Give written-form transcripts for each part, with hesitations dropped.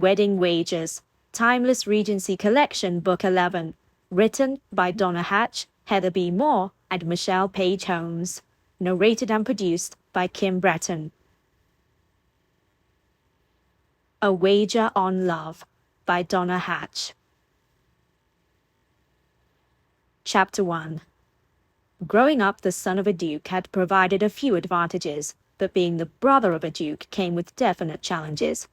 Wedding Wagers, Timeless Regency Collection, Book 11, written by Donna Hatch, Heather B. Moore, and Michelle Page Holmes. Narrated and produced by Kim Breton. A Wager on Love by Donna Hatch. Chapter 1. Growing up the son of a duke had provided a few advantages, but being the brother of a duke came with definite challenges,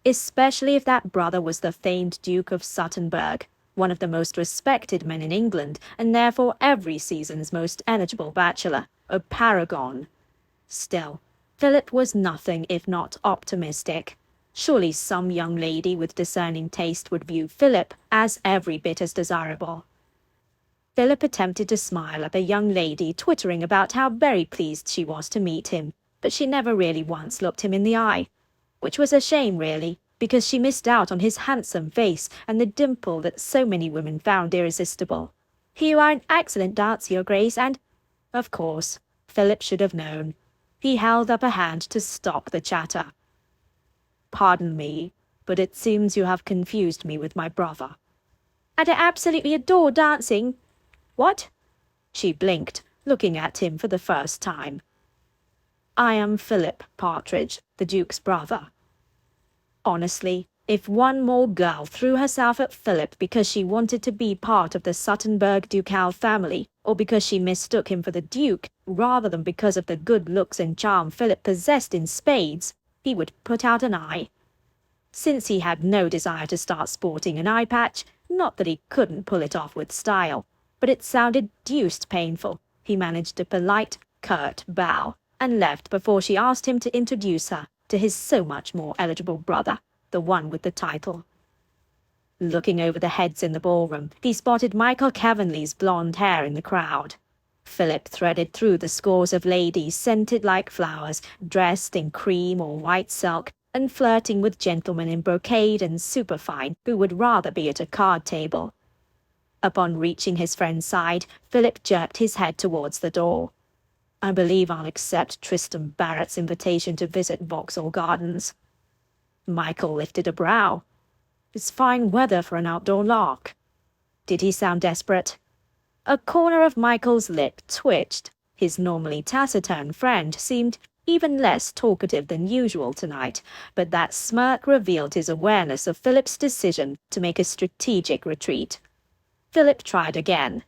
especially if that brother was the famed Duke of Suttenberg, one of the most respected men in England, and therefore every season's most eligible bachelor, a paragon. Still, Philip was nothing if not optimistic. Surely some young lady with discerning taste would view Philip as every bit as desirable. Philip attempted to smile at the young lady twittering about how very pleased she was to meet him, but she never really once looked him in the eye, which was a shame really, because she missed out on his handsome face and the dimple that so many women found irresistible. "You are an excellent dancer, Your Grace, and—" Of course, Philip should have known. He held up a hand to stop the chatter. "Pardon me, but it seems you have confused me with my brother." "And I absolutely adore dancing." "What?" She blinked, looking at him for the first time. "I am Philip Partridge, the Duke's brother." Honestly, if one more girl threw herself at Philip because she wanted to be part of the Suttenberg ducal family, or because she mistook him for the Duke, rather than because of the good looks and charm Philip possessed in spades, he would put out an eye. Since he had no desire to start sporting an eye patch, not that he couldn't pull it off with style, but it sounded deuced painful, he managed a polite, curt bow, and left before she asked him to introduce her to his so much more eligible brother, the one with the title. Looking over the heads in the ballroom, he spotted Michael Cavenley's blonde hair in the crowd. Philip threaded through the scores of ladies scented like flowers, dressed in cream or white silk, and flirting with gentlemen in brocade and superfine who would rather be at a card table. Upon reaching his friend's side, Philip jerked his head towards the door. "I believe I'll accept Tristan Barrett's invitation to visit Vauxhall Gardens." Michael lifted a brow. "It's fine weather for an outdoor lark." Did he sound desperate? A corner of Michael's lip twitched. His normally taciturn friend seemed even less talkative than usual tonight, but that smirk revealed his awareness of Philip's decision to make a strategic retreat. Philip tried again.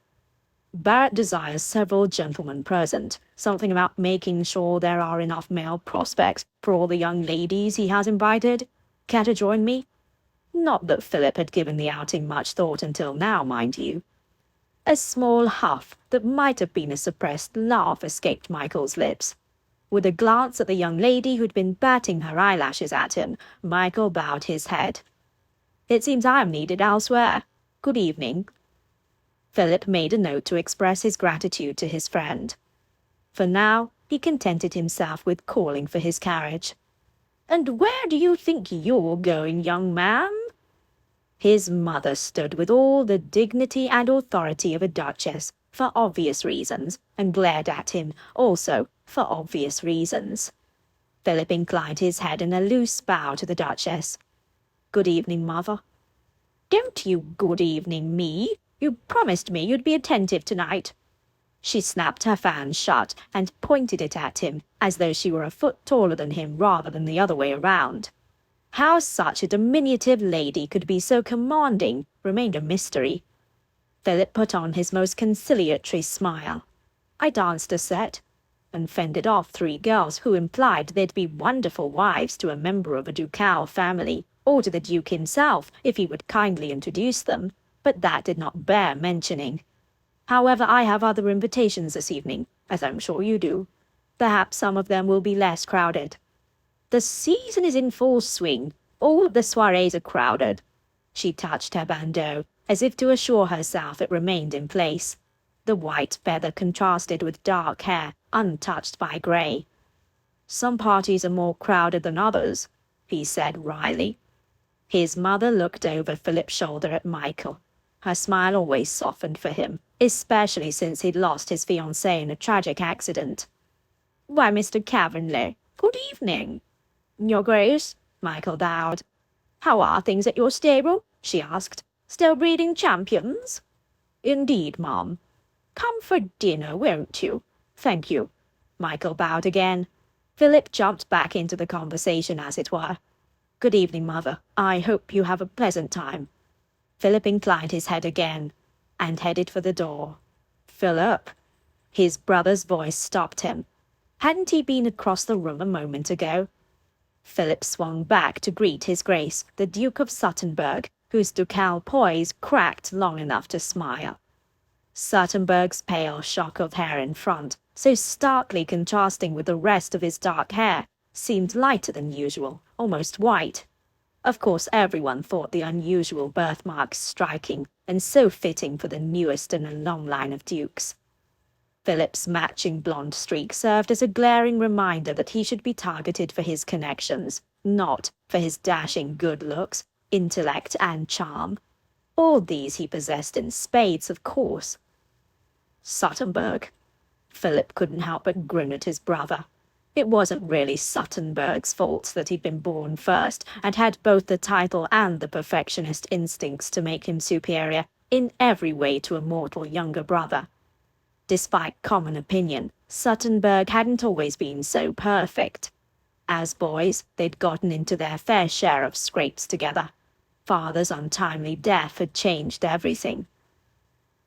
"Barrett desires several gentlemen present, something about making sure there are enough male prospects for all the young ladies he has invited. Care to join me?" Not that Philip had given the outing much thought until now, mind you. A small huff that might have been a suppressed laugh escaped Michael's lips. With a glance at the young lady who'd been batting her eyelashes at him, Michael bowed his head. "It seems I am needed elsewhere. Good evening." Philip made a note to express his gratitude to his friend. For now, he contented himself with calling for his carriage. "And where do you think you're going, young man?" His mother stood with all the dignity and authority of a duchess, for obvious reasons, and glared at him, also for obvious reasons. Philip inclined his head in a loose bow to the duchess. "Good evening, mother." "Don't you good evening me. You promised me you'd be attentive tonight." She snapped her fan shut and pointed it at him, as though she were a foot taller than him rather than the other way around. How such a diminutive lady could be so commanding remained a mystery. Philip put on his most conciliatory smile. "I danced a set," and fended off 3 girls who implied they'd be wonderful wives to a member of a ducal family, or to the Duke himself if he would kindly introduce them, but that did not bear mentioning. "However, I have other invitations this evening, as I'm sure you do. Perhaps some of them will be less crowded." "The season is in full swing. All of the soirees are crowded." She touched her bandeau, as if to assure herself it remained in place. The white feather contrasted with dark hair, untouched by grey. "Some parties are more crowded than others," he said wryly. His mother looked over Philip's shoulder at Michael. Her smile always softened for him, especially since he'd lost his fiancée in a tragic accident. "Why, Mr. Cavenley, good evening." "Your Grace," Michael bowed. "How are things at your stable?" she asked. "Still breeding champions?" "Indeed, ma'am." "Come for dinner, won't you?" "Thank you." Michael bowed again. Philip jumped back into the conversation, as it were. "Good evening, mother. I hope you have a pleasant time." Philip inclined his head again and headed for the door. "Philip!" His brother's voice stopped him. Hadn't he been across the room a moment ago? Philip swung back to greet his grace, the Duke of Suttenberg, whose ducal poise cracked long enough to smile. Suttenberg's pale shock of hair in front, so starkly contrasting with the rest of his dark hair, seemed lighter than usual, almost white. Of course, everyone thought the unusual birthmarks striking, and so fitting for the newest in a long line of dukes. Philip's matching blonde streak served as a glaring reminder that he should be targeted for his connections, not for his dashing good looks, intellect, and charm. All these he possessed in spades, of course. Suttenberg. Philip couldn't help but grin at his brother. It wasn't really Suttenberg's fault that he'd been born first, and had both the title and the perfectionist instincts to make him superior in every way to a mortal younger brother. Despite common opinion, Suttenberg hadn't always been so perfect. As boys, they'd gotten into their fair share of scrapes together. Father's untimely death had changed everything.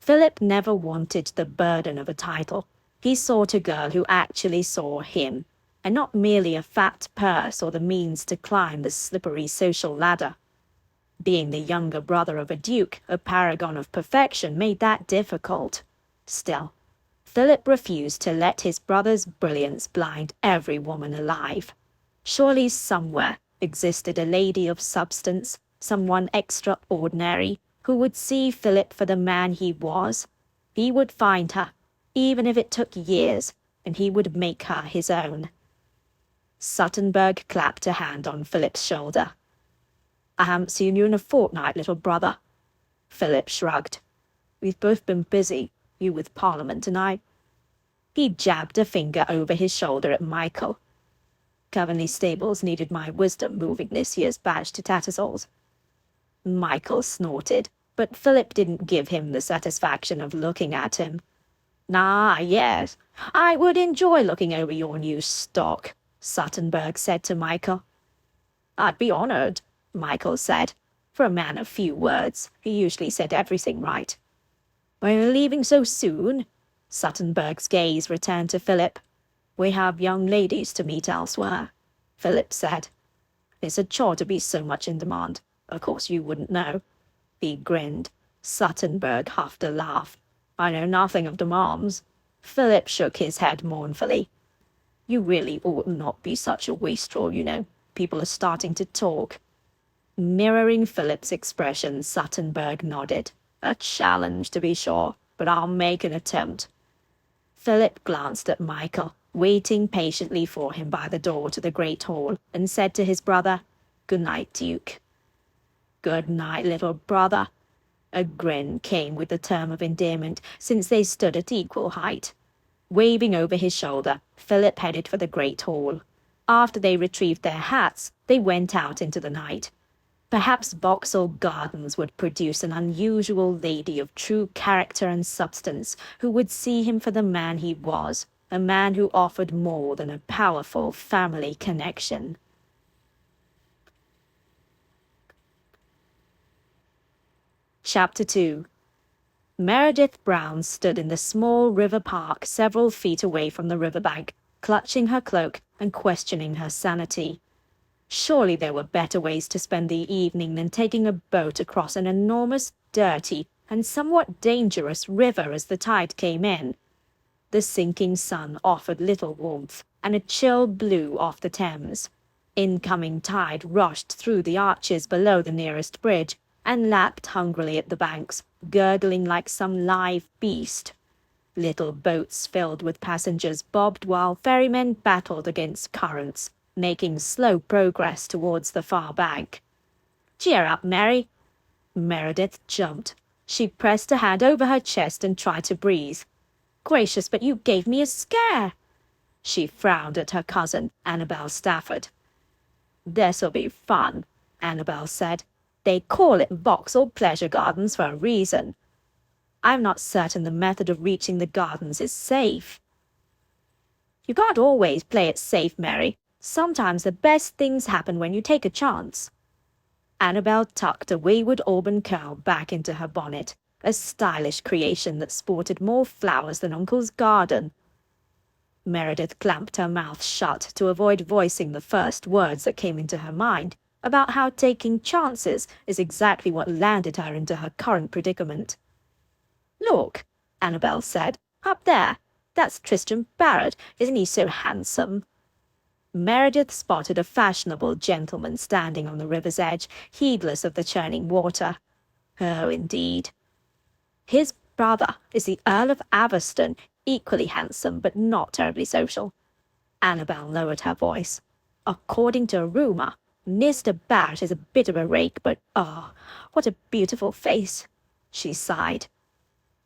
Philip never wanted the burden of a title. He sought a girl who actually saw him, and not merely a fat purse or the means to climb the slippery social ladder. Being the younger brother of a duke, a paragon of perfection, made that difficult. Still, Philip refused to let his brother's brilliance blind every woman alive. Surely somewhere existed a lady of substance, someone extraordinary, who would see Philip for the man he was. He would find her, even if it took years, and he would make her his own. Suttenberg clapped a hand on Philip's shoulder. "I haven't seen you in a fortnight, little brother." Philip shrugged. "We've both been busy, you with Parliament and I." He jabbed a finger over his shoulder at Michael. "Coventry Stables needed my wisdom moving this year's batch to Tattersall's." Michael snorted, but Philip didn't give him the satisfaction of looking at him. "Ah, yes, I would enjoy looking over your new stock," Suttenberg said to Michael. "I'd be honored," Michael said. For a man of few words, he usually said everything right. "Are you leaving so soon?" Suttenberg's gaze returned to Philip. "We have young ladies to meet elsewhere," Philip said. "It's a chore to be so much in demand. Of course you wouldn't know." He grinned. Suttenberg huffed a laugh. "I know nothing of demands." Philip shook his head mournfully. "You really ought not be such a wastrel, you know. People are starting to talk." Mirroring Philip's expression, Suttenberg nodded. "A challenge, to be sure, but I'll make an attempt." Philip glanced at Michael, waiting patiently for him by the door to the great hall, and said to his brother, "Good night, Duke." "Good night, little brother." A grin came with the term of endearment, since they stood at equal height. Waving over his shoulder, Philip headed for the great hall. After they retrieved their hats, they went out into the night. Perhaps Vauxhall Gardens would produce an unusual lady of true character and substance, who would see him for the man he was, a man who offered more than a powerful family connection. Chapter 2. Meredith Brown stood in the small river park several feet away from the riverbank, clutching her cloak and questioning her sanity. Surely there were better ways to spend the evening than taking a boat across an enormous, dirty, and somewhat dangerous river as the tide came in. The sinking sun offered little warmth, and a chill blew off the Thames. Incoming tide rushed through the arches below the nearest bridge, and lapped hungrily at the banks, gurgling like some live beast. Little boats filled with passengers bobbed while ferrymen battled against currents, making slow progress towards the far bank. "Cheer up, Mary." Meredith jumped. She pressed a hand over her chest and tried to breathe. "Gracious, but you gave me a scare." She frowned at her cousin, Annabel Stafford. "This'll be fun." Annabel said. "They call it Vauxhall Pleasure Gardens for a reason. I'm not certain the method of reaching the gardens is safe." "You can't always play it safe, Mary. Sometimes the best things happen when you take a chance." Annabel tucked a wayward auburn curl back into her bonnet, a stylish creation that sported more flowers than Uncle's garden. Meredith clamped her mouth shut to avoid voicing the first words that came into her mind about how taking chances is exactly what landed her into her current predicament. "Look," Annabel said, "up there. That's Tristram Barrett. Isn't he so handsome?" Meredith spotted a fashionable gentleman standing on the river's edge, heedless of the churning water. Oh, indeed. "His brother is the Earl of Aviston, equally handsome, but not terribly social." Annabel lowered her voice. "According to rumour, Mr. Barrett is a bit of a rake, but oh, what a beautiful face." She sighed.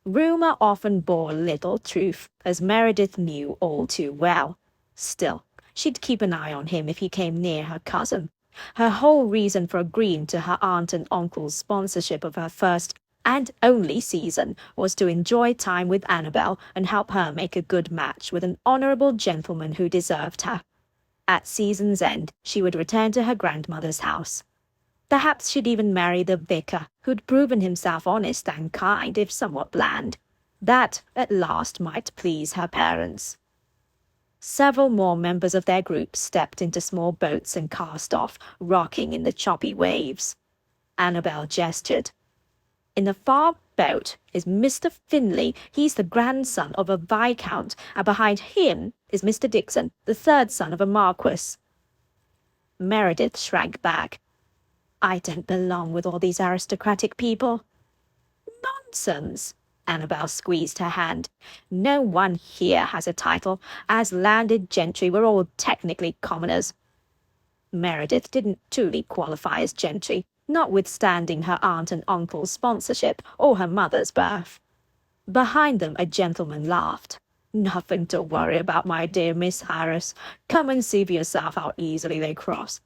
Rumour often bore little truth, as Meredith knew all too well. Still, she'd keep an eye on him if he came near her cousin. Her whole reason for agreeing to her aunt and uncle's sponsorship of her first and only season was to enjoy time with Annabel and help her make a good match with an honourable gentleman who deserved her. At season's end, she would return to her grandmother's house. Perhaps she'd even marry the vicar, who'd proven himself honest and kind, if somewhat bland. That, at last, might please her parents. Several more members of their group stepped into small boats and cast off, rocking in the choppy waves. Annabel gestured. "In the far boat is Mr. Finley. He's the grandson of a viscount, and behind him is Mr. Dixon, the third son of a marquis." Meredith shrank back. "I don't belong with all these aristocratic people." "Nonsense!" Annabel squeezed her hand. "No one here has a title. As landed gentry, we're all technically commoners." Meredith didn't truly qualify as gentry, notwithstanding her aunt and uncle's sponsorship or her mother's birth. Behind them a gentleman laughed. "Nothing to worry about, my dear Miss Harris. Come and see for yourself how easily they cross."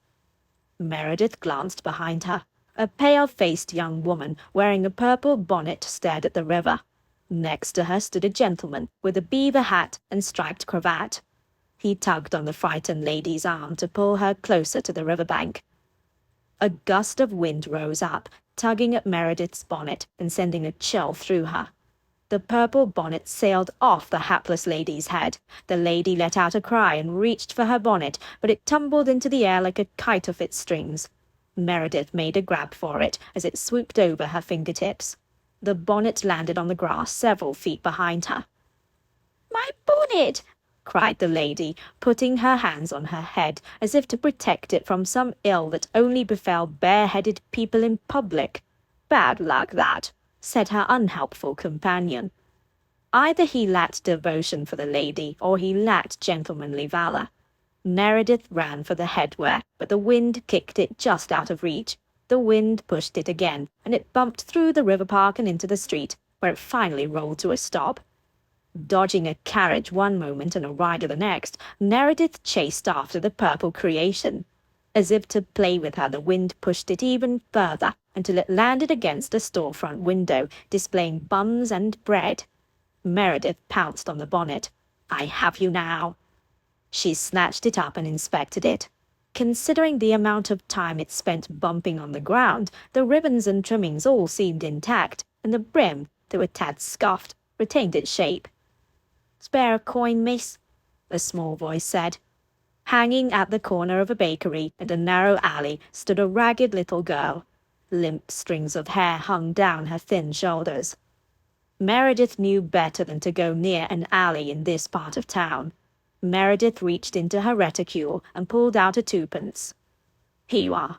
Meredith glanced behind her. A pale-faced young woman wearing a purple bonnet stared at the river. Next to her stood a gentleman with a beaver hat and striped cravat. He tugged on the frightened lady's arm to pull her closer to the riverbank. A gust of wind rose up, tugging at Meredith's bonnet and sending a chill through her. The purple bonnet sailed off the hapless lady's head. The lady let out a cry and reached for her bonnet, but it tumbled into the air like a kite off its strings. Meredith made a grab for it as it swooped over her fingertips. The bonnet landed on the grass several feet behind her. "My bonnet!" cried the lady, putting her hands on her head as if to protect it from some ill that only befell bareheaded people in public. "Bad luck, that," said her unhelpful companion. Either he lacked devotion for the lady, or he lacked gentlemanly valour. Meredith ran for the headwear, but the wind kicked it just out of reach. The wind pushed it again, and it bumped through the river park and into the street, where it finally rolled to a stop. Dodging a carriage one moment and a rider the next, Meredith chased after the purple creation. As if to play with her, the wind pushed it even further, until it landed against a storefront window, displaying buns and bread. Meredith pounced on the bonnet. "I have you now." She snatched it up and inspected it. Considering the amount of time it spent bumping on the ground, the ribbons and trimmings all seemed intact, and the brim, though a tad scuffed, retained its shape. "Spare a coin, miss?" a small voice said. Hanging at the corner of a bakery and a narrow alley stood a ragged little girl. Limp strings of hair hung down her thin shoulders. Meredith knew better than to go near an alley in this part of town. Meredith reached into her reticule and pulled out a twopence. "Here you are."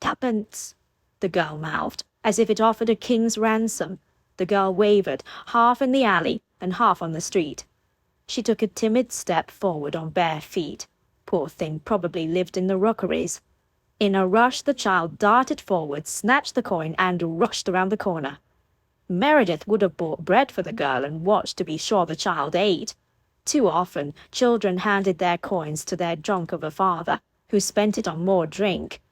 "Tuppence," the girl mouthed, as if it offered a king's ransom. The girl wavered, half in the alley and half on the street. She took a timid step forward on bare feet. Poor thing probably lived in the rookeries. In a rush the child darted forward, snatched the coin, and rushed around the corner. Meredith would have bought bread for the girl and watched to be sure the child ate. Too often, children handed their coins to their drunk of a father, who spent it on more drink.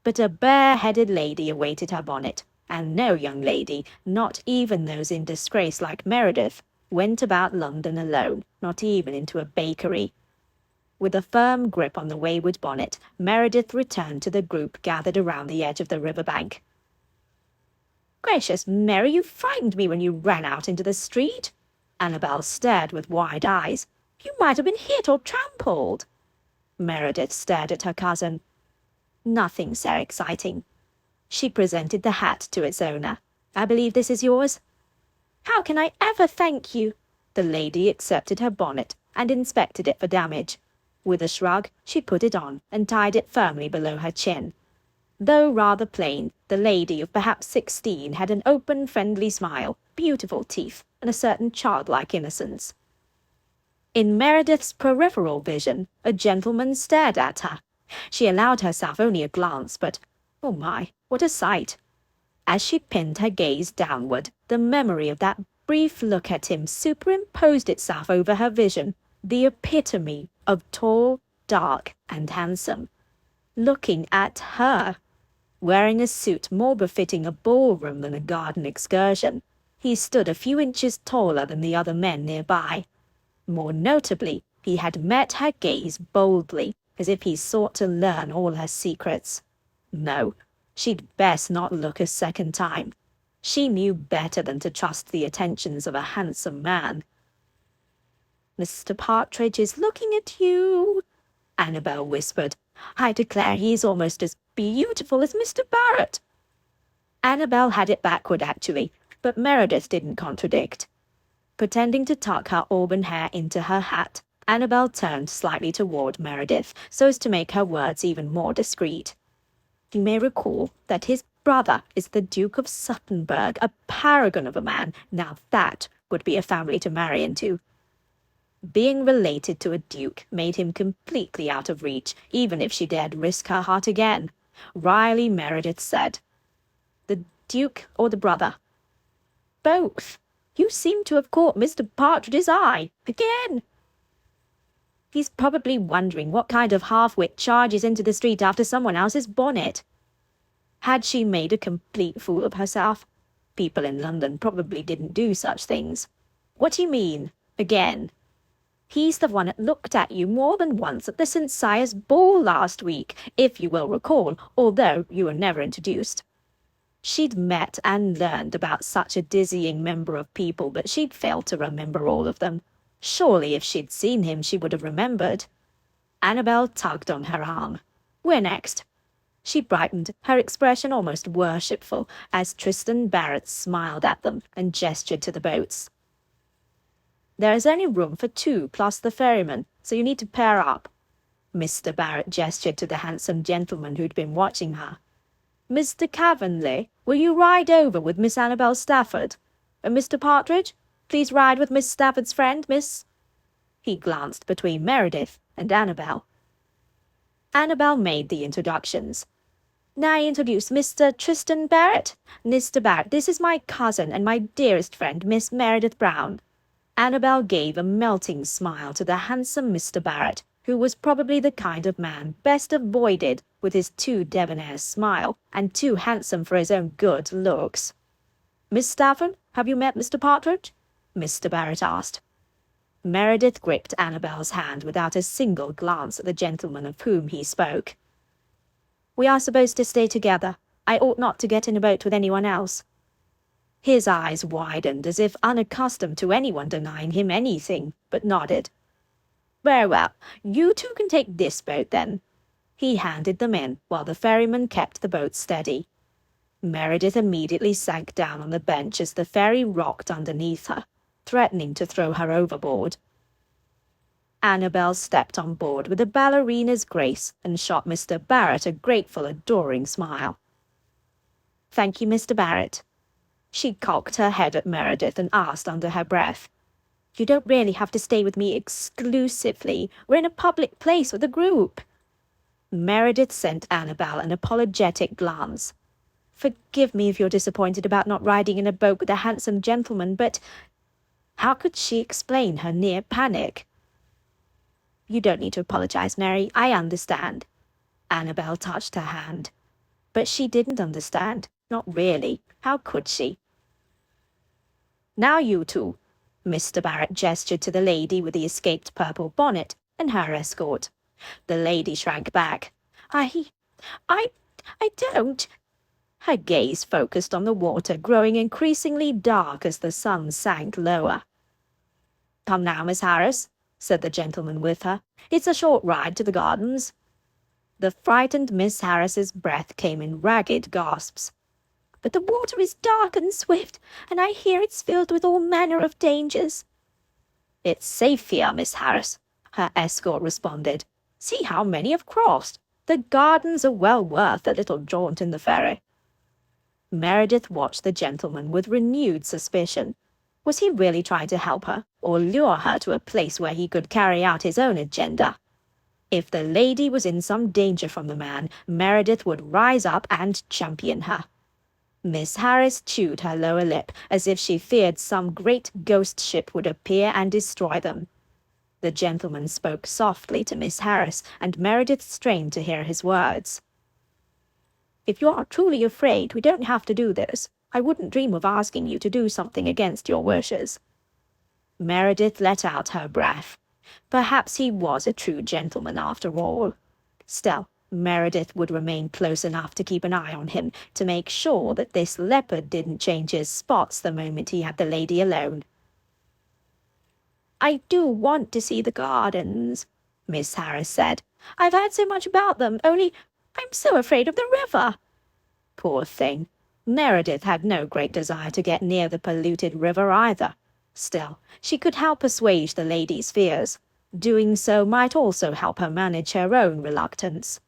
But a bare-headed lady awaited her bonnet, and no young lady, not even those in disgrace like Meredith, went about London alone, not even into a bakery. With a firm grip on the wayward bonnet, Meredith returned to the group gathered around the edge of the river-bank. "Gracious Mary, you frightened me when you ran out into the street." Annabel stared with wide eyes. "You might have been hit or trampled." Meredith stared at her cousin. "Nothing so exciting." She presented the hat to its owner. "I believe this is yours?" "How can I ever thank you?" The lady accepted her bonnet and inspected it for damage. With a shrug, she put it on and tied it firmly below her chin. Though rather plain, the lady of perhaps 16 had an open, friendly smile, beautiful teeth, and a certain childlike innocence. In Meredith's peripheral vision, a gentleman stared at her. She allowed herself only a glance, but, oh my, what a sight! As she pinned her gaze downward, the memory of that brief look at him superimposed itself over her vision, the epitome of tall, dark, and handsome. Looking at her, wearing a suit more befitting a ballroom than a garden excursion, he stood a few inches taller than the other men nearby. More notably, he had met her gaze boldly, as if he sought to learn all her secrets. No, she'd best not look a second time. She knew better than to trust the attentions of a handsome man. "Mr. Partridge is looking at you," Annabel whispered. "I declare he's almost as beautiful as Mr. Barrett." Annabel had it backward, actually, but Meredith didn't contradict. Pretending to tuck her auburn hair into her hat, Annabel turned slightly toward Meredith, so as to make her words even more discreet. "You may recall that his brother is the Duke of Suttenberg, a paragon of a man. Now that would be a family to marry into." Being related to a duke made him completely out of reach, even if she dared risk her heart again. Wryly, Meredith said, "The duke or the brother?" "Both. You seem to have caught Mr. Partridge's eye. Again." "He's probably wondering what kind of half-wit charges into the street after someone else's bonnet." Had she made a complete fool of herself? People in London probably didn't do such things. "What do you mean, again?" "He's the one that looked at you more than once at the St. Sire's ball last week, if you will recall, although you were never introduced." She'd met and learned about such a dizzying member of people, but she'd failed to remember all of them. Surely if she'd seen him, she would have remembered. Annabel tugged on her arm. "Where next?" She brightened, her expression almost worshipful, as Tristan Barrett smiled at them and gestured to the boats. "There is only room for 2 plus the ferryman, so you need to pair up." Mr. Barrett gestured to the handsome gentleman who'd been watching her. "Mr. Cavenley, will you ride over with Miss Annabel Stafford? And Mr. Partridge, please ride with Miss Stafford's friend, Miss—" He glanced between Meredith and Annabel. Annabel made the introductions. "Now I introduce Mr. Tristan Barrett. Mr. Barrett, this is my cousin and my dearest friend, Miss Meredith Brown." Annabel gave a melting smile to the handsome Mr. Barrett, who was probably the kind of man best avoided with his too debonair smile, and too handsome for his own good looks. "Miss Stafford, have you met Mr. Partridge?" Mr. Barrett asked. Meredith gripped Annabel's hand without a single glance at the gentleman of whom he spoke. "We are supposed to stay together. I ought not to get in a boat with anyone else." His eyes widened as if unaccustomed to anyone denying him anything, but nodded. "Very well, you two can take this boat then." He handed them in, while the ferryman kept the boat steady. Meredith immediately sank down on the bench as the ferry rocked underneath her, threatening to throw her overboard. Annabel stepped on board with a ballerina's grace and shot Mr. Barrett a grateful, adoring smile. "Thank you, Mr. Barrett." She cocked her head at Meredith and asked under her breath, "You don't really have to stay with me exclusively. We're in a public place with a group." Meredith sent Annabel an apologetic glance. "Forgive me if you're disappointed about not riding in a boat with a handsome gentleman, but—" How could she explain her near panic? "You don't need to apologize, Mary. I understand." Annabel touched her hand. But she didn't understand. Not really. How could she? "Now you two." Mr. Barrett gestured to the lady with the escaped purple bonnet and her escort. The lady shrank back. I I don't." Her gaze focused on the water, growing increasingly dark as the sun sank lower. "Come now, Miss Harris," said the gentleman with her. "It's a short ride to the gardens." The frightened Miss Harris's breath came in ragged gasps. "But the water is dark and swift, and I hear it's filled with all manner of dangers." "It's safe here, Miss Harris," her escort responded. "See how many have crossed. The gardens are well worth a little jaunt in the ferry." Meredith watched the gentleman with renewed suspicion. Was he really trying to help her, or lure her to a place where he could carry out his own agenda? If the lady was in some danger from the man, Meredith would rise up and champion her. Miss Harris chewed her lower lip, as if she feared some great ghost ship would appear and destroy them. The gentleman spoke softly to Miss Harris, and Meredith strained to hear his words. "If you are truly afraid, we don't have to do this. I wouldn't dream of asking you to do something against your wishes." Meredith let out her breath. Perhaps he was a true gentleman after all. Still, Meredith would remain close enough to keep an eye on him, to make sure that this leopard didn't change his spots the moment he had the lady alone. "I do want to see the gardens," Miss Harris said. "I've heard so much about them, only I'm so afraid of the river." Poor thing. Meredith had no great desire to get near the polluted river either. Still, she could help assuage the lady's fears. Doing so might also help her manage her own reluctance.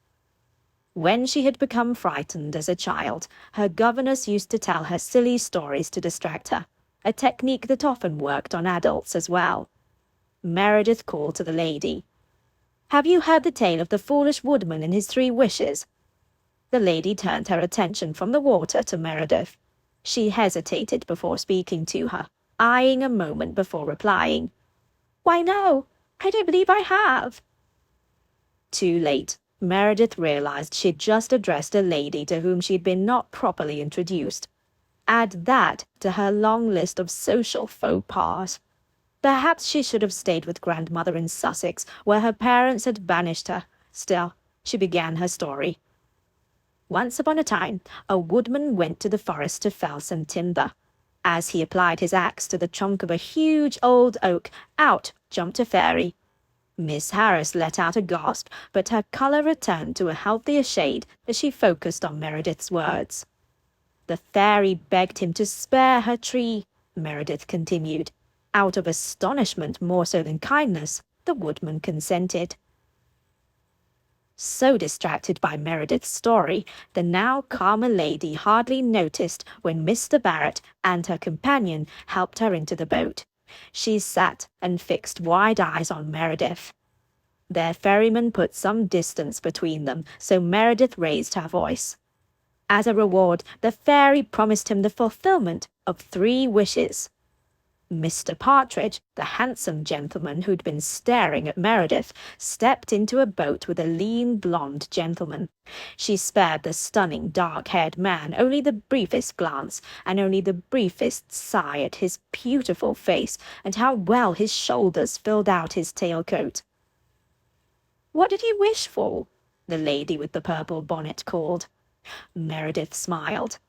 When she had become frightened as a child, her governess used to tell her silly stories to distract her, a technique that often worked on adults as well. Meredith called to the lady. "Have you heard the tale of the foolish woodman and his 3 wishes?" The lady turned her attention from the water to Meredith. She hesitated before speaking to her, eyeing a moment before replying. "Why, no, I don't believe I have." Too late. Meredith realized she'd just addressed a lady to whom she'd been not properly introduced. Add that to her long list of social faux pas. Perhaps she should have stayed with grandmother in Sussex, where her parents had banished her. Still, she began her story. "Once upon a time, a woodman went to the forest to fell some timber. As he applied his axe to the trunk of a huge old oak, out jumped a fairy." Miss Harris let out a gasp, but her color returned to a healthier shade as she focused on Meredith's words. "The fairy begged him to spare her tree," Meredith continued. Out of astonishment more so than kindness, the woodman consented. So distracted by Meredith's story, the now calmer lady hardly noticed when Mr. Barrett and her companion helped her into the boat. She sat and fixed wide eyes on Meredith. Their ferryman put some distance between them, so Meredith raised her voice. As a reward, the fairy promised him the fulfillment of 3 wishes. Mr. Partridge, the handsome gentleman who'd been staring at Meredith, stepped into a boat with a lean blonde gentleman. She spared the stunning dark-haired man only the briefest glance and only the briefest sigh at his beautiful face and how well his shoulders filled out his tailcoat. "What did he wish for?" the lady with the purple bonnet called. Meredith smiled.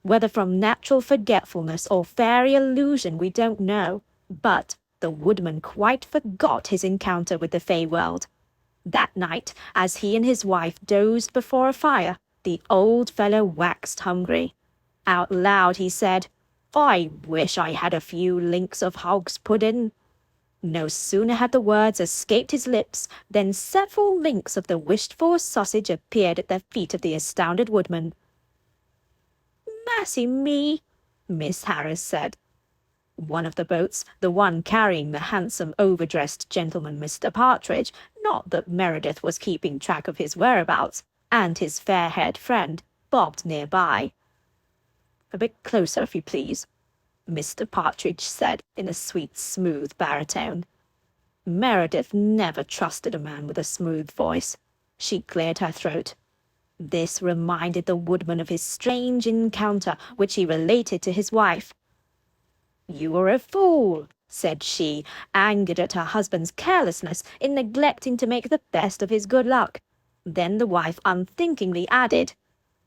Whether from natural forgetfulness or fairy illusion we don't know, but the woodman quite forgot his encounter with the Fey world. That night, as he and his wife dozed before a fire, the old fellow waxed hungry. Out loud he said, "I wish I had a few links of hog's pudding." No sooner had the words escaped his lips than several links of the wished-for sausage appeared at the feet of the astounded woodman. "Mercy me," Miss Harris said. One of the boats, the one carrying the handsome overdressed gentleman Mr. Partridge, not that Meredith was keeping track of his whereabouts, and his fair-haired friend, bobbed nearby. "A bit closer, if you please," Mr. Partridge said in a sweet, smooth baritone. Meredith never trusted a man with a smooth voice. She cleared her throat. This reminded the woodman of his strange encounter, which he related to his wife. "You were a fool," said she, angered at her husband's carelessness in neglecting to make the best of his good luck. Then the wife unthinkingly added,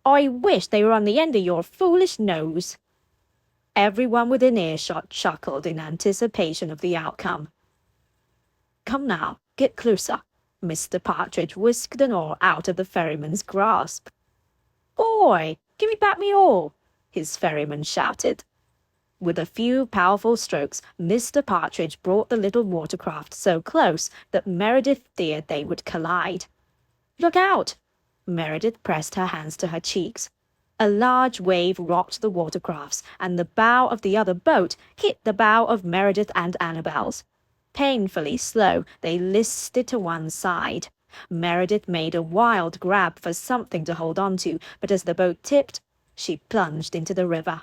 "I wish they were on the end of your foolish nose." Everyone within earshot chuckled in anticipation of the outcome. "Come now, get closer." Mr. Partridge whisked an oar out of the ferryman's grasp. "Oi, give me back me oar!" his ferryman shouted. With a few powerful strokes, Mr. Partridge brought the little watercraft so close that Meredith feared they would collide. "Look out!" Meredith pressed her hands to her cheeks. A large wave rocked the watercrafts, and the bow of the other boat hit the bow of Meredith and Annabel's. Painfully slow, they listed to one side. Meredith made a wild grab for something to hold on to, but as the boat tipped, she plunged into the river.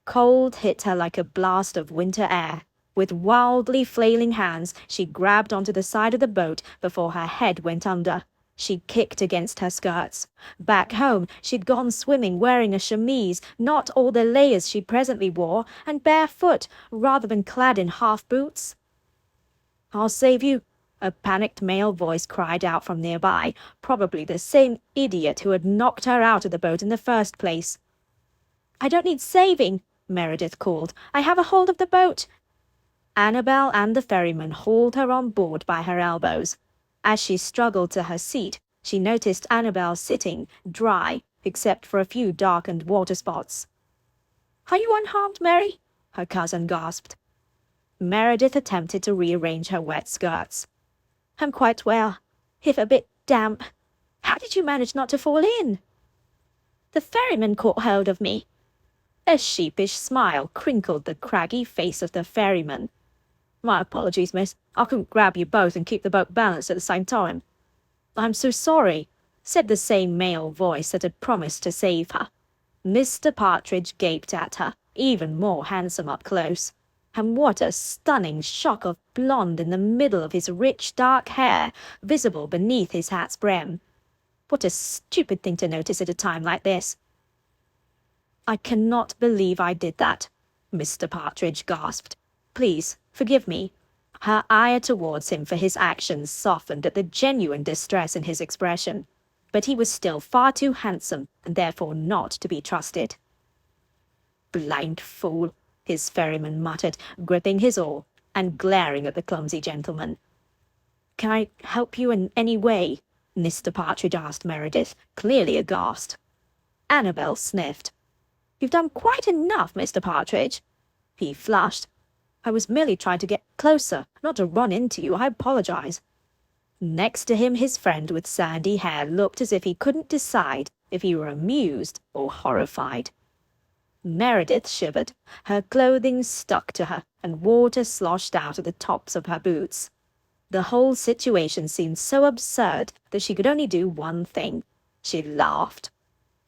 Cold hit her like a blast of winter air. With wildly flailing hands, she grabbed onto the side of the boat before her head went under. She kicked against her skirts. Back home, she'd gone swimming wearing a chemise, not all the layers she presently wore, and barefoot, rather than clad in half-boots. "I'll save you," a panicked male voice cried out from nearby, probably the same idiot who had knocked her out of the boat in the first place. "I don't need saving," Meredith called. "I have a hold of the boat." Annabel and the ferryman hauled her on board by her elbows. As she struggled to her seat, she noticed Annabel sitting, dry, except for a few darkened water spots. "Are you unharmed, Mary?" her cousin gasped. Meredith attempted to rearrange her wet skirts. "I'm quite well, if a bit damp. How did you manage not to fall in?" "The ferryman caught hold of me." A sheepish smile crinkled the craggy face of the ferryman. "My apologies, miss. I couldn't grab you both and keep the boat balanced at the same time." "I'm so sorry," said the same male voice that had promised to save her. Mr. Partridge gaped at her, even more handsome up close. And what a stunning shock of blonde in the middle of his rich dark hair, visible beneath his hat's brim. What a stupid thing to notice at a time like this. "I cannot believe I did that," Mr. Partridge gasped. "Please, forgive me." Her ire towards him for his actions softened at the genuine distress in his expression. But he was still far too handsome, and therefore not to be trusted. "Blind fool," his ferryman muttered, gripping his oar and glaring at the clumsy gentleman. "Can I help you in any way?" Mr. Partridge asked Meredith, clearly aghast. Annabel sniffed. "You've done quite enough, Mr. Partridge." He flushed. "I was merely trying to get closer, not to run into you. I apologize." Next to him, his friend with sandy hair looked as if he couldn't decide if he were amused or horrified. Meredith shivered. Her clothing stuck to her, and water sloshed out of the tops of her boots. The whole situation seemed so absurd that she could only do one thing. She laughed.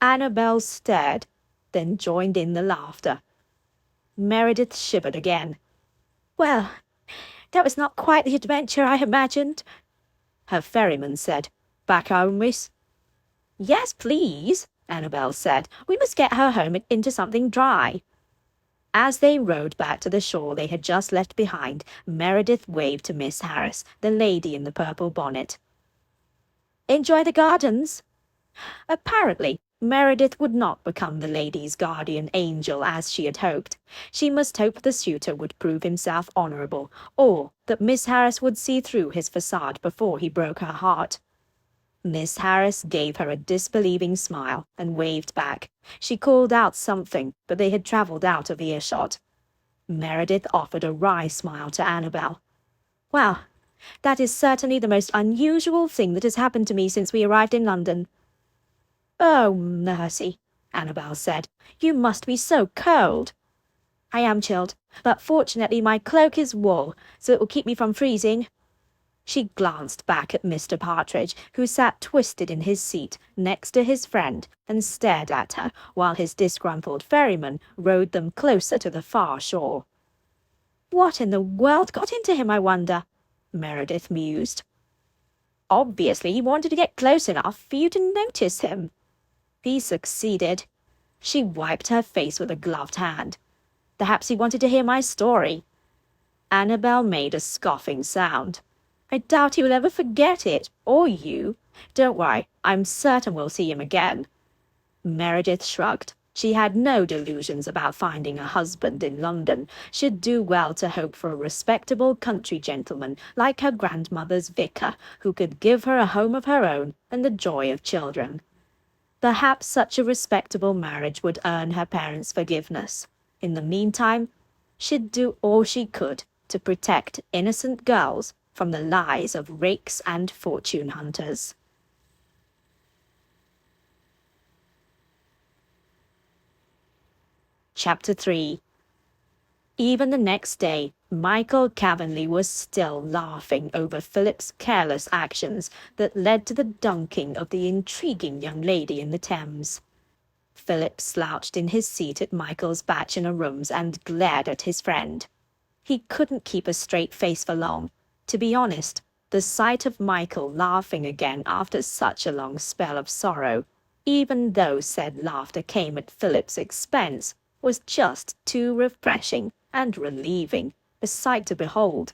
Annabel stared, then joined in the laughter. Meredith shivered again. "Well, that was not quite the adventure I imagined," her ferryman said. "Back home, miss?" "Yes, please," Annabel said. "We must get her home and into something dry." As they rowed back to the shore they had just left behind, Meredith waved to Miss Harris, the lady in the purple bonnet. "Enjoy the gardens?" Apparently, Meredith would not become the lady's guardian angel as she had hoped. She must hope the suitor would prove himself honorable, or that Miss Harris would see through his facade before he broke her heart. Miss Harris gave her a disbelieving smile and waved back. She called out something, but they had travelled out of earshot. Meredith offered a wry smile to Annabel. "Well, that is certainly the most unusual thing that has happened to me since we arrived in London." "Oh, mercy," Annabel said. "You must be so cold." "I am chilled, but fortunately my cloak is wool, so it will keep me from freezing." She glanced back at Mr. Partridge, who sat twisted in his seat next to his friend, and stared at her, while his disgruntled ferryman rowed them closer to the far shore. "What in the world got into him, I wonder?" Meredith mused. Obviously, he wanted to get close enough for you to notice him. He succeeded. She wiped her face with a gloved hand. Perhaps he wanted to hear my story. Annabel made a scoffing sound. I doubt he will ever forget it, or you. Don't worry, I'm certain we'll see him again. Meredith shrugged. She had no delusions about finding a husband in London. She'd do well to hope for a respectable country gentleman like her grandmother's vicar, who could give her a home of her own and the joy of children. Perhaps such a respectable marriage would earn her parents' forgiveness. In the meantime, she'd do all she could to protect innocent girls from the lies of rakes and fortune hunters. Chapter 3. Even the next day, Michael Cavendish was still laughing over Philip's careless actions that led to the dunking of the intriguing young lady in the Thames. Philip slouched in his seat at Michael's bachelor rooms and glared at his friend. He couldn't keep a straight face for long. To be honest, the sight of Michael laughing again after such a long spell of sorrow, even though said laughter came at Philip's expense, was just too refreshing and relieving, a sight to behold.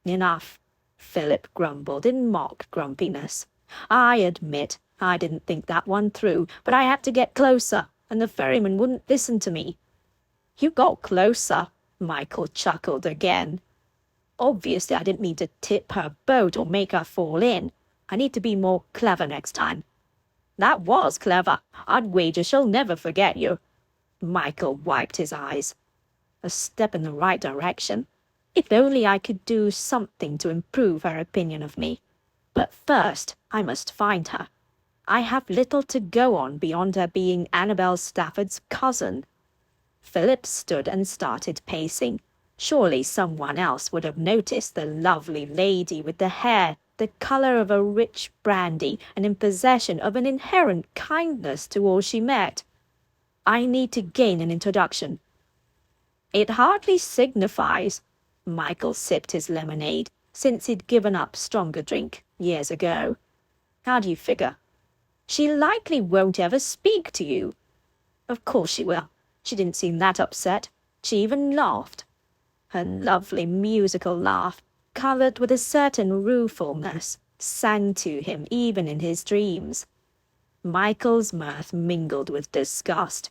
Enough, Philip grumbled in mock grumpiness. I admit I didn't think that one through, but I had to get closer, and the ferryman wouldn't listen to me. You got closer, Michael chuckled again. Obviously I didn't mean to tip her boat or make her fall in. I need to be more clever next time. That was clever. I'd wager she'll never forget you. Michael wiped his eyes. A step in the right direction. If only I could do something to improve her opinion of me. But first, I must find her. I have little to go on beyond her being Annabel Stafford's cousin. Philip stood and started pacing. Surely someone else would have noticed the lovely lady with the hair, the colour of a rich brandy, and in possession of an inherent kindness to all she met. I need to gain an introduction. It hardly signifies. Michael sipped his lemonade, since he'd given up stronger drink years ago. How do you figure? She likely won't ever speak to you. Of course she will. She didn't seem that upset. She even laughed. Her lovely musical laugh, coloured with a certain ruefulness, sang to him even in his dreams. Michael's mirth mingled with disgust.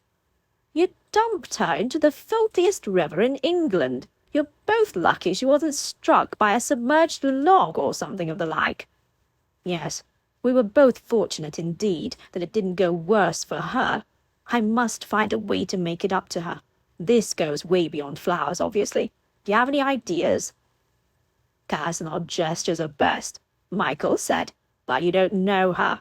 You dumped her into the filthiest river in England. You're both lucky she wasn't struck by a submerged log or something of the like. Yes, we were both fortunate indeed that it didn't go worse for her. I must find a way to make it up to her. This goes way beyond flowers, obviously. Do you have any ideas? Personal gestures are best, Michael said, but you don't know her.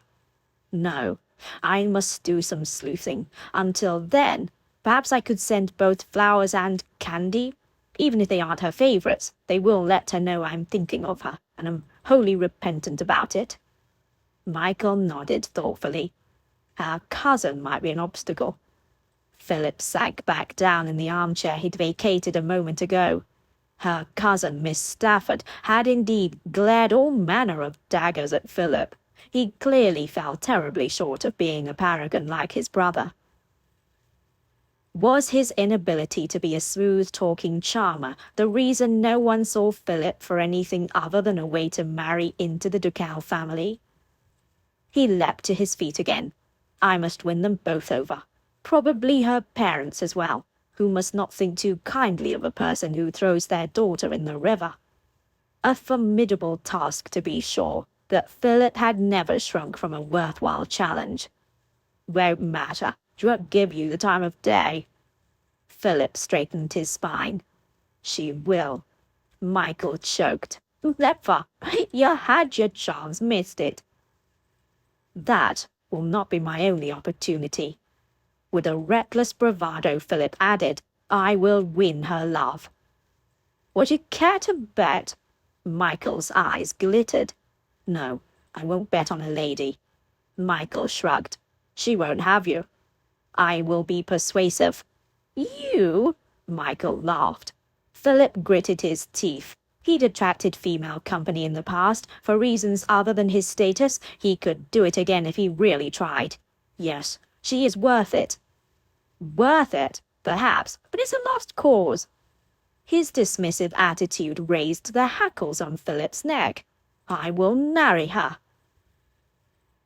No, I must do some sleuthing. Until then, perhaps I could send both flowers and candy. Even if they aren't her favourites, they will let her know I'm thinking of her, and am wholly repentant about it. Michael nodded thoughtfully. Her cousin might be an obstacle. Philip sank back down in the armchair he'd vacated a moment ago. Her cousin, Miss Stafford, had indeed glared all manner of daggers at Philip. He clearly fell terribly short of being a paragon like his brother. Was his inability to be a smooth-talking charmer the reason no one saw Philip for anything other than a way to marry into the ducal family? He leapt to his feet again. I must win them both over. Probably her parents as well, who must not think too kindly of a person who throws their daughter in the river. A formidable task, to be sure, that Philip had never shrunk from a worthwhile challenge. Won't matter. She won't give you the time of day. Philip straightened his spine. She will. Michael choked. Never. You had your chance, missed it. That will not be my only opportunity. With a reckless bravado, Philip added, I will win her love. Would you care to bet? Michael's eyes glittered. No, I won't bet on a lady. Michael shrugged. She won't have you. I will be persuasive. You? Michael laughed. Philip gritted his teeth. He'd attracted female company in the past, for reasons other than his status. He could do it again if he really tried. Yes, she is worth it. Worth it, perhaps, but it's a lost cause. His dismissive attitude raised the hackles on Philip's neck. I will marry her.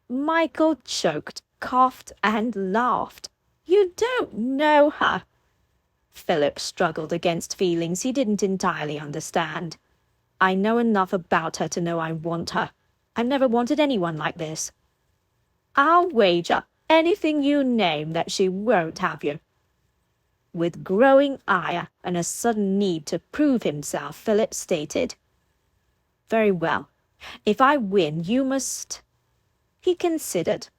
Michael choked, coughed, and laughed. You don't know her. Philip struggled against feelings he didn't entirely understand. I know enough about her to know I want her. I've never wanted anyone like this. I'll wager anything you name that she won't have you. With growing ire and a sudden need to prove himself, Philip stated, Very well. If I win, you must... He considered.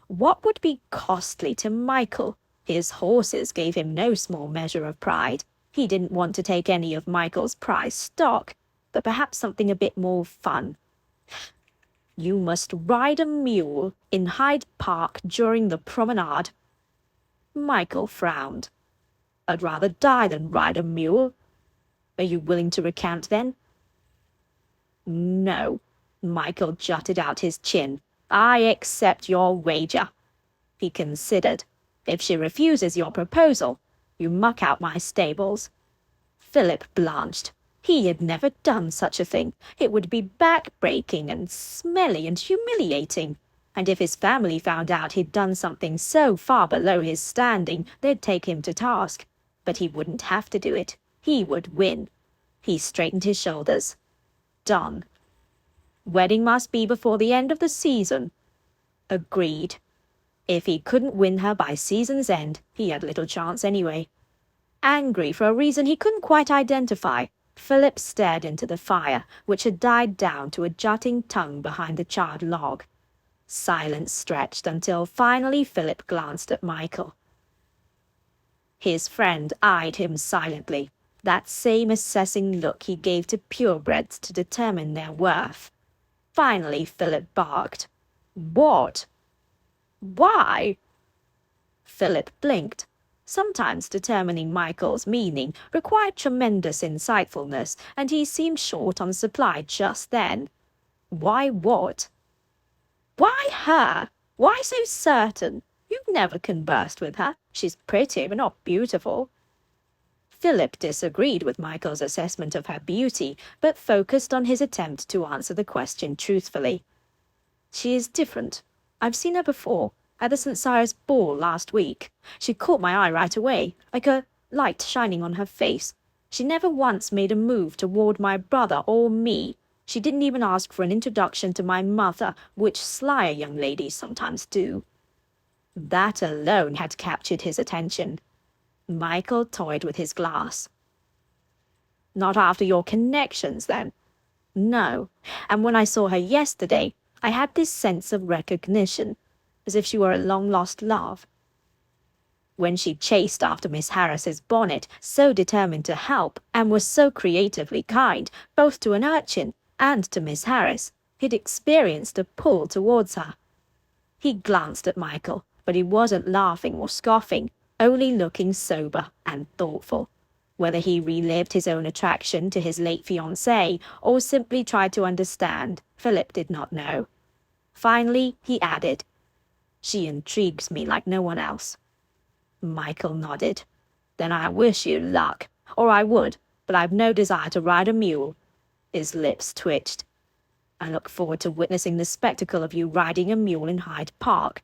What would be costly to Michael? His horses gave him no small measure of pride. He didn't want to take any of Michael's prize stock, but perhaps something a bit more fun. You must ride a mule in Hyde Park during the promenade. Michael frowned. I'd rather die than ride a mule. Are you willing to recant, then? No. Michael jutted out his chin. I accept your wager. He considered. If she refuses your proposal, you muck out my stables. Philip blanched. He had never done such a thing. It would be back-breaking and smelly and humiliating. And if his family found out he'd done something so far below his standing, they'd take him to task. But he wouldn't have to do it. He would win. He straightened his shoulders. Done. Wedding must be before the end of the season. Agreed. If he couldn't win her by season's end, he had little chance anyway. Angry for a reason he couldn't quite identify, Philip stared into the fire, which had died down to a jutting tongue behind the charred log. Silence stretched until finally Philip glanced at Michael. His friend eyed him silently, that same assessing look he gave to purebreds to determine their worth. Finally Philip barked. What? Why? Philip blinked. Sometimes determining Michael's meaning required tremendous insightfulness, and he seemed short on supply just then. Why what? Why her? Why so certain? You never conversed with her. She's pretty, but not beautiful. Philip disagreed with Michael's assessment of her beauty, but focused on his attempt to answer the question truthfully. She is different. I've seen her before, at the St. Cyre's ball last week. She caught my eye right away, like a light shining on her face. She never once made a move toward my brother or me. She didn't even ask for an introduction to my mother, which slyer young ladies sometimes do. That alone had captured his attention. Michael toyed with his glass. Not after your connections, then? No, and when I saw her yesterday, I had this sense of recognition, as if she were a long-lost love. When she chased after Miss Harris's bonnet, so determined to help, and was so creatively kind, both to an urchin and to Miss Harris, he'd experienced a pull towards her. He glanced at Michael, but he wasn't laughing or scoffing, only looking sober and thoughtful. Whether he relived his own attraction to his late fiancée, or simply tried to understand, Philip did not know. Finally, he added, She intrigues me like no one else. Michael nodded. Then I wish you luck, or I would, but I've no desire to ride a mule. His lips twitched. I look forward to witnessing the spectacle of you riding a mule in Hyde Park.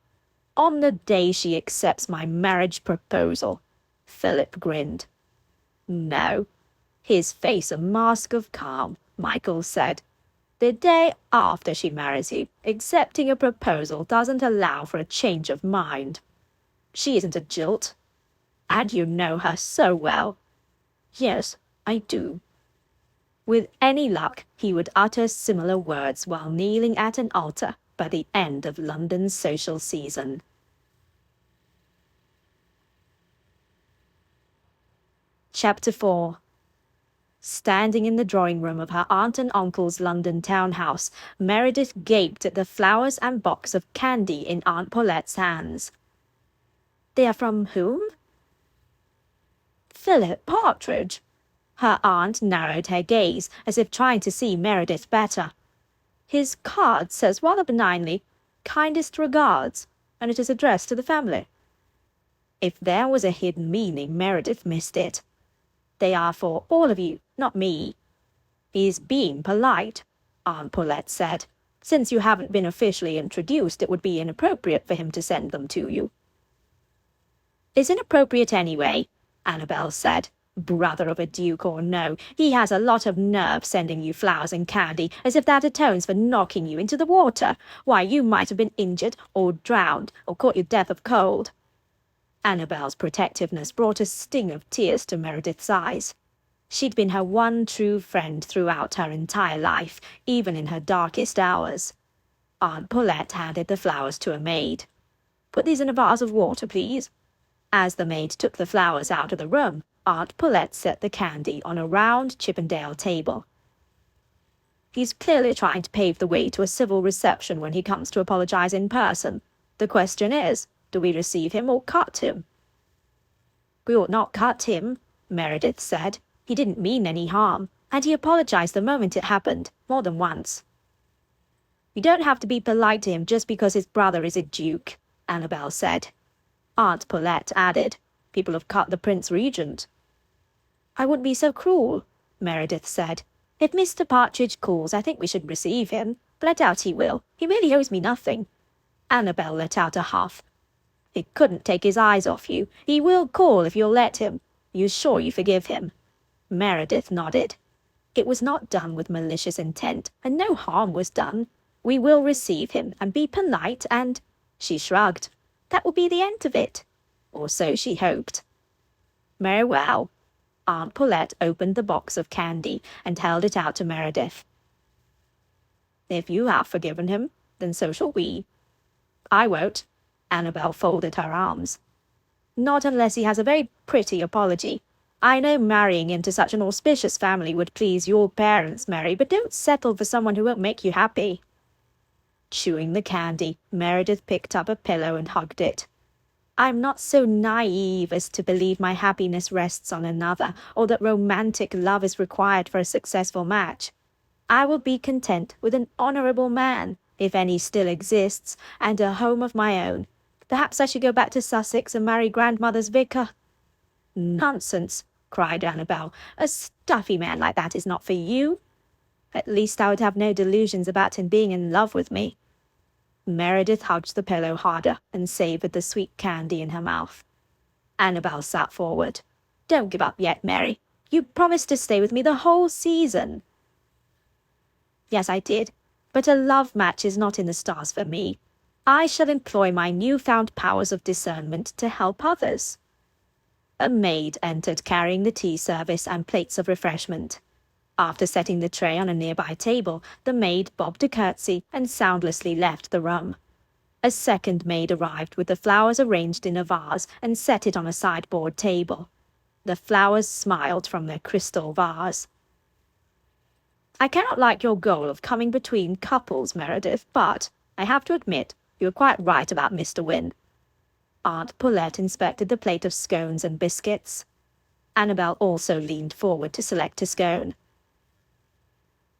On the day she accepts my marriage proposal. Philip grinned. No. His face a mask of calm, Michael said. The day after she marries you, accepting a proposal doesn't allow for a change of mind. She isn't a jilt. And you know her so well. Yes, I do. With any luck, he would utter similar words while kneeling at an altar by the end of London's social season. Chapter 4. Standing in the drawing-room of her aunt and uncle's London townhouse, Meredith gaped at the flowers and box of candy in Aunt Paulette's hands. They are from whom? Philip Partridge. Her aunt narrowed her gaze, as if trying to see Meredith better. "His card says rather benignly, 'Kindest regards,' and it is addressed to the family." If there was a hidden meaning, Meredith missed it. "They are for all of you, not me." "He's being polite," Aunt Paulette said. "Since you haven't been officially introduced, it would be inappropriate for him to send them to you." "Is inappropriate anyway," Annabel said. "Brother of a duke or no, he has a lot of nerve sending you flowers and candy, as if that atones for knocking you into the water. Why, you might have been injured, or drowned, or caught your death of cold." Annabel's protectiveness brought a sting of tears to Meredith's eyes. She'd been her one true friend throughout her entire life, even in her darkest hours. Aunt Paulette handed the flowers to a maid. "Put these in a vase of water, please." As the maid took the flowers out of the room, Aunt Paulette set the candy on a round Chippendale table. "He's clearly trying to pave the way to a civil reception when he comes to apologize in person. The question is, do we receive him or cut him?" "We ought not cut him," Meredith said. "He didn't mean any harm, and he apologized the moment it happened, more than once." "You don't have to be polite to him just because his brother is a duke," Annabel said. Aunt Paulette added, "People have cut the Prince Regent." "I wouldn't be so cruel," Meredith said. "If Mr. Partridge calls, I think we should receive him, but I doubt he will. He really owes me nothing." Annabel let out a huff. "He couldn't take his eyes off you. He will call if you'll let him. You're sure you forgive him?" Meredith nodded. "It was not done with malicious intent, and no harm was done. We will receive him, and be polite, and—" She shrugged. "That will be the end of it." Or so she hoped. "Very well." Aunt Paulette opened the box of candy and held it out to Meredith. "If you have forgiven him, then so shall we." "I won't." Annabel folded her arms. "Not unless he has a very pretty apology. I know marrying into such an auspicious family would please your parents, Mary, but don't settle for someone who won't make you happy." Chewing the candy, Meredith picked up a pillow and hugged it. "I'm not so naive as to believe my happiness rests on another, or that romantic love is required for a successful match. I will be content with an honorable man, if any still exists, and a home of my own. Perhaps I should go back to Sussex and marry grandmother's vicar." "Nonsense," cried Annabel. "A stuffy man like that is not for you." "At least I would have no delusions about him being in love with me." Meredith hugged the pillow harder and savoured the sweet candy in her mouth. Annabel sat forward. "Don't give up yet, Mary. You promised to stay with me the whole season." "Yes, I did. But a love match is not in the stars for me. I shall employ my newfound powers of discernment to help others." A maid entered carrying the tea service and plates of refreshment. After setting the tray on a nearby table, the maid bobbed a curtsy and soundlessly left the room. A second maid arrived with the flowers arranged in a vase and set it on a sideboard table. The flowers smiled from their crystal vase. "I cannot like your goal of coming between couples, Meredith, but I have to admit you were quite right about Mr. Wynne." Aunt Paulette inspected the plate of scones and biscuits. Annabel also leaned forward to select a scone.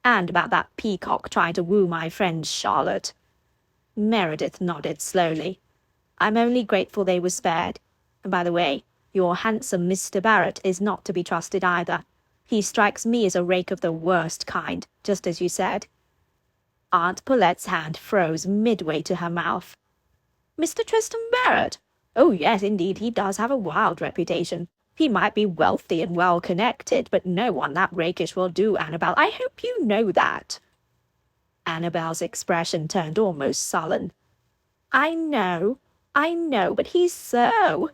"And about that peacock trying to woo my friend Charlotte." Meredith nodded slowly. "I'm only grateful they were spared. And by the way, your handsome Mr. Barrett is not to be trusted either. He strikes me as a rake of the worst kind, just as you said." Aunt Paulette's hand froze midway to her mouth. "Mr. Tristram Barrett? Oh yes, indeed, he does have a wild reputation. He might be wealthy and well-connected, but no one that rakish will do, Annabel. I hope you know that." Annabel's expression turned almost sullen. I know, but he's so—"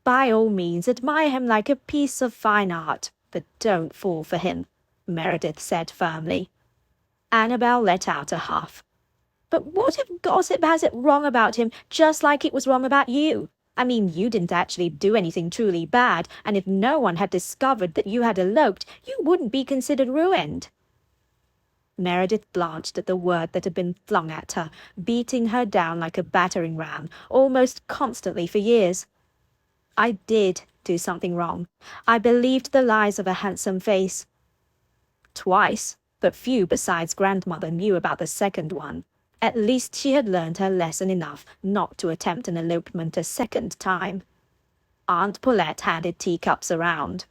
"By all means, admire him like a piece of fine art, but don't fall for him," Meredith said firmly. Annabel let out a huff. "But what if gossip has it wrong about him, just like it was wrong about you? I mean, you didn't actually do anything truly bad, and if no one had discovered that you had eloped, you wouldn't be considered ruined." Meredith blanched at the word that had been flung at her, beating her down like a battering ram, almost constantly for years. "I did," do something wrong. I believed the lies of a handsome face. Twice, but few besides grandmother knew about the second one. At least she had learned her lesson enough not to attempt an elopement a second time. Aunt Paulette handed teacups around.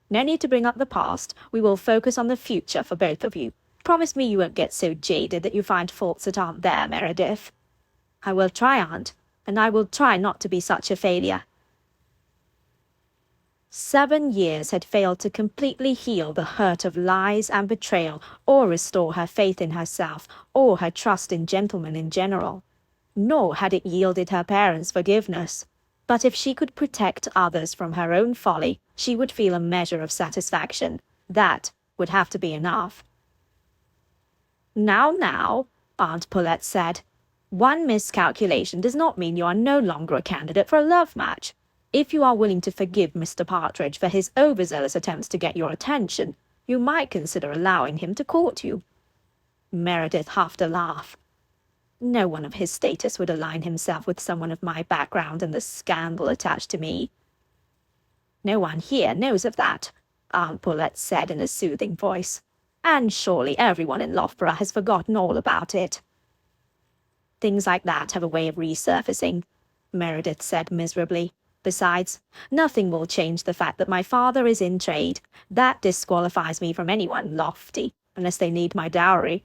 No need to bring up the past. We will focus on the future for both of you. Promise me you won't get so jaded that you find faults that aren't there, Meredith. I will try, Aunt, and I will try not to be such a failure. 7 years had failed to completely heal the hurt of lies and betrayal, or restore her faith in herself, or her trust in gentlemen in general. Nor had it yielded her parents forgiveness. But if she could protect others from her own folly, she would feel a measure of satisfaction. That would have to be enough. Now, Aunt Paulette said, one miscalculation does not mean you are no longer a candidate for a love match. If you are willing to forgive Mr. Partridge for his overzealous attempts to get your attention, you might consider allowing him to court you. Meredith huffed a laugh. No one of his status would align himself with someone of my background and the scandal attached to me. No one here knows of that, Aunt Paulette said in a soothing voice. And surely everyone in Loughborough has forgotten all about it. Things like that have a way of resurfacing, Meredith said miserably. Besides, nothing will change the fact that my father is in trade. That disqualifies me from anyone lofty, unless they need my dowry.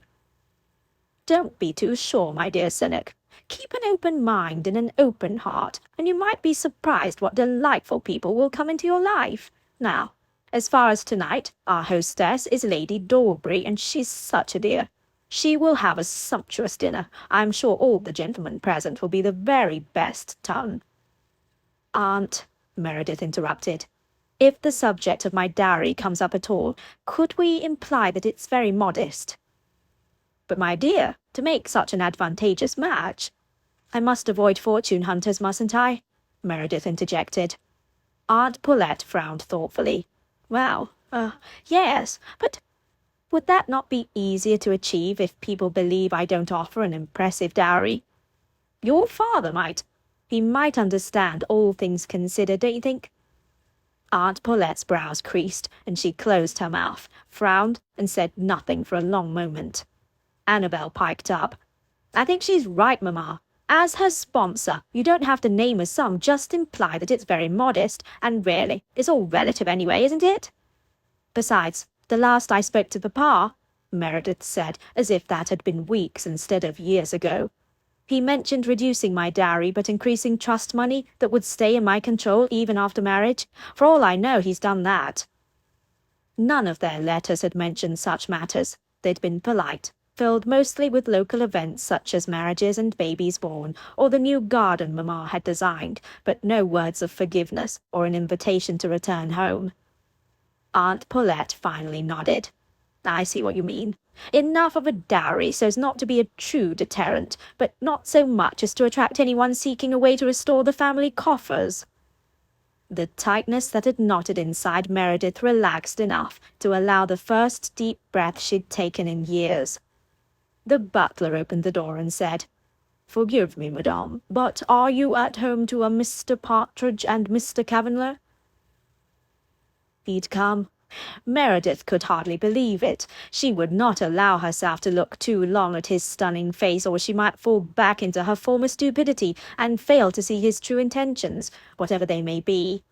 Don't be too sure, my dear cynic. Keep an open mind and an open heart, and you might be surprised what delightful people will come into your life. Now, as far as tonight, our hostess is Lady Dorbury, and she's such a dear. She will have a sumptuous dinner. I'm sure all the gentlemen present will be the very best ton. Aunt, Meredith interrupted, if the subject of my dowry comes up at all, could we imply that it's very modest? But my dear, to make such an advantageous match— I must avoid fortune hunters, mustn't I? Meredith interjected. Aunt Paulette frowned thoughtfully. Well, yes, but would that not be easier to achieve if people believe I don't offer an impressive dowry? Your father might. He might understand, all things considered, don't you think? Aunt Paulette's brows creased, and she closed her mouth, frowned, and said nothing for a long moment. Annabel piped up. I think she's right, Mamma. As her sponsor, you don't have to name a sum, just imply that it's very modest, and really, it's all relative anyway, isn't it? Besides, the last I spoke to Papa, Meredith said, as if that had been weeks instead of years ago, he mentioned reducing my dowry but increasing trust money that would stay in my control even after marriage. For all I know, he's done that. None of their letters had mentioned such matters. They'd been polite, filled mostly with local events such as marriages and babies born, or the new garden Mamma had designed, but no words of forgiveness or an invitation to return home. Aunt Paulette finally nodded. I see what you mean. Enough of a dowry so as not to be a true deterrent, but not so much as to attract anyone seeking a way to restore the family coffers. The tightness that had knotted inside Meredith relaxed enough to allow the first deep breath she'd taken in years. The butler opened the door and said, Forgive me, madame, but are you at home to a Mr. Partridge and Mr. Cavanler? He'd come. Meredith could hardly believe it. She would not allow herself to look too long at his stunning face, or she might fall back into her former stupidity and fail to see his true intentions, whatever they may be.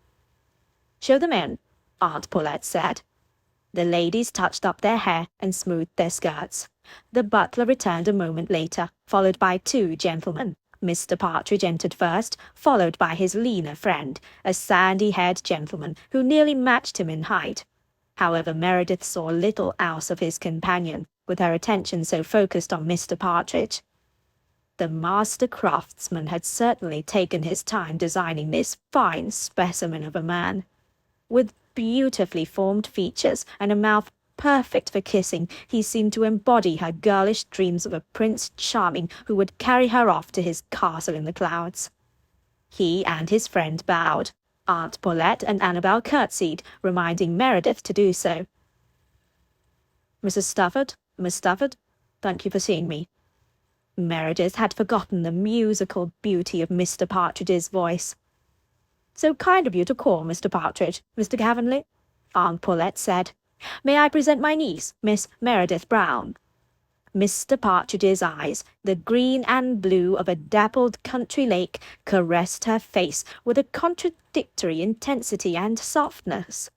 Show them in, Aunt Paulette said. The ladies touched up their hair and smoothed their skirts. The butler returned a moment later, followed by 2 gentlemen. Mr. Partridge entered first, followed by his leaner friend, a sandy-haired gentleman who nearly matched him in height. However, Meredith saw little else of his companion, with her attention so focused on Mr. Partridge. The master craftsman had certainly taken his time designing this fine specimen of a man. With beautifully formed features and a mouth perfect for kissing, he seemed to embody her girlish dreams of a Prince Charming who would carry her off to his castle in the clouds. He and his friend bowed. Aunt Paulette and Annabel curtsied, reminding Meredith to do so. Mrs. Stafford, Miss Stafford, thank you for seeing me. Meredith had forgotten the musical beauty of Mr. Partridge's voice. So kind of you to call, Mr. Partridge, Mr. Cavanley, Aunt Paulette said. May I present my niece, Miss Meredith Brown? Mr. Partridge's eyes, the green and blue of a dappled country lake, caressed her face with a contradictory intensity and softness.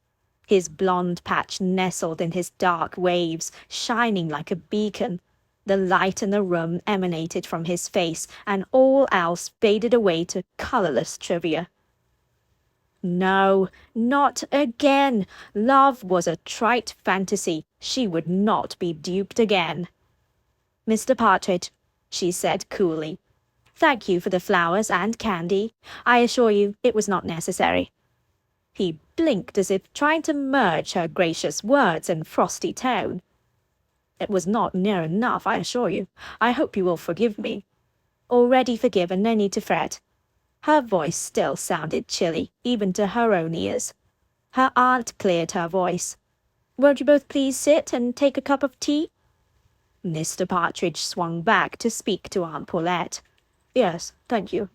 His blonde patch nestled in his dark waves, shining like a beacon. The light in the room emanated from his face, and all else faded away to colourless trivia. No, not again. Love was a trite fantasy. She would not be duped again. Mr. Partridge, she said coolly, thank you for the flowers and candy. I assure you it was not necessary. He blinked as if trying to merge her gracious words and frosty tone. It was not near enough, I assure you. I hope you will forgive me. Already forgiven, no need to fret. Her voice still sounded chilly, even to her own ears. Her aunt cleared her voice. Won't you both please sit and take a cup of tea? Mr. Partridge swung back to speak to Aunt Paulette. Yes, thank you.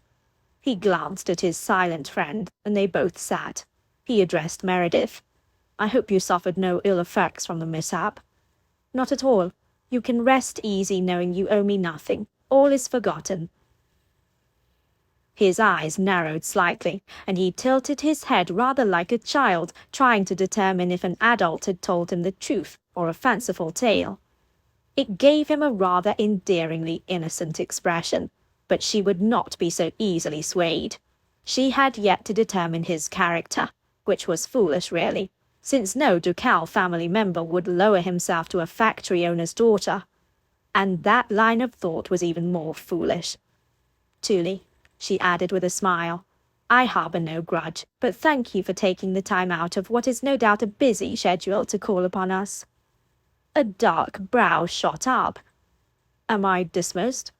He glanced at his silent friend, and they both sat. He addressed Meredith. I hope you suffered no ill effects from the mishap. Not at all. You can rest easy knowing you owe me nothing. All is forgotten. His eyes narrowed slightly, and he tilted his head rather like a child, trying to determine if an adult had told him the truth or a fanciful tale. It gave him a rather endearingly innocent expression, but she would not be so easily swayed. She had yet to determine his character, which was foolish really, since no ducal family member would lower himself to a factory owner's daughter. And that line of thought was even more foolish. Truly, she added with a smile, I harbour no grudge, but thank you for taking the time out of what is no doubt a busy schedule to call upon us. A dark brow shot up. Am I dismissed?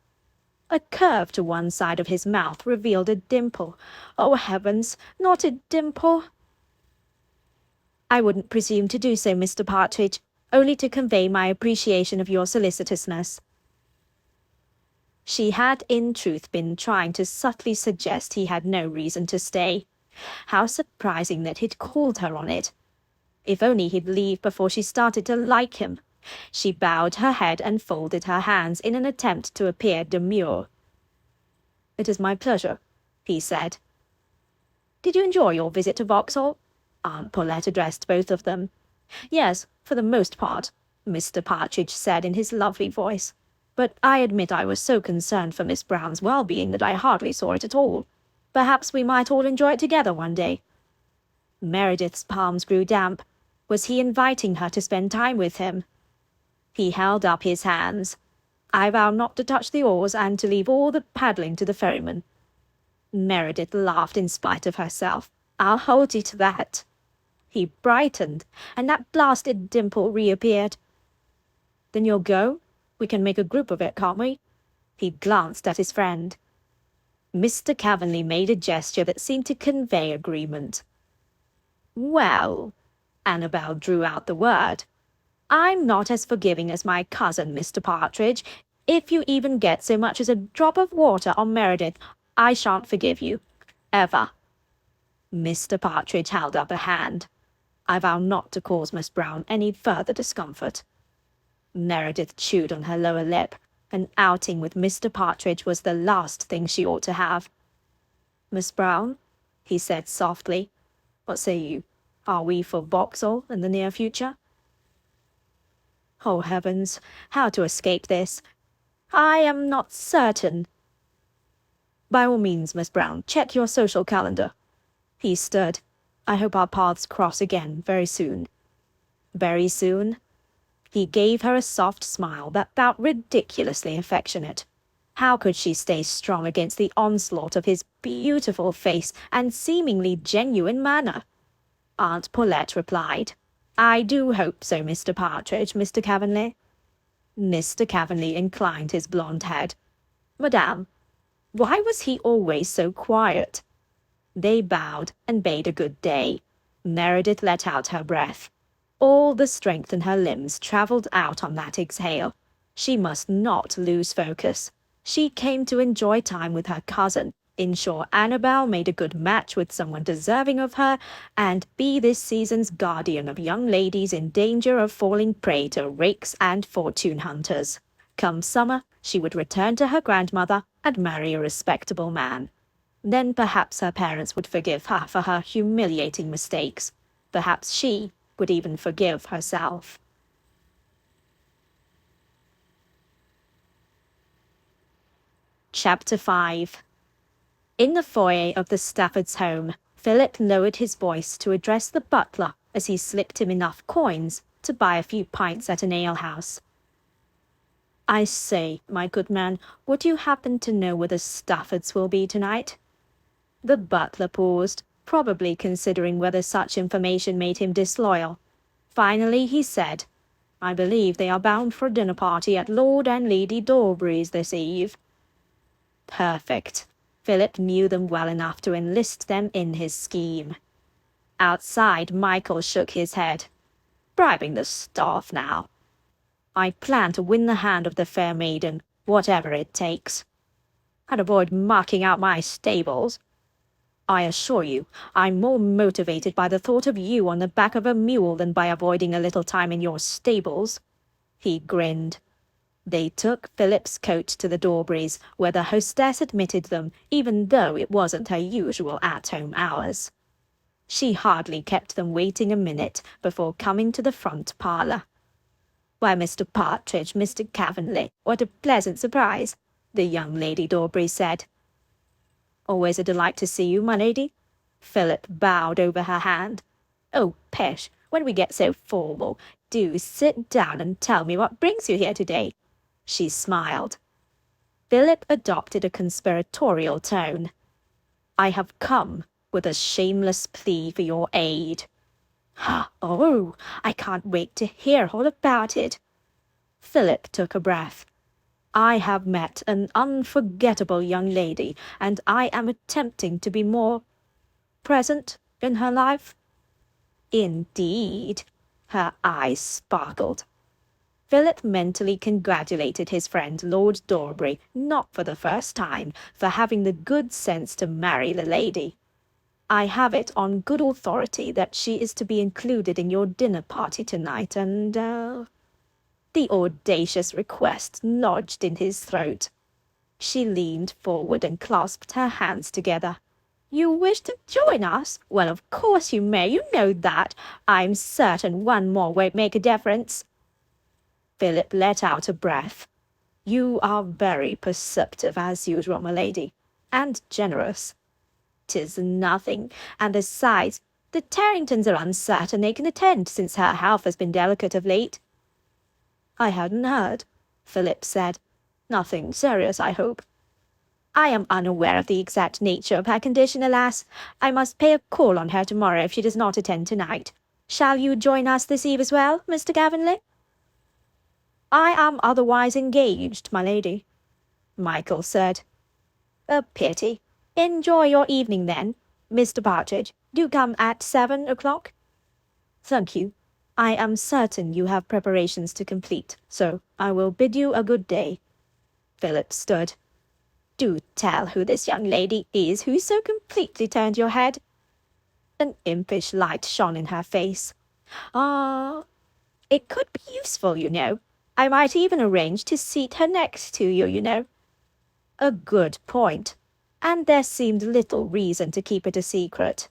A curve to one side of his mouth revealed a dimple. Oh, heavens, not a dimple! I wouldn't presume to do so, Mr. Partridge, only to convey my appreciation of your solicitousness. She had in truth been trying to subtly suggest he had no reason to stay. How surprising that he'd called her on it. If only he'd leave before she started to like him. She bowed her head and folded her hands in an attempt to appear demure. It is my pleasure, he said. Did you enjoy your visit to Vauxhall? Aunt Paulette addressed both of them. Yes, for the most part, Mr. Partridge said in his lovely voice. But I admit I was so concerned for Miss Brown's well-being that I hardly saw it at all. Perhaps we might all enjoy it together one day. Meredith's palms grew damp. Was he inviting her to spend time with him? He held up his hands. I vow not to touch the oars and to leave all the paddling to the ferryman. Meredith laughed in spite of herself. I'll hold you to that. He brightened, and that blasted dimple reappeared. Then you'll go? We can make a group of it, can't we? He glanced at his friend. Mr. Cavanley made a gesture that seemed to convey agreement. Well, Annabel drew out the word. I'm not as forgiving as my cousin, Mr. Partridge. If you even get so much as a drop of water on Meredith, I shan't forgive you. Ever. Mr. Partridge held up a hand. I vow not to cause Miss Brown any further discomfort. Meredith chewed on her lower lip. An outing with Mr. Partridge was the last thing she ought to have. Miss Brown, he said softly, what say you? Are we for Vauxhall in the near future? Oh, heavens, how to escape this? I am not certain. By all means, Miss Brown, check your social calendar. He stood. I hope our paths cross again very soon. Very soon? He gave her a soft smile that felt ridiculously affectionate. How could she stay strong against the onslaught of his beautiful face and seemingly genuine manner? Aunt Paulette replied, I do hope so, Mr. Partridge, Mr. Cavanley. Mr. Cavanley inclined his blonde head. Madame, why was he always so quiet? They bowed and bade a good day. Meredith let out her breath. All the strength in her limbs travelled out on that exhale. She must not lose focus. She came to enjoy time with her cousin, ensure Annabel made a good match with someone deserving of her, and be this season's guardian of young ladies in danger of falling prey to rakes and fortune hunters. Come summer, she would return to her grandmother and marry a respectable man. Then perhaps her parents would forgive her for her humiliating mistakes. Perhaps she would even forgive herself. Chapter 5. In the foyer of the Staffords' home, Philip lowered his voice to address the butler as he slipped him enough coins to buy a few pints at an alehouse. "I say, my good man, would you happen to know where the Staffords will be tonight?" The butler paused, probably considering whether such information made him disloyal. Finally he said, "I believe they are bound for a dinner party at Lord and Lady Dorbury's this eve." Perfect. Philip knew them well enough to enlist them in his scheme. Outside, Michael shook his head. "Bribing the staff now. I plan to win the hand of the fair maiden, whatever it takes. I'd avoid marking out my stables. I assure you, I'm more motivated by the thought of you on the back of a mule than by avoiding a little time in your stables." He grinned. They took Philip's coat to the Dorburys, where the hostess admitted them, even though it wasn't her usual at-home hours. She hardly kept them waiting a minute before coming to the front parlour. "Why, Mr. Partridge, Mr. Cavendish, what a pleasant surprise," the young Lady Dorbury said. "Always a delight to see you, my lady." Philip bowed over her hand. "Oh, pish, when we get so formal, do sit down and tell me what brings you here today." She smiled. Philip adopted a conspiratorial tone. "I have come with a shameless plea for your aid." "Oh, I can't wait to hear all about it." Philip took a breath. "I have met an unforgettable young lady, and I am attempting to be more present in her life." "Indeed." Her eyes sparkled. Philip mentally congratulated his friend Lord Dorbury, not for the first time, for having the good sense to marry the lady. "I have it on good authority that she is to be included in your dinner party tonight, and, The audacious request lodged in his throat. She leaned forward and clasped her hands together. "You wish to join us? Well, of course you may, you know that. I'm certain one more won't make a difference." Philip let out a breath. "You are very perceptive as usual, my lady, and generous." "'Tis nothing, and besides, the Tarringtons are uncertain they can attend, since her health has been delicate of late." "I hadn't heard," Philip said. "Nothing serious, I hope." "I am unaware of the exact nature of her condition, alas. I must pay a call on her tomorrow if she does not attend tonight. Shall you join us this eve as well, Mr. Cavendish?" "I am otherwise engaged, my lady," Michael said. "A pity. Enjoy your evening, then. Mr. Partridge, do come at 7 o'clock. "Thank you. I am certain you have preparations to complete, so I will bid you a good day." Philip stood. "Do tell who this young lady is who so completely turned your head." An impish light shone in her face. It could be useful, you know. I might even arrange to seat her next to you, you know." A good point, and there seemed little reason to keep it a secret.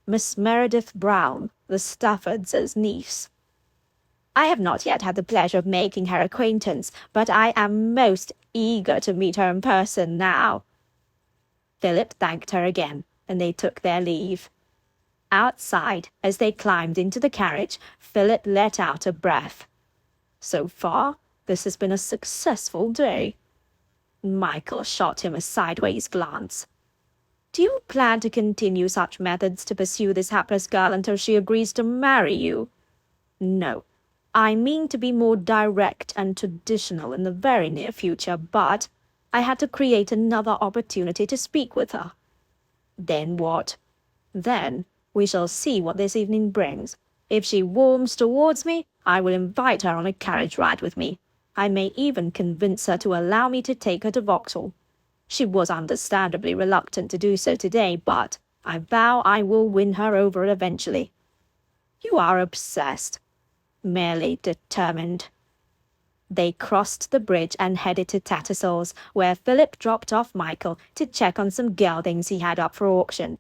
Miss Meredith Brown, the Staffords' niece. "I have not yet had the pleasure of making her acquaintance, but I am most eager to meet her in person now." Philip thanked her again, and they took their leave. Outside, as they climbed into the carriage, Philip let out a breath. "So far, this has been a successful day." Michael shot him a sideways glance. "Do you plan to continue such methods to pursue this hapless girl until she agrees to marry you?" "No. I mean to be more direct and traditional in the very near future, but I had to create another opportunity to speak with her." "Then what?" "Then we shall see what this evening brings. If she warms towards me, I will invite her on a carriage ride with me. I may even convince her to allow me to take her to Vauxhall." She was understandably reluctant to do so today, but I vow I will win her over eventually. You are obsessed. Merely determined. They crossed the bridge and headed to Tattersall's, where Philip dropped off Michael to check on some geldings he had up for auction.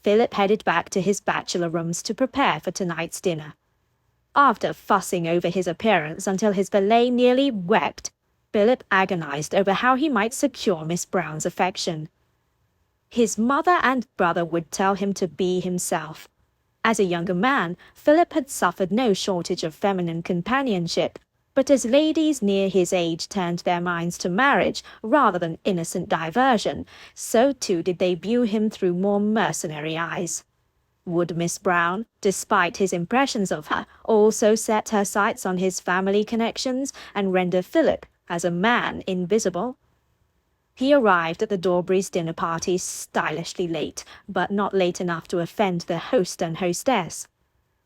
Philip headed back to his bachelor rooms to prepare for tonight's dinner. After fussing over his appearance until his valet nearly wept, Philip agonized over how he might secure Miss Brown's affection. His mother and brother would tell him to be himself. As a younger man, Philip had suffered no shortage of feminine companionship, but as ladies near his age turned their minds to marriage rather than innocent diversion, so too did they view him through more mercenary eyes. Would Miss Brown, despite his impressions of her, also set her sights on his family connections and render Philip, as a man, invisible? He arrived at the Dawberys' dinner party stylishly late, but not late enough to offend the host and hostess.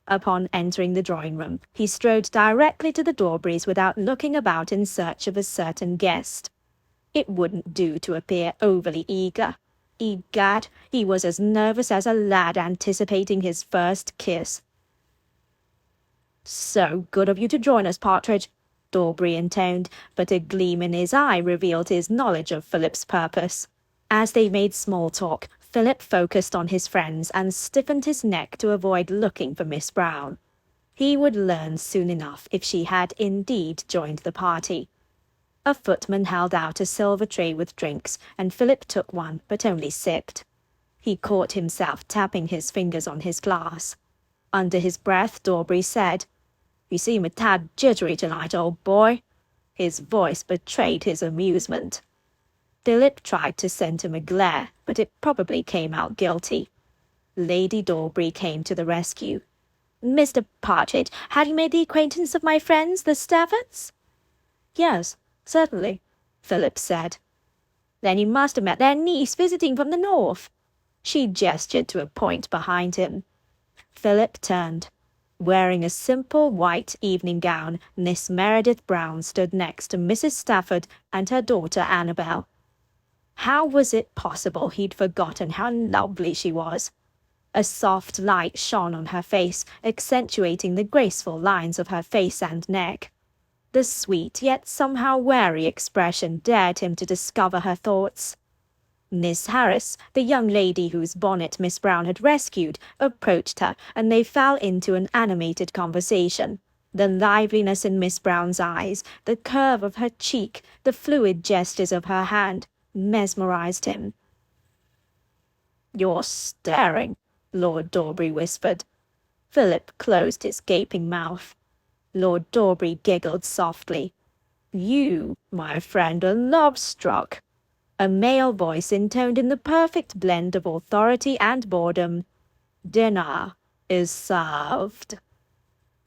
Upon entering the drawing-room, he strode directly to the Dawberys without looking about in search of a certain guest. It wouldn't do to appear overly eager. Egad, he was as nervous as a lad anticipating his first kiss. "So good of you to join us, Partridge," Dawberry intoned, but a gleam in his eye revealed his knowledge of Philip's purpose. As they made small talk, Philip focused on his friends and stiffened his neck to avoid looking for Miss Brown. He would learn soon enough if she had indeed joined the party. A footman held out a silver tray with drinks, and Philip took one, but only sipped. He caught himself tapping his fingers on his glass. Under his breath, Dawberry said, "You seem a tad jittery tonight, old boy." His voice betrayed his amusement. Philip tried to send him a glare, but it probably came out guilty. Lady Dawberry came to the rescue. "Mr. Partridge, have you made the acquaintance of my friends, the Staffords?" "Yes, certainly," Philip said. "Then you must have met their niece visiting from the north." She gestured to a point behind him. Philip turned. Wearing a simple white evening gown, Miss Meredith Brown stood next to Mrs. Stafford and her daughter Annabel. How was it possible he'd forgotten how lovely she was? A soft light shone on her face, accentuating the graceful lines of her face and neck. The sweet yet somehow wary expression dared him to discover her thoughts. Miss Harris, the young lady whose bonnet Miss Brown had rescued, approached her, and they fell into an animated conversation. The liveliness in Miss Brown's eyes, the curve of her cheek, the fluid gestures of her hand, mesmerized him. "You're staring," Lord Dawberry whispered. Philip closed his gaping mouth. Lord Dawberry giggled softly. "You, my friend, are love-struck." A male voice intoned in the perfect blend of authority and boredom. "Dinner is served."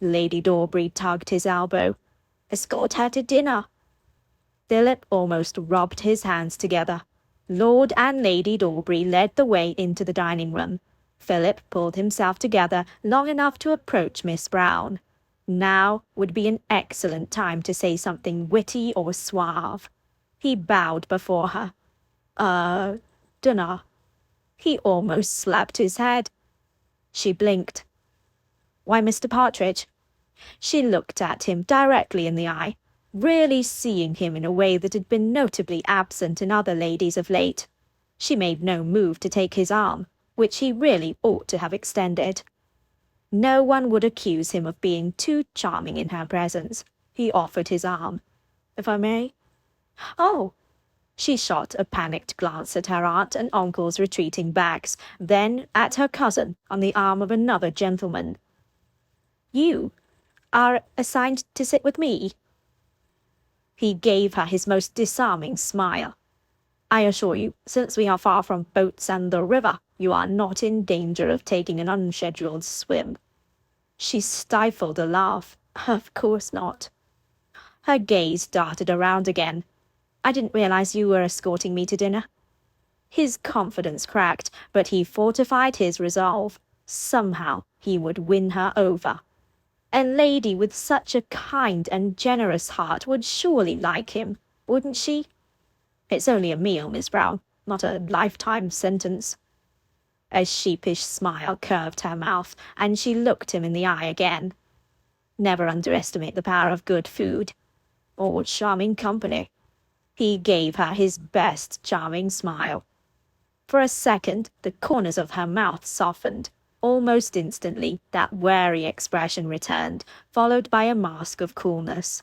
Lady Dawberry tugged his elbow. "Escort her to dinner." Philip almost rubbed his hands together. Lord and Lady Dawberry led the way into the dining-room. Philip pulled himself together long enough to approach Miss Brown. Now would be an excellent time to say something witty or suave. He bowed before her. Dinner." He almost slapped his head. She blinked. "Why, Mr. Partridge?" She looked at him directly in the eye, really seeing him in a way that had been notably absent in other ladies of late. She made no move to take his arm, which he really ought to have extended. No one would accuse him of being too charming in her presence. He offered his arm. "If I may?" "Oh!" She shot a panicked glance at her aunt and uncle's retreating backs, then at her cousin on the arm of another gentleman. "You are assigned to sit with me?" He gave her his most disarming smile. "I assure you, since we are far from boats and the river, you are not in danger of taking an unscheduled swim." She stifled a laugh. "Of course not." Her gaze darted around again. "I didn't realize you were escorting me to dinner." His confidence cracked, but he fortified his resolve. Somehow he would win her over. A lady with such a kind and generous heart would surely like him, wouldn't she? It's only a meal, Miss Brown, not a lifetime sentence. A sheepish smile curved her mouth, and she looked him in the eye again. Never underestimate the power of good food. Or charming company. He gave her his best charming smile. For a second, the corners of her mouth softened. Almost instantly, that wary expression returned, followed by a mask of coolness.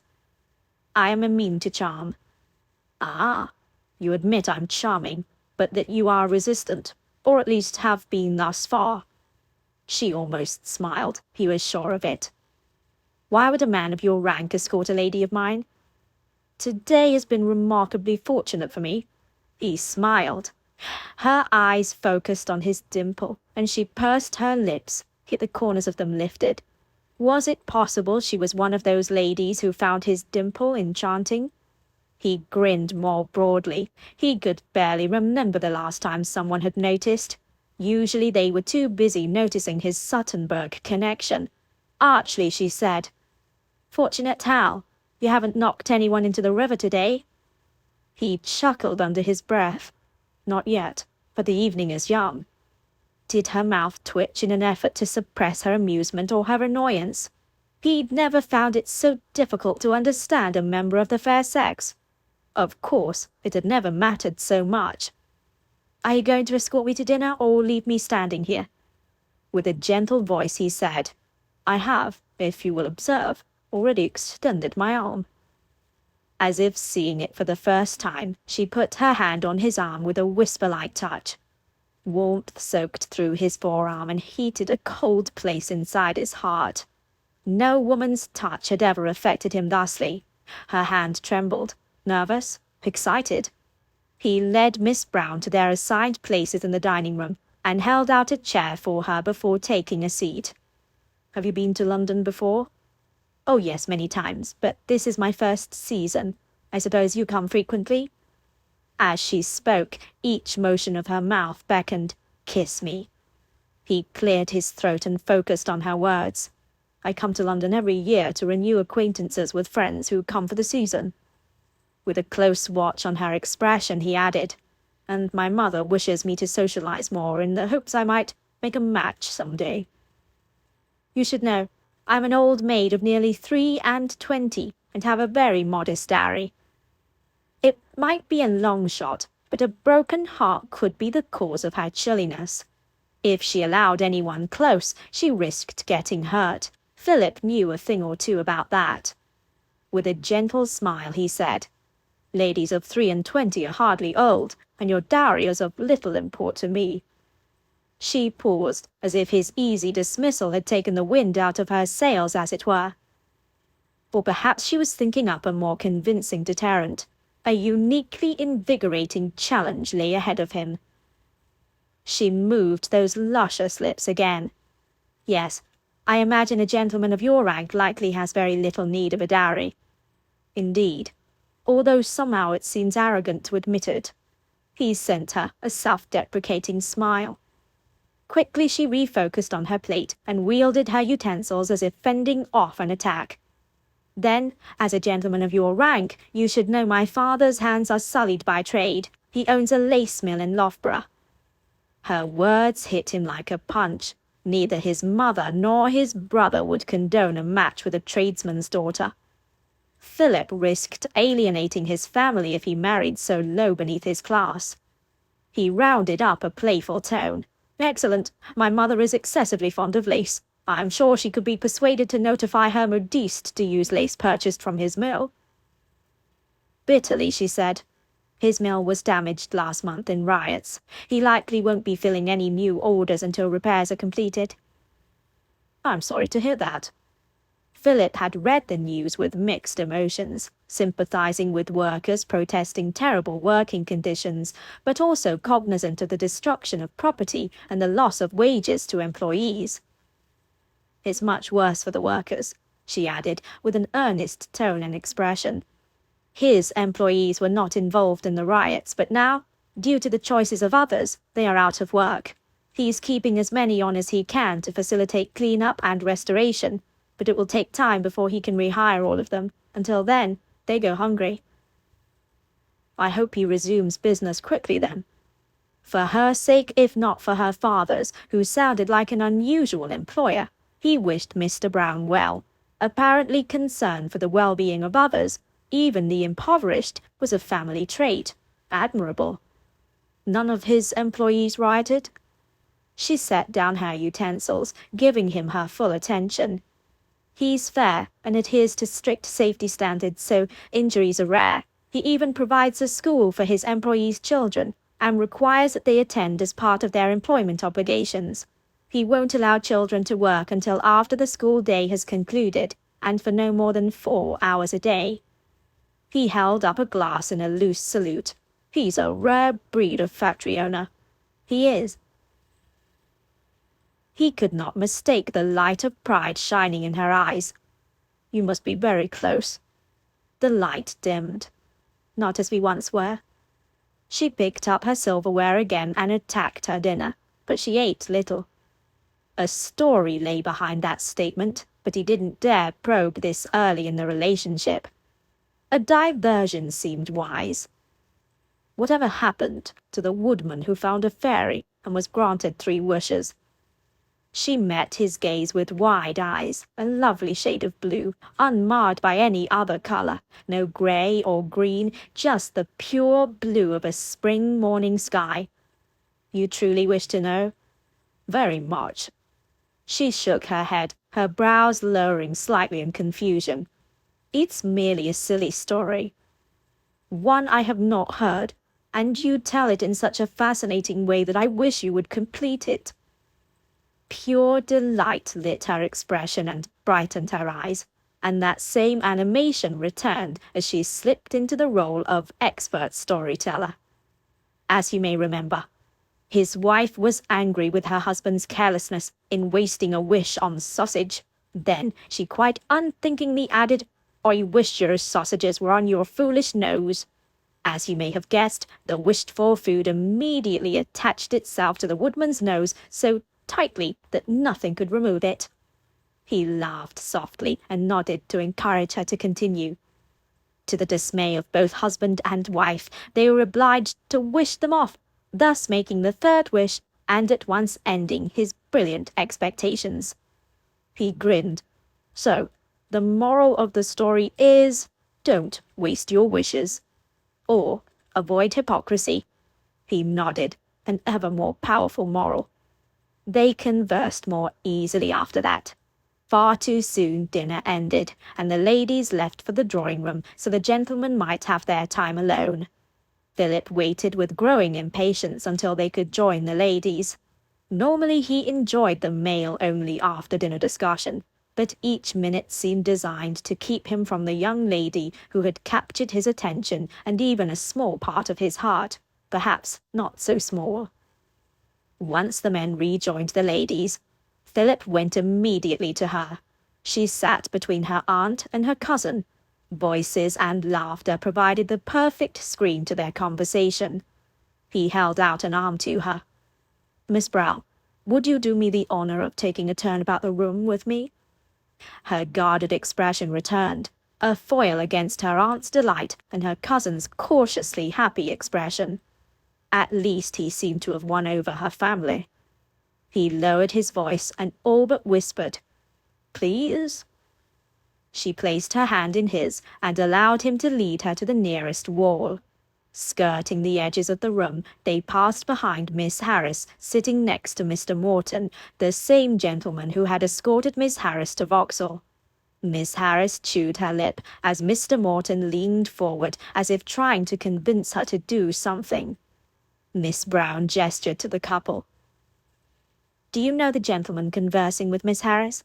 I am immune to charm. Ah, you admit I'm charming, but that you are resistant, or at least have been thus far. She almost smiled. He was sure of it. Why would a man of your rank escort a lady of mine? Today has been remarkably fortunate for me. He smiled. Her eyes focused on his dimple, and she pursed her lips, yet the corners of them lifted. Was it possible she was one of those ladies who found his dimple enchanting? He grinned more broadly. He could barely remember the last time someone had noticed. Usually they were too busy noticing his Suttonburg connection. Archly she said, "Fortunate how? You haven't knocked anyone into the river today?" He chuckled under his breath. Not yet, but the evening is young. Did her mouth twitch in an effort to suppress her amusement or her annoyance? He'd never found it so difficult to understand a member of the fair sex. Of course, it had never mattered so much. Are you going to escort me to dinner or leave me standing here? With a gentle voice he said, I have, if you will observe, already extended my arm. As if seeing it for the first time, she put her hand on his arm with a whisper-like touch. Warmth soaked through his forearm and heated a cold place inside his heart. No woman's touch had ever affected him thusly. Her hand trembled, nervous, excited. He led Miss Brown to their assigned places in the dining room and held out a chair for her before taking a seat. Have you been to London before? Oh yes, many times, but this is my first season. I suppose you come frequently? As she spoke, each motion of her mouth beckoned, "Kiss me." He cleared his throat and focused on her words. I come to London every year to renew acquaintances with friends who come for the season. With a close watch on her expression, he added, and my mother wishes me to socialize more in the hopes I might make a match some day. You should know, I'm an old maid of nearly 23 and have a very modest dowry. It might be a long shot, but a broken heart could be the cause of her chilliness. If she allowed anyone close, she risked getting hurt. Philip knew a thing or two about that. With a gentle smile he said, Ladies of 23 are hardly old, and your dowry is of little import to me. She paused, as if his easy dismissal had taken the wind out of her sails, as it were. Or perhaps she was thinking up a more convincing deterrent. A uniquely invigorating challenge lay ahead of him. She moved those luscious lips again. Yes, I imagine a gentleman of your rank likely has very little need of a dowry. Indeed, although somehow it seems arrogant to admit it. He sent her a self-deprecating smile. Quickly she refocused on her plate and wielded her utensils as if fending off an attack. Then, as a gentleman of your rank, you should know my father's hands are sullied by trade. He owns a lace mill in Loughborough. Her words hit him like a punch. Neither his mother nor his brother would condone a match with a tradesman's daughter. Philip risked alienating his family if he married so low beneath his class. He rounded up a playful tone. Excellent. My mother is excessively fond of lace. I am sure she could be persuaded to notify her modiste to use lace purchased from his mill. Bitterly she said, His mill was damaged last month in riots. He likely won't be filling any new orders until repairs are completed. I'm sorry to hear that. Philip had read the news with mixed emotions, sympathizing with workers protesting terrible working conditions, but also cognizant of the destruction of property and the loss of wages to employees. It's much worse for the workers, she added, with an earnest tone and expression. His employees were not involved in the riots, but now, due to the choices of others, they are out of work. He's keeping as many on as he can to facilitate clean-up and restoration, but it will take time before he can rehire all of them. Until then, they go hungry. I hope he resumes business quickly then. For her sake, if not for her father's, who sounded like an unusual employer, he wished Mr. Brown well. Apparently concern for the well-being of others, even the impoverished, was a family trait. Admirable. None of his employees rioted? She set down her utensils, giving him her full attention. He's fair and adheres to strict safety standards, so injuries are rare. He even provides a school for his employees' children and requires that they attend as part of their employment obligations. He won't allow children to work until after the school day has concluded, and for no more than 4 hours a day. He held up a glass in a loose salute. He's a rare breed of factory owner. He is. He could not mistake the light of pride shining in her eyes. You must be very close. The light dimmed. Not as we once were. She picked up her silverware again and attacked her dinner, but she ate little. A story lay behind that statement, but he didn't dare probe this early in the relationship. A diversion seemed wise. Whatever happened to the woodman who found a fairy and was granted 3 wishes? She met his gaze with wide eyes, a lovely shade of blue, unmarred by any other color, no gray or green, just the pure blue of a spring morning sky. You truly wish to know? Very much. She shook her head, her brows lowering slightly in confusion. It's merely a silly story. One I have not heard, and you tell it in such a fascinating way that I wish you would complete it. Pure delight lit her expression and brightened her eyes, and that same animation returned as she slipped into the role of expert storyteller. As you may remember, his wife was angry with her husband's carelessness in wasting a wish on sausage. Then she quite unthinkingly added, "I wish your sausages were on your foolish nose." As you may have guessed, the wished-for food immediately attached itself to the woodman's nose so tightly that nothing could remove it. He laughed softly and nodded to encourage her to continue. To the dismay of both husband and wife, they were obliged to wish them off, thus making the 3rd wish and at once ending his brilliant expectations. He grinned. So, the moral of the story is, don't waste your wishes. Or, avoid hypocrisy. He nodded, an ever more powerful moral. They conversed more easily after that. Far too soon dinner ended, and the ladies left for the drawing-room so the gentlemen might have their time alone. Philip waited with growing impatience until they could join the ladies. Normally he enjoyed the male-only after-dinner discussion, but each minute seemed designed to keep him from the young lady who had captured his attention and even a small part of his heart, perhaps not so small. Once the men rejoined the ladies, Philip went immediately to her. She sat between her aunt and her cousin. Voices and laughter provided the perfect screen to their conversation. He held out an arm to her. "Miss Brown, would you do me the honor of taking a turn about the room with me?" Her guarded expression returned, a foil against her aunt's delight and her cousin's cautiously happy expression. At least he seemed to have won over her family. He lowered his voice and all but whispered, "Please?" She placed her hand in his and allowed him to lead her to the nearest wall. Skirting the edges of the room, they passed behind Miss Harris, sitting next to Mr. Morton, the same gentleman who had escorted Miss Harris to Vauxhall. Miss Harris chewed her lip as Mr. Morton leaned forward as if trying to convince her to do something. Miss Brown gestured to the couple. "Do you know the gentleman conversing with Miss Harris?"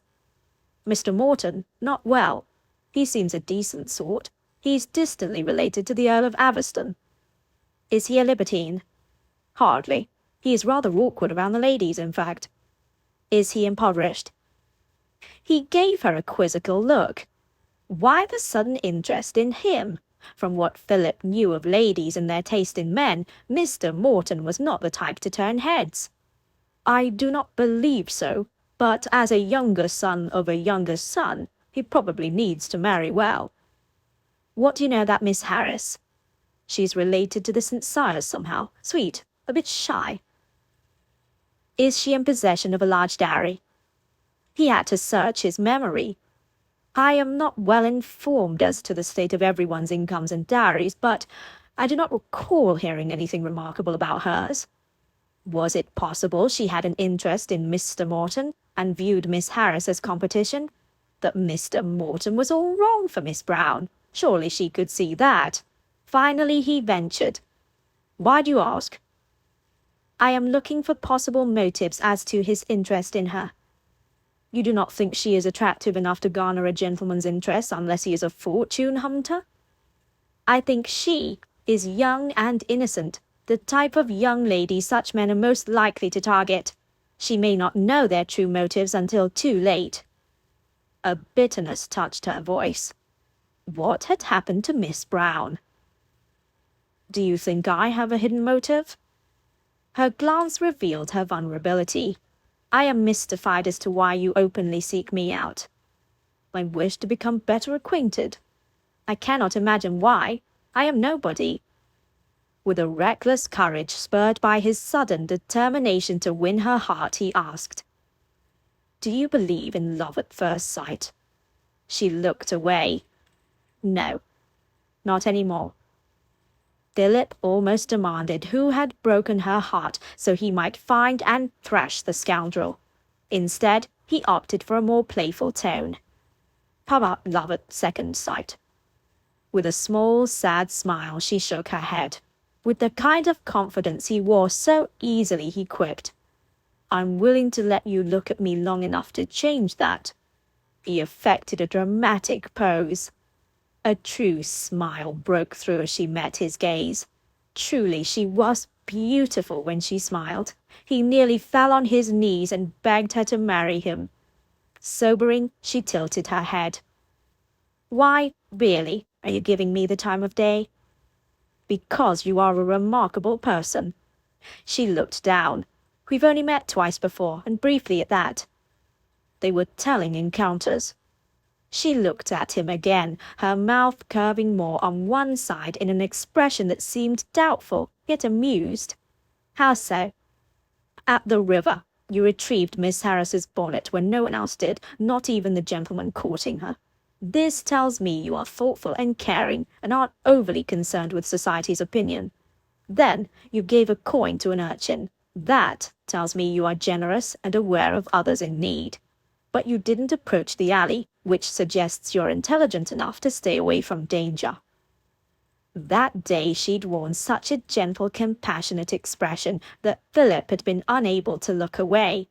"Mr. Morton? Not well. He seems a decent sort. He's distantly related to the Earl of Aveston." "Is he a libertine?" "Hardly. He is rather awkward around the ladies, in fact." "Is he impoverished?" He gave her a quizzical look. Why the sudden interest in him? From what Philip knew of ladies and their taste in men, Mr. Morton was not the type to turn heads. "I do not believe so, but as a younger son of a younger son, he probably needs to marry well." "What do you know about Miss Harris?" She's related to the St. Cyrs somehow. Sweet, a bit shy. Is she in possession of a large dowry? He had to search his memory. I am not well informed as to the state of everyone's incomes and dowries, but I do not recall hearing anything remarkable about hers. Was it possible she had an interest in Mr. Morton and viewed Miss Harris as competition? That Mr. Morton was all wrong for Miss Brown. Surely she could see that. Finally he ventured. Why do you ask? I am looking for possible motives as to his interest in her. You do not think she is attractive enough to garner a gentleman's interest unless he is a fortune hunter? I think she is young and innocent, the type of young lady such men are most likely to target. She may not know their true motives until too late. A bitterness touched her voice. What had happened to Miss Brown? Do you think I have a hidden motive? Her glance revealed her vulnerability. I am mystified as to why you openly seek me out. I wish to become better acquainted. I cannot imagine why. I am nobody. With a reckless courage spurred by his sudden determination to win her heart, he asked, Do you believe in love at first sight? She looked away. No, not any more. Philip almost demanded who had broken her heart so he might find and thrash the scoundrel. Instead, he opted for a more playful tone. How about love at second sight? With a small, sad smile, she shook her head. With the kind of confidence he wore so easily, he quipped, I'm willing to let you look at me long enough to change that. He affected a dramatic pose. A true smile broke through as she met his gaze. Truly, she was beautiful when she smiled. He nearly fell on his knees and begged her to marry him. Sobering, she tilted her head. Why, really, are you giving me the time of day? Because you are a remarkable person. She looked down. We've only met twice before, and briefly at that. They were telling encounters. She looked at him again, her mouth curving more on one side in an expression that seemed doubtful, yet amused. How so? At the river, you retrieved Miss Harris's bonnet when no one else did, not even the gentleman courting her. This tells me you are thoughtful and caring, and aren't overly concerned with society's opinion. Then you gave a coin to an urchin. That tells me you are generous and aware of others in need. But you didn't approach the alley, which suggests you're intelligent enough to stay away from danger. That day she'd worn such a gentle, compassionate expression that Philip had been unable to look away.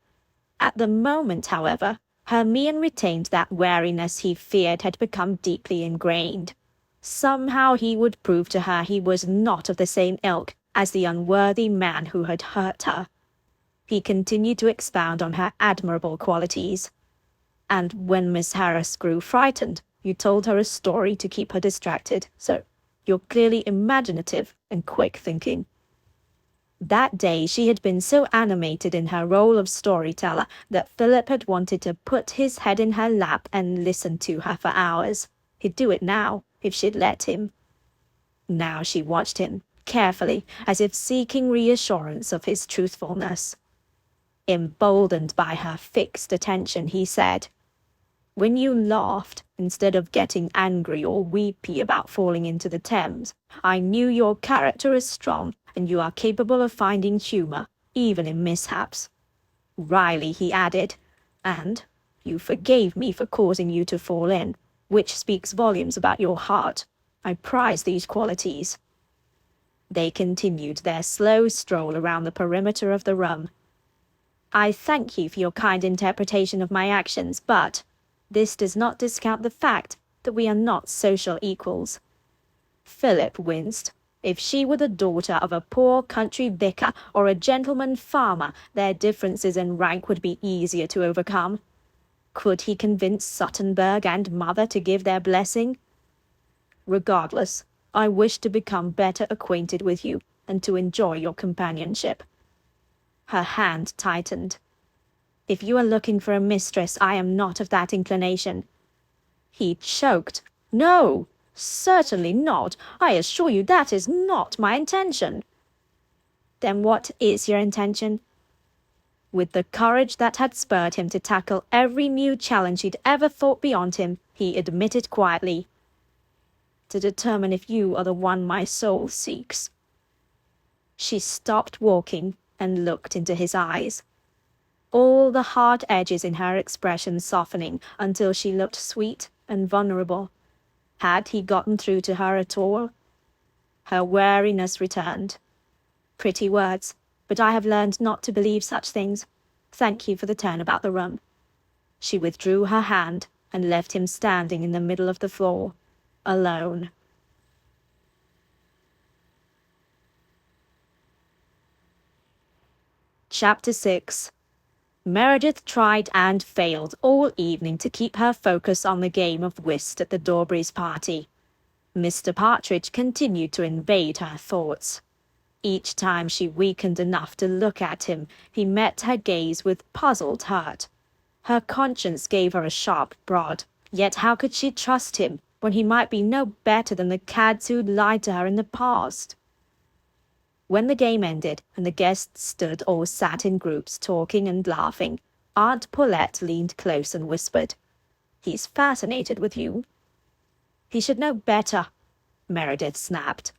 At the moment, however, her mien retained that wariness he feared had become deeply ingrained. Somehow he would prove to her he was not of the same ilk as the unworthy man who had hurt her. He continued to expound on her admirable qualities. And when Miss Harris grew frightened, you told her a story to keep her distracted, so you're clearly imaginative and quick-thinking. That day she had been so animated in her role of storyteller that Philip had wanted to put his head in her lap and listen to her for hours. He'd do it now, if she'd let him. Now she watched him, carefully, as if seeking reassurance of his truthfulness. Emboldened by her fixed attention, he said, When you laughed, instead of getting angry or weepy about falling into the Thames, I knew your character is strong, and you are capable of finding humour, even in mishaps. Wryly he added, and you forgave me for causing you to fall in, which speaks volumes about your heart. I prize these qualities. They continued their slow stroll around the perimeter of the room. I thank you for your kind interpretation of my actions, but this does not discount the fact that we are not social equals. Philip winced. If she were the daughter of a poor country vicar or a gentleman farmer, their differences in rank would be easier to overcome. Could he convince Suttonburg and Mother to give their blessing? Regardless, I wish to become better acquainted with you and to enjoy your companionship. Her hand tightened. If you are looking for a mistress, I am not of that inclination. He choked. No! Certainly not. I assure you that is not my intention. Then what is your intention? With the courage that had spurred him to tackle every new challenge he'd ever thought beyond him, he admitted quietly, to determine if you are the one my soul seeks. She stopped walking and looked into his eyes, all the hard edges in her expression softening until she looked sweet and vulnerable. Had he gotten through to her at all? Her wariness returned. Pretty words, but I have learned not to believe such things. Thank you for the turn about the room. She withdrew her hand and left him standing in the middle of the floor, alone. Chapter 6. Meredith tried and failed all evening to keep her focus on the game of whist at the Dawberrys' party. Mr. Partridge continued to invade her thoughts. Each time she weakened enough to look at him, he met her gaze with puzzled hurt. Her conscience gave her a sharp prod, yet how could she trust him when he might be no better than the cads who'd lied to her in the past? When the game ended and the guests stood or sat in groups talking and laughing, Aunt Paulette leaned close and whispered, "He's fascinated with you." "He should know better," Meredith snapped.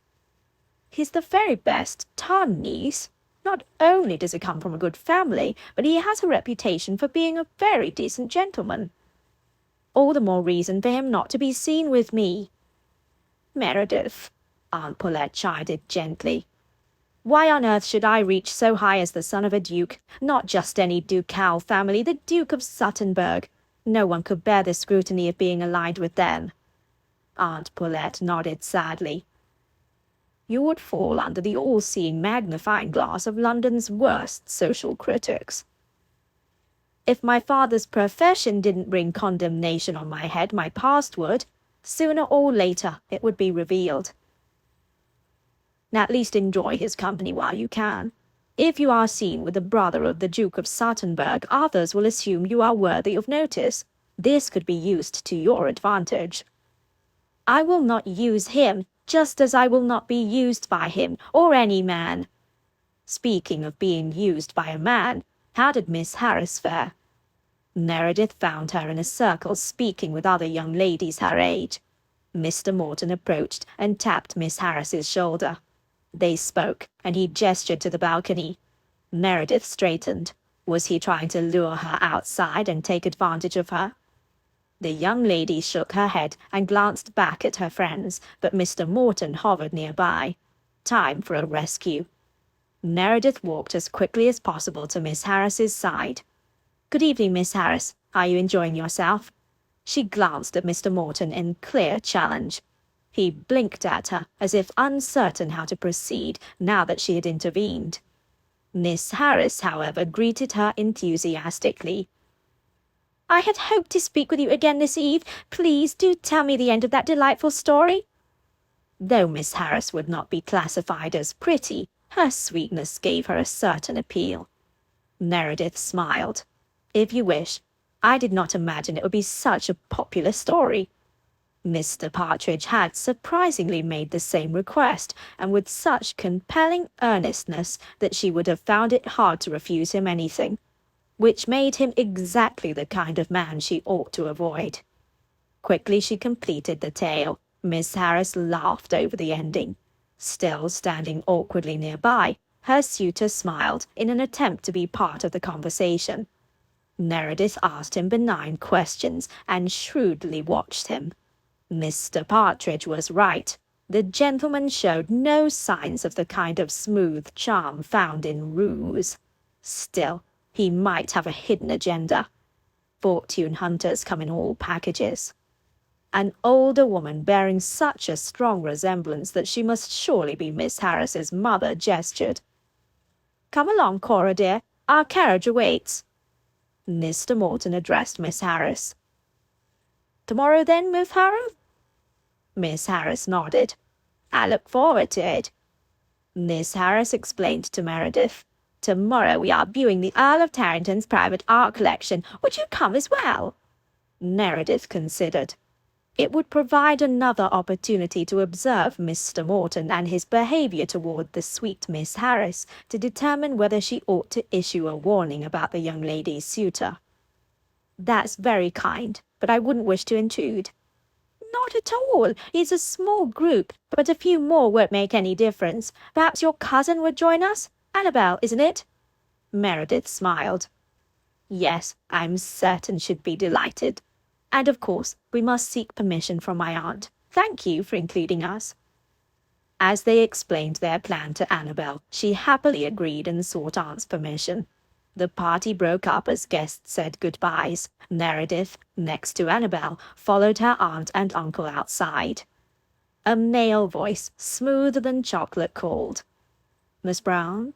"He's the very best ton, niece. Not only does he come from a good family, but he has a reputation for being a very decent gentleman. All the more reason for him not to be seen with me." "Meredith," Aunt Paulette chided gently, "why on earth should I reach so high as the son of a duke? Not just any ducal family, the Duke of Suttenberg. No one could bear the scrutiny of being allied with them." Aunt Paulette nodded sadly. "You would fall under the all-seeing magnifying glass of London's worst social critics." "If my father's profession didn't bring condemnation on my head, my past would. Sooner or later it would be revealed. At least enjoy his company while you can. If you are seen with the brother of the Duke of Suttenberg, others will assume you are worthy of notice. This could be used to your advantage." "I will not use him, just as I will not be used by him, or any man." Speaking of being used by a man, how did Miss Harris fare? Meredith found her in a circle speaking with other young ladies her age. Mr. Morton approached and tapped Miss Harris's shoulder. They spoke, and he gestured to the balcony. Meredith straightened. Was he trying to lure her outside and take advantage of her? The young lady shook her head and glanced back at her friends, but Mr. Morton hovered nearby. Time for a rescue. Meredith walked as quickly as possible to Miss Harris's side. "Good evening, Miss Harris. Are you enjoying yourself?" She glanced at Mr. Morton in clear challenge. He blinked at her, as if uncertain how to proceed now that she had intervened. Miss Harris, however, greeted her enthusiastically. "I had hoped to speak with you again this eve. Please do tell me the end of that delightful story." Though Miss Harris would not be classified as pretty, her sweetness gave her a certain appeal. Meredith smiled. "If you wish. I did not imagine it would be such a popular story." Mr. Partridge had surprisingly made the same request, and with such compelling earnestness that she would have found it hard to refuse him anything, which made him exactly the kind of man she ought to avoid. Quickly she completed the tale. Miss Harris laughed over the ending. Still standing awkwardly nearby, her suitor smiled in an attempt to be part of the conversation. Meredith asked him benign questions and shrewdly watched him. Mr. Partridge was right. The gentleman showed no signs of the kind of smooth charm found in ruse. Still, he might have a hidden agenda. Fortune hunters come in all packages. An older woman bearing such a strong resemblance that she must surely be Miss Harris's mother gestured. "Come along, Cora dear. Our carriage awaits." Mr. Morton addressed Miss Harris. "Tomorrow then, Miss Harris?" Miss Harris nodded. "I look forward to it." Miss Harris explained to Meredith. "Tomorrow we are viewing the Earl of Tarrington's private art collection. Would you come as well?" Meredith considered. It would provide another opportunity to observe Mr. Morton and his behavior toward the sweet Miss Harris to determine whether she ought to issue a warning about the young lady's suitor. That's very kind, but I wouldn't wish to intrude. Not at all. It's a small group, but a few more won't make any difference. Perhaps your cousin would join us? Annabel, isn't it? Meredith smiled. Yes, I'm certain she'd be delighted. And of course, we must seek permission from my aunt. Thank you for including us. As they explained their plan to Annabel, she happily agreed and sought Aunt's permission. The party broke up as guests said goodbyes. Meredith, next to Annabel, followed her aunt and uncle outside. A male voice, smoother than chocolate, called, "Miss Brown?"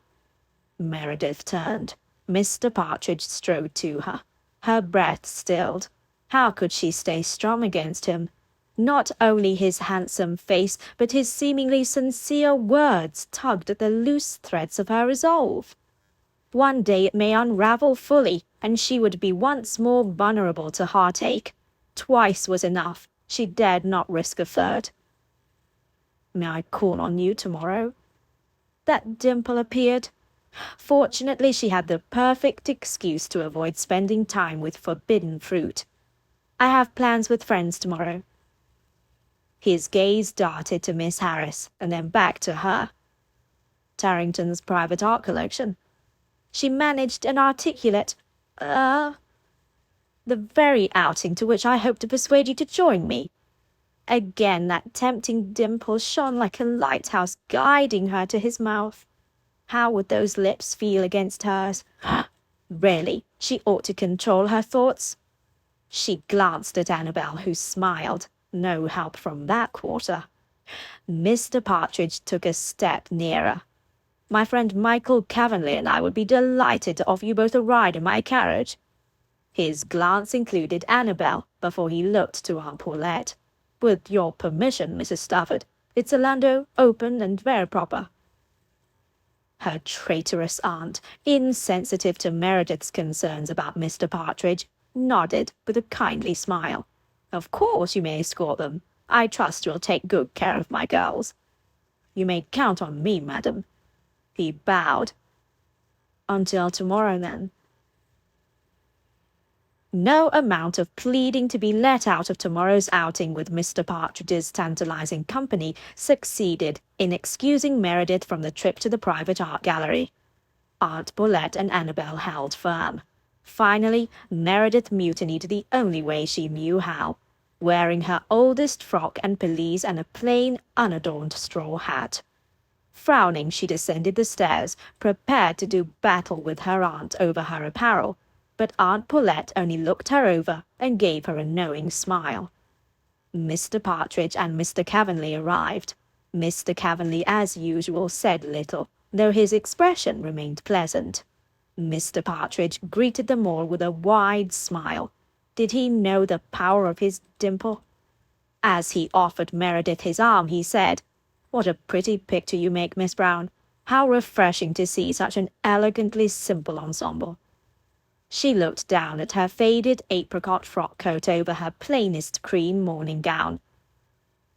Meredith turned. Mr. Partridge strode to her. Her breath stilled. How could she stay strong against him? Not only his handsome face, but his seemingly sincere words tugged at the loose threads of her resolve. One day it may unravel fully, and she would be once more vulnerable to heartache. Twice was enough. She dared not risk a third. "May I call on you tomorrow?" That dimple appeared. Fortunately, she had the perfect excuse to avoid spending time with forbidden fruit. "I have plans with friends tomorrow." His gaze darted to Miss Harris, and then back to her. "Tarrington's private art collection." She managed an articulate, "The very outing to which I hope to persuade you to join me." Again that tempting dimple shone like a lighthouse, guiding her to his mouth. How would those lips feel against hers? Really, she ought to control her thoughts. She glanced at Annabel, who smiled. No help from that quarter. Mr. Partridge took a step nearer. "My friend Michael Cavenley and I would be delighted to offer you both a ride in my carriage." His glance included Annabel before he looked to Aunt Paulette. "With your permission, Mrs. Stafford. It's a landau, open and very proper." Her traitorous aunt, insensitive to Meredith's concerns about Mr. Partridge, nodded with a kindly smile. "Of course you may escort them. I trust you'll take good care of my girls." "You may count on me, madam." He bowed. "Until tomorrow, then." No amount of pleading to be let out of tomorrow's outing with Mr. Partridge's tantalizing company succeeded in excusing Meredith from the trip to the private art gallery. Aunt Paulette and Annabel held firm. Finally, Meredith mutinied the only way she knew how, wearing her oldest frock and pelisse and a plain, unadorned straw hat. Frowning, she descended the stairs, prepared to do battle with her aunt over her apparel, but Aunt Paulette only looked her over and gave her a knowing smile. Mr. Partridge and Mr. Cavenley arrived. Mr. Cavenley, as usual, said little, though his expression remained pleasant. Mr. Partridge greeted them all with a wide smile. Did he know the power of his dimple? As he offered Meredith his arm, he said, "What a pretty picture you make, Miss Brown. How refreshing to see such an elegantly simple ensemble." She looked down at her faded apricot frock coat over her plainest cream morning gown.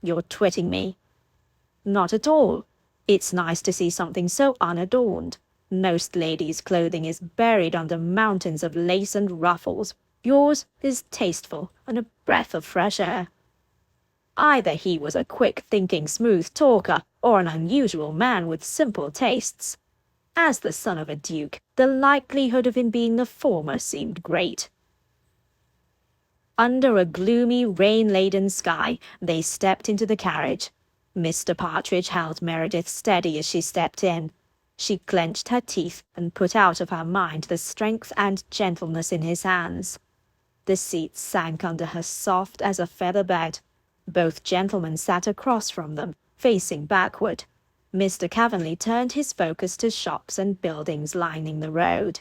"You're twitting me." "Not at all. It's nice to see something so unadorned. Most ladies' clothing is buried under mountains of lace and ruffles. Yours is tasteful and a breath of fresh air." Either he was a quick-thinking, smooth talker, or an unusual man with simple tastes. As the son of a duke, the likelihood of him being the former seemed great. Under a gloomy, rain-laden sky, they stepped into the carriage. Mr. Partridge held Meredith steady as she stepped in. She clenched her teeth and put out of her mind the strength and gentleness in his hands. The seat sank under her soft as a feather bed. Both gentlemen sat across from them, facing backward. Mr. Cavenley turned his focus to shops and buildings lining the road.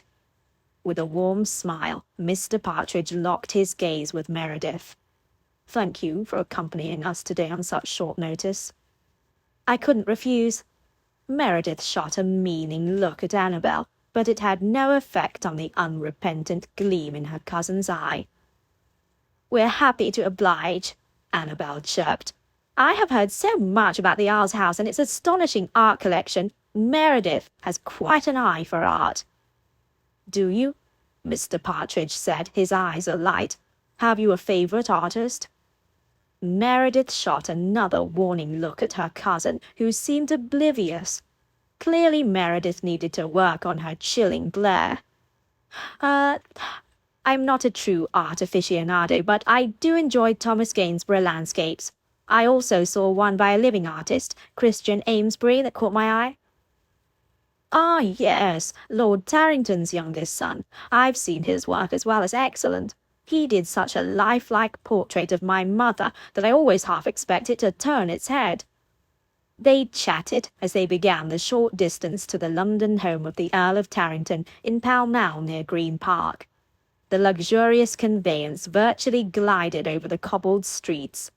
With a warm smile, Mr. Partridge locked his gaze with Meredith. "Thank you for accompanying us today on such short notice." "I couldn't refuse." Meredith shot a meaning look at Annabel, but it had no effect on the unrepentant gleam in her cousin's eye. "We're happy to oblige. Annabel chirped. I have heard so much about the Isles house and its astonishing art collection. Meredith has quite an eye for art. Do you? Mr. Partridge said, his eyes alight. Have you a favorite artist? Meredith shot another warning look at her cousin, who seemed oblivious. Clearly Meredith needed to work on her chilling glare. I'm not a true art aficionado, but I do enjoy Thomas Gainsborough landscapes. I also saw one by a living artist, Christian Amesbury, that caught my eye. Ah, yes, Lord Tarrington's youngest son. I've seen his work as well as excellent. He did such a lifelike portrait of my mother that I always half expect it to turn its head. They chatted as they began the short distance to the London home of the Earl of Tarrington in Pall Mall near Green Park. The luxurious conveyance virtually glided over the cobbled streets.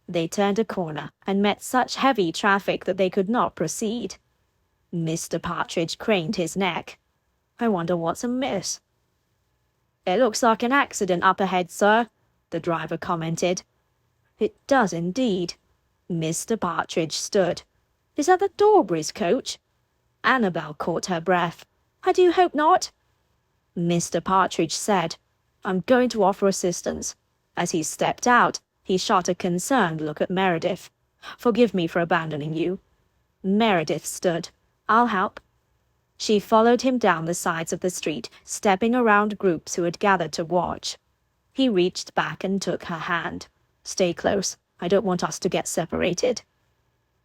They turned a corner and met such heavy traffic that they could not proceed. Mr. Partridge craned his neck. I wonder what's amiss. It looks like an accident up ahead, sir, the driver commented. It does indeed. Mr. Partridge stood. Is that the Dorburys' coach? Annabel caught her breath. I do hope not. Mr. Partridge said, I'm going to offer assistance. As he stepped out, he shot a concerned look at Meredith. Forgive me for abandoning you. Meredith stood. I'll help. She followed him down the sides of the street, stepping around groups who had gathered to watch. He reached back and took her hand. Stay close. I don't want us to get separated.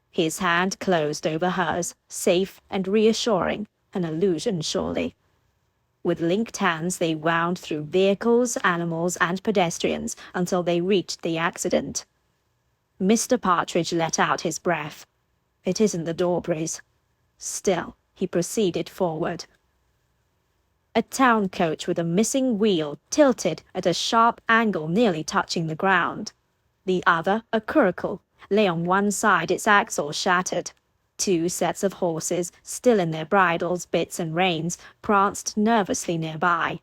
His hand closed over hers, safe and reassuring, an illusion surely. With linked hands they wound through vehicles, animals, and pedestrians until they reached the accident. Mr. Partridge let out his breath. It isn't the Dorburys. Still, he proceeded forward. A town coach with a missing wheel tilted at a sharp angle nearly touching the ground. The other, a curricle, lay on one side, its axle shattered. Two sets of horses, still in their bridles, bits and reins, pranced nervously nearby.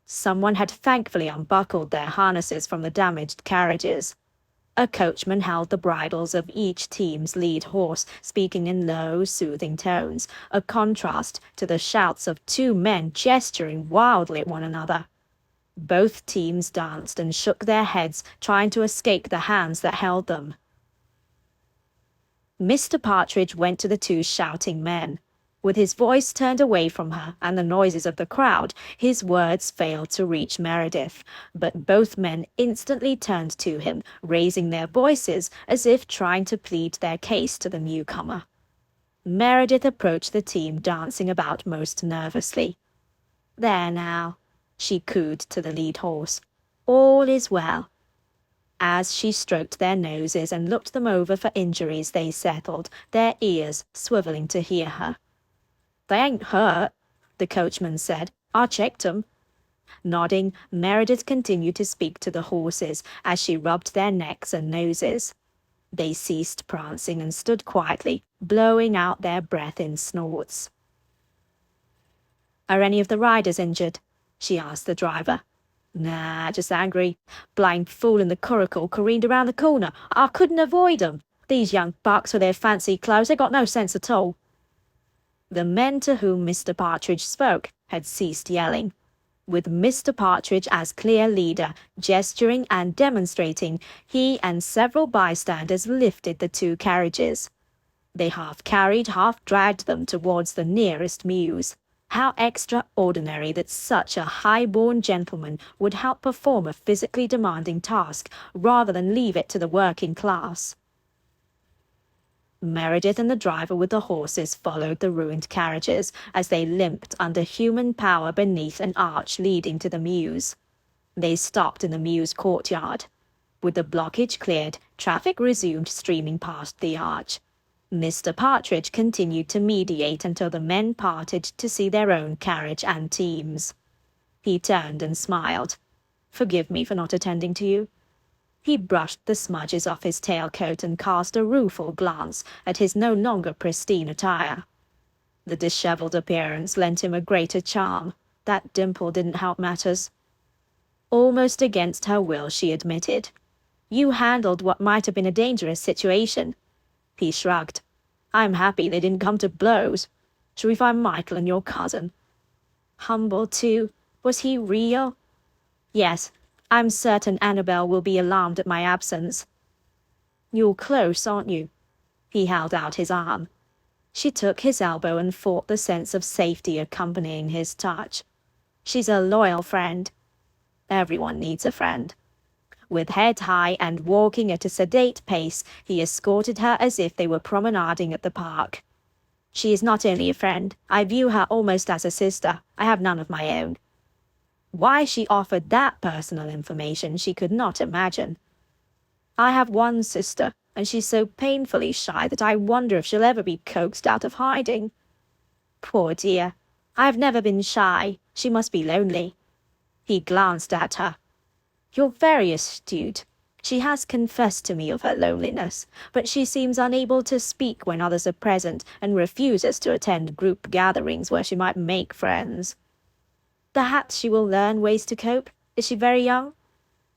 Someone had thankfully unbuckled their harnesses from the damaged carriages. A coachman held the bridles of each team's lead horse, speaking in low, soothing tones, a contrast to the shouts of two men gesturing wildly at one another. Both teams danced and shook their heads, trying to escape the hands that held them. Mr. Partridge went to the two shouting men. With his voice turned away from her and the noises of the crowd, his words failed to reach Meredith, but both men instantly turned to him, raising their voices as if trying to plead their case to the newcomer. Meredith approached the team, dancing about most nervously. There now, she cooed to the lead horse. All is well. As she stroked their noses and looked them over for injuries, they settled, their ears swiveling to hear her. They ain't hurt, the coachman said. I checked 'em. Nodding, Meredith continued to speak to the horses as she rubbed their necks and noses. They ceased prancing and stood quietly, blowing out their breath in snorts. Are any of the riders injured? She asked the driver. Nah, just angry. Blind fool in the curricle careened around the corner. I couldn't avoid 'em. These young bucks with their fancy clothes, they got no sense at all. The men to whom Mr. Partridge spoke had ceased yelling. With Mr. Partridge as clear leader, gesturing and demonstrating, he and several bystanders lifted the two carriages. They half carried, half dragged them towards the nearest mews. How extraordinary that such a high-born gentleman would help perform a physically demanding task rather than leave it to the working class. Meredith and the driver with the horses followed the ruined carriages as they limped under human power beneath an arch leading to the mews. They stopped in the mews courtyard. With the blockage cleared, traffic resumed streaming past the arch. Mr. Partridge continued to mediate until the men parted to see their own carriage and teams. He turned and smiled. Forgive me for not attending to you. He brushed the smudges off his tailcoat and cast a rueful glance at his no longer pristine attire. The dishevelled appearance lent him a greater charm. That dimple didn't help matters. Almost against her will, she admitted. You handled what might have been a dangerous situation." He shrugged. "I'm happy they didn't come to blows. Shall we find Michael and your cousin?" Humble, too. Was he real? "Yes. I'm certain Annabelle will be alarmed at my absence." "You're close, aren't you?" He held out his arm. She took his elbow and fought the sense of safety accompanying his touch. "She's a loyal friend." Everyone needs a friend. With head high and walking at a sedate pace, he escorted her as if they were promenading at the park. "She is not only a friend. I view her almost as a sister. I have none of my own." Why she offered that personal information she could not imagine. "I have one sister, and she's so painfully shy that I wonder if she'll ever be coaxed out of hiding." "Poor dear. I have never been shy. She must be lonely." He glanced at her. "You're very astute. She has confessed to me of her loneliness, but she seems unable to speak when others are present and refuses to attend group gatherings where she might make friends." "Perhaps she will learn ways to cope. Is she very young?"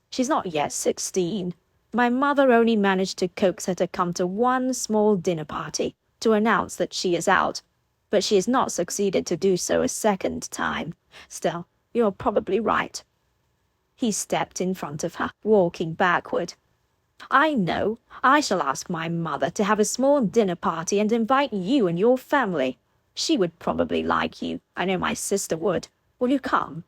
"She's not yet 16. My mother only managed to coax her to come to one small dinner party to announce that she is out, but she has not succeeded to do so a second time. Still, you're probably right." He stepped in front of her, walking backward. "I know. I shall ask my mother to have a small dinner party and invite you and your family. She would probably like you. I know my sister would. Will you come?"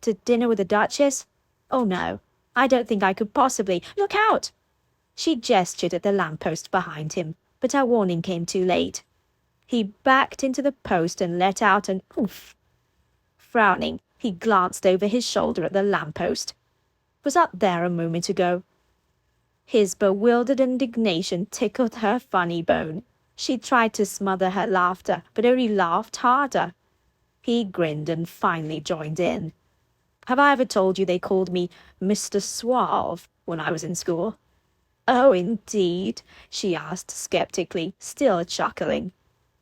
"To dinner with the Duchess? Oh, no. I don't think I could possibly. Look out!" She gestured at the lamppost behind him, but her warning came too late. He backed into the post and let out an oof. Frowning, he glanced over his shoulder at the lamppost. Was up there a moment ago. His bewildered indignation tickled her funny bone. She tried to smother her laughter, but only laughed harder. He grinned and finally joined in. "Have I ever told you they called me Mr. Suave when I was in school?" "Oh, indeed?" she asked skeptically, still chuckling.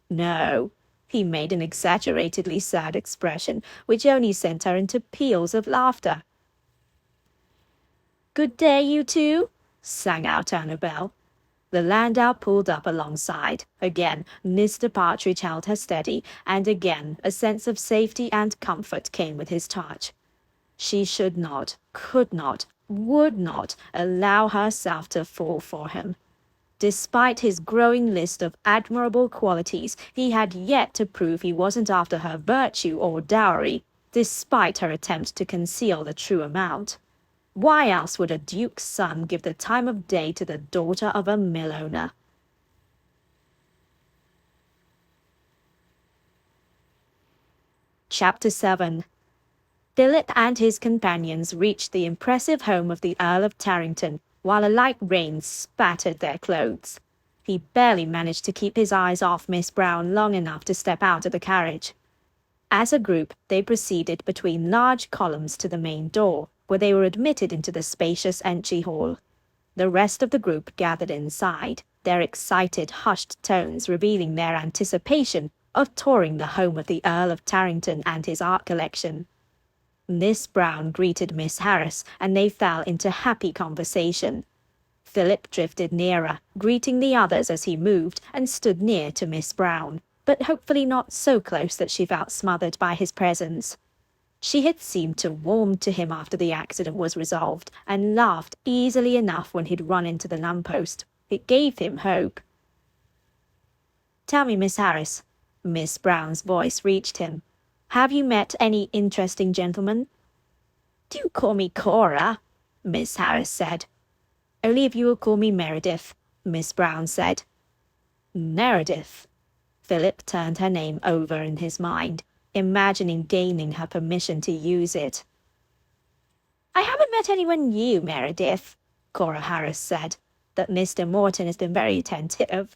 "No." He made an exaggeratedly sad expression, which only sent her into peals of laughter. "Good day, you two," sang out Annabelle. The landau pulled up alongside. Again, Mr. Partridge held her steady, and again a sense of safety and comfort came with his touch. She should not, could not, would not allow herself to fall for him. Despite his growing list of admirable qualities, he had yet to prove he wasn't after her virtue or dowry, despite her attempt to conceal the true amount. Why else would a duke's son give the time of day to the daughter of a mill owner? Chapter 7. Philip and his companions reached the impressive home of the Earl of Tarrington, while a light rain spattered their clothes. He barely managed to keep his eyes off Miss Brown long enough to step out of the carriage. As a group, they proceeded between large columns to the main door, where they were admitted into the spacious entry hall. The rest of the group gathered inside, their excited, hushed tones revealing their anticipation of touring the home of the Earl of Tarrington and his art collection. Miss Brown greeted Miss Harris, and they fell into happy conversation. Philip drifted nearer, greeting the others as he moved, and stood near to Miss Brown, but hopefully not so close that she felt smothered by his presence. She had seemed to warm to him after the accident was resolved, and laughed easily enough when he'd run into the lamppost. It gave him hope. "Tell me, Miss Harris," Miss Brown's voice reached him, "have you met any interesting gentlemen?" "Do call me Cora," Miss Harris said. "Only if you will call me Meredith," Miss Brown said. Meredith. Philip turned her name over in his mind, imagining gaining her permission to use it. "I haven't met anyone new, Meredith," Cora Harris said. "That Mr. Morton has been very attentive."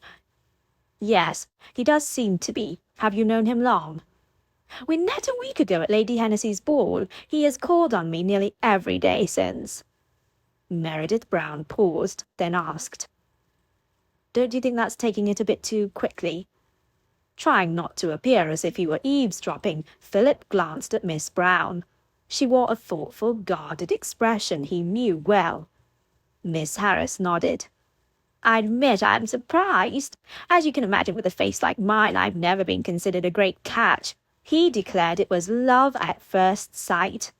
"Yes, he does seem to be. Have you known him long?" "We met a week ago at Lady Hennessy's ball. He has called on me nearly every day since." Meredith Brown paused, then asked, "Don't you think that's taking it a bit too quickly?" Trying not to appear as if he were eavesdropping, Philip glanced at Miss Brown. She wore a thoughtful, guarded expression he knew well. Miss Harris nodded. I admit I'm surprised. As you can imagine, with a face like mine, I've never been considered a great catch. He declared it was love at first sight.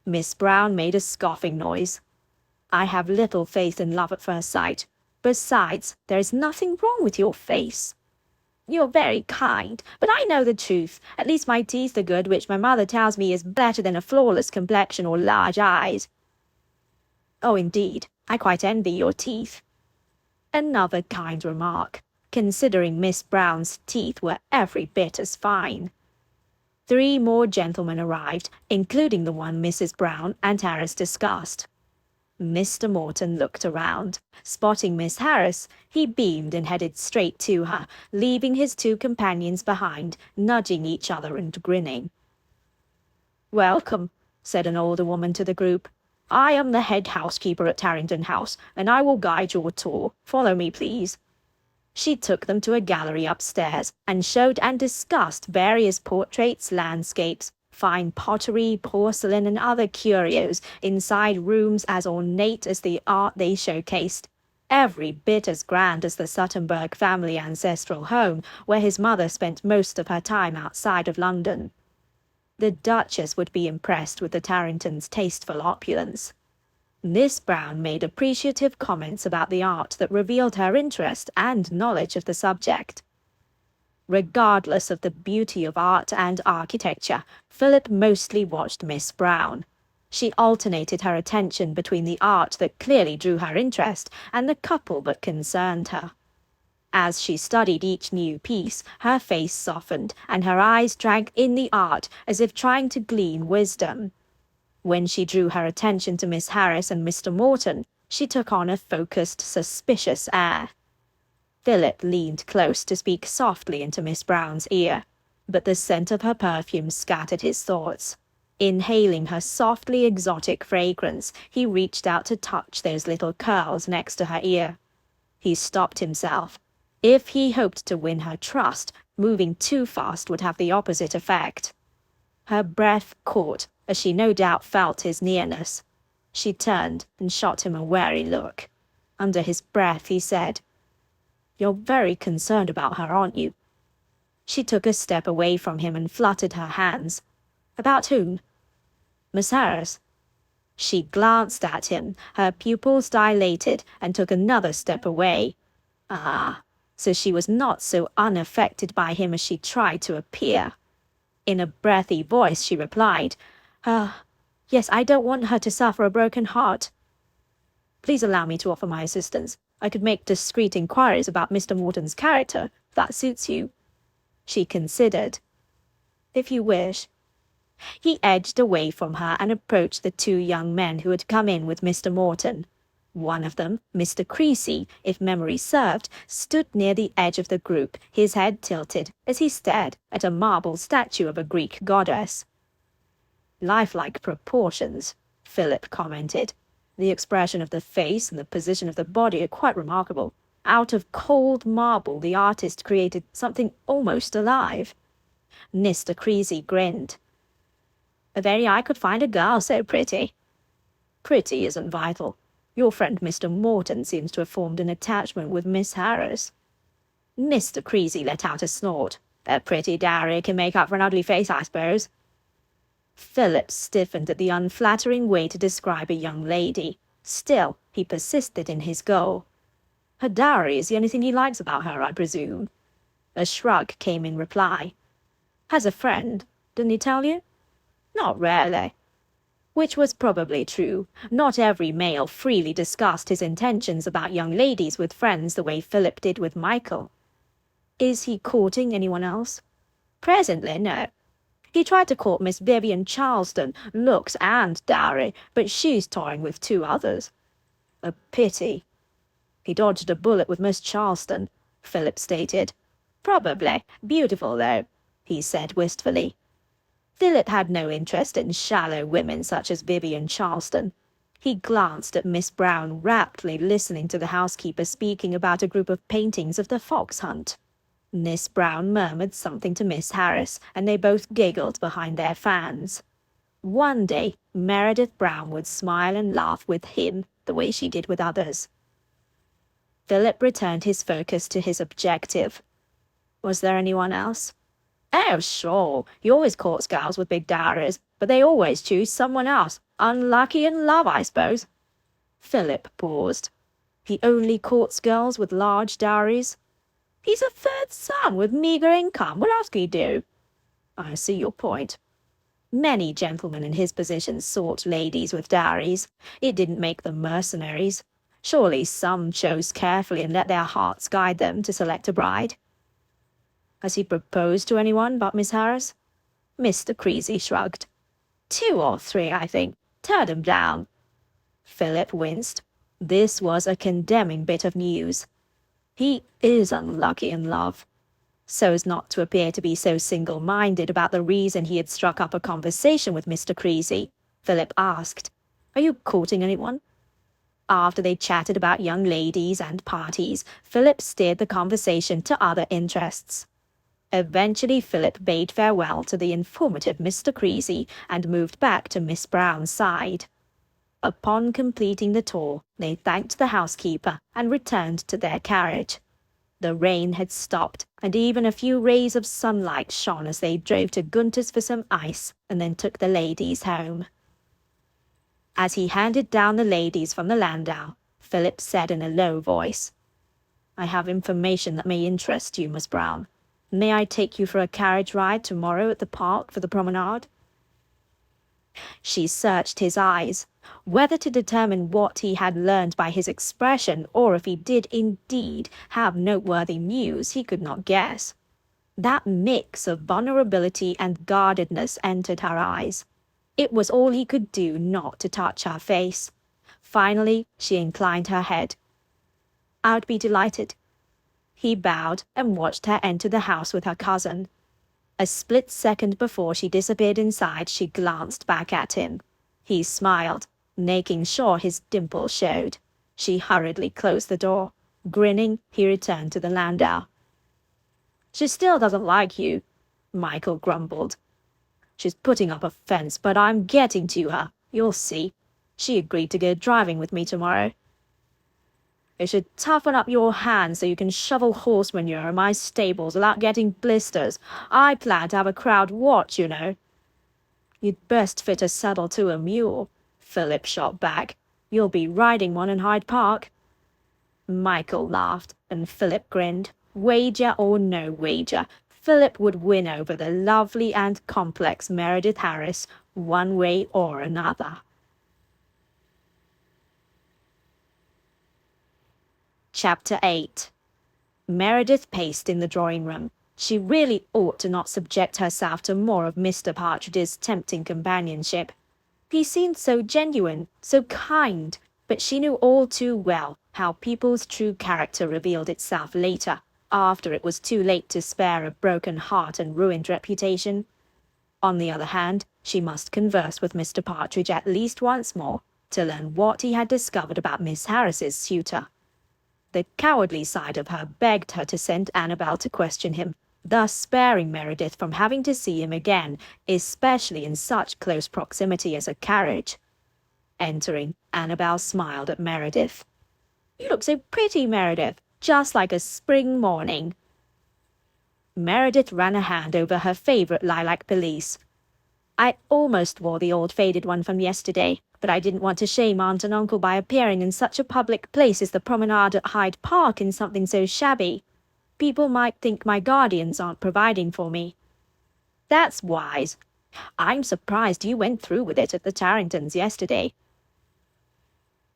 Miss Brown made a scoffing noise. I have little faith in love at first sight. Besides, there is nothing wrong with your face. You're very kind, but I know the truth. At least my teeth are good, which my mother tells me is better than a flawless complexion or large eyes. Oh, indeed, I quite envy your teeth. Another kind remark, considering Miss Brown's teeth were every bit as fine. 3 more gentlemen arrived, including the one Mrs. Brown and Harris discussed. Mr. Morton looked around. Spotting Miss Harris, he beamed and headed straight to her, leaving his 2 companions behind, nudging each other and grinning. Welcome, said an older woman to the group. I am the head housekeeper at Tarrington House, and I will guide your tour. Follow me, please. She took them to a gallery upstairs and showed and discussed various portraits, landscapes, fine pottery, porcelain, and other curios inside rooms as ornate as the art they showcased, every bit as grand as the Suttonburg family ancestral home, where his mother spent most of her time outside of London. The Duchess would be impressed with the Tarringtons' tasteful opulence. Miss Brown made appreciative comments about the art that revealed her interest and knowledge of the subject. Regardless of the beauty of art and architecture, Philip mostly watched Miss Brown. She alternated her attention between the art that clearly drew her interest and the couple that concerned her. As she studied each new piece, her face softened, and her eyes drank in the art as if trying to glean wisdom. When she drew her attention to Miss Harris and Mr. Morton, she took on a focused, suspicious air. Philip leaned close to speak softly into Miss Brown's ear, but the scent of her perfume scattered his thoughts. Inhaling her softly exotic fragrance, he reached out to touch those little curls next to her ear. He stopped himself. If he hoped to win her trust, moving too fast would have the opposite effect. Her breath caught, as she no doubt felt his nearness. She turned and shot him a wary look. Under his breath he said, "You're very concerned about her, aren't you?" She took a step away from him and fluttered her hands. "About whom?" "Miss Harris." She glanced at him, her pupils dilated, and took another step away. Ah, so she was not so unaffected by him as she tried to appear. In a breathy voice she replied, "Yes, I don't want her to suffer a broken heart." "Please allow me to offer my assistance. I could make discreet inquiries about Mr. Morton's character, if that suits you." She considered. "If you wish." He edged away from her and approached the 2 young men who had come in with Mr. Morton. One of them, Mr. Creasy, if memory served, stood near the edge of the group, his head tilted, as he stared at a marble statue of a Greek goddess. "Lifelike proportions," Philip commented. "The expression of the face and the position of the body are quite remarkable. Out of cold marble the artist created something almost alive." Mr. Creasy grinned. "If only I could find a girl so pretty." "Pretty isn't vital. Your friend Mr. Morton seems to have formed an attachment with Miss Harris." Mr. Creasy let out a snort. "A pretty dowry can make up for an ugly face, I suppose." Philip stiffened at the unflattering way to describe a young lady. Still, he persisted in his goal. "Her dowry is the only thing he likes about her, I presume." A shrug came in reply. "Has a friend, didn't he tell you?" "Not really." Which was probably true. Not every male freely discussed his intentions about young ladies with friends the way Philip did with Michael. "Is he courting anyone else?" "Presently, no. He tried to court Miss Vivian Charleston, looks and dowry, but she's toying with 2 others." "A pity." "He dodged a bullet with Miss Charleston," Philip stated. "Probably. Beautiful, though," he said wistfully. Philip had no interest in shallow women such as Vivian Charleston. He glanced at Miss Brown, raptly listening to the housekeeper speaking about a group of paintings of the fox hunt. Miss Brown murmured something to Miss Harris, and they both giggled behind their fans. One day Meredith Brown would smile and laugh with him, the way she did with others. Philip returned his focus to his objective. Was there anyone else? Oh, sure. He always courts girls with big dowries, but they always choose someone else. Unlucky in love, I suppose. Philip paused. He only courts girls with large dowries? He's a third son with meagre income. What else can he do? I see your point. Many gentlemen in his position sought ladies with dowries. It didn't make them mercenaries. Surely some chose carefully and let their hearts guide them to select a bride. Has he proposed to anyone but Miss Harris? Mr. Creasy shrugged. 2 or 3, I think. Turned 'em down. Philip winced. This was a condemning bit of news. He is unlucky in love. So as not to appear to be so single-minded about the reason he had struck up a conversation with Mr. Creasy, Philip asked, "Are you courting anyone?" After they chatted about young ladies and parties, Philip steered the conversation to other interests. Eventually Philip bade farewell to the informative Mr. Creasy and moved back to Miss Brown's side. Upon completing the tour, they thanked the housekeeper and returned to their carriage. The rain had stopped, and even a few rays of sunlight shone as they drove to Gunter's for some ice and then took the ladies home. As he handed down the ladies from the landau, Philip said in a low voice, "I have information that may interest you, Miss Brown. May I take you for a carriage ride tomorrow at the park for the promenade?" She searched his eyes, whether to determine what he had learned by his expression or if he did indeed have noteworthy news he could not guess. That mix of vulnerability and guardedness entered her eyes. It was all he could do not to touch her face. Finally, she inclined her head. "I'd be delighted." He bowed and watched her enter the house with her cousin. A split second before she disappeared inside, she glanced back at him. He smiled, making sure his dimple showed. She hurriedly closed the door. Grinning, he returned to the landau. "She still doesn't like you," Michael grumbled. "She's putting up a fence, but I'm getting to her. You'll see. She agreed to go driving with me tomorrow." "You should toughen up your hands so you can shovel horse manure in my stables without getting blisters. I plan to have a crowd watch, you know." "You'd best fit a saddle to a mule," Philip shot back. "You'll be riding one in Hyde Park." Michael laughed, and Philip grinned. Wager or no wager, Philip would win over the lovely and complex Meredith Harris, one way or another. Chapter 8. Meredith paced in the drawing-room. She really ought to not subject herself to more of Mr. Partridge's tempting companionship. He seemed so genuine, so kind, but she knew all too well how people's true character revealed itself later, after it was too late to spare a broken heart and ruined reputation. On the other hand, she must converse with Mr. Partridge at least once more, to learn what he had discovered about Miss Harris's suitor. The cowardly side of her begged her to send Annabel to question him, thus sparing Meredith from having to see him again, especially in such close proximity as a carriage. Entering, Annabel smiled at Meredith. "You look so pretty, Meredith, just like a spring morning." Meredith ran a hand over her favorite lilac pelisse. "I almost wore the old faded one from yesterday, but I didn't want to shame Aunt and Uncle by appearing in such a public place as the promenade at Hyde Park in something so shabby. People might think my guardians aren't providing for me." "That's wise. I'm surprised you went through with it at the Tarringtons yesterday."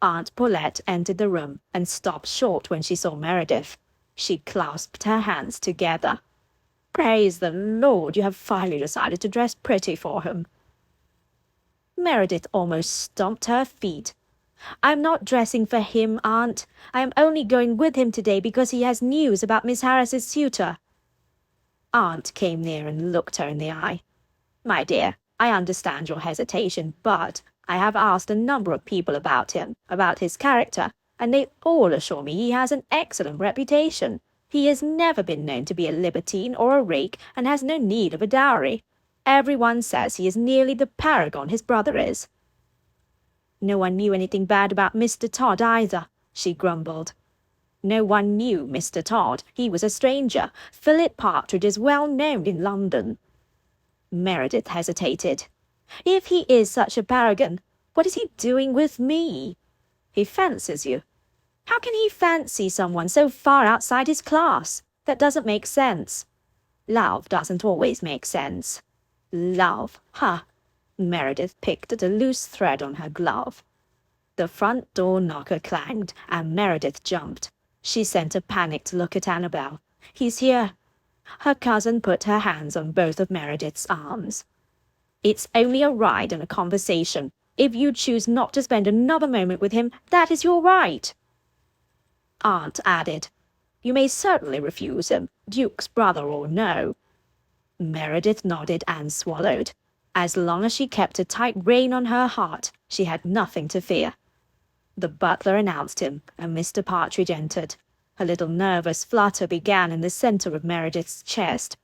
Aunt Paulette entered the room and stopped short when she saw Meredith. She clasped her hands together. "Praise the Lord, you have finally decided to dress pretty for him." Meredith almost stomped her feet. "I'm not dressing for him, Aunt. I am only going with him today because he has news about Miss Harris's suitor." Aunt came near and looked her in the eye. "My dear, I understand your hesitation, but I have asked a number of people about him, about his character, and they all assure me he has an excellent reputation. He has never been known to be a libertine or a rake, and has no need of a dowry. Everyone says he is nearly the paragon his brother is." No one knew anything bad about Mr. Todd either, she grumbled. No one knew Mr. Todd. He was a stranger. Philip Partridge is well known in London. Meredith hesitated. If he is such a paragon, what is he doing with me? He fancies you. How can he fancy someone so far outside his class? That doesn't make sense. Love doesn't always make sense. Love, huh? Meredith picked at a loose thread on her glove. The front door knocker clanged, and Meredith jumped. She sent a panicked look at Annabel. He's here. Her cousin put her hands on both of Meredith's arms. It's only a ride and a conversation. If you choose not to spend another moment with him, that is your right. Aunt added, You may certainly refuse him, Duke's brother or no. Meredith nodded and swallowed. As long as she kept a tight rein on her heart, she had nothing to fear. The butler announced him, and Mr. Partridge entered. A little nervous flutter began in the center of Meredith's chest.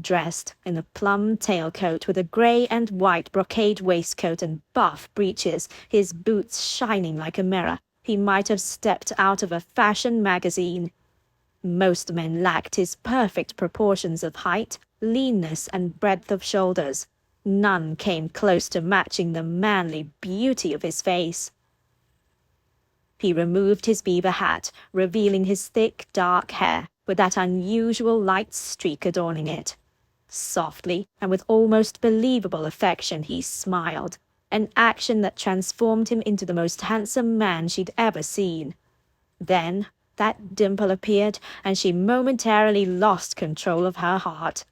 Dressed in a plum tailcoat with a grey and white brocade waistcoat and buff breeches, his boots shining like a mirror, he might have stepped out of a fashion magazine. Most men lacked his perfect proportions of height, leanness, and breadth of shoulders. None came close to matching the manly beauty of his face. He removed his beaver hat, revealing his thick, dark hair, with that unusual light streak adorning it. Softly, and with almost believable affection, he smiled, an action that transformed him into the most handsome man she'd ever seen. Then that dimple appeared, and she momentarily lost control of her heart.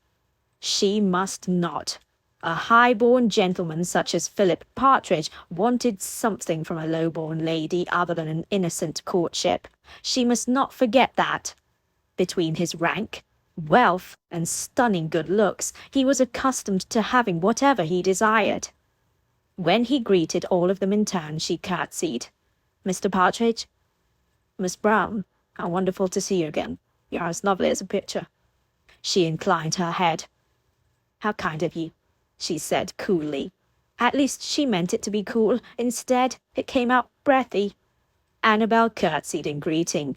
She must not. A high-born gentleman such as Philip Partridge wanted something from a low-born lady other than an innocent courtship. She must not forget that. Between his rank, wealth, and stunning good looks, he was accustomed to having whatever he desired. When he greeted all of them in turn, she curtsied. Mr. Partridge? Miss Brown, how wonderful to see you again. You're as lovely as a picture. She inclined her head. How kind of you, she said coolly. At least she meant it to be cool. Instead, it came out breathy. Annabel curtsied in greeting.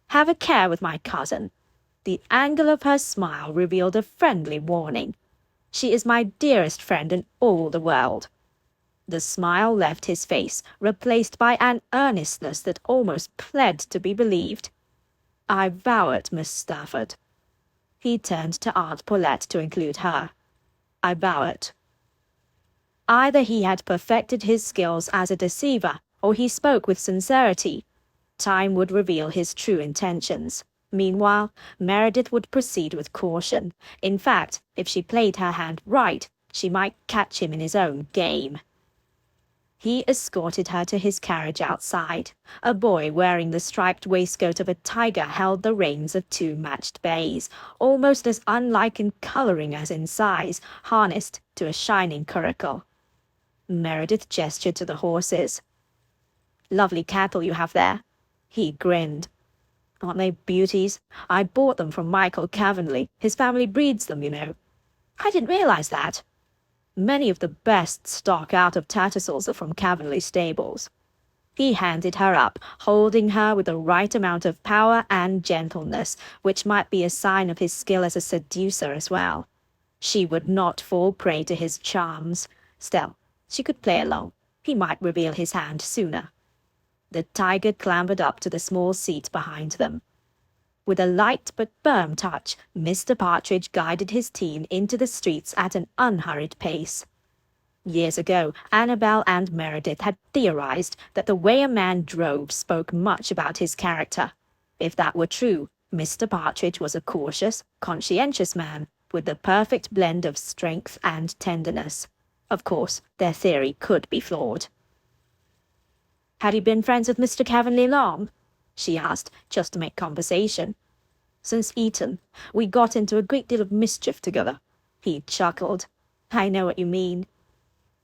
Have a care with my cousin. The angle of her smile revealed a friendly warning. She is my dearest friend in all the world. The smile left his face, replaced by an earnestness that almost pled to be believed. I vow it, Miss Stafford. He turned to Aunt Paulette to include her. I vow it. Either he had perfected his skills as a deceiver, or he spoke with sincerity. Time would reveal his true intentions. Meanwhile, Meredith would proceed with caution. In fact, if she played her hand right, she might catch him in his own game. He escorted her to his carriage outside. A boy wearing the striped waistcoat of a tiger held the reins of two matched bays, almost as unlike in colouring as in size, harnessed to a shining curricle. Meredith gestured to the horses. Lovely cattle you have there. He grinned. Aren't they beauties? I bought them from Michael Cavenley. His family breeds them, you know. I didn't realize that. Many of the best stock out of Tattersall's are from Cavenley stables. He handed her up, holding her with the right amount of power and gentleness, which might be a sign of his skill as a seducer as well. She would not fall prey to his charms. Still, she could play along. He might reveal his hand sooner. The tiger clambered up to the small seat behind them. With a light but firm touch, Mr. Partridge guided his team into the streets at an unhurried pace. Years ago, Annabel and Meredith had theorized that the way a man drove spoke much about his character. If that were true, Mr. Partridge was a cautious, conscientious man, with the perfect blend of strength and tenderness. Of course, their theory could be flawed. Had he been friends with Mr. Cavenley long? She asked, just to make conversation. Since Eton, we got into a great deal of mischief together. He chuckled. I know what you mean.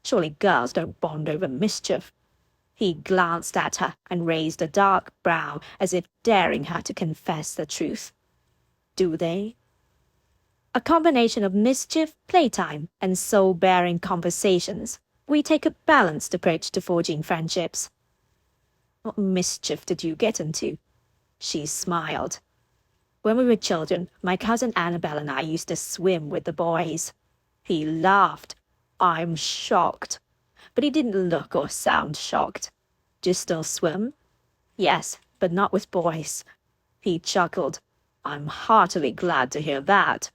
Surely girls don't bond over mischief. He glanced at her and raised a dark brow as if daring her to confess the truth. Do they? A combination of mischief, playtime, and soul-bearing conversations. We take a balanced approach to forging friendships." "What mischief did you get into?" She smiled. "When we were children, my cousin Annabel and I used to swim with the boys." He laughed. "I'm shocked." But he didn't look or sound shocked. "Do you still swim?" "Yes, but not with boys." He chuckled. "I'm heartily glad to hear that."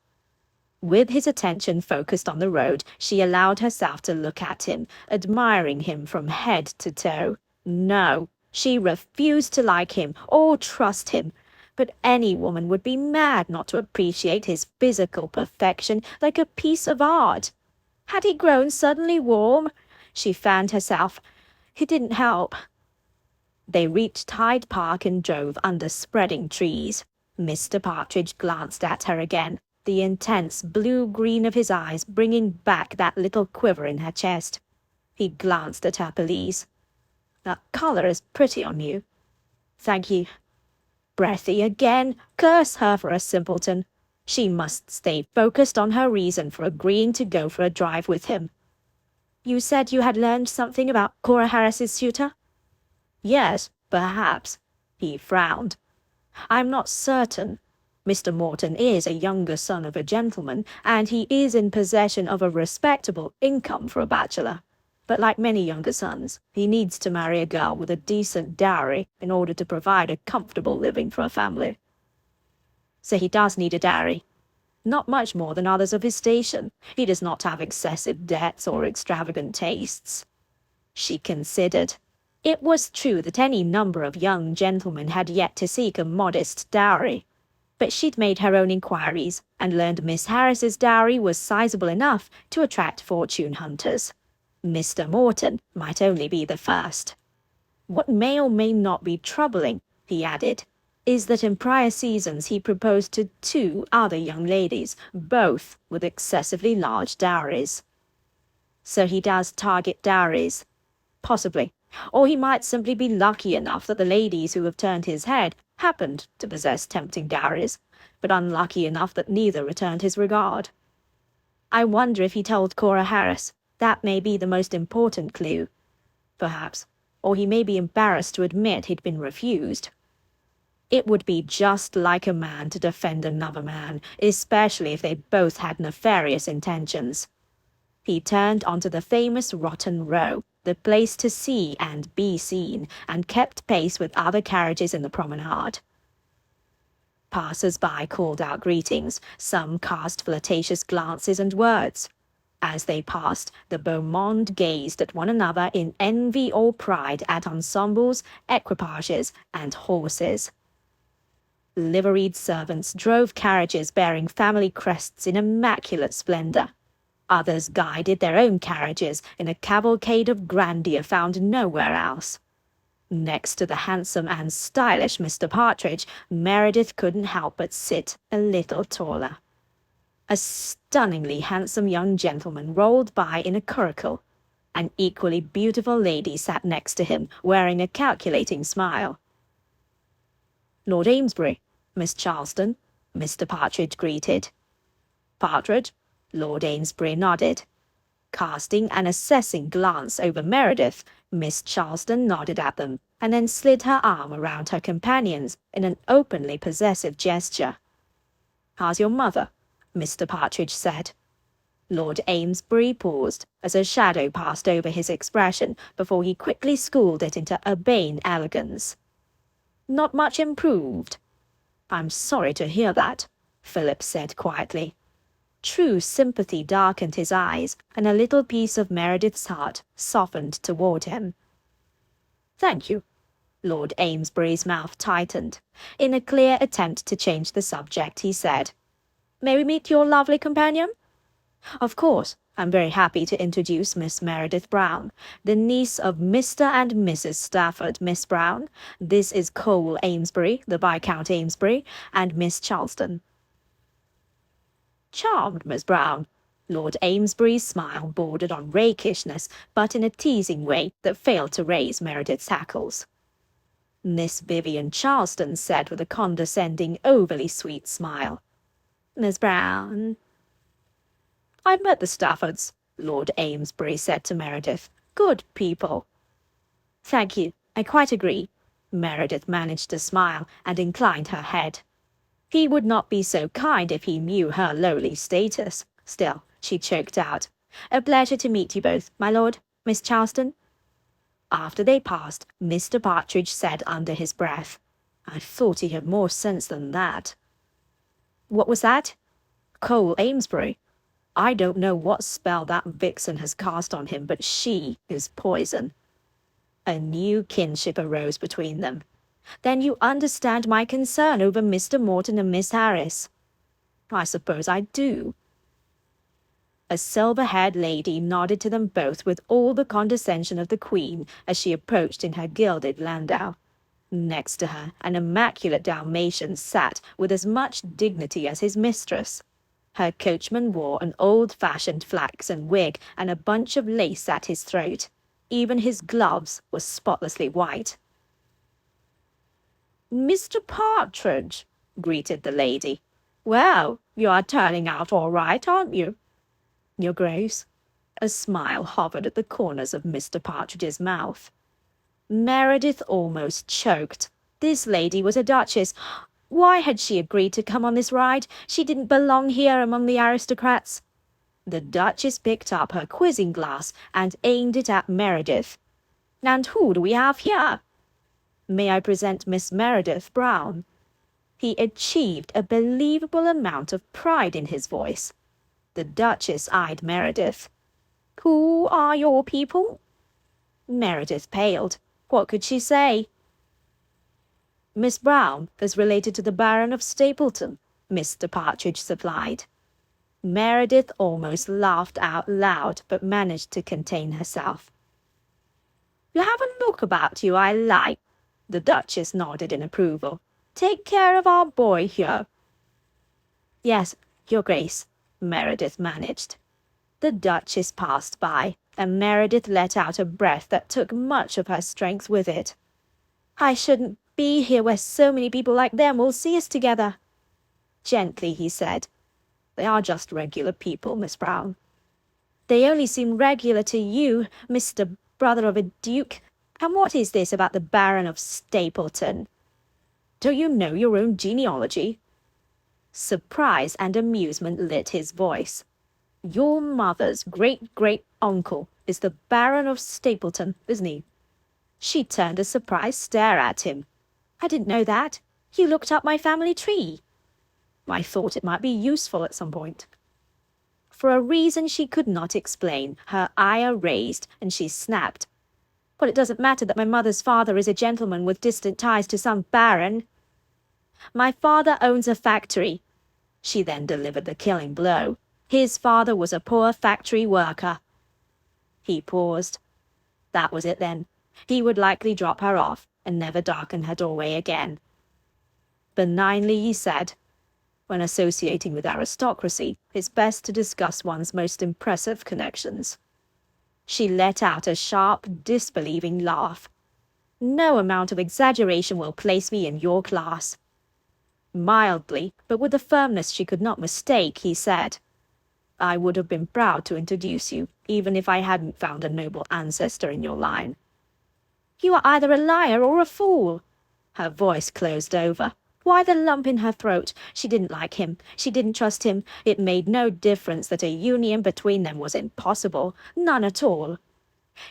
With his attention focused on the road, she allowed herself to look at him, admiring him from head to toe. No, she refused to like him or trust him. But any woman would be mad not to appreciate his physical perfection like a piece of art. Had he grown suddenly warm? She fanned herself. It didn't help. They reached Hyde Park and drove under spreading trees. Mr. Partridge glanced at her again, the intense blue-green of his eyes bringing back that little quiver in her chest. He glanced at her pelisse. "That color is pretty on you." "Thank you." Breathy again. Curse her for a simpleton. She must stay focused on her reason for agreeing to go for a drive with him. "You said you had learned something about Cora Harris's suitor?" "Yes, perhaps." He frowned. "I'm not certain. Mr. Morton is a younger son of a gentleman, and he is in possession of a respectable income for a bachelor. But like many younger sons, he needs to marry a girl with a decent dowry in order to provide a comfortable living for a family." "So he does need a dowry." "Not much more than others of his station. He does not have excessive debts or extravagant tastes." She considered. It was true that any number of young gentlemen had yet to seek a modest dowry. But she'd made her own inquiries, and learned Miss Harris's dowry was sizable enough to attract fortune hunters. Mr. Morton might only be the first. "What may or may not be troubling," he added, "is that in prior seasons he proposed to 2 other young ladies, both with excessively large dowries." "So he does target dowries?" "Possibly. Or he might simply be lucky enough that the ladies who have turned his head happened to possess tempting dowries, but unlucky enough that neither returned his regard." "I wonder if he told Cora Harris. That may be the most important clue." "Perhaps. Or he may be embarrassed to admit he'd been refused." It would be just like a man to defend another man, especially if they both had nefarious intentions. He turned onto the famous Rotten Row, the place to see and be seen, and kept pace with other carriages in the promenade. Passers-by called out greetings, some cast flirtatious glances and words. As they passed, the beau monde gazed at one another in envy or pride at ensembles, equipages, and horses. Liveried servants drove carriages bearing family crests in immaculate splendor. Others guided their own carriages in a cavalcade of grandeur found nowhere else. Next to the handsome and stylish Mr. Partridge, Meredith couldn't help but sit a little taller. A stunningly handsome young gentleman rolled by in a curricle. An equally beautiful lady sat next to him, wearing a calculating smile. "Lord Amesbury, Miss Charleston," Mr. Partridge greeted. "Partridge?" Lord Amesbury nodded. Casting an assessing glance over Meredith, Miss Charleston nodded at them, and then slid her arm around her companions in an openly possessive gesture. "How's your mother?" Mr. Partridge said. Lord Amesbury paused as a shadow passed over his expression before he quickly schooled it into urbane elegance. "Not much improved." "I'm sorry to hear that," Philip said quietly. True sympathy darkened his eyes, and a little piece of Meredith's heart softened toward him. "Thank you." Lord Amesbury's mouth tightened. In a clear attempt to change the subject, he said, "May we meet your lovely companion?" "Of course. I'm very happy to introduce Miss Meredith Brown, the niece of Mr. and Mrs. Stafford, Miss Brown. This is Cole Amesbury, the Viscount Amesbury, and Miss Charleston." "Charmed, Miss Brown." Lord Amesbury's smile bordered on rakishness, but in a teasing way that failed to raise Meredith's hackles. Miss Vivian Charleston said with a condescending, overly sweet smile, "Miss Brown." "I've met the Staffords," Lord Amesbury said to Meredith. "Good people." "Thank you, I quite agree." Meredith managed to smile and inclined her head. He would not be so kind if he knew her lowly status. Still, she choked out, "A pleasure to meet you both, my lord, Miss Charleston." After they passed, Mr. Partridge said under his breath, "I thought he had more sense than that." "What was that?" "Cole Amesbury. I don't know what spell that vixen has cast on him, but she is poison." A new kinship arose between them. "Then you understand my concern over Mr. Morton and Miss Harris?" "I suppose I do." A silver-haired lady nodded to them both with all the condescension of the Queen as she approached in her gilded landau. Next to her, an immaculate Dalmatian sat with as much dignity as his mistress. Her coachman wore an old-fashioned flaxen wig and a bunch of lace at his throat. Even his gloves were spotlessly white. "Mr. Partridge," greeted the lady. "Well, you are turning out all right, aren't you?" "Your Grace." A smile hovered at the corners of Mr. Partridge's mouth. Meredith almost choked. This lady was a duchess. Why had she agreed to come on this ride? She didn't belong here among the aristocrats. The Duchess picked up her quizzing glass and aimed it at Meredith. "And who do we have here?" "May I present Miss Meredith Brown?" He achieved a believable amount of pride in his voice. The Duchess eyed Meredith. "Who are your people?" Meredith paled. What could she say? "Miss Brown is related to the Baron of Stapleton," Mr. Partridge supplied. Meredith almost laughed out loud, but managed to contain herself. "You have a look about you I like." The Duchess nodded in approval. "Take care of our boy here." "Yes, Your Grace," Meredith managed. The Duchess passed by, and Meredith let out a breath that took much of her strength with it. "I shouldn't be here where so many people like them will see us together." Gently he said, "They are just regular people, Miss Brown." "They only seem regular to you, Mr. Brother of a Duke. And what is this about the Baron of Stapleton?" "Don't you know your own genealogy?" Surprise and amusement lit his voice. "Your mother's great-great-uncle is the Baron of Stapleton, isn't he?" She turned a surprised stare at him. "I didn't know that. You looked up my family tree." "I thought it might be useful at some point." For a reason she could not explain, her ire raised, and she snapped. "Well, it doesn't matter that my mother's father is a gentleman with distant ties to some baron." "My father owns a factory." She then delivered the killing blow. His father was a poor factory worker. He paused. That was it then. He would likely drop her off and never darken her doorway again. Benignly he said, "When associating with aristocracy, it's best to discuss one's most impressive connections." She let out a sharp, disbelieving laugh. "No amount of exaggeration will place me in your class." Mildly, but with a firmness she could not mistake, he said, "I would have been proud to introduce you, even if I hadn't found a noble ancestor in your line." "You are either a liar or a fool." Her voice closed over. Why the lump in her throat? She didn't like him. She didn't trust him. It made no difference that a union between them was impossible. None at all.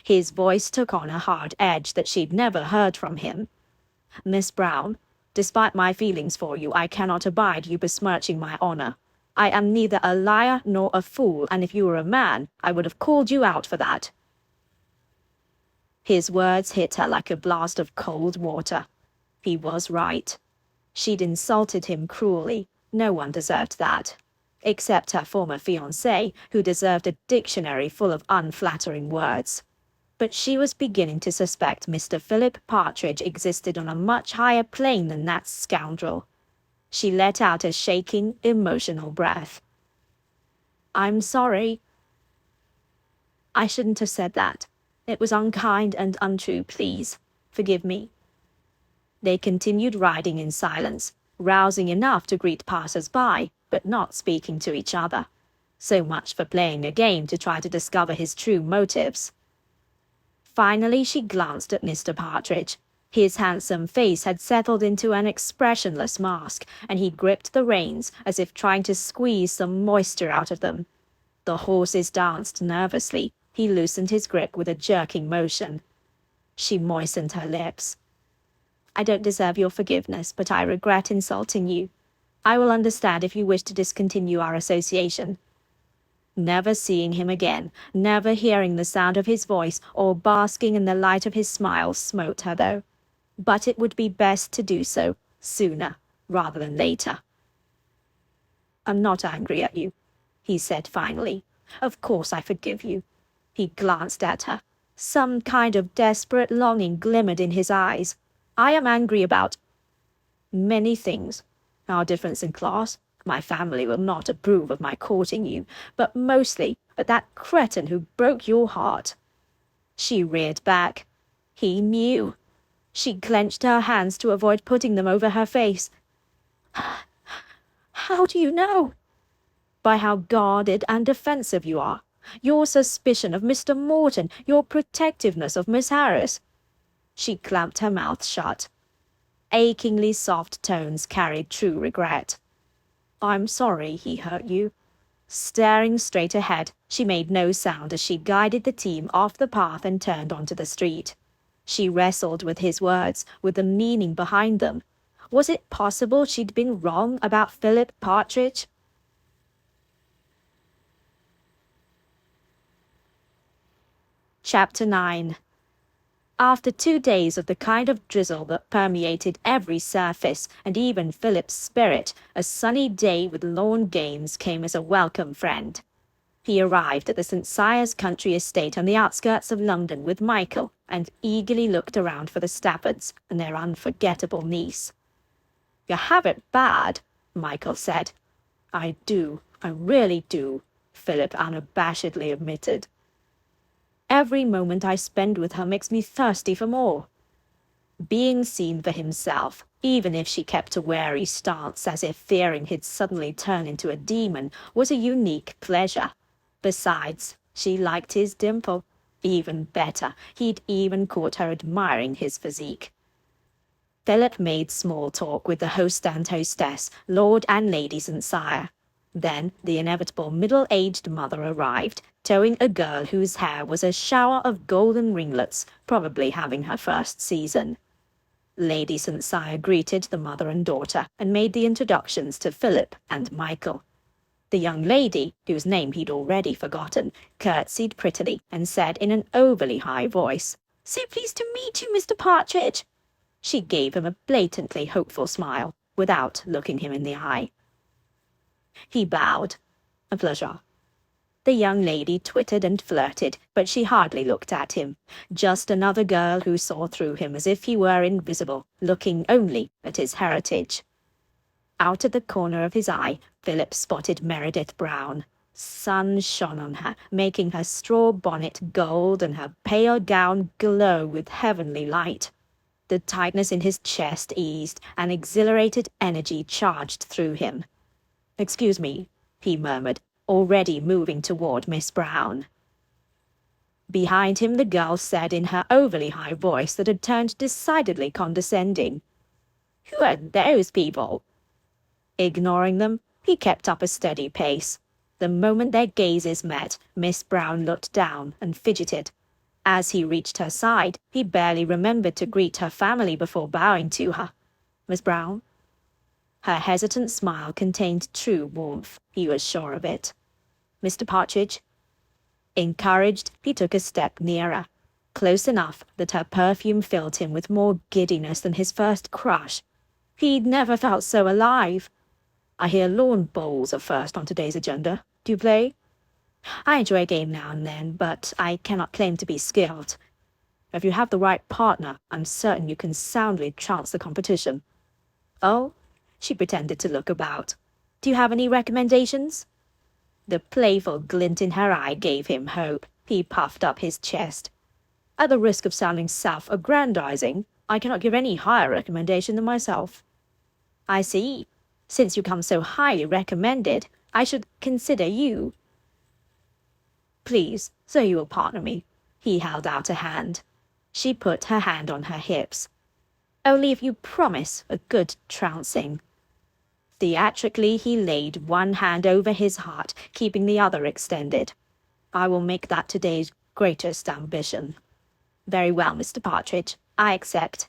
His voice took on a hard edge that she'd never heard from him. "Miss Brown, despite my feelings for you, I cannot abide you besmirching my honor. I am neither a liar nor a fool, and if you were a man, I would have called you out for that." His words hit her like a blast of cold water. He was right. She'd insulted him cruelly. No one deserved that. Except her former fiancé, who deserved a dictionary full of unflattering words. But she was beginning to suspect Mr. Philip Partridge existed on a much higher plane than that scoundrel. She let out a shaking, emotional breath. "I'm sorry. I shouldn't have said that. It was unkind and untrue. Please, forgive me." They continued riding in silence, rousing enough to greet passers-by, but not speaking to each other. So much for playing a game to try to discover his true motives. Finally, she glanced at Mr. Partridge. His handsome face had settled into an expressionless mask, and he gripped the reins as if trying to squeeze some moisture out of them. The horses danced nervously. He loosened his grip with a jerking motion. She moistened her lips. I don't deserve your forgiveness, but I regret insulting you. I will understand if you wish to discontinue our association. Never seeing him again, never hearing the sound of his voice or basking in the light of his smile smote her, though. But it would be best to do so sooner rather than later. I'm not angry at you, he said finally. Of course I forgive you. He glanced at her. Some kind of desperate longing glimmered in his eyes. I am angry about many things. Our difference in class. My family will not approve of my courting you, but mostly at that cretin who broke your heart. She reared back. He knew. She clenched her hands to avoid putting them over her face. How do you know? By how guarded and defensive you are. Your suspicion of Mr. Morton, your protectiveness of Miss Harris. She clamped her mouth shut. Achingly soft tones carried true regret. I'm sorry he hurt you. Staring straight ahead, she made no sound as she guided the team off the path and turned onto the street. She wrestled with his words, with the meaning behind them. Was it possible she'd been wrong about Philip Partridge? Chapter 9. After 2 days of the kind of drizzle that permeated every surface and even Philip's spirit, a sunny day with lawn games came as a welcome friend. He arrived at the St. Sire's country estate on the outskirts of London with Michael, and eagerly looked around for the Staffords and their unforgettable niece. You have it bad, Michael said. I really do, Philip unabashedly admitted. Every moment I spend with her makes me thirsty for more. Being seen for himself, even if she kept a wary stance as if fearing he'd suddenly turn into a demon, was a unique pleasure. Besides, she liked his dimple. Even better, he'd even caught her admiring his physique. Philip made small talk with the host and hostess, Lord and Lady St. Cyr. Then the inevitable middle-aged mother arrived, towing a girl whose hair was a shower of golden ringlets, probably having her first season. Lady St. Cyr greeted the mother and daughter and made the introductions to Philip and Michael. The young lady, whose name he'd already forgotten, curtsied prettily and said in an overly high voice, "So pleased to meet you, Mr. Partridge." She gave him a blatantly hopeful smile, without looking him in the eye. He bowed. A pleasure. The young lady twittered and flirted, but she hardly looked at him. Just another girl who saw through him as if he were invisible, looking only at his heritage. Out of the corner of his eye, Philip spotted Meredith Brown. Sun shone on her, making her straw bonnet gold and her pale gown glow with heavenly light. The tightness in his chest eased, and exhilarated energy charged through him. "Excuse me," he murmured, already moving toward Miss Brown. Behind him the girl said in her overly high voice that had turned decidedly condescending, "Who are those people?" Ignoring them, he kept up a steady pace. The moment their gazes met, Miss Brown looked down and fidgeted. As he reached her side, he barely remembered to greet her family before bowing to her. "Miss Brown?" Her hesitant smile contained true warmth, he was sure of it. "Mr. Partridge?" Encouraged, he took a step nearer, close enough that her perfume filled him with more giddiness than his first crush. He'd never felt so alive. "I hear lawn bowls are first on today's agenda. Do you play?" "I enjoy a game now and then, but I cannot claim to be skilled." "If you have the right partner, I'm certain you can soundly trounce the competition." "Oh?" She pretended to look about. "Do you have any recommendations?" The playful glint in her eye gave him hope. He puffed up his chest. "At the risk of sounding self-aggrandizing, I cannot give any higher recommendation than myself." "I see. Since you come so highly recommended, I should consider you." Please, so you will partner me." He held out a hand. She put her hand on her hips. "Only if you promise a good trouncing." Theatrically, he laid one hand over his heart, keeping the other extended. "I will make that today's greatest ambition." "Very well, Mr. Partridge, I accept."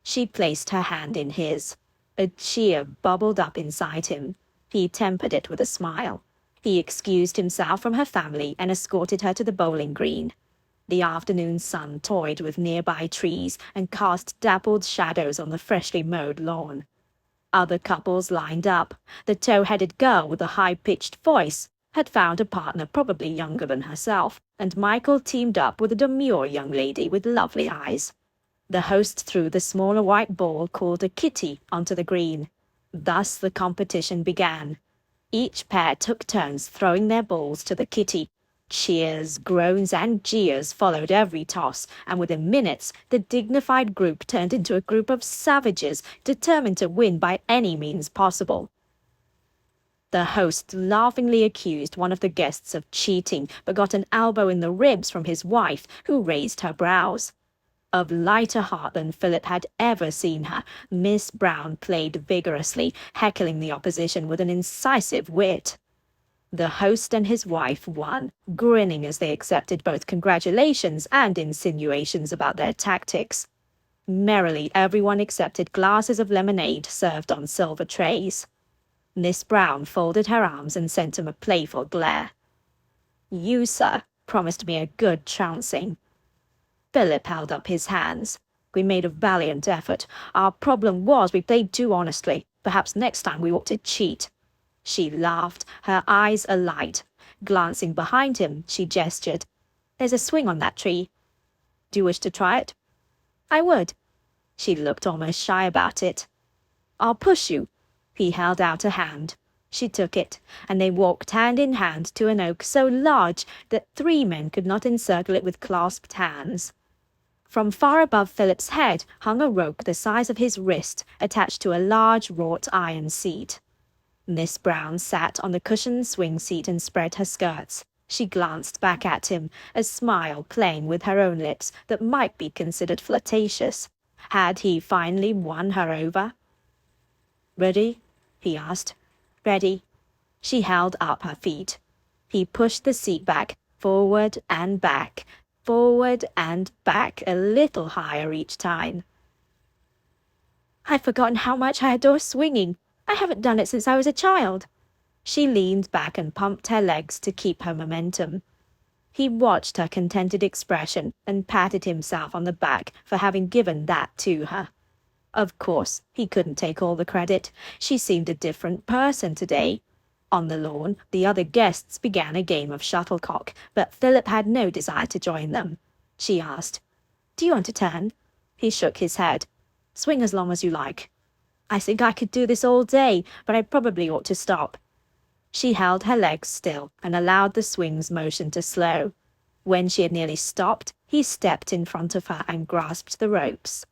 She placed her hand in his. A cheer bubbled up inside him. He tempered it with a smile. He excused himself from her family and escorted her to the bowling green. The afternoon sun toyed with nearby trees and cast dappled shadows on the freshly mowed lawn. Other couples lined up. The tow-headed girl with the high-pitched voice had found a partner probably younger than herself, and Michael teamed up with a demure young lady with lovely eyes. The host threw the smaller white ball called a kitty onto the green. Thus the competition began. Each pair took turns throwing their balls to the kitty. Cheers, groans, and jeers followed every toss, and within minutes the dignified group turned into a group of savages determined to win by any means possible. The host laughingly accused one of the guests of cheating, but got an elbow in the ribs from his wife, who raised her brows. Of lighter heart than Philip had ever seen her, Miss Brown played vigorously, heckling the opposition with an incisive wit. The host and his wife won, grinning as they accepted both congratulations and insinuations about their tactics. Merrily, everyone accepted glasses of lemonade served on silver trays. Miss Brown folded her arms and sent him a playful glare. "You, sir, promised me a good trouncing." Philip held up his hands. "We made a valiant effort. Our problem was we played too honestly. Perhaps next time we ought to cheat." She laughed, her eyes alight. Glancing behind him, she gestured. "There's a swing on that tree. Do you wish to try it?" "I would." She looked almost shy about it. "I'll push you." He held out a hand. She took it, and they walked hand in hand to an oak so large that 3 men could not encircle it with clasped hands. From far above Philip's head hung a rope the size of his wrist, attached to a large wrought iron seat. Miss Brown sat on the cushioned swing seat and spread her skirts. She glanced back at him, a smile playing with her own lips that might be considered flirtatious. Had he finally won her over? "Ready?" he asked. "Ready." She held up her feet. He pushed the seat back, forward and back, a little higher each time. "I've forgotten how much I adore swinging. I haven't done it since I was a child." She leaned back and pumped her legs to keep her momentum. He watched her contented expression and patted himself on the back for having given that to her. Of course, he couldn't take all the credit. She seemed a different person today. On the lawn, the other guests began a game of shuttlecock, but Philip had no desire to join them. She asked, "Do you want to turn?" He shook his head. "Swing as long as you like." "I think I could do this all day, but I probably ought to stop." She held her legs still and allowed the swing's motion to slow. When she had nearly stopped, he stepped in front of her and grasped the ropes.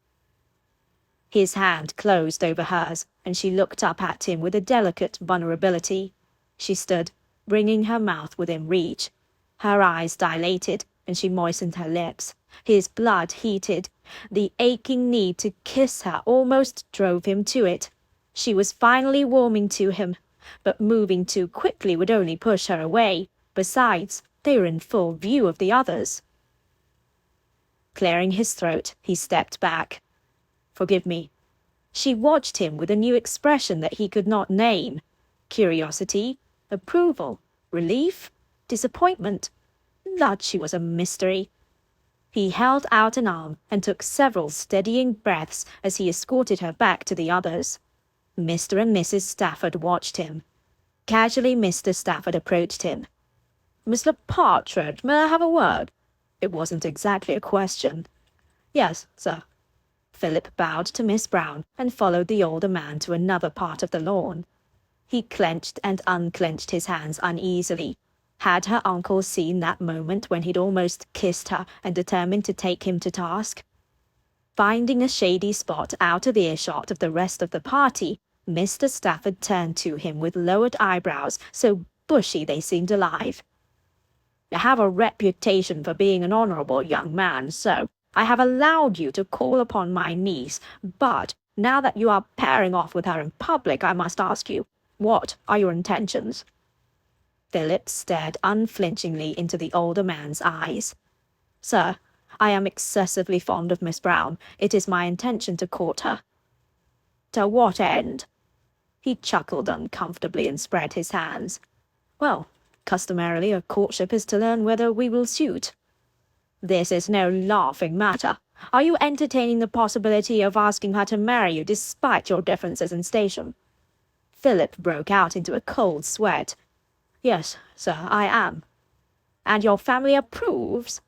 His hand closed over hers, and she looked up at him with a delicate vulnerability. She stood, bringing her mouth within reach. Her eyes dilated, and she moistened her lips. His blood heated. The aching need to kiss her almost drove him to it. She was finally warming to him, but moving too quickly would only push her away. Besides, they were in full view of the others. Clearing his throat, he stepped back. "Forgive me." She watched him with a new expression that he could not name. Curiosity, approval, relief, disappointment. Lud, she was a mystery. He held out an arm and took several steadying breaths as he escorted her back to the others. Mr. and Mrs. Stafford watched him. Casually, Mr. Stafford approached him. "Mr. Partridge, may I have a word?" It wasn't exactly a question. "Yes, sir." Philip bowed to Miss Brown and followed the older man to another part of the lawn. He clenched and unclenched his hands uneasily. Had her uncle seen that moment when he'd almost kissed her and determined to take him to task? Finding a shady spot out of earshot of the rest of the party, Mr. Stafford turned to him with lowered eyebrows so bushy they seemed alive. You have a reputation for being an honorable young man, so I have allowed you to call upon my niece, but now that you are pairing off with her in public, I must ask you, what are your intentions?" Philip stared unflinchingly into the older man's eyes. "Sir, I am excessively fond of Miss Brown. It is my intention to court her." "To what end?" He chuckled uncomfortably and spread his hands. "Well, customarily a courtship is to learn whether we will suit." "This is no laughing matter. Are you entertaining the possibility of asking her to marry you despite your differences in station?" Philip broke out into a cold sweat. "Yes, sir, I am." "And your family approves?"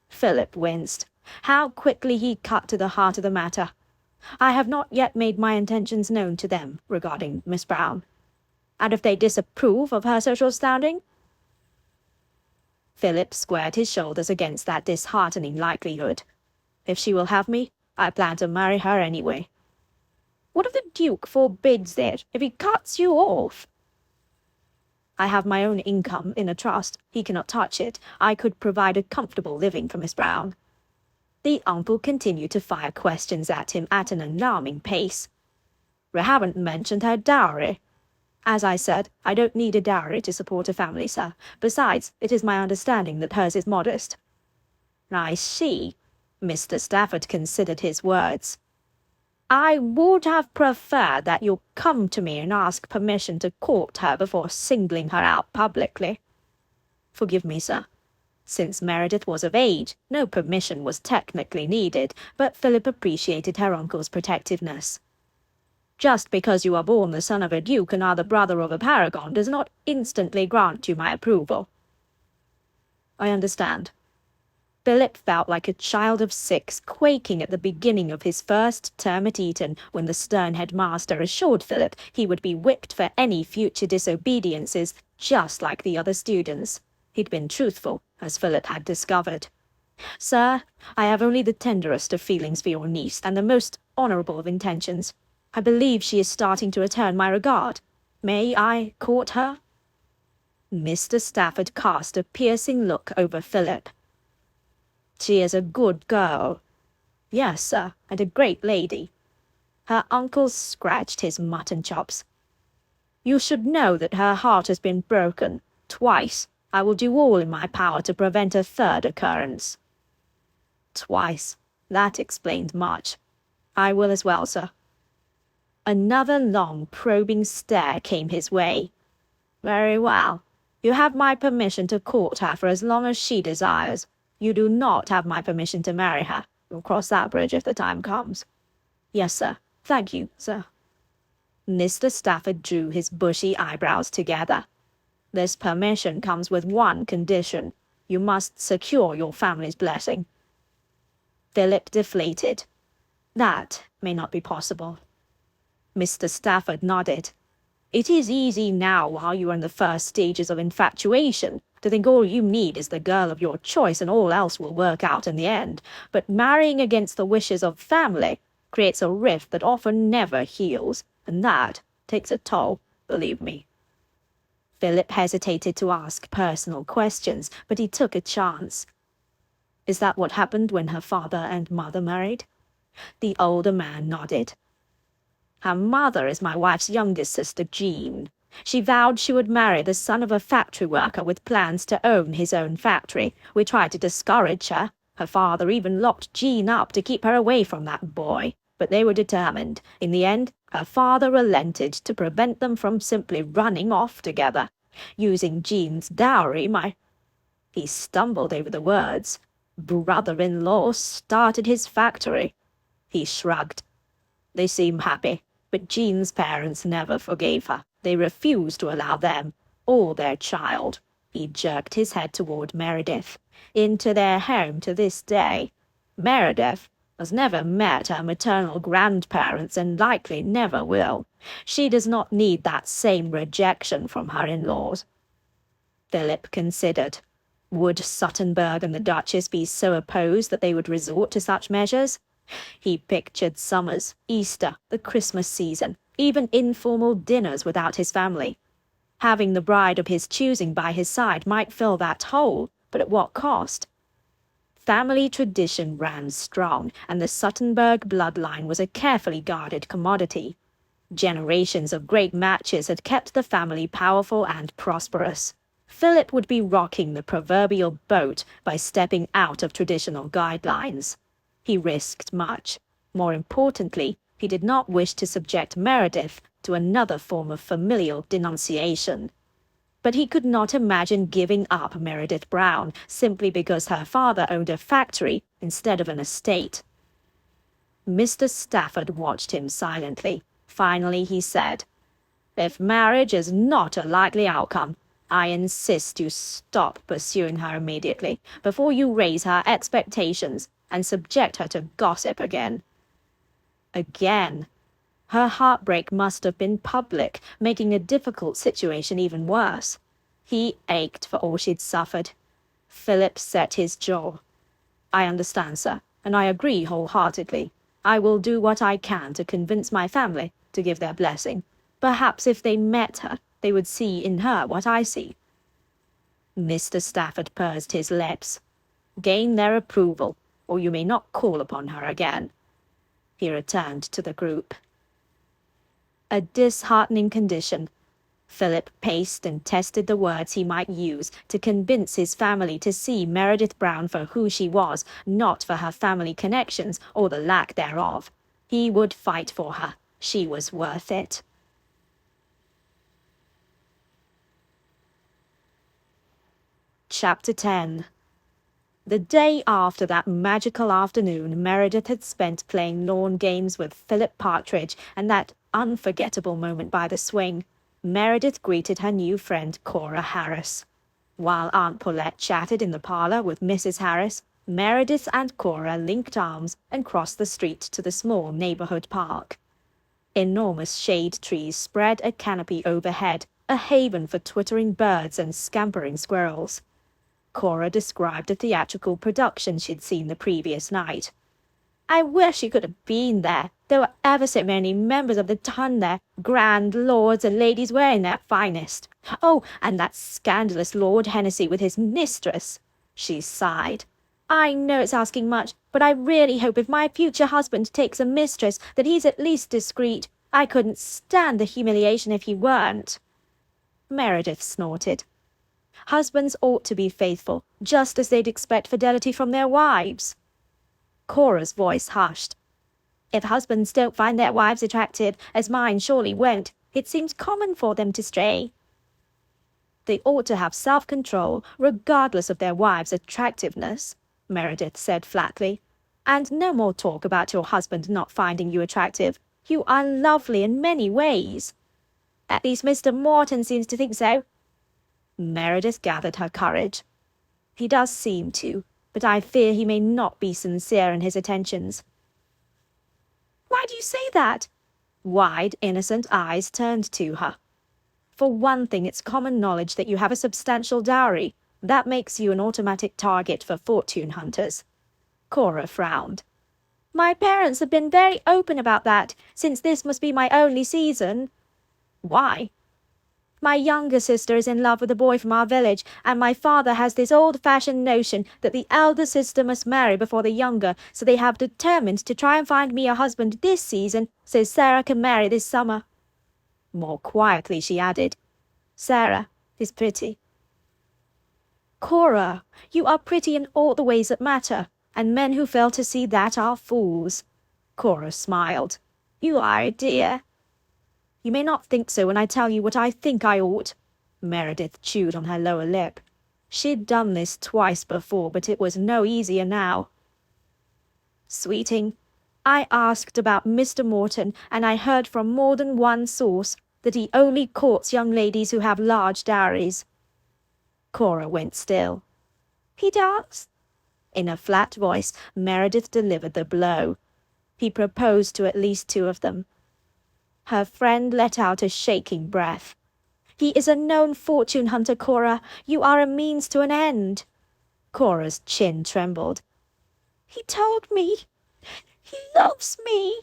Philip winced. How quickly he cut to the heart of the matter. "I have not yet made my intentions known to them regarding Miss Brown." "And if they disapprove of her social standing?" Philip squared his shoulders against that disheartening likelihood. "If she will have me, I plan to marry her anyway." "What if the Duke forbids it? If he cuts you off?" "I have my own income in a trust. He cannot touch it. I could provide a comfortable living for Miss Brown." The uncle continued to fire questions at him at an alarming pace. "We haven't mentioned her dowry." "As I said, I don't need a dowry to support a family, sir. Besides, it is my understanding that hers is modest." "I see." Mr. Stafford considered his words. "I would have preferred that you come to me and ask permission to court her before singling her out publicly." "Forgive me, sir." Since Meredith was of age, no permission was technically needed, but Philip appreciated her uncle's protectiveness. "Just because you are born the son of a duke and are the brother of a paragon does not instantly grant you my approval." "I understand." Philip felt like a child of 6 quaking at the beginning of his first term at Eton when the stern headmaster assured Philip he would be whipped for any future disobediences just like the other students. He'd been truthful, as Philip had discovered. "Sir, I have only the tenderest of feelings for your niece and the most honourable of intentions. I believe she is starting to return my regard. May I court her?" Mr. Stafford cast a piercing look over Philip. "She is a good girl." "Yes, sir, and a great lady." Her uncle scratched his mutton chops. "You should know that her heart has been broken twice. I will do all in my power to prevent a third occurrence." "Twice. That explained much." "I will as well, sir." Another long, probing stare came his way. "Very well. You have my permission to court her for as long as she desires. You do not have my permission to marry her. We'll cross that bridge if the time comes." "Yes, sir. Thank you, sir." Mr. Stafford drew his bushy eyebrows together. "This permission comes with one condition. You must secure your family's blessing." Philip deflated. "That may not be possible." Mr. Stafford nodded. "It is easy now while you are in the first stages of infatuation to think all you need is the girl of your choice and all else will work out in the end. But marrying against the wishes of family creates a rift that often never heals, and that takes a toll, believe me." Philip hesitated to ask personal questions, but he took a chance. "Is that what happened when her father and mother married?" The older man nodded. "Her mother is my wife's youngest sister, Jean. She vowed she would marry the son of a factory worker with plans to own his own factory. We tried to discourage her. Her father even locked Jean up to keep her away from that boy. But they were determined. In the end, her father relented to prevent them from simply running off together. Using Jean's dowry, He stumbled over the words. "Brother-in-law started his factory." He shrugged. "They seem happy. But Jean's parents never forgave her. They refused to allow them, or their child," he jerked his head toward Meredith, "into their home to this day. Meredith has never met her maternal grandparents and likely never will. She does not need that same rejection from her in-laws." Philip considered. Would Suttonburg and the Duchess be so opposed that they would resort to such measures? He pictured summers, Easter, the Christmas season, even informal dinners without his family. Having the bride of his choosing by his side might fill that hole, but at what cost? Family tradition ran strong, and the Suttenberg bloodline was a carefully guarded commodity. Generations of great matches had kept the family powerful and prosperous. Philip would be rocking the proverbial boat by stepping out of traditional guidelines. He risked much. More importantly, he did not wish to subject Meredith to another form of familial denunciation. But he could not imagine giving up Meredith Brown simply because her father owned a factory instead of an estate. Mr. Stafford watched him silently. Finally he said, "If marriage is not a likely outcome, I insist you stop pursuing her immediately, before you raise her expectations and subject her to gossip again." Again. Her heartbreak must have been public, making a difficult situation even worse. He ached for all she'd suffered. Philip set his jaw. "I understand, sir, and I agree wholeheartedly. I will do what I can to convince my family to give their blessing. Perhaps if they met her, they would see in her what I see." Mr. Stafford pursed his lips. "Gain their approval, or you may not call upon her again." He returned to the group. A disheartening condition. Philip paced and tested the words he might use to convince his family to see Meredith Brown for who she was, not for her family connections or the lack thereof. He would fight for her. She was worth it. Chapter 10. The day after that magical afternoon Meredith had spent playing lawn games with Philip Partridge and that unforgettable moment by the swing, Meredith greeted her new friend Cora Harris. While Aunt Paulette chatted in the parlor with Mrs. Harris, Meredith and Cora linked arms and crossed the street to the small neighborhood park. Enormous shade trees spread a canopy overhead, a haven for twittering birds and scampering squirrels. Cora described a theatrical production she'd seen the previous night. "I wish you could have been there. There were ever so many members of the ton there, grand lords and ladies wearing their finest. Oh, and that scandalous Lord Hennessy with his mistress." She sighed. "I know it's asking much, but I really hope if my future husband takes a mistress that he's at least discreet. I couldn't stand the humiliation if he weren't." Meredith snorted. Husbands ought to be faithful, just as they'd expect fidelity from their wives. Cora's voice hushed. "If husbands don't find their wives attractive, as mine surely won't, it seems common for them to stray." "They ought to have self-control, regardless of their wives' attractiveness," Meredith said flatly. "And no more talk about your husband not finding you attractive. You are lovely in many ways." "At least Mr. Morton seems to think so." Meredith gathered her courage. "He does seem to, but I fear he may not be sincere in his attentions." "Why do you say that?" Wide, innocent eyes turned to her. "For one thing, it's common knowledge that you have a substantial dowry. That makes you an automatic target for fortune hunters." Cora frowned. "My parents have been very open about that, since this must be my only season." "Why?" "My younger sister is in love with a boy from our village, and my father has this old-fashioned notion that the elder sister must marry before the younger, so they have determined to try and find me a husband this season, so Sarah can marry this summer." More quietly she added, "Sarah is pretty." "Cora, you are pretty in all the ways that matter, and men who fail to see that are fools." Cora smiled. "You are a dear." "You may not think so when I tell you what I think I ought." Meredith chewed on her lower lip. She'd done this twice before, but it was no easier now. "Sweeting, I asked about Mr. Morton, and I heard from more than one source that he only courts young ladies who have large dowries." Cora went still. "He does?" In a flat voice, Meredith delivered the blow. "He proposed to at least 2 of them." Her friend let out a shaking breath. "He is a known fortune hunter, Cora. You are a means to an end." Cora's chin trembled. "He told me. He loves me."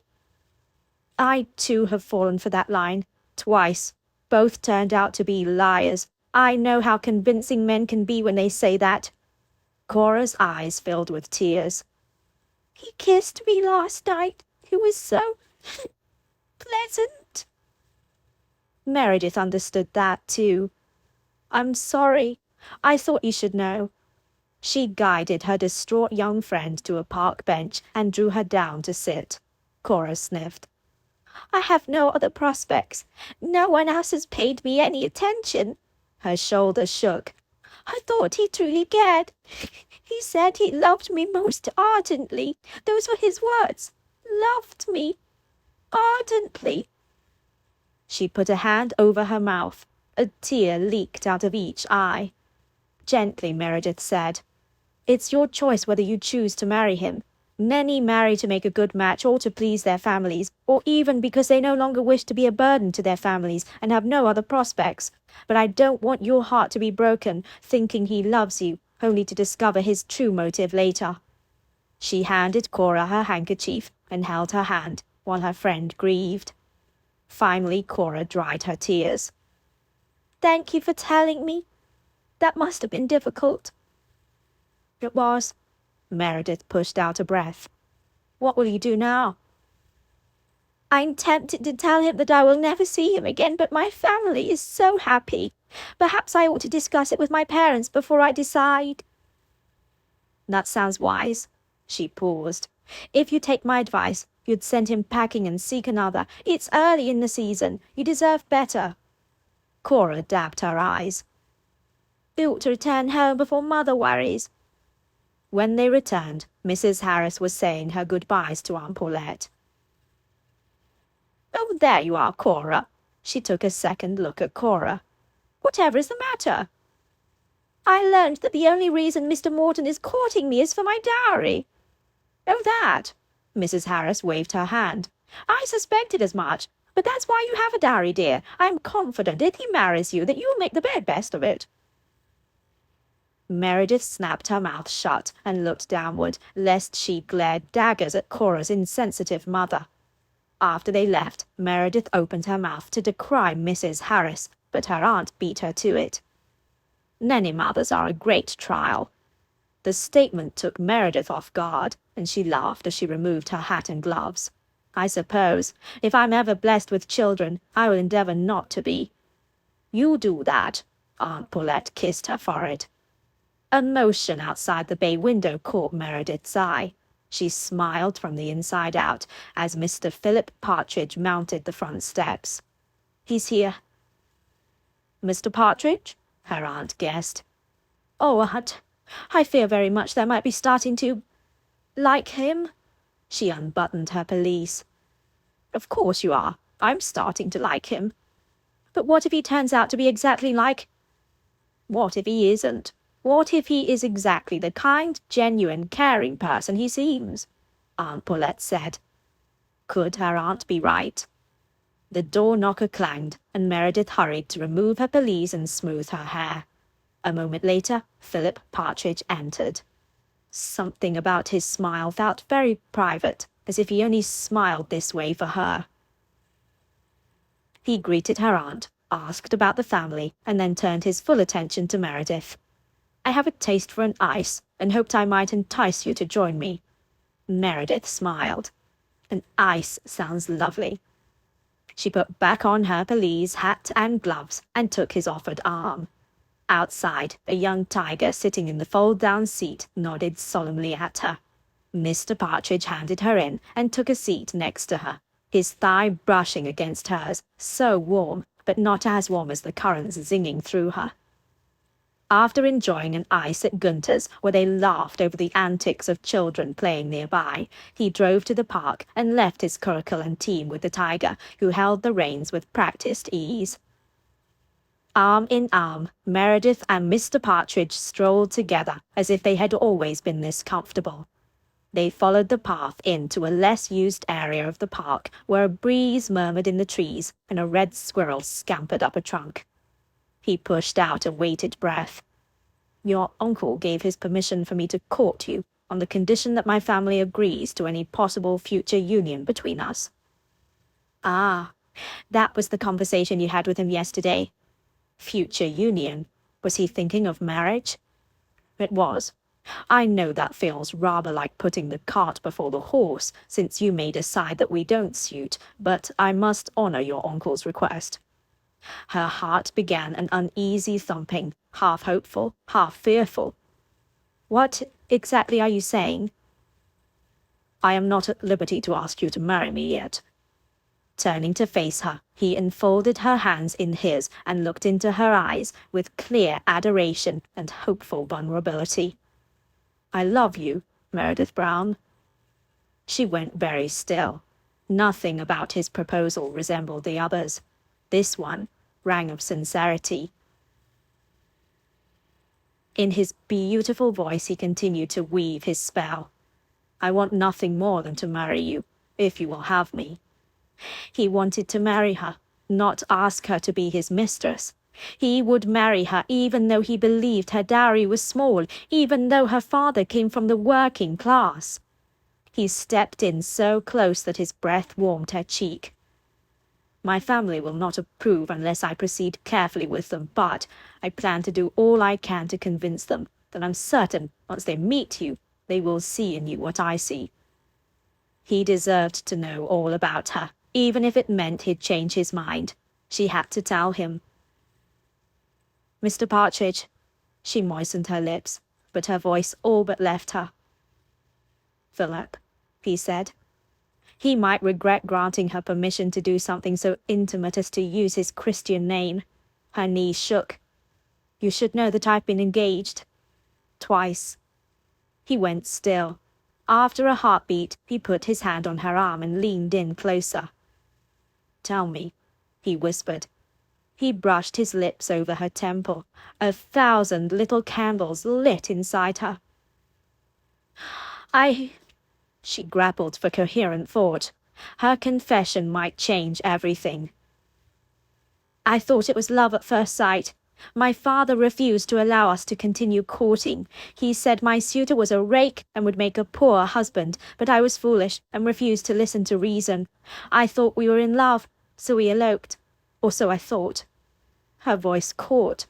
"I, too, have fallen for that line. Twice. Both turned out to be liars. I know how convincing men can be when they say that." Cora's eyes filled with tears. "He kissed me last night. It was so pleasant." Meredith understood that too. "I'm sorry. I thought you should know." She guided her distraught young friend to a park bench and drew her down to sit. Cora sniffed. "I have no other prospects. No one else has paid me any attention." Her shoulders shook. "I thought he truly cared. He said he loved me most ardently. Those were his words. Loved me ardently." She put a hand over her mouth. A tear leaked out of each eye. Gently, Meredith said, "It's your choice whether you choose to marry him. Many marry to make a good match or to please their families, or even because they no longer wish to be a burden to their families and have no other prospects. But I don't want your heart to be broken, thinking he loves you, only to discover his true motive later." She handed Cora her handkerchief and held her hand while her friend grieved. Finally, Cora dried her tears. "Thank you for telling me. That must have been difficult." "It was." Meredith pushed out a breath. "What will you do now?" "I'm tempted to tell him that I will never see him again, but my family is so happy. Perhaps I ought to discuss it with my parents before I decide." "That sounds wise." She paused. "If you take my advice, you'd send him packing and seek another. It's early in the season. You deserve better." Cora dabbed her eyes. "You ought to return home before Mother worries." When they returned, Mrs. Harris was saying her goodbyes to Aunt Paulette. "Oh, there you are, Cora." She took a second look at Cora. "Whatever is the matter?" "I learned that the only reason Mr. Morton is courting me is for my dowry." "Oh, that?" Mrs. Harris waved her hand. "I suspected as much. But that's why you have a dowry, dear. I'm confident if he marries you that you'll make the very best of it." Meredith snapped her mouth shut and looked downward, lest she glared daggers at Cora's insensitive mother. After they left, Meredith opened her mouth to decry Mrs. Harris, but her aunt beat her to it. "Nanny mothers are a great trial." The statement took Meredith off guard, and she laughed as she removed her hat and gloves. "I suppose, if I'm ever blessed with children, I will endeavor not to be." "You'll do that." Aunt Paulette kissed her forehead. A motion outside the bay window caught Meredith's eye. She smiled from the inside out as Mr. Philip Partridge mounted the front steps. "He's here." "Mr. Partridge?" her aunt guessed. "Oh, Aunt, I fear very much that I might be starting to like him." She unbuttoned her pelisse. "Of course you are. I'm starting to like him. But what if he turns out to be exactly like—" "What if he isn't? What if he is exactly the kind, genuine, caring person he seems?" Aunt Paulette said. Could her aunt be right? The door knocker clanged, and Meredith hurried to remove her pelisse and smooth her hair. A moment later, Philip Partridge entered. Something about his smile felt very private, as if he only smiled this way for her. He greeted her aunt, asked about the family, and then turned his full attention to Meredith. "I have a taste for an ice, and hoped I might entice you to join me." Meredith smiled. An ice sounds lovely. She put back on her pelisse, hat, and gloves, and took his offered arm. Outside, a young tiger sitting in the fold-down seat nodded solemnly at her. Mr. Partridge handed her in and took a seat next to her, his thigh brushing against hers, so warm, but not as warm as the currents zinging through her. After enjoying an ice at Gunter's, where they laughed over the antics of children playing nearby, he drove to the park and left his curricle and team with the tiger, who held the reins with practiced ease. Arm in arm, Meredith and Mr. Partridge strolled together as if they had always been this comfortable. They followed the path into a less used area of the park, where a breeze murmured in the trees and a red squirrel scampered up a trunk. He pushed out a weighted breath. "Your uncle gave his permission for me to court you, on the condition that my family agrees to any possible future union between us." "Ah, that was the conversation you had with him yesterday." Future union? Was he thinking of marriage? "It was. I know that feels rather like putting the cart before the horse, since you may decide that we don't suit, but I must honor your uncle's request." Her heart began an uneasy thumping, half hopeful, half fearful. "What exactly are you saying?" "I am not at liberty to ask you to marry me yet." Turning to face her, he enfolded her hands in his and looked into her eyes with clear adoration and hopeful vulnerability. "I love you, Meredith Brown." She went very still. Nothing about his proposal resembled the others. This one rang of sincerity. In his beautiful voice he continued to weave his spell. "I want nothing more than to marry you, if you will have me." He wanted to marry her, not ask her to be his mistress. He would marry her even though he believed her dowry was small, even though her father came from the working class. He stepped in so close that his breath warmed her cheek. "My family will not approve unless I proceed carefully with them, but I plan to do all I can to convince them that I'm certain once they meet you, they will see in you what I see." He deserved to know all about her, even if it meant he'd change his mind. She had to tell him. "Mr. Partridge," she moistened her lips, but her voice all but left her. "Philip," he said. He might regret granting her permission to do something so intimate as to use his Christian name. Her knees shook. "You should know that I've been engaged. Twice." He went still. After a heartbeat, he put his hand on her arm and leaned in closer. "Tell me," he whispered. He brushed his lips over her temple. 1,000 little candles lit inside her. She grappled for coherent thought. Her confession might change everything. "I thought it was love at first sight. My father refused to allow us to continue courting. He said my suitor was a rake and would make a poor husband, but I was foolish and refused to listen to reason. I thought we were in love, so we eloped. Or so I thought." Her voice caught.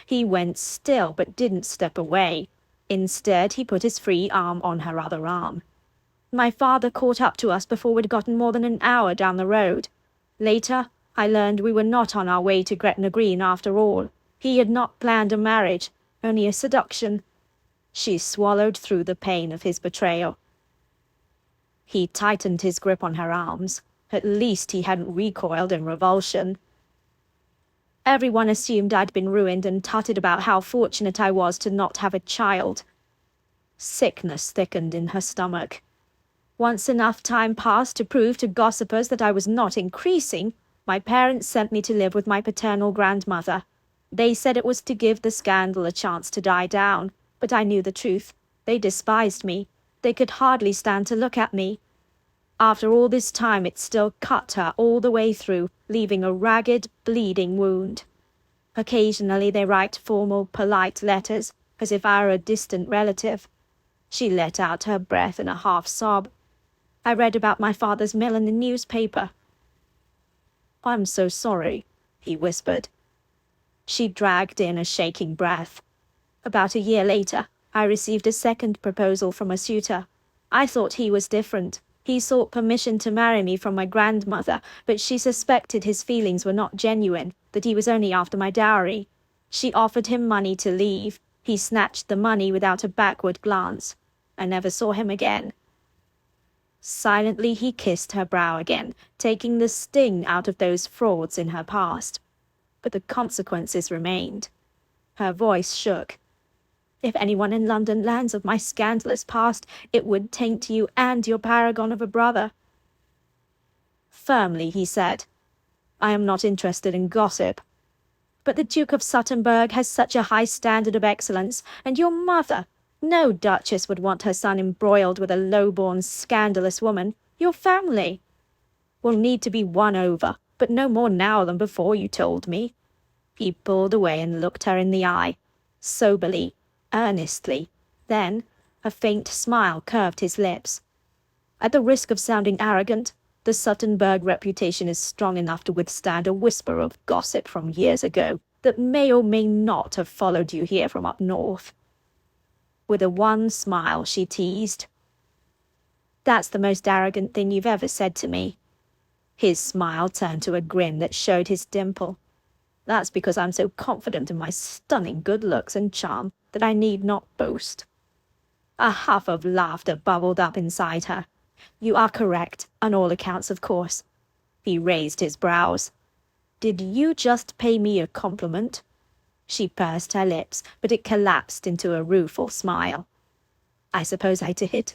He went still but didn't step away. Instead, he put his free arm on her other arm. "My father caught up to us before we'd gotten more than an hour down the road. Later, I learned we were not on our way to Gretna Green after all. He had not planned a marriage, only a seduction." She swallowed through the pain of his betrayal. He tightened his grip on her arms. At least he hadn't recoiled in revulsion. "Everyone assumed I'd been ruined and tutted about how fortunate I was to not have a child." Sickness thickened in her stomach. "Once enough time passed to prove to gossipers that I was not increasing, my parents sent me to live with my paternal grandmother. They said it was to give the scandal a chance to die down, but I knew the truth. They despised me. They could hardly stand to look at me. After all this time it still cut her all the way through, leaving a ragged, bleeding wound. Occasionally they write formal, polite letters, as if I were a distant relative." She let out her breath in a half-sob. "I read about my father's mill in the newspaper." "I'm so sorry," he whispered. She dragged in a shaking breath. "About a year later, I received a second proposal from a suitor. I thought he was different. He sought permission to marry me from my grandmother, but she suspected his feelings were not genuine, that he was only after my dowry. She offered him money to leave. He snatched the money without a backward glance. I never saw him again." Silently he kissed her brow again, taking the sting out of those frauds in her past. But the consequences remained. Her voice shook. "If anyone in London learns of my scandalous past, it would taint you and your paragon of a brother." Firmly he said, "I am not interested in gossip." "But the Duke of Suttenberg has such a high standard of excellence, and your mother. No duchess would want her son embroiled with a low-born, scandalous woman. Your family will need to be won over, but no more now than before you told me." He pulled away and looked her in the eye, soberly, earnestly. Then a faint smile curved his lips. "At the risk of sounding arrogant, the Suttenberg reputation is strong enough to withstand a whisper of gossip from years ago that may or may not have followed you here from up north." With a wan smile, she teased. "That's the most arrogant thing you've ever said to me." His smile turned to a grin that showed his dimple. "That's because I'm so confident in my stunning good looks and charm that I need not boast." A huff of laughter bubbled up inside her. "You are correct, on all accounts, of course." He raised his brows. "Did you just pay me a compliment?" She pursed her lips, but it collapsed into a rueful smile. "I suppose I did."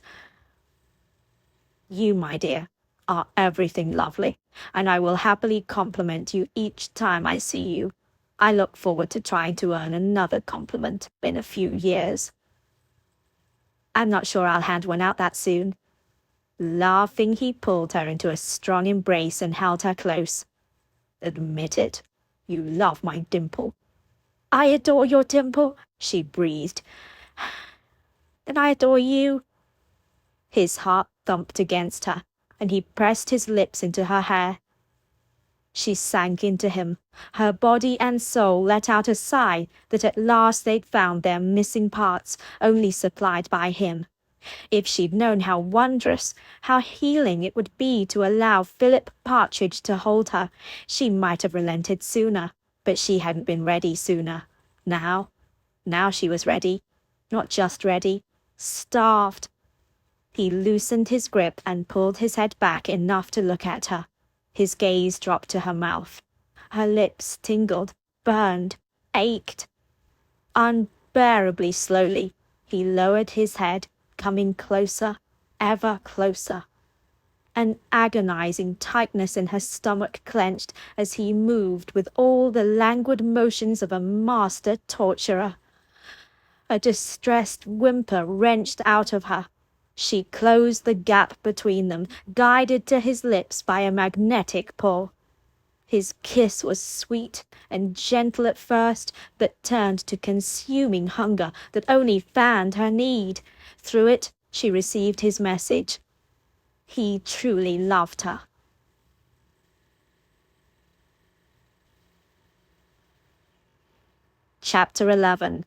"You, my dear, are everything lovely, and I will happily compliment you each time I see you. I look forward to trying to earn another compliment in a few years." "I'm not sure I'll hand one out that soon." Laughing, he pulled her into a strong embrace and held her close. "Admit it. You love my dimple." "I adore your dimple," she breathed. "And I adore you." His heart thumped against her, and he pressed his lips into her hair. She sank into him. Her body and soul let out a sigh that at last they'd found their missing parts, only supplied by him. If she'd known how wondrous, how healing it would be to allow Philip Partridge to hold her, she might have relented sooner. But she hadn't been ready sooner. Now she was ready. Not just ready, starved. He loosened his grip and pulled his head back enough to look at her. His gaze dropped to her mouth. Her lips tingled, burned, ached. Unbearably slowly, he lowered his head, coming closer, ever closer. An agonizing tightness in her stomach clenched as he moved with all the languid motions of a master torturer. A distressed whimper wrenched out of her. She closed the gap between them, guided to his lips by a magnetic pull. His kiss was sweet and gentle at first, but turned to consuming hunger that only fanned her need. Through it, she received his message. He truly loved her. Chapter 11.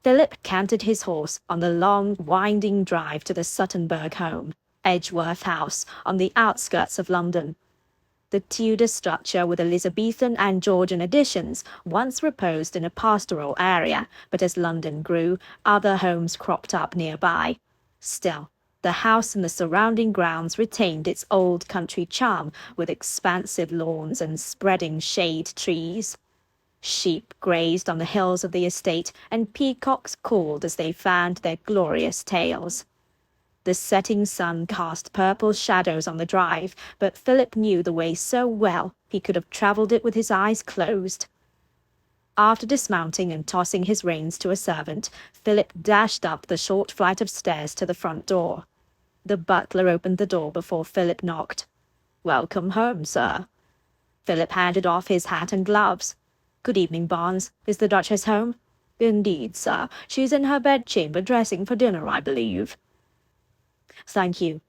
Philip cantered his horse on the long, winding drive to the Suttonburg home, Edgeworth House, on the outskirts of London. The Tudor structure with Elizabethan and Georgian additions once reposed in a pastoral area, but as London grew, other homes cropped up nearby. Still, the house and the surrounding grounds retained its old country charm, with expansive lawns and spreading shade trees. Sheep grazed on the hills of the estate, and peacocks called as they fanned their glorious tails. The setting sun cast purple shadows on the drive, but Philip knew the way so well he could have travelled it with his eyes closed. After dismounting and tossing his reins to a servant, Philip dashed up the short flight of stairs to the front door. The butler opened the door before Philip knocked. "Welcome home, sir." Philip handed off his hat and gloves. "Good evening, Barnes. Is the Duchess home?" "Indeed, sir. She's in her bedchamber dressing for dinner, I believe." "Thank you."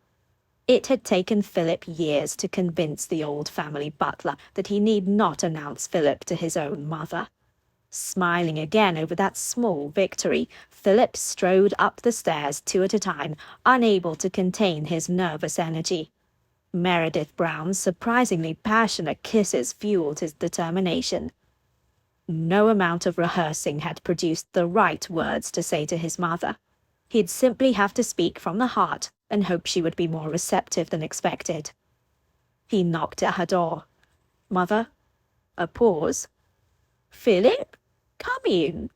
It had taken Philip years to convince the old family butler that he need not announce Philip to his own mother. Smiling again over that small victory, Philip strode up the stairs 2 at a time, unable to contain his nervous energy. Meredith Brown's surprisingly passionate kisses fueled his determination. No amount of rehearsing had produced the right words to say to his mother. He'd simply have to speak from the heart and hope she would be more receptive than expected. He knocked at her door. "Mother?" A pause. "Philip? Come in."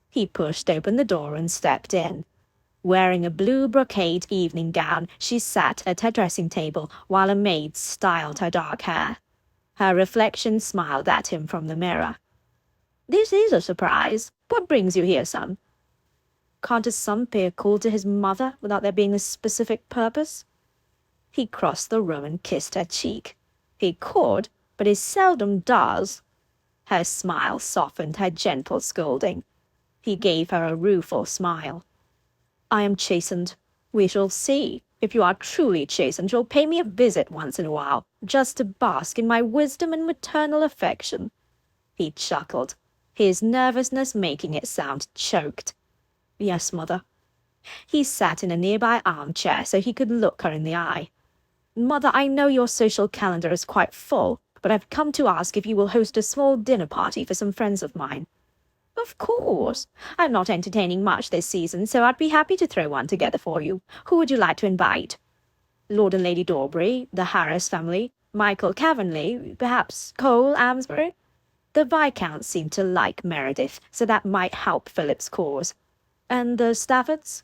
He pushed open the door and stepped in. Wearing a blue brocade evening gown, she sat at her dressing table while a maid styled her dark hair. Her reflection smiled at him from the mirror. "This is a surprise. What brings you here, son?" Can't a son pay a call to his mother without there being a specific purpose? He crossed the room and kissed her cheek. He could, but he seldom does. Her smile softened her gentle scolding. He gave her a rueful smile. "I am chastened. We shall see. If you are truly chastened, you'll pay me a visit once in a while, just to bask in my wisdom and maternal affection." He chuckled, his nervousness making it sound choked. Yes, Mother. He sat in a nearby armchair so he could look her in the eye. Mother, I know your social calendar is quite full, but I've come to ask if you will host a small dinner party for some friends of mine. Of course. I'm not entertaining much this season, so I'd be happy to throw one together for you. Who would you like to invite? Lord and Lady Dorbury, the Harris family, Michael Cavenley, perhaps Cole Amsbury? The Viscount seemed to like Meredith, so that might help Philip's cause. And the Staffords?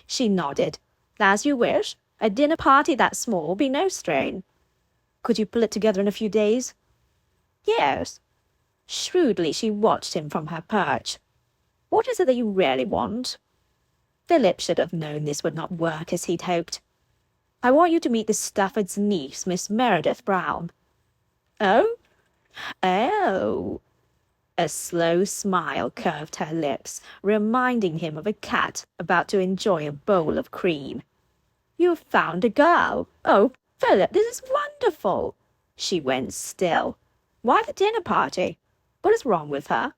She nodded. As you wish. A dinner party that small will be no strain. Could you pull it together in a few days? Yes. Shrewdly she watched him from her perch. What is it that you really want? Philip should have known this would not work as he'd hoped. I want you to meet the Stafford's niece, Miss Meredith Brown. Oh? Oh. A slow smile curved her lips, reminding him of a cat about to enjoy a bowl of cream. You've found a girl. Oh, Philip, this is wonderful. She went still. Why the dinner party? What is wrong with her?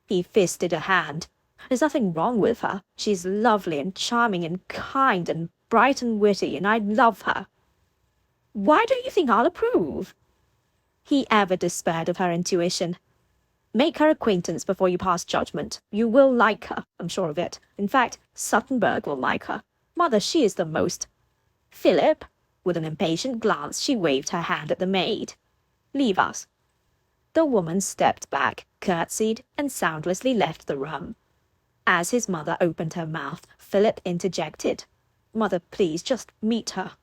He fisted a hand. There's nothing wrong with her. She's lovely and charming and kind and bright and witty, and I love her. Why don't you think I'll approve? He ever despaired of her intuition. Make her acquaintance before you pass judgment. You will like her, I'm sure of it. In fact, Suttonburg will like her. Mother, she is the most— Philip, with an impatient glance, she waved her hand at the maid. Leave us. The woman stepped back, curtsied, and soundlessly left the room. As his mother opened her mouth, Philip interjected. Mother, please, just meet her.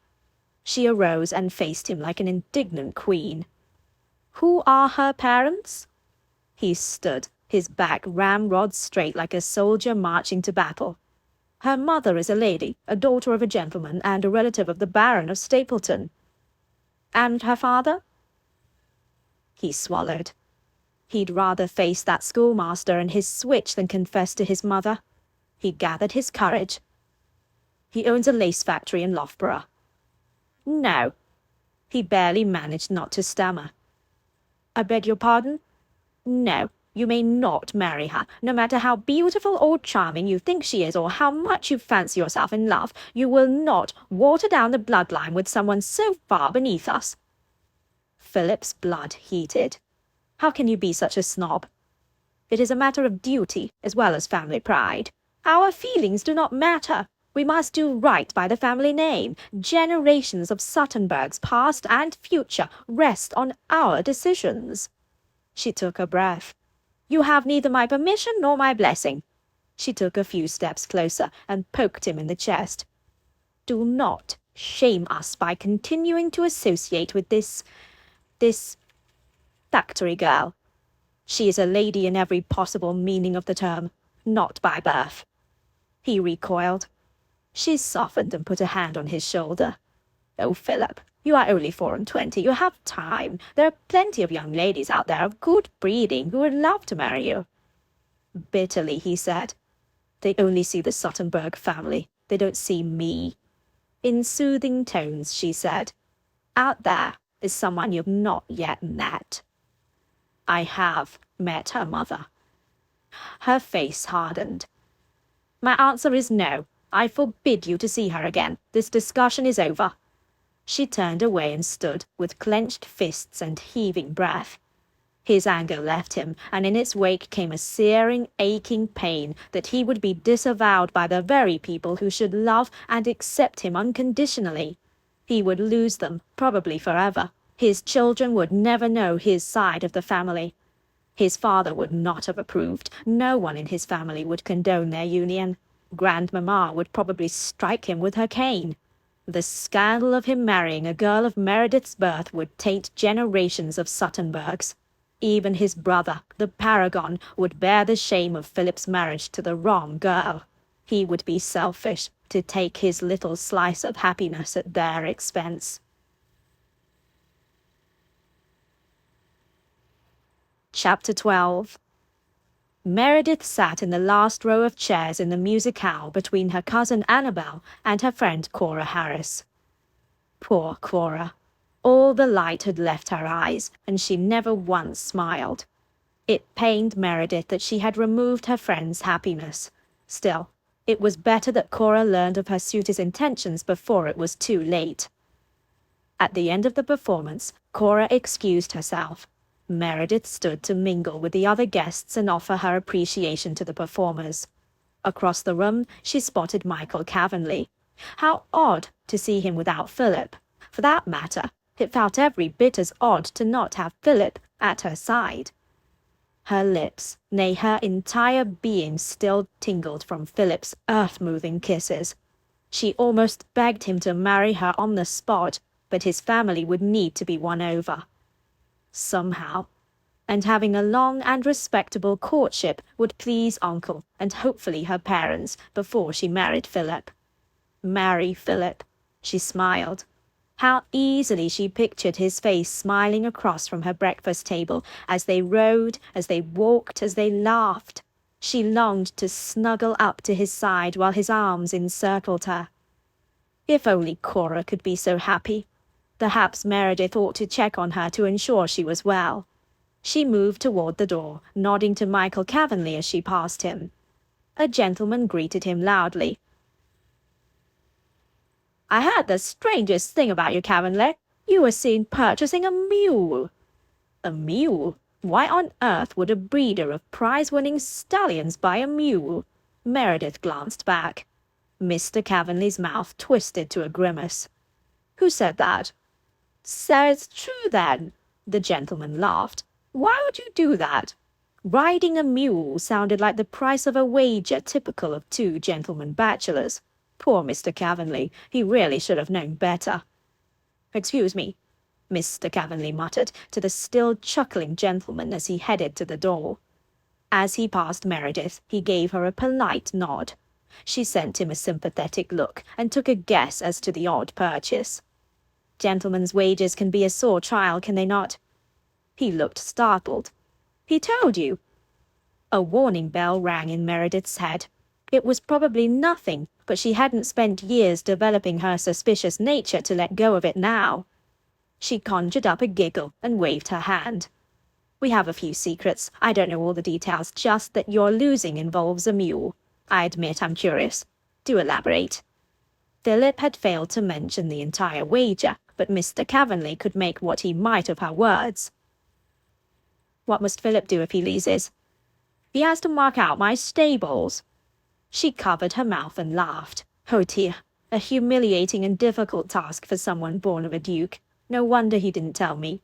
She arose and faced him like an indignant queen. Who are her parents? He stood, his back ramrod straight like a soldier marching to battle. Her mother is a lady, a daughter of a gentleman, and a relative of the Baron of Stapleton. And her father? He swallowed. He'd rather face that schoolmaster and his switch than confess to his mother. He gathered his courage. He owns a lace factory in Loughborough. No. He barely managed not to stammer. I beg your pardon? No. You may not marry her. No matter how beautiful or charming you think she is, or how much you fancy yourself in love, you will not water down the bloodline with someone so far beneath us. Philip's blood heated. How can you be such a snob? It is a matter of duty as well as family pride. Our feelings do not matter. We must do right by the family name. Generations of Suttonburgs, past and future, rest on our decisions. She took a breath. You have neither my permission nor my blessing. She took a few steps closer and poked him in the chest. Do not shame us by continuing to associate with this factory girl. She is a lady in every possible meaning of the term, not by birth. He recoiled. She softened and put a hand on his shoulder. Oh, Philip, you are only 24. You have time. There are plenty of young ladies out there of good breeding who would love to marry you. Bitterly, he said, They only see the Suttonburg family. They don't see me. In soothing tones, she said, Out there is someone you've not yet met. I have met her mother. Her face hardened. My answer is no. I forbid you to see her again. This discussion is over. She turned away and stood, with clenched fists and heaving breath. His anger left him, and in its wake came a searing, aching pain that he would be disavowed by the very people who should love and accept him unconditionally. He would lose them, probably forever. His children would never know his side of the family. His father would not have approved. No one in his family would condone their union. Grandmamma would probably strike him with her cane. The scandal of him marrying a girl of Meredith's birth would taint generations of Suttonburgs. Even his brother, the paragon, would bear the shame of Philip's marriage to the wrong girl. He would be selfish to take his little slice of happiness at their expense. Chapter 12. Meredith sat in the last row of chairs in the musicale between her cousin Annabel and her friend Cora Harris. Poor Cora. All the light had left her eyes, and she never once smiled. It pained Meredith that she had removed her friend's happiness. Still, it was better that Cora learned of her suitor's intentions before it was too late. At the end of the performance, Cora excused herself. Meredith stood to mingle with the other guests and offer her appreciation to the performers. Across the room, she spotted Michael Cavenly. How odd to see him without Philip. For that matter, it felt every bit as odd to not have Philip at her side. Her lips, nay, her entire being still tingled from Philip's earth-moving kisses. She almost begged him to marry her on the spot, but his family would need to be won over. Somehow. And having a long and respectable courtship would please Uncle and hopefully her parents before she married Philip. Marry Philip. She smiled. How easily she pictured his face smiling across from her breakfast table as they rode, as they walked, as they laughed. She longed to snuggle up to his side while his arms encircled her. If only Cora could be so happy. Perhaps Meredith ought to check on her to ensure she was well. She moved toward the door, nodding to Michael Cavenly as she passed him. A gentleman greeted him loudly. "I heard the strangest thing about you, Cavenly. You were seen purchasing a mule." "A mule? Why on earth would a breeder of prize-winning stallions buy a mule?" Meredith glanced back. Mr. Cavenly's mouth twisted to a grimace. "Who said that?" "So it's true, then." The gentleman laughed. "Why would you do that?" Riding a mule sounded like the price of a wager typical of two gentlemen bachelors. Poor Mr. Cavenly, he really should have known better. "Excuse me," Mr. Cavenly muttered to the still chuckling gentleman as he headed to the door. As he passed Meredith, he gave her a polite nod. She sent him a sympathetic look and took a guess as to the odd purchase. Gentlemen's wages can be a sore trial, can they not? He looked startled. "He told you?" A warning bell rang in Meredith's head. It was probably nothing, but she hadn't spent years developing her suspicious nature to let go of it now. She conjured up a giggle and waved her hand. "We have a few secrets. I don't know all the details, just that your losing involves a mule. I admit I'm curious. Do elaborate." Philip had failed to mention the entire wager, but Mr. Cavenly could make what he might of her words. "What must Philip do if he loses?" "He has to mark out my stables." She covered her mouth and laughed. Oh dear, a humiliating and difficult task for someone born of a duke. No wonder he didn't tell me.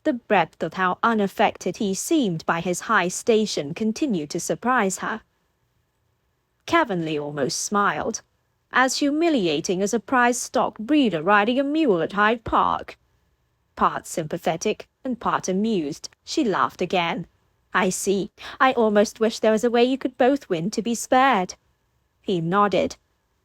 The breadth of how unaffected he seemed by his high station continued to surprise her. Cavenly almost smiled. As humiliating as a prize stock breeder riding a mule at Hyde Park. Part sympathetic and part amused, she laughed again. "I see. I almost wish there was a way you could both win to be spared." He nodded.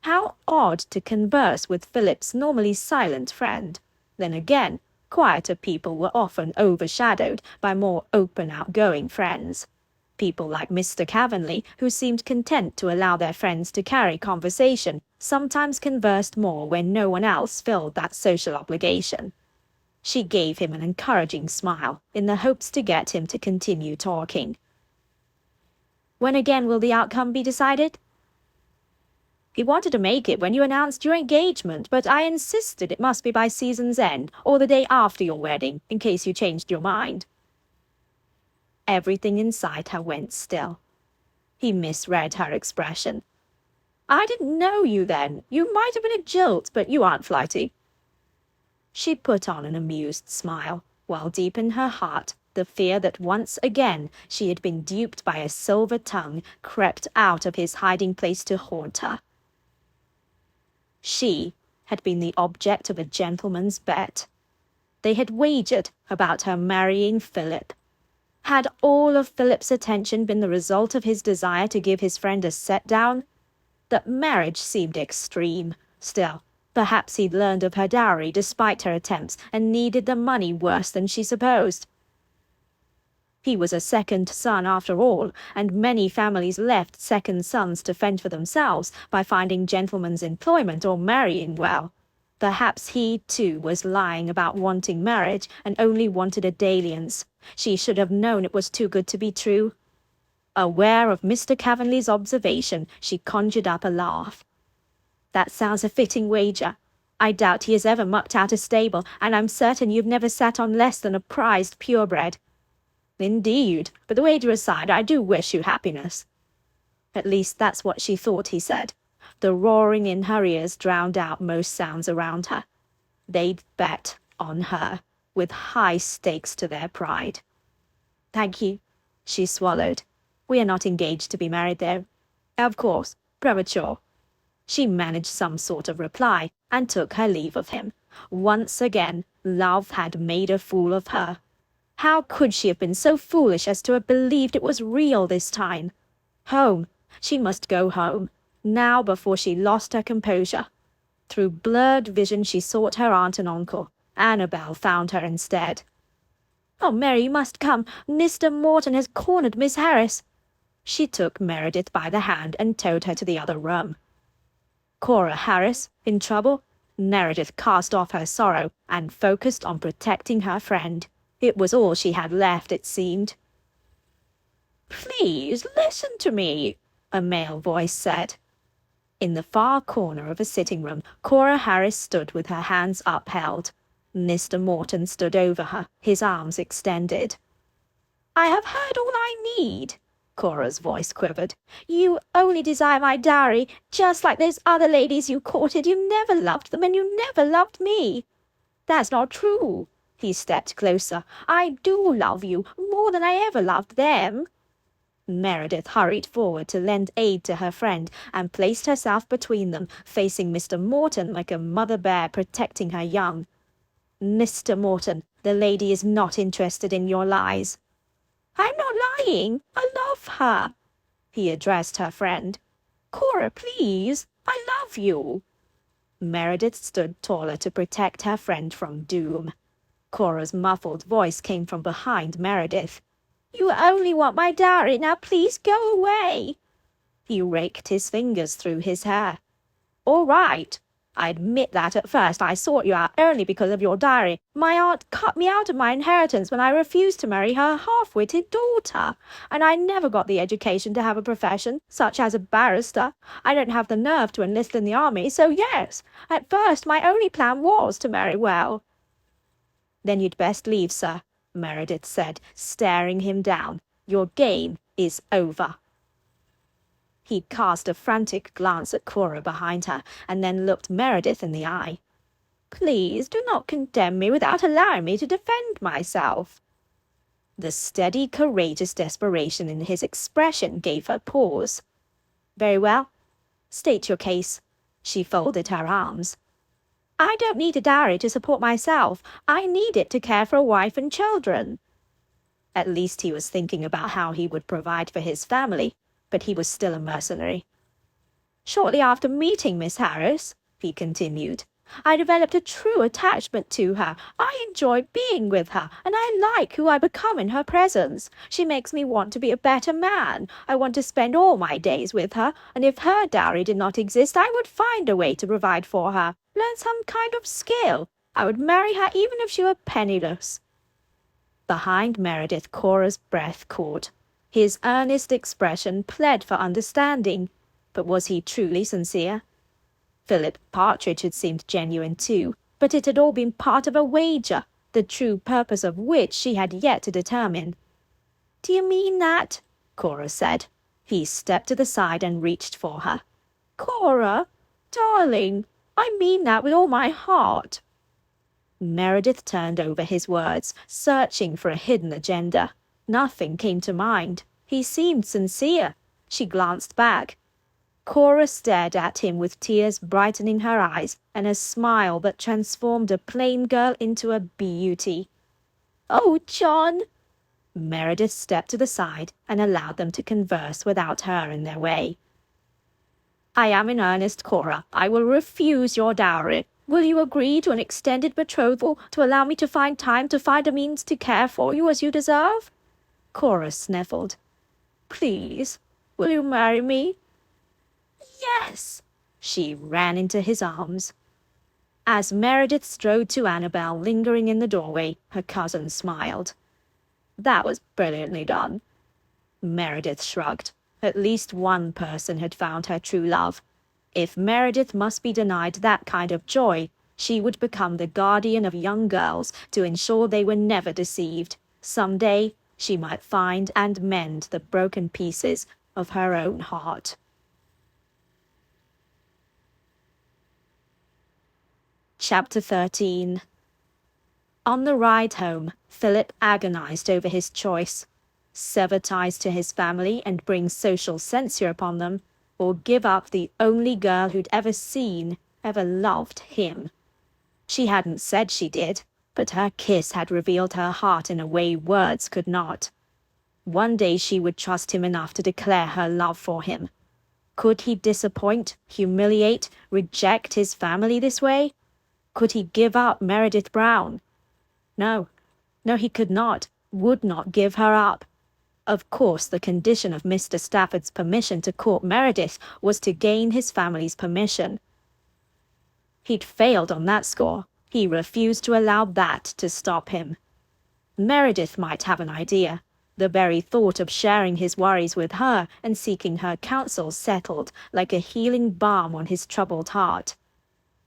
How odd to converse with Philip's normally silent friend. Then again, quieter people were often overshadowed by more open, outgoing friends. People like Mr. Cavenly, who seemed content to allow their friends to carry conversation, sometimes conversed more when no one else filled that social obligation. She gave him an encouraging smile, in the hopes to get him to continue talking. "When again will the outcome be decided?" "He wanted to make it when you announced your engagement, but I insisted it must be by season's end, or the day after your wedding, in case you changed your mind." Everything inside her went still. He misread her expression. "I didn't know you then. You might have been a jilt, but you aren't flighty." She put on an amused smile, while deep in her heart the fear that once again she had been duped by a silver tongue crept out of his hiding place to haunt her. She had been the object of a gentleman's bet. They had wagered about her marrying Philip. Had all of Philip's attention been the result of his desire to give his friend a set-down? The marriage seemed extreme. Still, perhaps he'd learned of her dowry despite her attempts and needed the money worse than she supposed. He was a second son after all, and many families left second sons to fend for themselves by finding gentlemen's employment or marrying well. Perhaps he, too, was lying about wanting marriage and only wanted a dalliance. She should have known it was too good to be true. Aware of Mr. Cavenley's observation, she conjured up a laugh. That sounds a fitting wager. I doubt he has ever mucked out a stable, and I'm certain you've never sat on less than a prized purebred. Indeed, but the wager aside, I do wish you happiness. At least that's what she thought he said. The roaring in her ears drowned out most sounds around her. They'd bet on her, with high stakes to their pride. Thank you, she swallowed. We are not engaged to be married, though. Of course, premature. She managed some sort of reply, and took her leave of him. Once again, love had made a fool of her. How could she have been so foolish as to have believed it was real this time? Home. She must go home, now before she lost her composure. Through blurred vision she sought her aunt and uncle. Annabel found her instead. Oh, Mary, you must come. Mr. Morton has cornered Miss Harris. She took Meredith by the hand and towed her to the other room. Cora Harris, in trouble? Meredith cast off her sorrow and focused on protecting her friend. It was all she had left, it seemed. Please listen to me, a male voice said. In the far corner of a sitting room, Cora Harris stood with her hands upheld. Mr. Morton stood over her, his arms extended. I have heard all I need, Cora's voice quivered. You only desire my dowry, just like those other ladies you courted. You never loved them, and you never loved me. That's not true. He stepped closer. I do love you, more than I ever loved them. Meredith hurried forward to lend aid to her friend, and placed herself between them, facing Mr. Morton like a mother bear protecting her young. Mr. Morton, the lady is not interested in your lies. I'm not lying. I love her. He addressed her friend. Cora, please. I love you. Meredith stood taller to protect her friend from doom. Cora's muffled voice came from behind Meredith. You only want my dowry. Now please go away. He raked his fingers through his hair. All right. I admit that at first I sought you out only because of your dowry. My aunt cut me out of my inheritance when I refused to marry her half-witted daughter, and I never got the education to have a profession, such as a barrister. I don't have the nerve to enlist in the army, so yes, at first my only plan was to marry well. Then you'd best leave, sir, Meredith said, staring him down. Your game is over. He cast a frantic glance at Cora behind her, and then looked Meredith in the eye. Please do not condemn me without allowing me to defend myself. The steady, courageous desperation in his expression gave her pause. Very well. State your case. She folded her arms. I don't need a dowry to support myself. I need it to care for a wife and children. At least he was thinking about how he would provide for his family, but he was still a mercenary. Shortly after meeting Miss Harris, he continued, I developed a true attachment to her. I enjoy being with her, and I like who I become in her presence. She makes me want to be a better man. I want to spend all my days with her, and if her dowry did not exist, I would find a way to provide for her, learn some kind of skill. I would marry her even if she were penniless. Behind Meredith, Cora's breath caught. His earnest expression pled for understanding, but was he truly sincere? Philip Partridge had seemed genuine too, but it had all been part of a wager, the true purpose of which she had yet to determine. Do you mean that? Cora said. He stepped to the side and reached for her. Cora, darling, I mean that with all my heart. Meredith turned over his words, searching for a hidden agenda. Nothing came to mind. He seemed sincere. She glanced back. Cora stared at him with tears brightening her eyes and a smile that transformed a plain girl into a beauty. Oh, John! Meredith stepped to the side and allowed them to converse without her in their way. I am in earnest, Cora. I will refuse your dowry. Will you agree to an extended betrothal to allow me to find time to find a means to care for you as you deserve? Cora sniffled. Please, will you marry me? Yes. She ran into his arms. As Meredith strode to Annabel lingering in the doorway, her cousin smiled. That was brilliantly done. Meredith shrugged. At least one person had found her true love. If Meredith must be denied that kind of joy, she would become the guardian of young girls to ensure they were never deceived. Someday, she might find and mend the broken pieces of her own heart. Chapter 13. On the ride home, Philip agonized over his choice. Sever ties to his family and bring social censure upon them, or give up the only girl who'd ever seen, ever loved him. She hadn't said she did, but her kiss had revealed her heart in a way words could not. One day she would trust him enough to declare her love for him. Could he disappoint, humiliate, reject his family this way? Could he give up Meredith Brown? No, he could not, would not give her up. Of course, the condition of Mr. Stafford's permission to court Meredith was to gain his family's permission. He'd failed on that score. He refused to allow that to stop him. Meredith might have an idea. The very thought of sharing his worries with her and seeking her counsel settled like a healing balm on his troubled heart.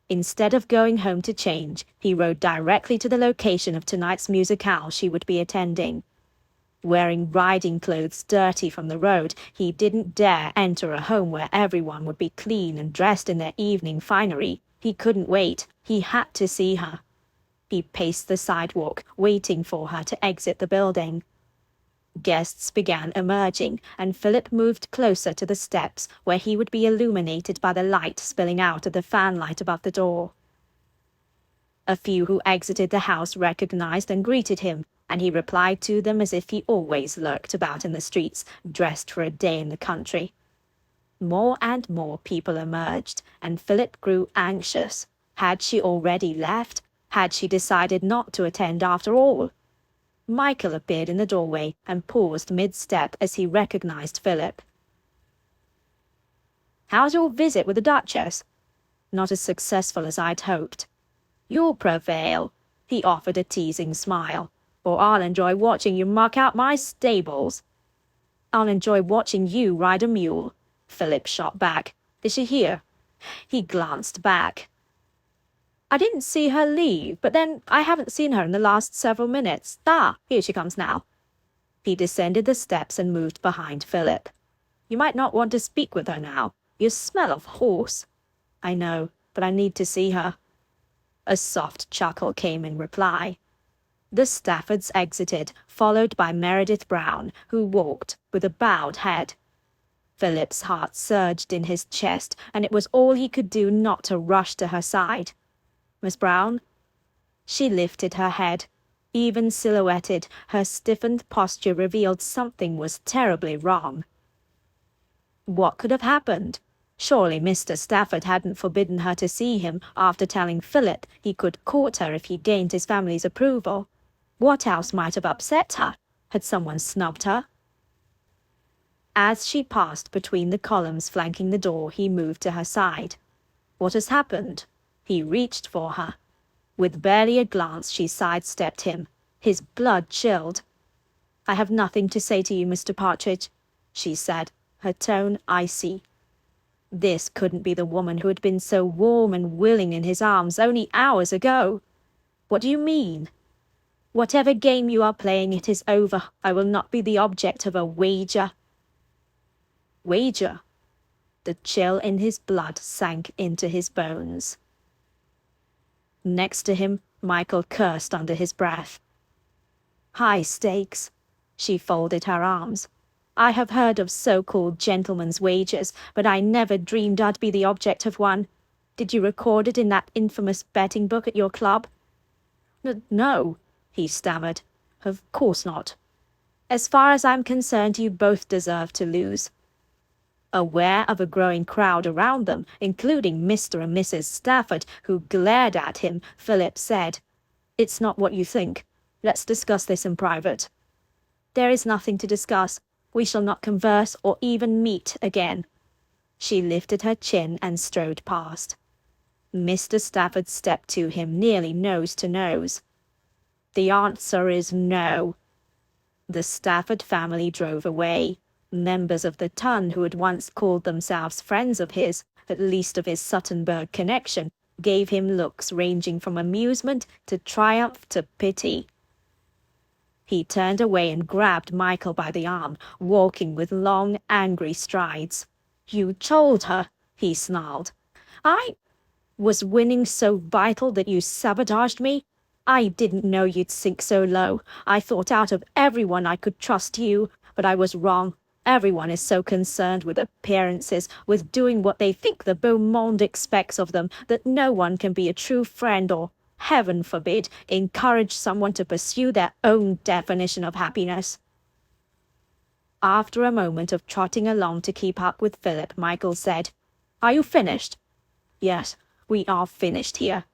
Instead of going home to change, he rode directly to the location of tonight's musicale she would be attending. Wearing riding clothes dirty from the road, he didn't dare enter a home where everyone would be clean and dressed in their evening finery. He couldn't wait. He had to see her. He paced the sidewalk, waiting for her to exit the building. Guests began emerging, and Philip moved closer to the steps, where he would be illuminated by the light spilling out of the fanlight above the door. A few who exited the house recognized and greeted him, and he replied to them as if he always lurked about in the streets, dressed for a day in the country. More and more people emerged, and Philip grew anxious. Had she already left? Had she decided not to attend after all? Michael appeared in the doorway and paused mid-step as he recognized Philip. "How's your visit with the Duchess?" "Not as successful as I'd hoped." "You'll prevail," he offered a teasing smile, "or I'll enjoy watching you mark out my stables." "I'll enjoy watching you ride a mule," Philip shot back. "Is she here?" He glanced back. "I didn't see her leave, but then I haven't seen her in the last several minutes. Ah, here she comes now." He descended the steps and moved behind Philip. "You might not want to speak with her now. You smell of horse." "I know, but I need to see her." A soft chuckle came in reply. The Staffords exited, followed by Meredith Brown, who walked with a bowed head. Philip's heart surged in his chest, and it was all he could do not to rush to her side. "Miss Brown?" She lifted her head. Even silhouetted, her stiffened posture revealed something was terribly wrong. What could have happened? Surely Mr. Stafford hadn't forbidden her to see him after telling Philip he could court her if he gained his family's approval. What else might have upset her? Had someone snubbed her? As she passed between the columns flanking the door, he moved to her side. "What has happened?" He reached for her. With barely a glance, she sidestepped him. His blood chilled. "I have nothing to say to you, Mr. Partridge," she said, her tone icy. This couldn't be the woman who had been so warm and willing in his arms only hours ago. "What do you mean?" "Whatever game you are playing, it is over. I will not be the object of a wager." Wager? The chill in his blood sank into his bones. Next to him, Michael cursed under his breath. "High stakes." She folded her arms. "I have heard of so-called gentlemen's wagers, but I never dreamed I'd be the object of one. Did you record it in that infamous betting book at your club?" No," he stammered. "Of course not." "As far as I'm concerned, you both deserve to lose." Aware of a growing crowd around them, including Mr. and Mrs. Stafford, who glared at him, Philip said, "It's not what you think. Let's discuss this in private." "There is nothing to discuss. We shall not converse or even meet again." She lifted her chin and strode past. Mr. Stafford stepped to him, nearly nose to nose. "The answer is no." The Stafford family drove away. Members of the ton who had once called themselves friends of his, at least of his Suttonburg connection, gave him looks ranging from amusement to triumph to pity. He turned away and grabbed Michael by the arm, walking with long, angry strides. "You told her," he snarled. "I was winning so vital that you sabotaged me? I didn't know you'd sink so low. I thought out of everyone I could trust you, but I was wrong. Everyone is so concerned with appearances, with doing what they think the beau monde expects of them, that no one can be a true friend or, heaven forbid, encourage someone to pursue their own definition of happiness." After a moment of trotting along to keep up with Philip, Michael said, "Are you finished?" "Yes, we are finished here."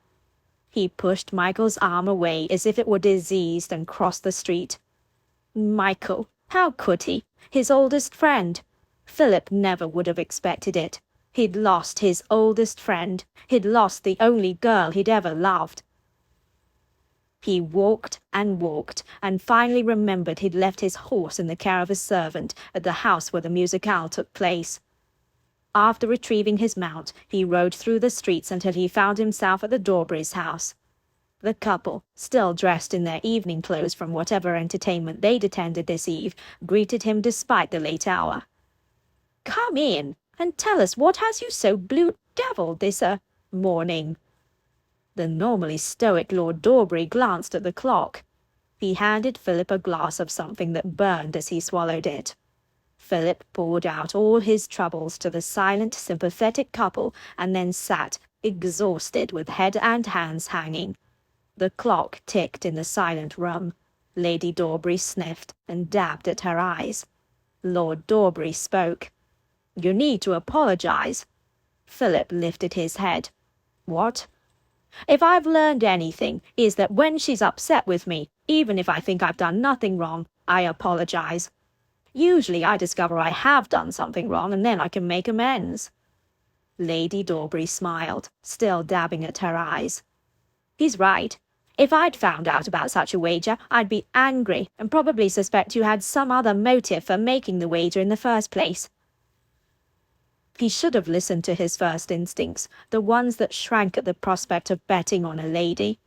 He pushed Michael's arm away as if it were diseased and crossed the street. Michael, how could he? His oldest friend. Philip never would have expected it. He'd lost his oldest friend. He'd lost the only girl he'd ever loved. He walked and finally remembered he'd left his horse in the care of a servant at the house where the musicale took place. After retrieving his mount, he rode through the streets until he found himself at the Dawberys' house. The couple, still dressed in their evening clothes from whatever entertainment they'd attended this eve, greeted him despite the late hour. "Come in, and tell us what has you so blue-devilled this, morning." The normally stoic Lord Dawbery glanced at the clock. He handed Philip a glass of something that burned as he swallowed it. Philip poured out all his troubles to the silent, sympathetic couple and then sat, exhausted, with head and hands hanging. The clock ticked in the silent room. Lady Dawbery sniffed and dabbed at her eyes. Lord Dawbery spoke. "You need to apologize." Philip lifted his head. "What?" "If I've learned anything, is that when she's upset with me, even if I think I've done nothing wrong, I apologize. Usually I discover I have done something wrong, and then I can make amends." Lady Dawbery smiled, still dabbing at her eyes. "He's right. If I'd found out about such a wager, I'd be angry and probably suspect you had some other motive for making the wager in the first place." He should have listened to his first instincts, the ones that shrank at the prospect of betting on a lady.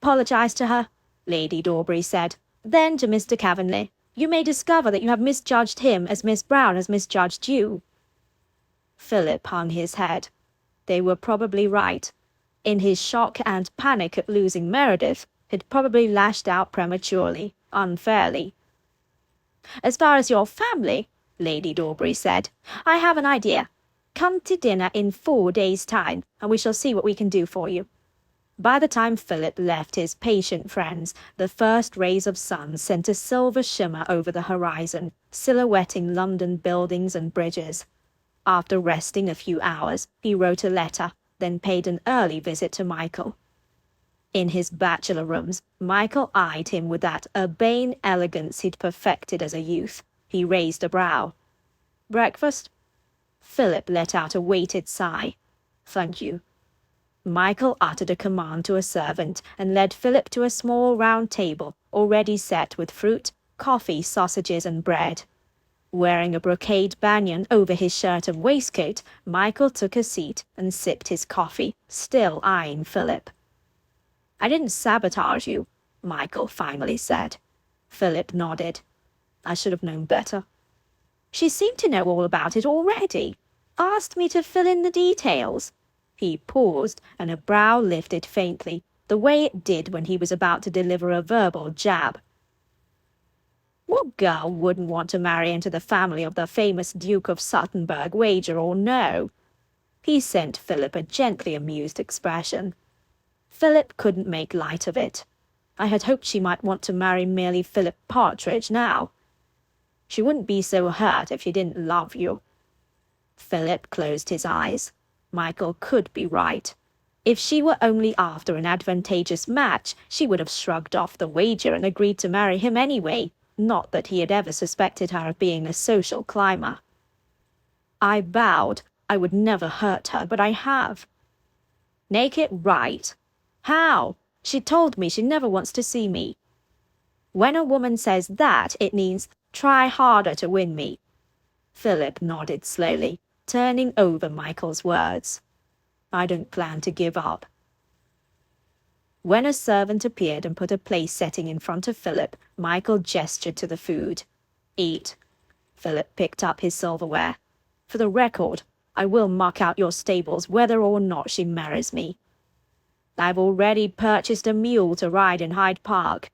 "Apologize to her," Lady Dawbery said. "Then to Mr. Cavendish. You may discover that you have misjudged him as Miss Brown has misjudged you." Philip hung his head. They were probably right. In his shock and panic at losing Meredith, he'd probably lashed out prematurely, unfairly. "As far as your family," Lady Dawbery said, "I have an idea. Come to dinner in 4 days' time, and we shall see what we can do for you." By the time Philip left his patient friends, the first rays of sun sent a silver shimmer over the horizon, silhouetting London buildings and bridges. After resting a few hours, he wrote a letter, then paid an early visit to Michael. In his bachelor rooms, Michael eyed him with that urbane elegance he'd perfected as a youth. He raised a brow. "Breakfast?" Philip let out a weighted sigh. "Thank you." Michael uttered a command to a servant and led Philip to a small round table, already set with fruit, coffee, sausages, and bread. Wearing a brocade banyan over his shirt and waistcoat, Michael took a seat and sipped his coffee, still eyeing Philip. "I didn't sabotage you," Michael finally said. Philip nodded. "I should have known better." "She seemed to know all about it already. Asked me to fill in the details." He paused, and a brow lifted faintly, the way it did when he was about to deliver a verbal jab. "What girl wouldn't want to marry into the family of the famous Duke of Suttonburg, wager or no?" He sent Philip a gently amused expression. Philip couldn't make light of it. "I had hoped she might want to marry merely Philip Partridge now." "She wouldn't be so hurt if she didn't love you." Philip closed his eyes. Michael could be right. If she were only after an advantageous match, she would have shrugged off the wager and agreed to marry him anyway, not that he had ever suspected her of being a social climber. "I vowed I would never hurt her, but I have." "Make it right." "How? She told me she never wants to see me." "When a woman says that, it means Try harder to win me." Philip nodded slowly, turning over Michael's words. "I don't plan to give up." When a servant appeared and put a place setting in front of Philip, Michael gestured to the food. "Eat." Philip picked up his silverware. "For the record, I will mark out your stables whether or not she marries me. I've already purchased a mule to ride in Hyde Park."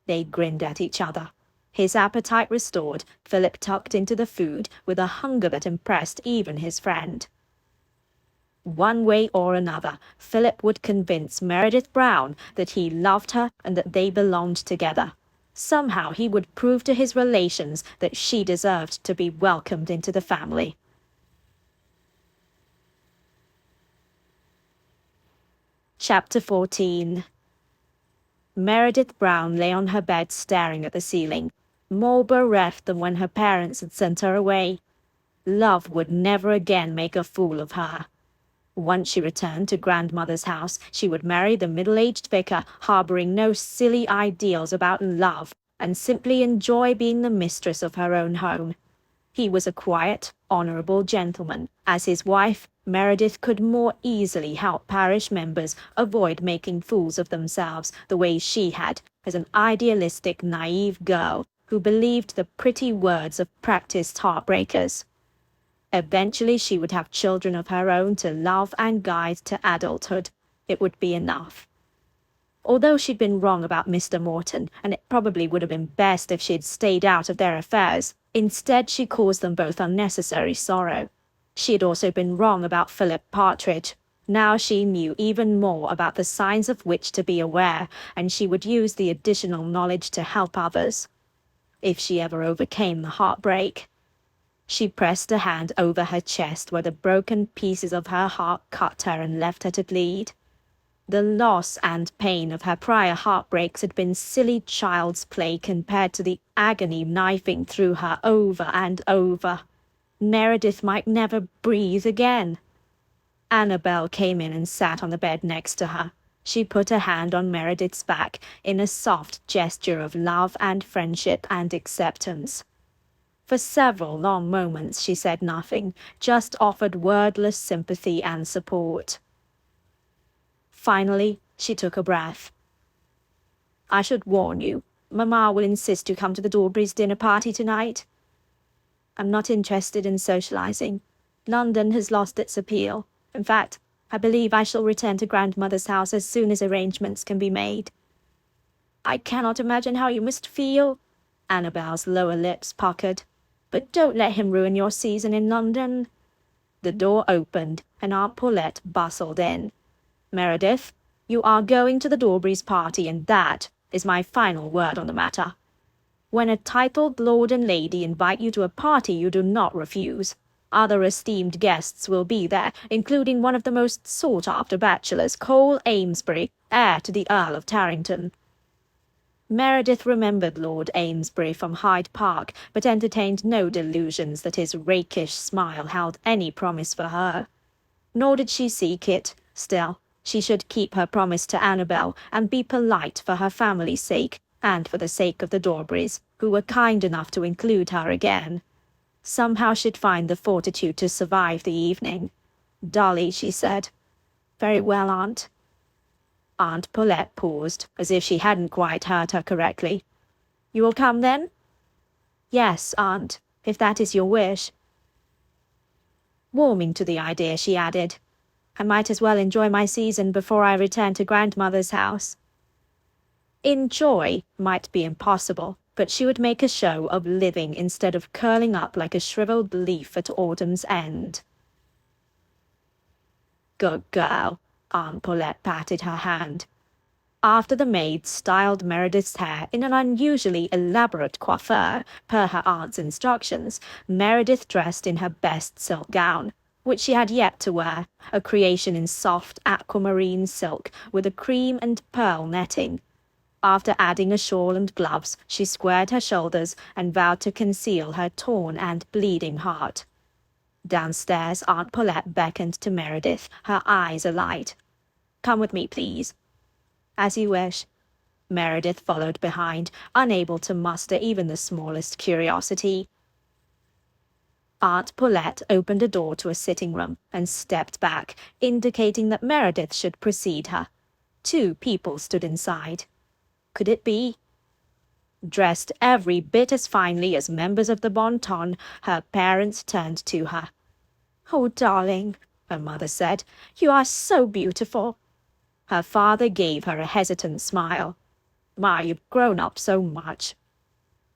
They grinned at each other. His appetite restored, Philip tucked into the food with a hunger that impressed even his friend. One way or another, Philip would convince Meredith Brown that he loved her and that they belonged together. Somehow he would prove to his relations that she deserved to be welcomed into the family. Chapter 14. Meredith Brown lay on her bed staring at the ceiling, more bereft than when her parents had sent her away. Love would never again make a fool of her. Once she returned to grandmother's house, she would marry the middle-aged vicar, harboring no silly ideals about love, and simply enjoy being the mistress of her own home. He was a quiet, honorable gentleman. As his wife, Meredith could more easily help parish members avoid making fools of themselves the way she had as an idealistic, naive girl who believed the pretty words of practiced heartbreakers. Eventually she would have children of her own to love and guide to adulthood. It would be enough. Although she'd been wrong about Mr. Morton, and it probably would have been best if she'd stayed out of their affairs, instead she caused them both unnecessary sorrow. She had also been wrong about Philip Partridge. Now she knew even more about the signs of which to be aware, and she would use the additional knowledge to help others. If she ever overcame the heartbreak. She pressed a hand over her chest where the broken pieces of her heart cut her and left her to bleed. The loss and pain of her prior heartbreaks had been silly child's play compared to the agony knifing through her over and over. Meredith might never breathe again. Annabel came in and sat on the bed next to her. She put a hand on Meredith's back in a soft gesture of love and friendship and acceptance. For several long moments she said nothing, just offered wordless sympathy and support. Finally, she took a breath. "I should warn you, Mamma will insist you come to the Dawberys' dinner party tonight. I'm not interested in socializing. London has lost its appeal. In fact, I believe I shall return to grandmother's house as soon as arrangements can be made." "I cannot imagine how you must feel." Annabel's lower lips puckered. "But don't let him ruin your season in London." The door opened, and Aunt Paulette bustled in. "Meredith, you are going to the Dawberys' party, and that is my final word on the matter. When a titled lord and lady invite you to a party you do not refuse. Other esteemed guests will be there, including one of the most sought-after bachelors, Cole Amesbury, heir to the Earl of Tarrington." Meredith remembered Lord Amesbury from Hyde Park, but entertained no delusions that his rakish smile held any promise for her. Nor did she seek it. Still, she should keep her promise to Annabel, and be polite for her family's sake, and for the sake of the Dawberys, who were kind enough to include her again. Somehow she'd find the fortitude to survive the evening. Dully, she said, "Very well, Aunt." Aunt Paulette paused, as if she hadn't quite heard her correctly. "You will come, then?" "Yes, Aunt, if that is your wish." Warming to the idea, she added, "I might as well enjoy my season before I return to grandmother's house." Enjoy might be impossible, but she would make a show of living instead of curling up like a shriveled leaf at autumn's end. "Good girl." Aunt Paulette patted her hand. After the maid styled Meredith's hair in an unusually elaborate coiffure, per her aunt's instructions, Meredith dressed in her best silk gown, which she had yet to wear, a creation in soft aquamarine silk with a cream and pearl netting. After adding a shawl and gloves, she squared her shoulders and vowed to conceal her torn and bleeding heart. Downstairs, Aunt Paulette beckoned to Meredith, her eyes alight. "Come with me, please." "As you wish." Meredith followed behind, unable to muster even the smallest curiosity. Aunt Paulette opened a door to a sitting room and stepped back, indicating that Meredith should precede her. 2 people stood inside. Could it be? Dressed every bit as finely as members of the Bon Ton, her parents turned to her. "Oh, darling," her mother said, "you are so beautiful." Her father gave her a hesitant smile. "My, you've grown up so much."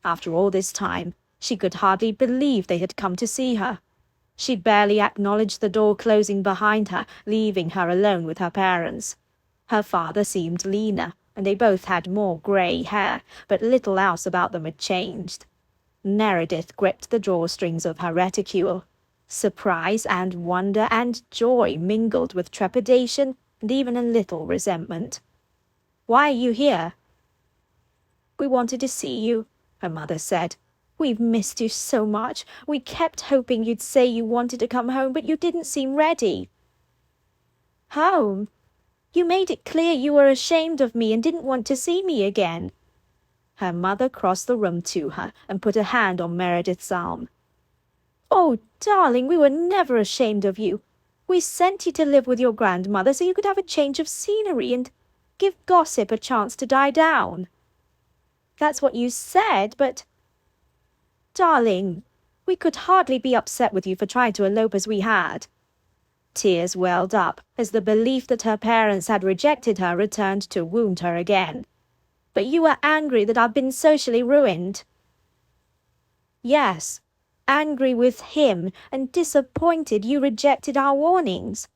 After all this time, she could hardly believe they had come to see her. She barely acknowledged the door closing behind her, leaving her alone with her parents. Her father seemed leaner, and they both had more grey hair, but little else about them had changed. Meredith gripped the drawstrings of her reticule. Surprise and wonder and joy mingled with trepidation and even a little resentment. "Why are you here?" "We wanted to see you," her mother said. "We've missed you so much. We kept hoping you'd say you wanted to come home, but you didn't seem ready." "Home? You made it clear you were ashamed of me and didn't want to see me again." Her mother crossed the room to her and put a hand on Meredith's arm. "Oh, darling, we were never ashamed of you. We sent you to live with your grandmother so you could have a change of scenery and give gossip a chance to die down." "That's what you said, but—" "Darling, we could hardly be upset with you for trying to elope as we had." Tears welled up as the belief that her parents had rejected her returned to wound her again. "But you were angry that I've been socially ruined." "Yes, angry with him and disappointed you rejected our warnings.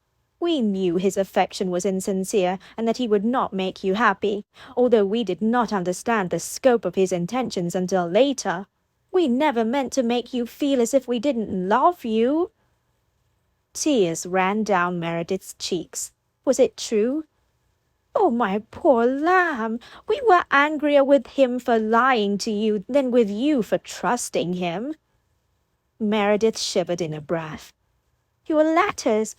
We knew his affection was insincere and that he would not make you happy, although we did not understand the scope of his intentions until later. We never meant to make you feel as if we didn't love you." Tears ran down Meredith's cheeks. Was it true? "Oh, my poor lamb, we were angrier with him for lying to you than with you for trusting him." Meredith shivered in a breath. "Your letters.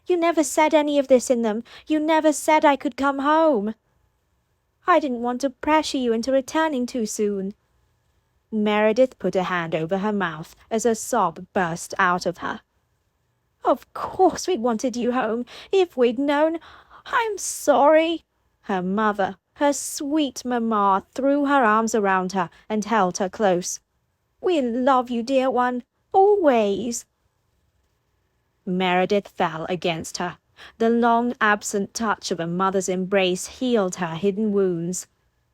You never said any of this in them. You never said I could come home." "I didn't want to pressure you into returning too soon." Meredith put a hand over her mouth as a sob burst out of her. "Of course we wanted you home, if we'd known. I'm sorry." Her mother, her sweet mamma, threw her arms around her and held her close. "We love you, dear one, always." Meredith fell against her. The long absent touch of a mother's embrace healed her hidden wounds.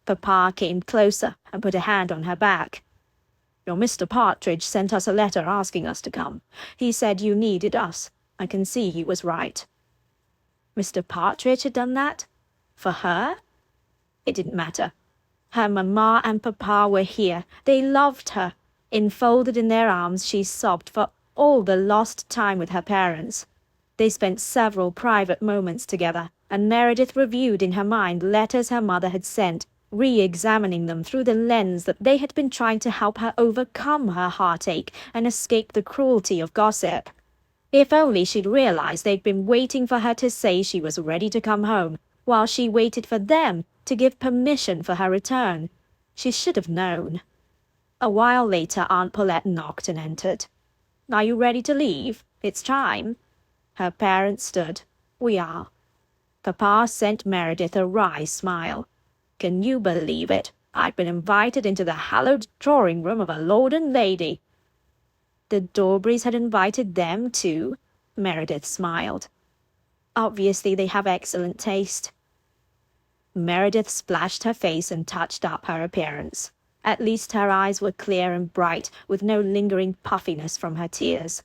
Papa came closer and put a hand on her back. "Your Mr. Partridge sent us a letter asking us to come. He said you needed us. I can see he was right." Mr. Partridge had done that? For her? It didn't matter. Her mamma and papa were here. They loved her. Enfolded in their arms, she sobbed for all the lost time with her parents. They spent several private moments together, and Meredith reviewed in her mind letters her mother had sent, re-examining them through the lens that they had been trying to help her overcome her heartache and escape the cruelty of gossip. If only she'd realized they'd been waiting for her to say she was ready to come home, while she waited for them to give permission for her return. She should have known. A while later, Aunt Paulette knocked and entered. "Are you ready to leave? It's time." Her parents stood. "We are." Papa sent Meredith a wry smile. "Can you believe it? I've been invited into the hallowed drawing-room of a lord and lady." The Dorbrys had invited them too? Meredith smiled. "Obviously they have excellent taste." Meredith splashed her face and touched up her appearance. At least her eyes were clear and bright, with no lingering puffiness from her tears.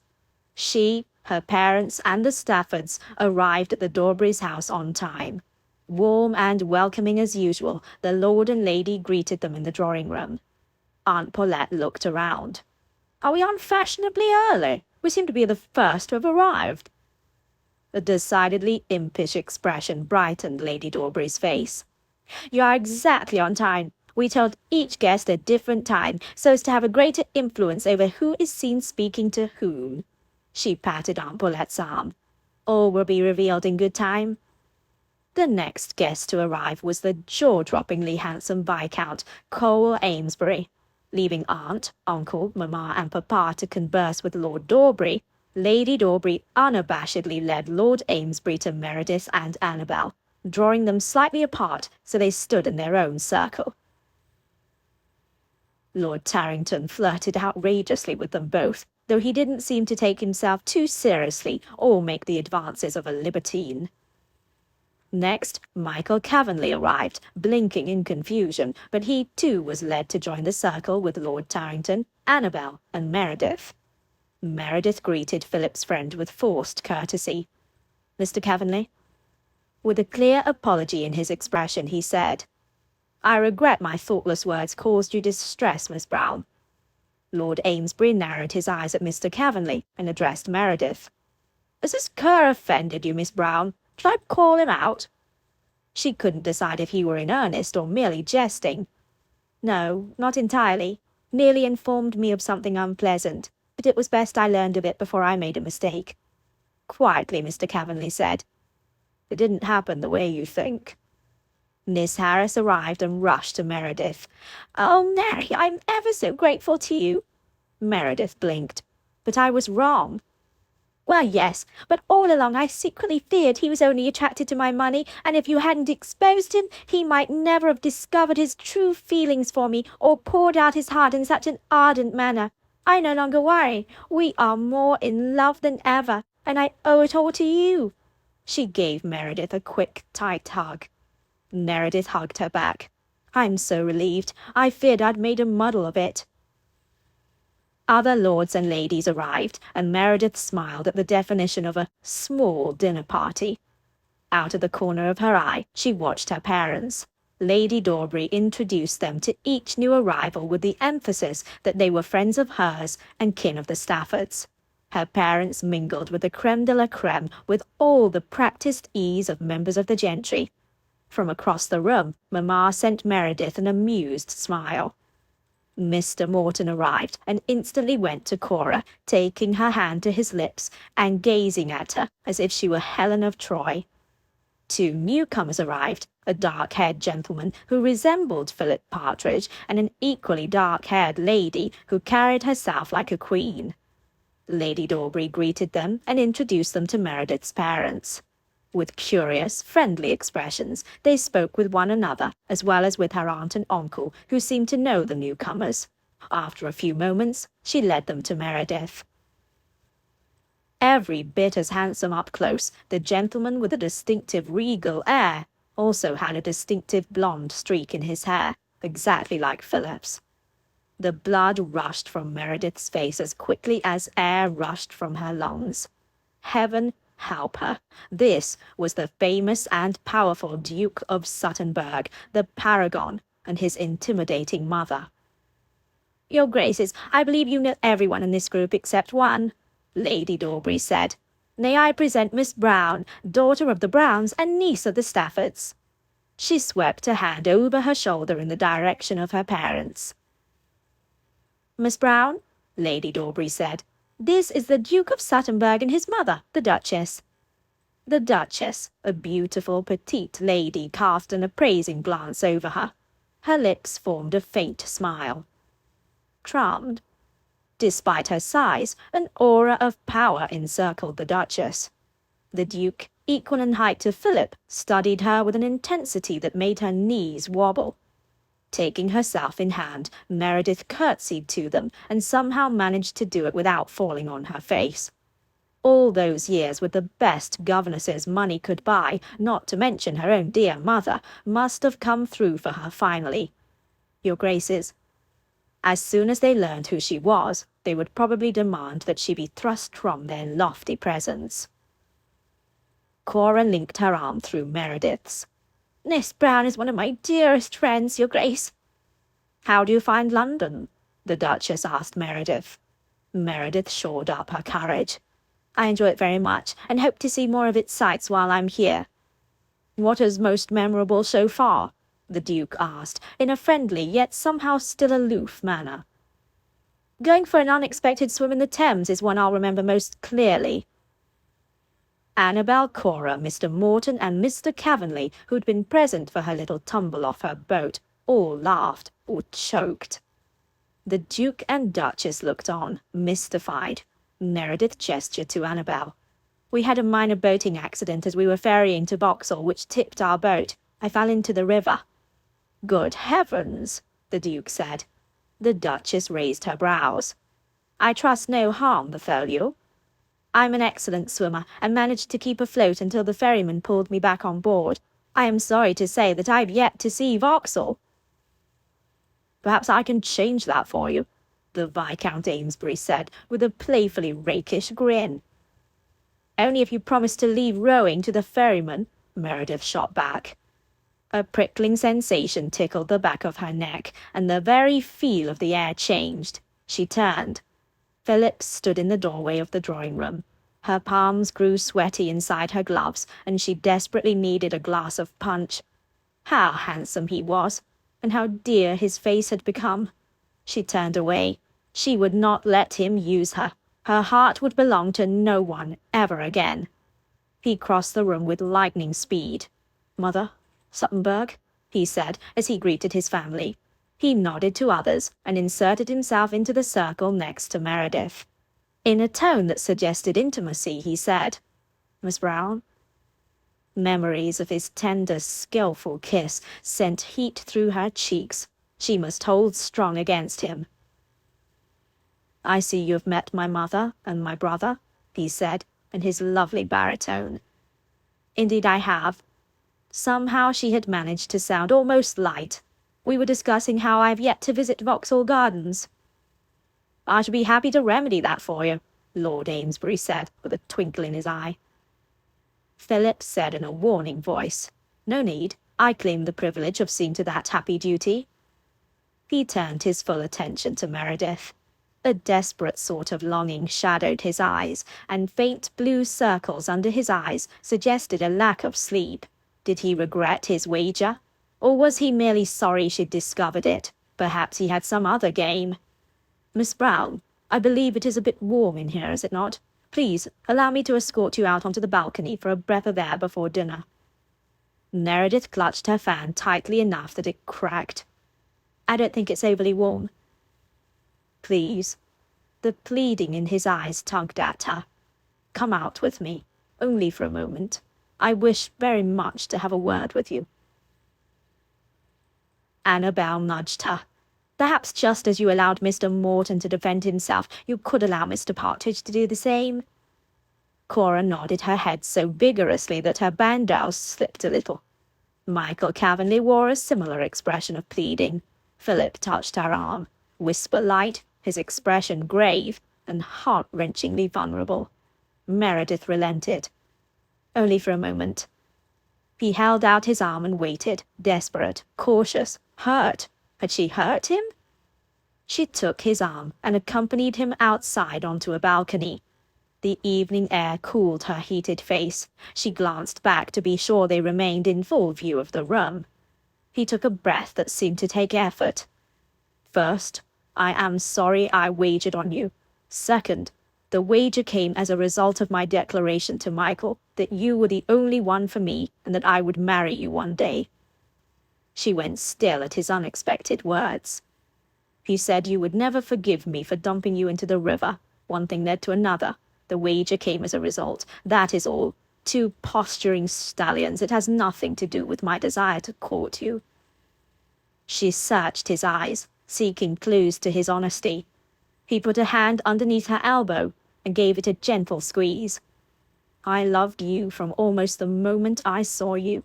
She, her parents, and the Staffords arrived at the Dorbrys' house on time. Warm and welcoming as usual, the lord and lady greeted them in the drawing-room. Aunt Paulette looked around. "Are we unfashionably early? We seem to be the first to have arrived." A decidedly impish expression brightened Lady Dorbury's face. "You are exactly on time. We told each guest a different time, so as to have a greater influence over who is seen speaking to whom." She patted Aunt Paulette's arm. "All will be revealed in good time." The next guest to arrive was the jaw-droppingly handsome Viscount Cole Amesbury. Leaving aunt, uncle, mamma, and papa to converse with Lord Dorbury, Lady Dorbury unabashedly led Lord Amesbury to Meredith and Annabel, drawing them slightly apart so they stood in their own circle. Lord Tarrington flirted outrageously with them both, though he didn't seem to take himself too seriously or make the advances of a libertine. Next, Michael Cavendish arrived, blinking in confusion, but he too was led to join the circle with Lord Tarrington, Annabel, and Meredith. Meredith greeted Philip's friend with forced courtesy. "Mr. Cavendish?" With a clear apology in his expression, he said, "I regret my thoughtless words caused you distress, Miss Brown." Lord Amesbury narrowed his eyes at Mr. Cavendish and addressed Meredith. "Has this cur offended you, Miss Brown? Should I call him out?" She couldn't decide if he were in earnest or merely jesting. "No, not entirely. Merely informed me of something unpleasant, but it was best I learned of it before I made a mistake." Quietly, Mr. Cavendish said, "It didn't happen the way you think." Miss Harris arrived and rushed to Meredith. "Oh, Mary, I'm ever so grateful to you." Meredith blinked. "But I was wrong." "Well, yes, but all along I secretly feared he was only attracted to my money, and if you hadn't exposed him, he might never have discovered his true feelings for me or poured out his heart in such an ardent manner. I no longer worry. We are more in love than ever, and I owe it all to you." She gave Meredith a quick, tight hug. Meredith hugged her back. "I'm so relieved. I feared I'd made a muddle of it." Other lords and ladies arrived, and Meredith smiled at the definition of a small dinner party. Out of the corner of her eye, she watched her parents. Lady Dorbury introduced them to each new arrival with the emphasis that they were friends of hers and kin of the Staffords. Her parents mingled with the creme de la creme with all the practised ease of members of the gentry. From across the room, Mamma sent Meredith an amused smile. Mr. Morton arrived and instantly went to Cora, taking her hand to his lips and gazing at her as if she were Helen of Troy. Two newcomers arrived, a dark-haired gentleman who resembled Philip Partridge and an equally dark-haired lady who carried herself like a queen. Lady Dorbury greeted them and introduced them to Meredith's parents. With curious, friendly expressions, they spoke with one another, as well as with her aunt and uncle, who seemed to know the newcomers. After a few moments, she led them to Meredith. Every bit as handsome up close, the gentleman with a distinctive regal air also had a distinctive blonde streak in his hair, exactly like Philip's. The blood rushed from Meredith's face as quickly as air rushed from her lungs. Heaven help her. This was the famous and powerful Duke of Suttenberg, the paragon, and his intimidating mother. "Your Graces, I believe you know everyone in this group except one," Lady Dorbury said. "May I present Miss Brown, daughter of the Browns and niece of the Staffords?" She swept a hand over her shoulder in the direction of her parents. "Miss Brown," Lady Dorbury said, "this is the Duke of Suttenberg and his mother, the Duchess." The Duchess, a beautiful petite lady, cast an appraising glance over her. Her lips formed a faint smile. Charmed. Despite her size, an aura of power encircled the Duchess. The Duke, equal in height to Philip, studied her with an intensity that made her knees wobble. Taking herself in hand, Meredith curtsied to them and somehow managed to do it without falling on her face. All those years with the best governesses money could buy, not to mention her own dear mother, must have come through for her finally. "Your Graces." As soon as they learned who she was, they would probably demand that she be thrust from their lofty presence. Cora linked her arm through Meredith's. "Miss Brown is one of my dearest friends, Your Grace." "How do you find London?" the Duchess asked Meredith. Meredith shored up her courage. "I enjoy it very much, and hope to see more of its sights while I'm here." "What is most memorable so far?" the Duke asked, in a friendly yet somehow still aloof manner. "Going for an unexpected swim in the Thames is one I'll remember most clearly." Annabel, Cora, Mr. Morton, and Mr. Cavanley, who'd been present for her little tumble off her boat, all laughed or choked. The Duke and Duchess looked on, mystified. Meredith gestured to Annabel. We had a minor boating accident as we were ferrying to Vauxhall, which tipped our boat. I fell into the river. Good heavens, the Duke said. The Duchess raised her brows. I trust no harm befell you. I'm an excellent swimmer, and managed to keep afloat until the ferryman pulled me back on board. I am sorry to say that I've yet to see Vauxhall. Perhaps I can change that for you, the Viscount Amesbury said, with a playfully rakish grin. Only if you promise to leave rowing to the ferryman, Meredith shot back. A prickling sensation tickled the back of her neck, and the very feel of the air changed. She turned. Philip stood in the doorway of the drawing-room. Her palms grew sweaty inside her gloves, and she desperately needed a glass of punch. How handsome he was, and how dear his face had become. She turned away. She would not let him use her. Her heart would belong to no one ever again. He crossed the room with lightning speed. Mother, Suttonburg, he said as he greeted his family. He nodded to others and inserted himself into the circle next to Meredith. In a tone that suggested intimacy, he said, Miss Brown? Memories of his tender, skilful kiss sent heat through her cheeks. She must hold strong against him. I see you have met my mother and my brother, he said, in his lovely baritone. Indeed I have. Somehow she had managed to sound almost light. We were discussing how I have yet to visit Vauxhall Gardens. I shall be happy to remedy that for you, Lord Amesbury said, with a twinkle in his eye. Philip said in a warning voice, No need. I claim the privilege of seeing to that happy duty. He turned his full attention to Meredith. A desperate sort of longing shadowed his eyes, and faint blue circles under his eyes suggested a lack of sleep. Did he regret his wager? Or was he merely sorry she'd discovered it? Perhaps he had some other game. Miss Brown, I believe it is a bit warm in here, is it not? Please, allow me to escort you out onto the balcony for a breath of air before dinner. Meredith clutched her fan tightly enough that it cracked. I don't think it's overly warm. Please. The pleading in his eyes tugged at her. Come out with me, only for a moment. I wish very much to have a word with you. Annabel nudged her. Perhaps just as you allowed Mr. Morton to defend himself, you could allow Mr. Partridge to do the same. Cora nodded her head so vigorously that her bandeaus slipped a little. Michael Cavanley wore a similar expression of pleading. Philip touched her arm, whisper-light, his expression grave and heart-wrenchingly vulnerable. Meredith relented. Only for a moment. He held out his arm and waited, desperate, cautious, hurt. Had she hurt him? She took his arm and accompanied him outside onto a balcony. The evening air cooled her heated face. She glanced back to be sure they remained in full view of the room. He took a breath that seemed to take effort. First, I am sorry I wagered on you. Second, the wager came as a result of my declaration to Michael that you were the only one for me and that I would marry you one day. She went still at his unexpected words. You said you would never forgive me for dumping you into the river. One thing led to another. The wager came as a result. That is all. Two posturing stallions. It has nothing to do with my desire to court you. She searched his eyes, seeking clues to his honesty. He put a hand underneath her elbow and gave it a gentle squeeze. I loved you from almost the moment I saw you.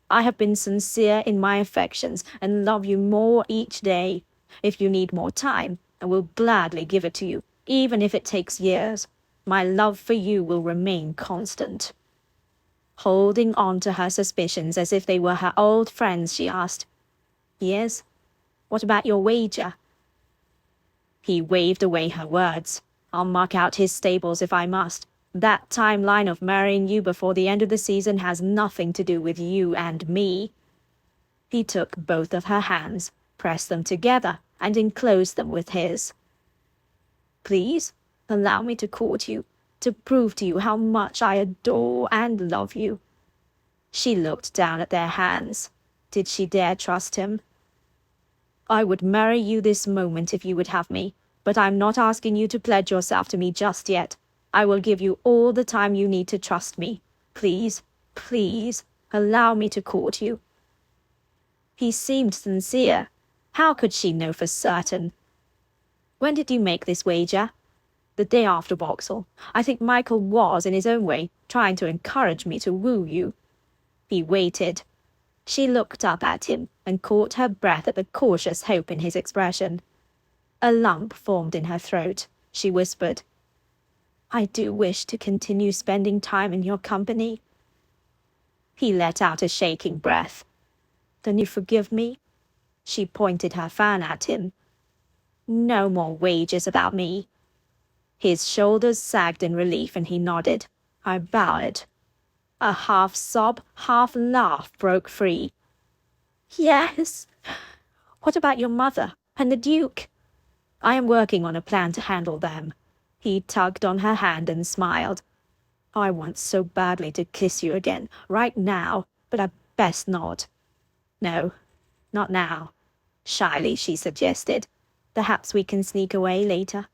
I have been sincere in my affections and love you more each day. If you need more time, I will gladly give it to you, even if it takes years. My love for you will remain constant. Holding on to her suspicions as if they were her old friends, she asked, Yes? What about your wager? He waved away her words. I'll mark out his stables if I must. That timeline of marrying you before the end of the season has nothing to do with you and me. He took both of her hands, pressed them together, and enclosed them with his. Please, allow me to court you. to prove to you how much I adore and love you." She looked down at their hands. Did she dare trust him? "I would marry you this moment if you would have me, but I'm not asking you to pledge yourself to me just yet. I will give you all the time you need to trust me. Please, please, allow me to court you." He seemed sincere. How could she know for certain? "When did you make this wager?" "The day after Vauxhall. I think Michael was, in his own way, trying to encourage me to woo you." He waited. She looked up at him and caught her breath at the cautious hope in his expression. A lump formed in her throat. She whispered, "I do wish to continue spending time in your company." He let out a shaking breath. "Then you forgive me?" She pointed her fan at him. "No more wagers about me." His shoulders sagged in relief and he nodded. I bowed. A half sob, half laugh broke free. "Yes. What about your mother and the Duke?" "I am working on a plan to handle them." He tugged on her hand and smiled. "I want so badly to kiss you again, right now, but I best not." "No, not now." Shyly, she suggested. "Perhaps we can sneak away later."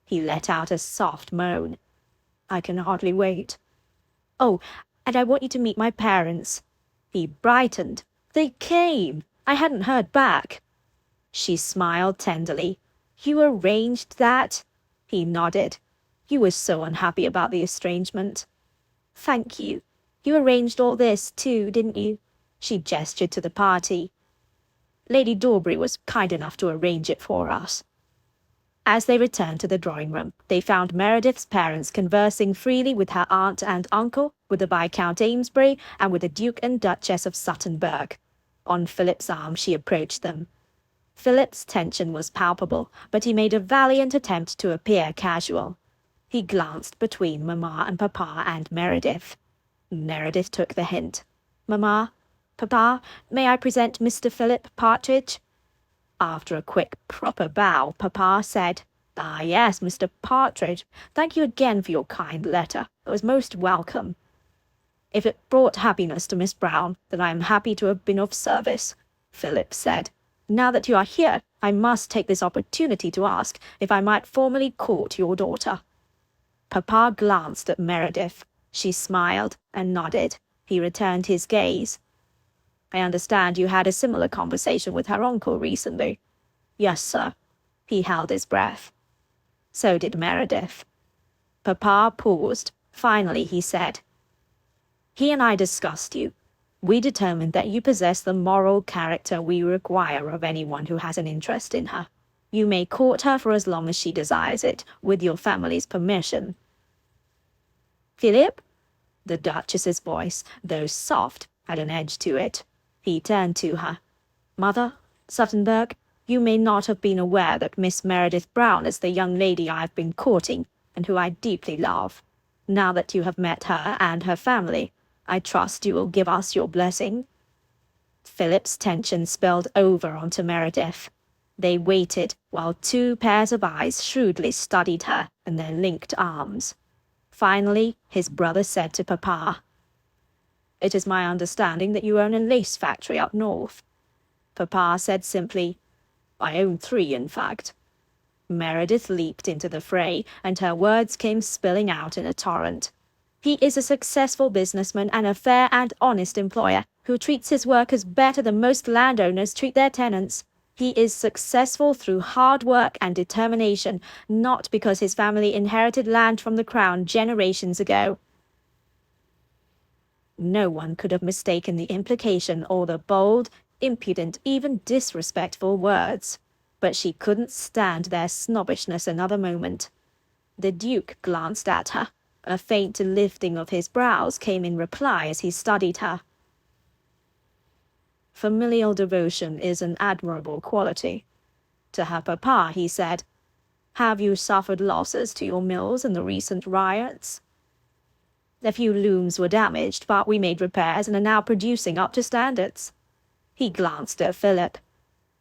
He let out a soft moan. "I can hardly wait." "Oh, and I want you to meet my parents." He brightened. "They came. I hadn't heard back." She smiled tenderly. "You arranged that?" He nodded. "You were so unhappy about the estrangement." "Thank you. You arranged all this too, didn't you?" She gestured to the party. "Lady Dorbury was kind enough to arrange it for us." As they returned to the drawing-room, they found Meredith's parents conversing freely with her aunt and uncle, with the Viscount Amesbury, and with the Duke and Duchess of Suttonburg. On Philip's arm she approached them. Philip's tension was palpable, but he made a valiant attempt to appear casual. He glanced between Mamma and Papa and Meredith. Meredith took the hint. "Mamma, Papa, may I present Mr. Philip Partridge?" After a quick, proper bow, Papa said, "Ah, yes, Mr. Partridge. Thank you again for your kind letter. It was most welcome." "If it brought happiness to Miss Brown, then I am happy to have been of service," Philip said. "Now that you are here, I must take this opportunity to ask if I might formally court your daughter." Papa glanced at Meredith. She smiled and nodded. He returned his gaze. "I understand you had a similar conversation with her uncle recently." "Yes, sir." He held his breath. So did Meredith. Papa paused. Finally he said, "He and I discussed you. We determined that you possess the moral character we require of anyone who has an interest in her. You may court her for as long as she desires it, with your family's permission." "Philip?" The Duchess's voice, though soft, had an edge to it. He turned to her. "Mother, Suttonburg, you may not have been aware that Miss Meredith Brown is the young lady I have been courting, and who I deeply love. Now that you have met her and her family, I trust you will give us your blessing." Philip's tension spilled over onto Meredith. They waited while two pairs of eyes shrewdly studied her in their linked arms. Finally, his brother said to Papa, "It is my understanding that you own a lace factory up north." Papa said simply, "I own 3, in fact." Meredith leaped into the fray, and her words came spilling out in a torrent. "He is a successful businessman and a fair and honest employer, who treats his workers better than most landowners treat their tenants. He is successful through hard work and determination, not because his family inherited land from the crown generations ago." No one could have mistaken the implication or the bold, impudent, even disrespectful words. But she couldn't stand their snobbishness another moment. The Duke glanced at her. A faint lifting of his brows came in reply as he studied her. "Familial devotion is an admirable quality." To her papa he said, "Have you suffered losses to your mills in the recent riots?" "A few looms were damaged, but we made repairs and are now producing up to standards." He glanced at Philip.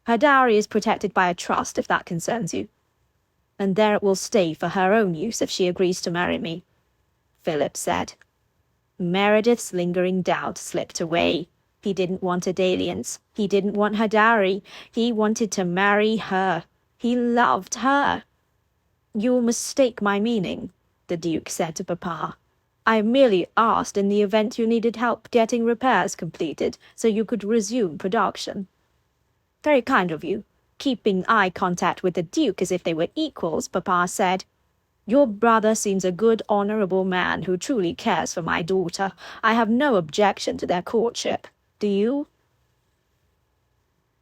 "Her dowry is protected by a trust, if that concerns you. And there it will stay for her own use if she agrees to marry me. Philip said. Meredith's lingering doubt slipped away. He didn't want a dalliance. He didn't want her dowry. He wanted to marry her. He loved her. "You'll mistake my meaning," the Duke said to Papa. "I merely asked in the event you needed help getting repairs completed so you could resume production." "Very kind of you." Keeping eye contact with the Duke as if they were equals, Papa said, "Your brother seems a good, honorable man who truly cares for my daughter. I have no objection to their courtship. Do you?"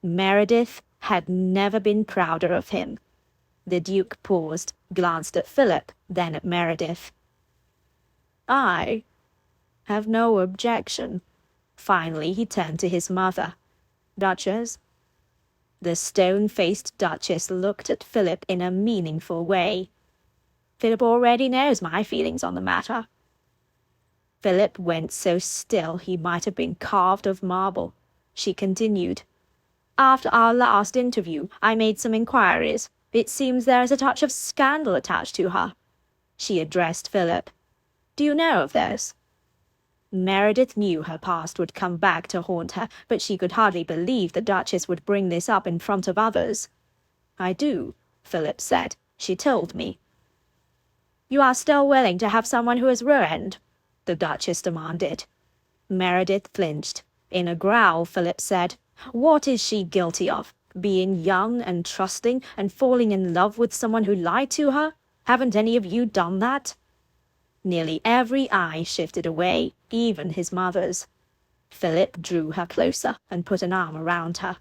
Meredith had never been prouder of him. The Duke paused, glanced at Philip, then at Meredith. "I have no objection." Finally he turned to his mother. "Duchess?" The stone-faced Duchess looked at Philip in a meaningful way. "Philip already knows my feelings on the matter." Philip went so still he might have been carved of marble. She continued. "After our last interview, I made some inquiries. It seems there is a touch of scandal attached to her." She addressed Philip. "Do you know of this?" Meredith knew her past would come back to haunt her, but she could hardly believe the Duchess would bring this up in front of others. "I do," Philip said. "She told me." "You are still willing to have someone who is ruined?" the Duchess demanded. Meredith flinched. In a growl, Philip said, "What is she guilty of? Being young and trusting and falling in love with someone who lied to her? Haven't any of you done that?" Nearly every eye shifted away, even his mother's. Philip drew her closer and put an arm around her.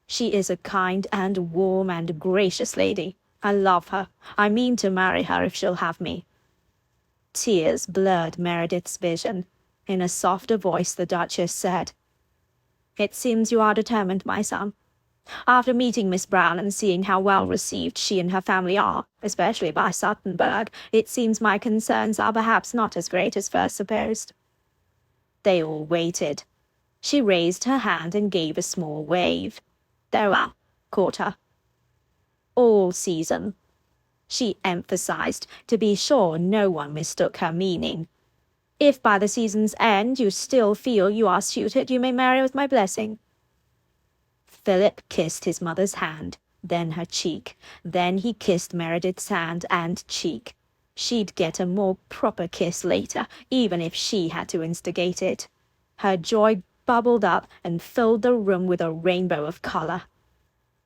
"She is a kind and warm and gracious lady. I love her. I mean to marry her if she'll have me." Tears blurred Meredith's vision. In a softer voice the Duchess said, "It seems you are determined, my son. After meeting Miss Brown and seeing how well received she and her family are, especially by Suttenberg, it seems my concerns are perhaps not as great as first supposed." They all waited. She raised her hand and gave a small wave. "Very well," caught her. "All season," she emphasized, to be sure no one mistook her meaning. "If by the season's end you still feel you are suited, you may marry with my blessing." Philip kissed his mother's hand, then her cheek. Then he kissed Meredith's hand and cheek. She'd get a more proper kiss later, even if she had to instigate it. Her joy bubbled up and filled the room with a rainbow of color.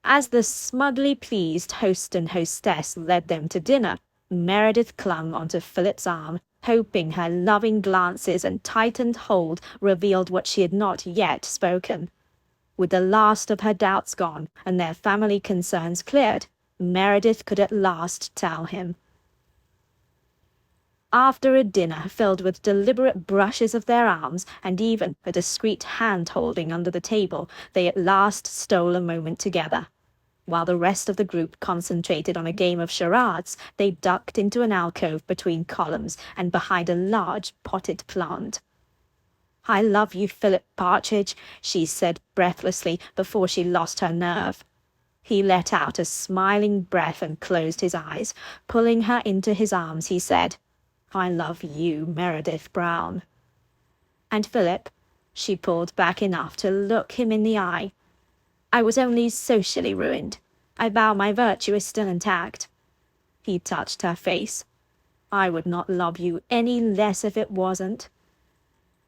As the smugly pleased host and hostess led them to dinner, Meredith clung onto Philip's arm, hoping her loving glances and tightened hold revealed what she had not yet spoken. With the last of her doubts gone and their family concerns cleared, Meredith could at last tell him. After a dinner filled with deliberate brushes of their arms and even a discreet hand-holding under the table, they at last stole a moment together. While the rest of the group concentrated on a game of charades, they ducked into an alcove between columns and behind a large potted plant. "I love you, Philip Partridge," she said breathlessly before she lost her nerve. He let out a smiling breath and closed his eyes. Pulling her into his arms, he said, "I love you, Meredith Brown." "And Philip," she pulled back enough to look him in the eye, "I was only socially ruined. I vow my virtue is still intact." He touched her face. "I would not love you any less if it wasn't."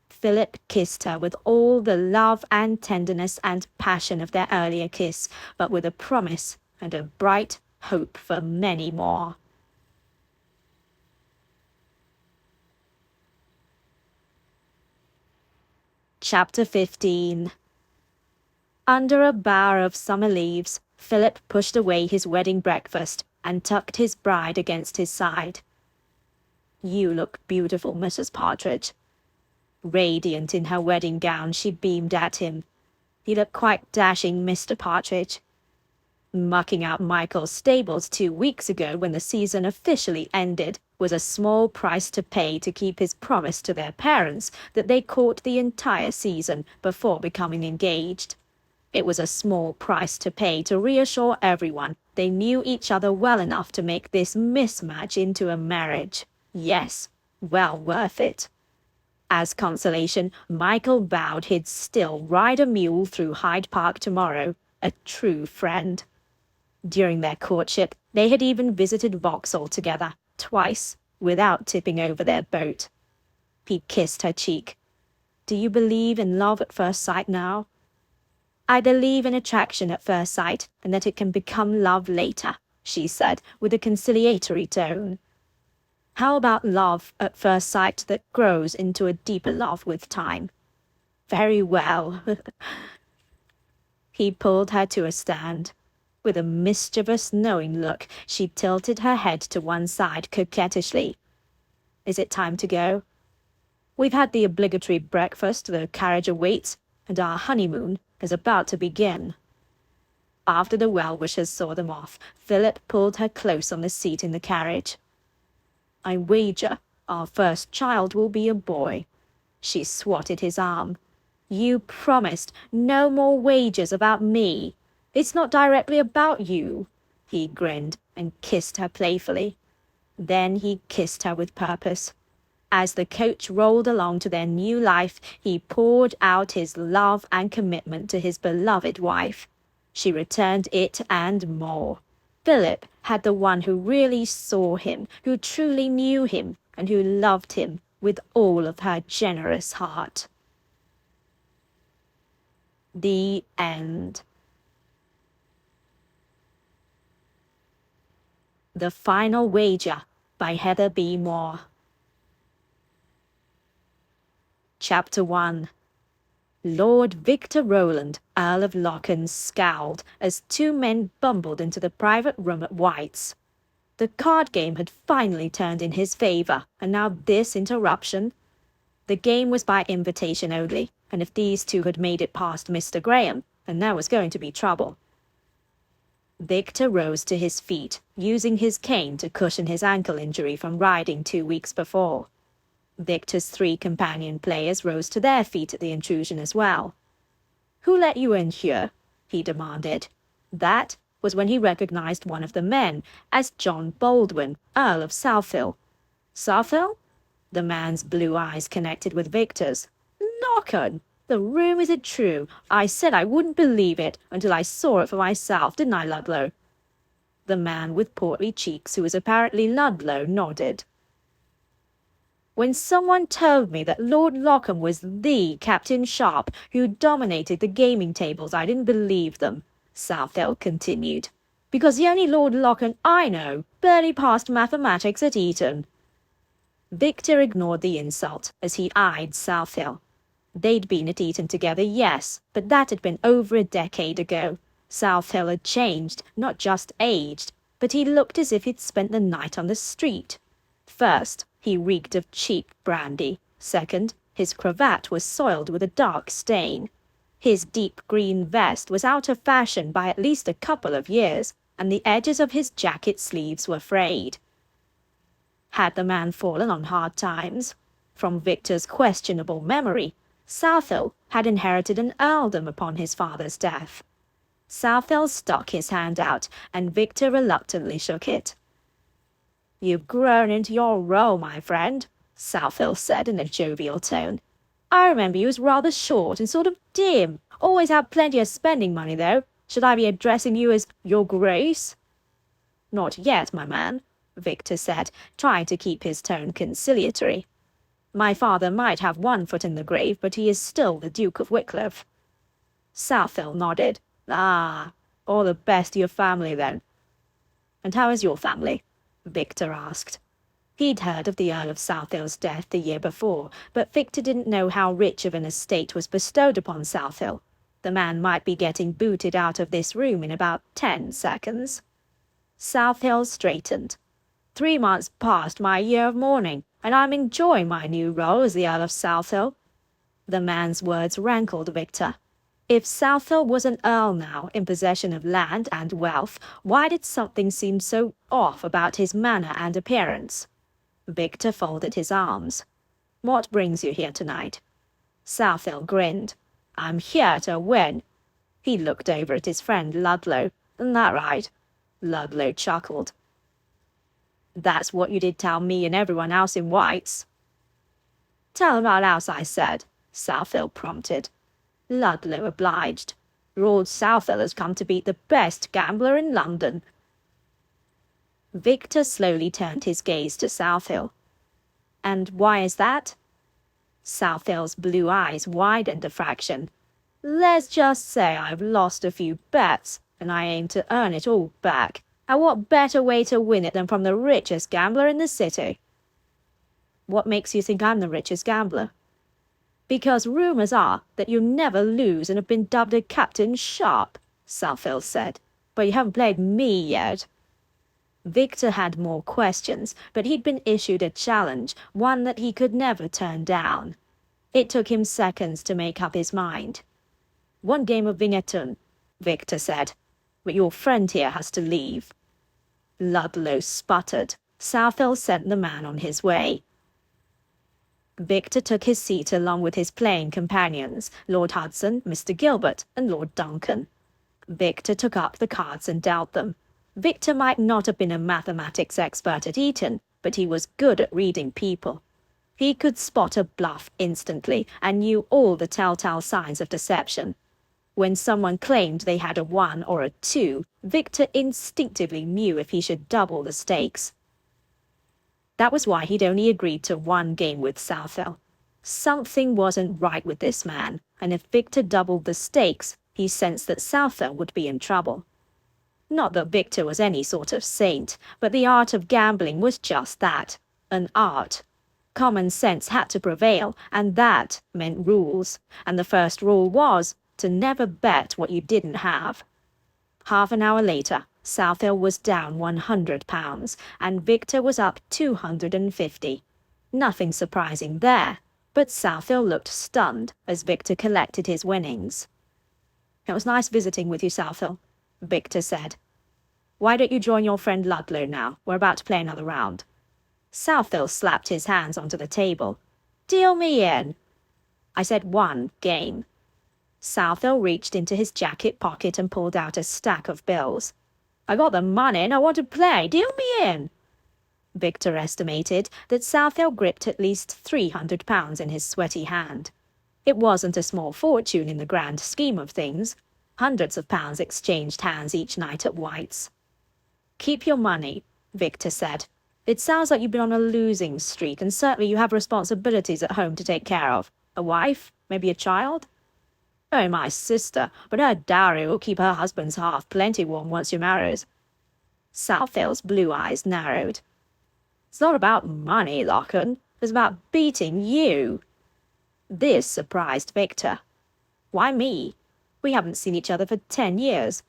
Philip kissed her with all the love and tenderness and passion of their earlier kiss, but with a promise and a bright hope for many more. Chapter 15. Under a bower of summer leaves, Philip pushed away his wedding breakfast and tucked his bride against his side. "You look beautiful, Mrs. Partridge." Radiant in her wedding gown, she beamed at him. "You look quite dashing, Mr. Partridge." Mucking out Michael's stables 2 weeks ago when the season officially ended was a small price to pay to keep his promise to their parents that they court the entire season before becoming engaged. It was a small price to pay to reassure everyone they knew each other well enough to make this mismatch into a marriage. Yes, Well worth it. As consolation, Michael vowed he'd still ride a mule through Hyde Park tomorrow, a true friend. During their courtship, they had even visited Vauxhall together, twice, without tipping over their boat. He kissed her cheek. Do you believe in love at first sight now? I believe in attraction at first sight, and that it can become love later, she said, with a conciliatory tone. How about love at first sight that grows into a deeper love with time? Very well. He pulled her to a stand. With a mischievous, knowing look, she tilted her head to one side coquettishly. Is it time to go? We've had the obligatory breakfast, the carriage awaits, and our honeymoon is about to begin. After the well-wishers saw them off, Philip pulled her close on the seat in the carriage. I wager our first child will be a boy. She swatted his arm. You promised no more wagers about me. It's not directly about you. He grinned and kissed her playfully. Then he kissed her with purpose. As the coach rolled along to their new life, he poured out his love and commitment to his beloved wife. She returned it and more. Philip had the one who really saw him, who truly knew him, and who loved him with all of her generous heart. The end. The Final Wager by Heather B. Moore. Chapter 1. Lord Victor Rowland, Earl of Lochern, scowled as two men bumbled into the private room at White's. The card game had finally turned in his favour, and now this interruption. The game was by invitation only, and if these two had made it past Mr. Graham, then there was going to be trouble. Victor rose to his feet, using his cane to cushion his ankle injury from riding 2 weeks before. Victor's 3 companion players rose to their feet at the intrusion as well. Who let you in here? He demanded. That was when he recognized one of the men as John Baldwin, Earl of Southhill. Southhill? The man's blue eyes connected with Victor's. Lochern! The rumour is true. I said I wouldn't believe it until I saw it for myself, didn't I, Ludlow? The man with portly cheeks, who was apparently Ludlow, nodded. When someone told me that Lord Lochern was the Captain Sharp who dominated the gaming tables, I didn't believe them, Southhill continued, because the only Lord Lochern I know barely passed mathematics at Eton. Victor ignored the insult as he eyed Southhill. They'd been at Eton together, yes, but that had been over a decade ago. Southhill had changed, not just aged, but he looked as if he'd spent the night on the street. First, he reeked of cheap brandy. Second, his cravat was soiled with a dark stain. His deep green vest was out of fashion by at least a couple of years, and the edges of his jacket sleeves were frayed. Had the man fallen on hard times? From Victor's questionable memory, Southhill had inherited an earldom upon his father's death. Southhill stuck his hand out, and Victor reluctantly shook it. You've grown into your role, my friend, Southhill said in a jovial tone. I remember you as rather short and sort of dim. Always had plenty of spending money, though. Should I be addressing you as Your Grace? Not yet, my man, Victor said, trying to keep his tone conciliatory. My father might have one foot in the grave, but he is still the Duke of Wycliffe. Southhill nodded. Ah, all the best to your family, then. And how is your family? Victor asked. He'd heard of the Earl of Southhill's death the year before, but Victor didn't know how rich of an estate was bestowed upon Southhill. The man might be getting booted out of this room in about 10 seconds. Southhill straightened. 3 months past my year of mourning, and I'm enjoying my new role as the Earl of Southhill. The man's words rankled Victor. If Southhill was an earl now, in possession of land and wealth, why did something seem so off about his manner and appearance? Victor folded his arms. What brings you here tonight? Southhill grinned. I'm here to win. He looked over at his friend Ludlow. Isn't that right? Ludlow chuckled. That's what you did tell me and everyone else in White's. Tell them what else I said, Southall prompted. Ludlow obliged. Lord Southall has come to beat the best gambler in London. Victor slowly turned his gaze to Southall. And why is that? Southall's blue eyes widened a fraction. Let's just say I've lost a few bets, and I aim to earn it all back. And what better way to win it than from the richest gambler in the city? What makes you think I'm the richest gambler? Because rumors are that you never lose and have been dubbed a Captain Sharp, Southall said. But you haven't played me yet. Victor had more questions, but he'd been issued a challenge, one that he could never turn down. It took him seconds to make up his mind. One game of Vingetun, Victor said, but your friend here has to leave. Ludlow sputtered. Southall sent the man on his way. Victor took his seat along with his playing companions, Lord Hudson, Mr. Gilbert, and Lord Duncan. Victor took up the cards and dealt them. Victor might not have been a mathematics expert at Eton, but he was good at reading people. He could spot a bluff instantly and knew all the telltale signs of deception. When someone claimed they had a 1 or a 2, Victor instinctively knew if he should double the stakes. That was why he'd only agreed to one game with Southall. Something wasn't right with this man, and if Victor doubled the stakes, he sensed that Southall would be in trouble. Not that Victor was any sort of saint, but the art of gambling was just that, an art. Common sense had to prevail, and that meant rules, and the first rule was to never bet what you didn't have. Half an hour later, Southall was down £100, and Victor was up 250. Nothing surprising there, but Southall looked stunned as Victor collected his winnings. It was nice visiting with you, Southall, Victor said. Why don't you join your friend Ludlow now? We're about to play another round. Southall slapped his hands onto the table. Deal me in. I said one game. Southall reached into his jacket pocket and pulled out a stack of bills. I got the money and I want to play. Deal me in. Victor estimated that Southall gripped at least £300 in his sweaty hand. It wasn't a small fortune in the grand scheme of things. Hundreds of pounds exchanged hands each night at White's. Keep your money, Victor said. It sounds like you've been on a losing streak, and certainly you have responsibilities at home to take care of. A wife? Maybe a child? Oh, my sister, but her dowry will keep her husband's hearth plenty warm once you marries. Southall's blue eyes narrowed. It's not about money, Locken. It's about beating you. This surprised Victor. Why me? We haven't seen each other for 10 years.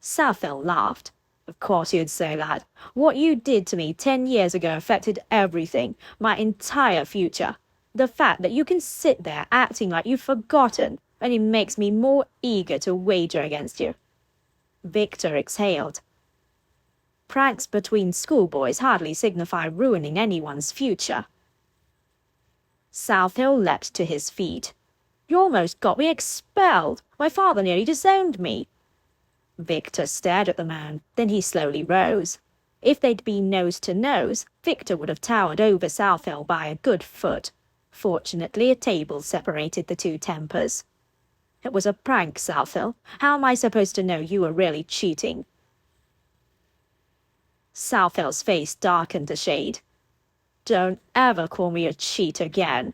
Southall laughed. Of course you'd say that. What you did to me 10 years ago affected everything, my entire future. The fact that you can sit there acting like you've forgotten only makes me more eager to wager against you. Victor exhaled. Pranks between schoolboys hardly signify ruining anyone's future. Southall leapt to his feet. You almost got me expelled. My father nearly disowned me. Victor stared at the man, then he slowly rose. If they'd been nose to nose, Victor would have towered over Southall by a good foot. Fortunately, a table separated the two tempers. It was a prank, Southall. How am I supposed to know you were really cheating? Southall's face darkened a shade. Don't ever call me a cheat again.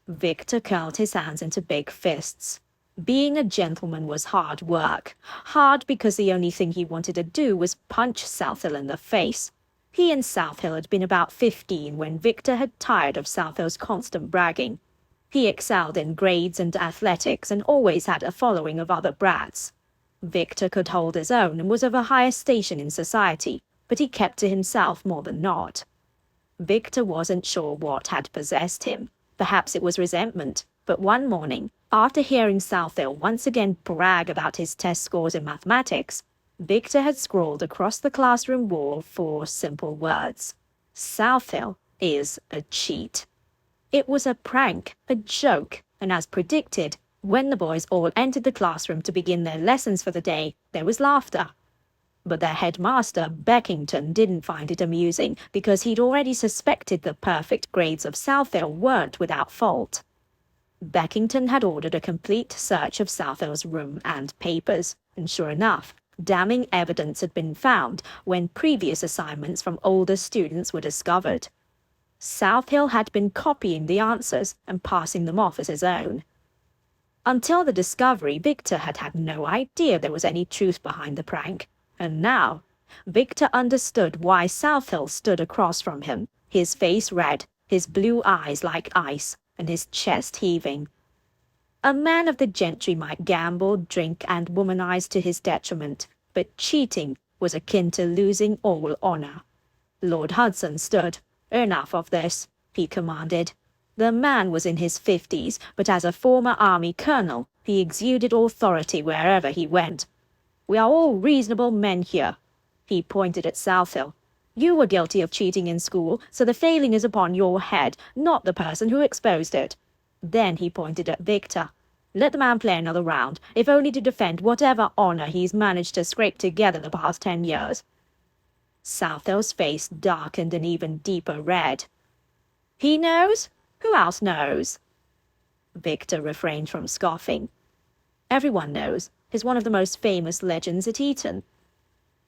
Victor curled his hands into big fists. Being a gentleman was hard work. Hard because the only thing he wanted to do was punch Southall in the face. He and Southall had been about 15 when Victor had tired of Southall's constant bragging. He excelled in grades and athletics and always had a following of other brats. Victor could hold his own and was of a higher station in society, but he kept to himself more than not. Victor wasn't sure what had possessed him. Perhaps it was resentment, but one morning, after hearing Southall once again brag about his test scores in mathematics, Victor had scrawled across the classroom wall 4 simple words. Southall is a cheat. It was a prank, a joke, and as predicted, when the boys all entered the classroom to begin their lessons for the day, there was laughter. But their headmaster, Beckington, didn't find it amusing because he'd already suspected the perfect grades of Southhill weren't without fault. Beckington had ordered a complete search of Southhill's room and papers, and sure enough, damning evidence had been found when previous assignments from older students were discovered. Southhill had been copying the answers and passing them off as his own. Until the discovery, Victor had had no idea there was any truth behind the prank, and now Victor understood why Southhill stood across from him, his face red, his blue eyes like ice, and his chest heaving. A man of the gentry might gamble, drink, and womanize to his detriment, but cheating was akin to losing all honor. Lord Hudson stood. "Enough of this," he commanded. The man was in his 50s, but as a former army colonel, he exuded authority wherever he went. "We are all reasonable men here." He pointed at Southhill. "You were guilty of cheating in school, so the failing is upon your head, not the person who exposed it." Then he pointed at Victor. "Let the man play another round, if only to defend whatever honor he's managed to scrape together the past 10 years. Southhill's face darkened an even deeper red. "He knows? Who else knows?" Victor refrained from scoffing. "Everyone knows. He's one of the most famous legends at Eton."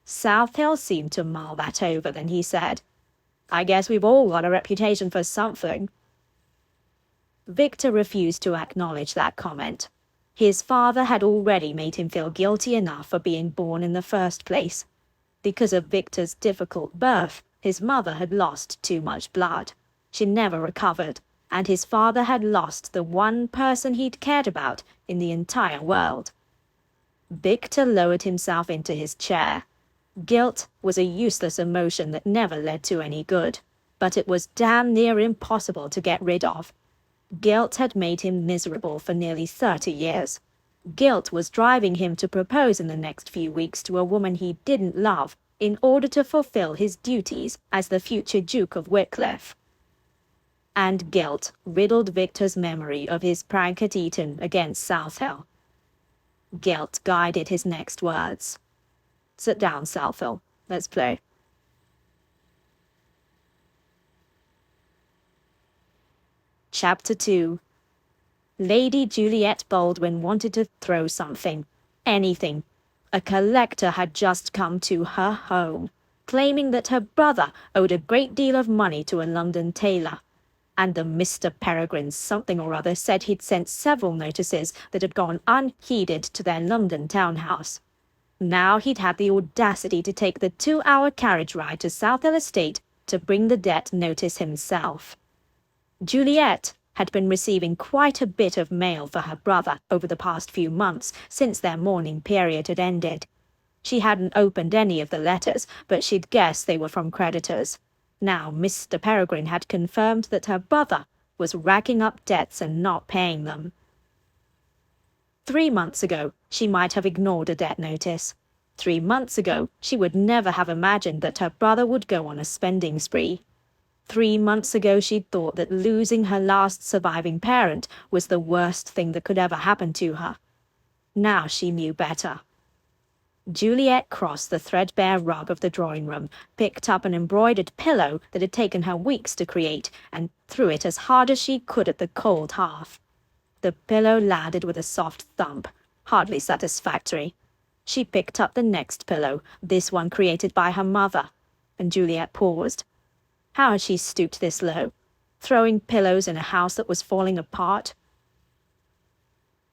Southhill seemed to mull that over, then he said, "I guess we've all got a reputation for something." Victor refused to acknowledge that comment. His father had already made him feel guilty enough for being born in the first place. Because of Victor's difficult birth, his mother had lost too much blood. She never recovered, and his father had lost the one person he'd cared about in the entire world. Victor lowered himself into his chair. Guilt was a useless emotion that never led to any good, but it was damn near impossible to get rid of. Guilt had made him miserable for nearly 30 years. Guilt was driving him to propose in the next few weeks to a woman he didn't love in order to fulfill his duties as the future Duke of Wycliffe. And guilt riddled Victor's memory of his prank at Eton against Southhill. Guilt guided his next words. "Sit down, Southhill. Let's play." Chapter 2. Lady Juliet Baldwin wanted to throw something. Anything. A collector had just come to her home, claiming that her brother owed a great deal of money to a London tailor. And the Mr. Peregrine something or other said he'd sent several notices that had gone unheeded to their London townhouse. Now he'd had the audacity to take the 2-hour carriage ride to Southhill Estate to bring the debt notice himself. Juliet had been receiving quite a bit of mail for her brother over the past few months since their mourning period had ended. She hadn't opened any of the letters, but she'd guessed they were from creditors. Now Mr. Peregrine had confirmed that her brother was racking up debts and not paying them. 3 months ago, she might have ignored a debt notice. 3 months ago, she would never have imagined that her brother would go on a spending spree. 3 months ago, she'd thought that losing her last surviving parent was the worst thing that could ever happen to her. Now she knew better. Juliet crossed the threadbare rug of the drawing room, picked up an embroidered pillow that had taken her weeks to create, and threw it as hard as she could at the cold hearth. The pillow landed with a soft thump, hardly satisfactory. She picked up the next pillow, this one created by her mother, and Juliet paused. How had she stooped this low, throwing pillows in a house that was falling apart?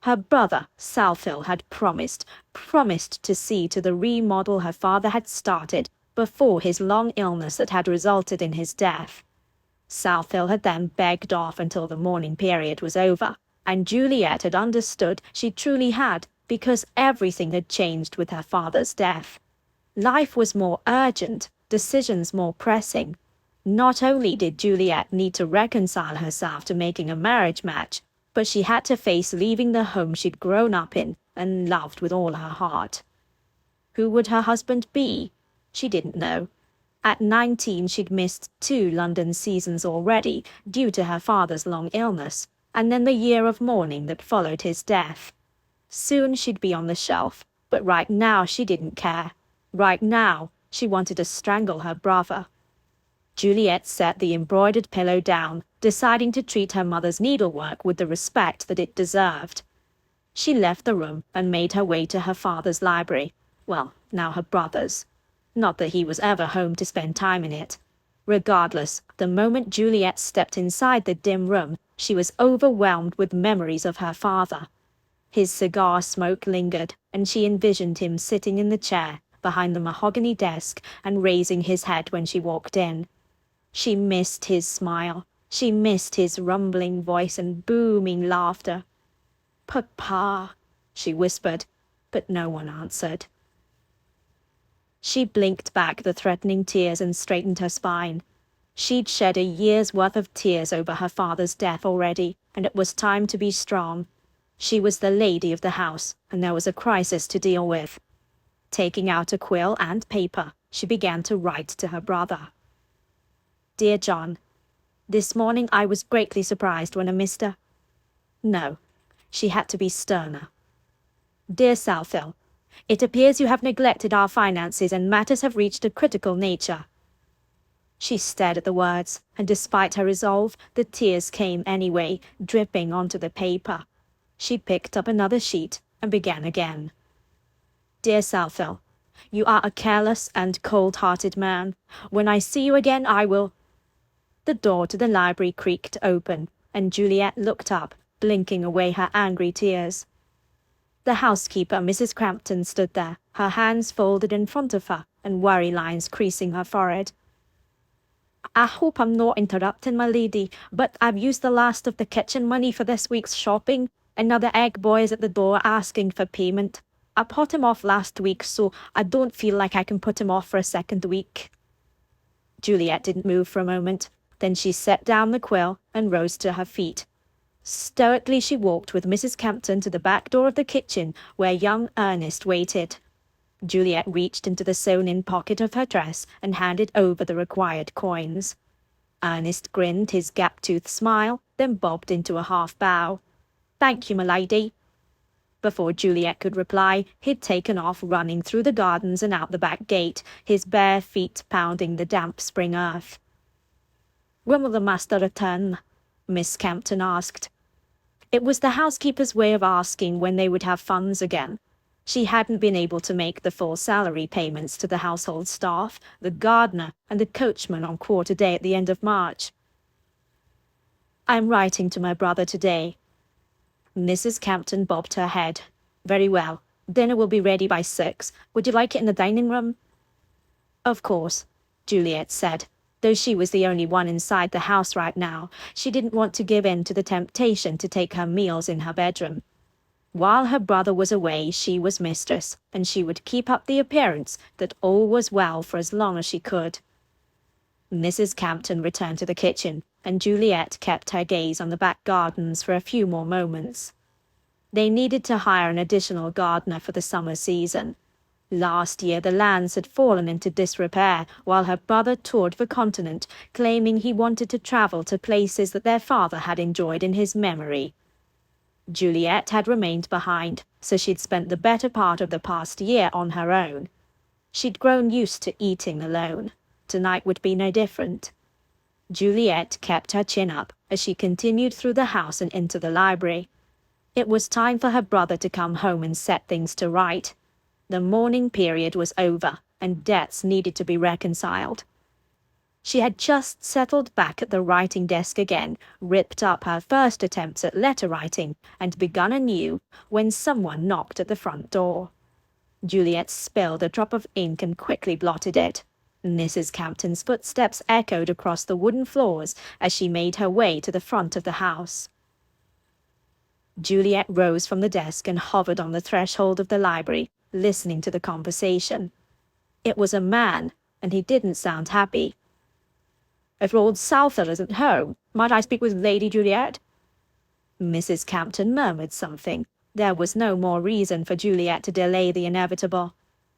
Her brother, Southhill, had promised to see to the remodel her father had started before his long illness that had resulted in his death. Southhill had then begged off until the mourning period was over, and Juliet had understood she truly had, because everything had changed with her father's death. Life was more urgent, decisions more pressing. Not only did Juliet need to reconcile herself to making a marriage match, but she had to face leaving the home she'd grown up in and loved with all her heart. Who would her husband be? She didn't know. At 19, she'd missed 2 London seasons already due to her father's long illness, and then the year of mourning that followed his death. Soon she'd be on the shelf, but right now she didn't care. Right now, she wanted to strangle her brother. Juliet set the embroidered pillow down, deciding to treat her mother's needlework with the respect that it deserved. She left the room and made her way to her father's library. Well, now her brother's. Not that he was ever home to spend time in it. Regardless, the moment Juliet stepped inside the dim room, she was overwhelmed with memories of her father. His cigar smoke lingered, and she envisioned him sitting in the chair behind the mahogany desk and raising his head when she walked in. She missed his smile. She missed his rumbling voice and booming laughter. "Papa," she whispered, but no one answered. She blinked back the threatening tears and straightened her spine. She'd shed a year's worth of tears over her father's death already, and it was time to be strong. She was the lady of the house, and there was a crisis to deal with. Taking out a quill and paper, she began to write to her brother. "Dear John, this morning I was greatly surprised when a Mr. No, she had to be sterner. Dear Southhill, it appears you have neglected our finances and matters have reached a critical nature." She stared at the words, and despite her resolve, the tears came anyway, dripping onto the paper. She picked up another sheet and began again. "Dear Southhill, you are a careless and cold-hearted man. When I see you again, I will—" The door to the library creaked open, and Juliet looked up, blinking away her angry tears. The housekeeper, Mrs. Crampton, stood there, her hands folded in front of her and worry lines creasing her forehead. "I hope I'm not interrupting, my lady, but I've used the last of the kitchen money for this week's shopping. Another egg boy is at the door asking for payment. I put him off last week, so I don't feel like I can put him off for a second week." Juliet didn't move for a moment. Then she set down the quill and rose to her feet. Stoically she walked with Mrs. Campton to the back door of the kitchen, where young Ernest waited. Juliet reached into the sewn-in pocket of her dress and handed over the required coins. Ernest grinned his gap-toothed smile, then bobbed into a half-bow. "Thank you, my lady." Before Juliet could reply, he'd taken off, running through the gardens and out the back gate, his bare feet pounding the damp spring earth. "When will the master return?" Miss Campton asked. It was the housekeeper's way of asking when they would have funds again. She hadn't been able to make the full salary payments to the household staff, the gardener, and the coachman on quarter day at the end of March. "I'm writing to my brother today." Mrs. Campton bobbed her head. "Very well. Dinner will be ready by 6. Would you like it in the dining room?" "Of course," Juliet said. Though she was the only one inside the house right now, she didn't want to give in to the temptation to take her meals in her bedroom. While her brother was away, she was mistress, and she would keep up the appearance that all was well for as long as she could. Mrs. Campton returned to the kitchen, and Juliet kept her gaze on the back gardens for a few more moments. They needed to hire an additional gardener for the summer season. Last year the lands had fallen into disrepair, while her brother toured the continent, claiming he wanted to travel to places that their father had enjoyed in his memory. Juliet had remained behind, so she'd spent the better part of the past year on her own. She'd grown used to eating alone. Tonight would be no different. Juliet kept her chin up as she continued through the house and into the library. It was time for her brother to come home and set things to right. The mourning period was over, and debts needed to be reconciled. She had just settled back at the writing desk again, ripped up her first attempts at letter writing, and begun anew, when someone knocked at the front door. Juliet spilled a drop of ink and quickly blotted it. Mrs. Campton's footsteps echoed across the wooden floors as she made her way to the front of the house. Juliet rose from the desk and hovered on the threshold of the library, listening to the conversation. It was a man, and he didn't sound happy. "If Lord Southhill isn't home, might I speak with Lady Juliet?" Mrs. Campton murmured something. There was no more reason for Juliet to delay the inevitable.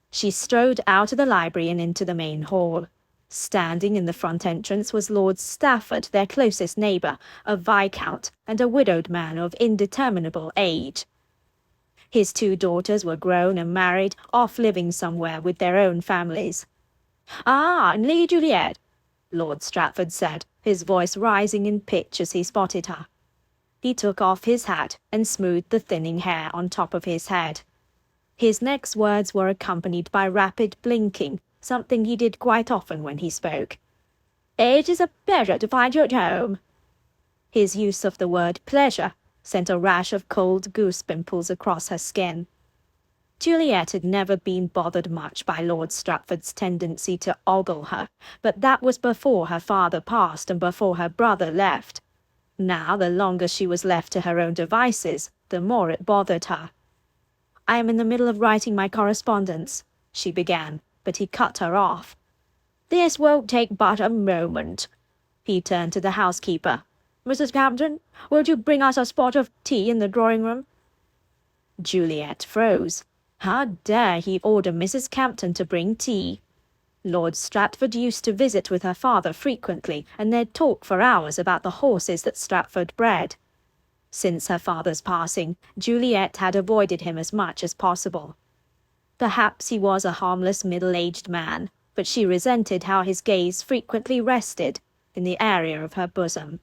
She strode out of the library and into the main hall. Standing in the front entrance was Lord Stafford, their closest neighbour, a viscount, and a widowed man of indeterminable age. His 2 daughters were grown and married, off living somewhere with their own families. "Ah, and Lady Juliet," Lord Stratford said, his voice rising in pitch as he spotted her. He took off his hat and smoothed the thinning hair on top of his head. His next words were accompanied by rapid blinking, something he did quite often when he spoke. "It is a pleasure to find you at home." His use of the word pleasure sent a rash of cold goose pimples across her skin. Juliet had never been bothered much by Lord Stratford's tendency to ogle her, but that was before her father passed and before her brother left. Now, the longer she was left to her own devices, the more it bothered her. "I am in the middle of writing my correspondence," she began, but he cut her off. "This won't take but a moment." He turned to the housekeeper. "Mrs. Campton, will you bring us a spot of tea in the drawing-room?" Juliet froze. How dare he order Mrs. Campton to bring tea? Lord Stratford used to visit with her father frequently, and they'd talk for hours about the horses that Stratford bred. Since her father's passing, Juliet had avoided him as much as possible. Perhaps he was a harmless middle-aged man, but she resented how his gaze frequently rested in the area of her bosom.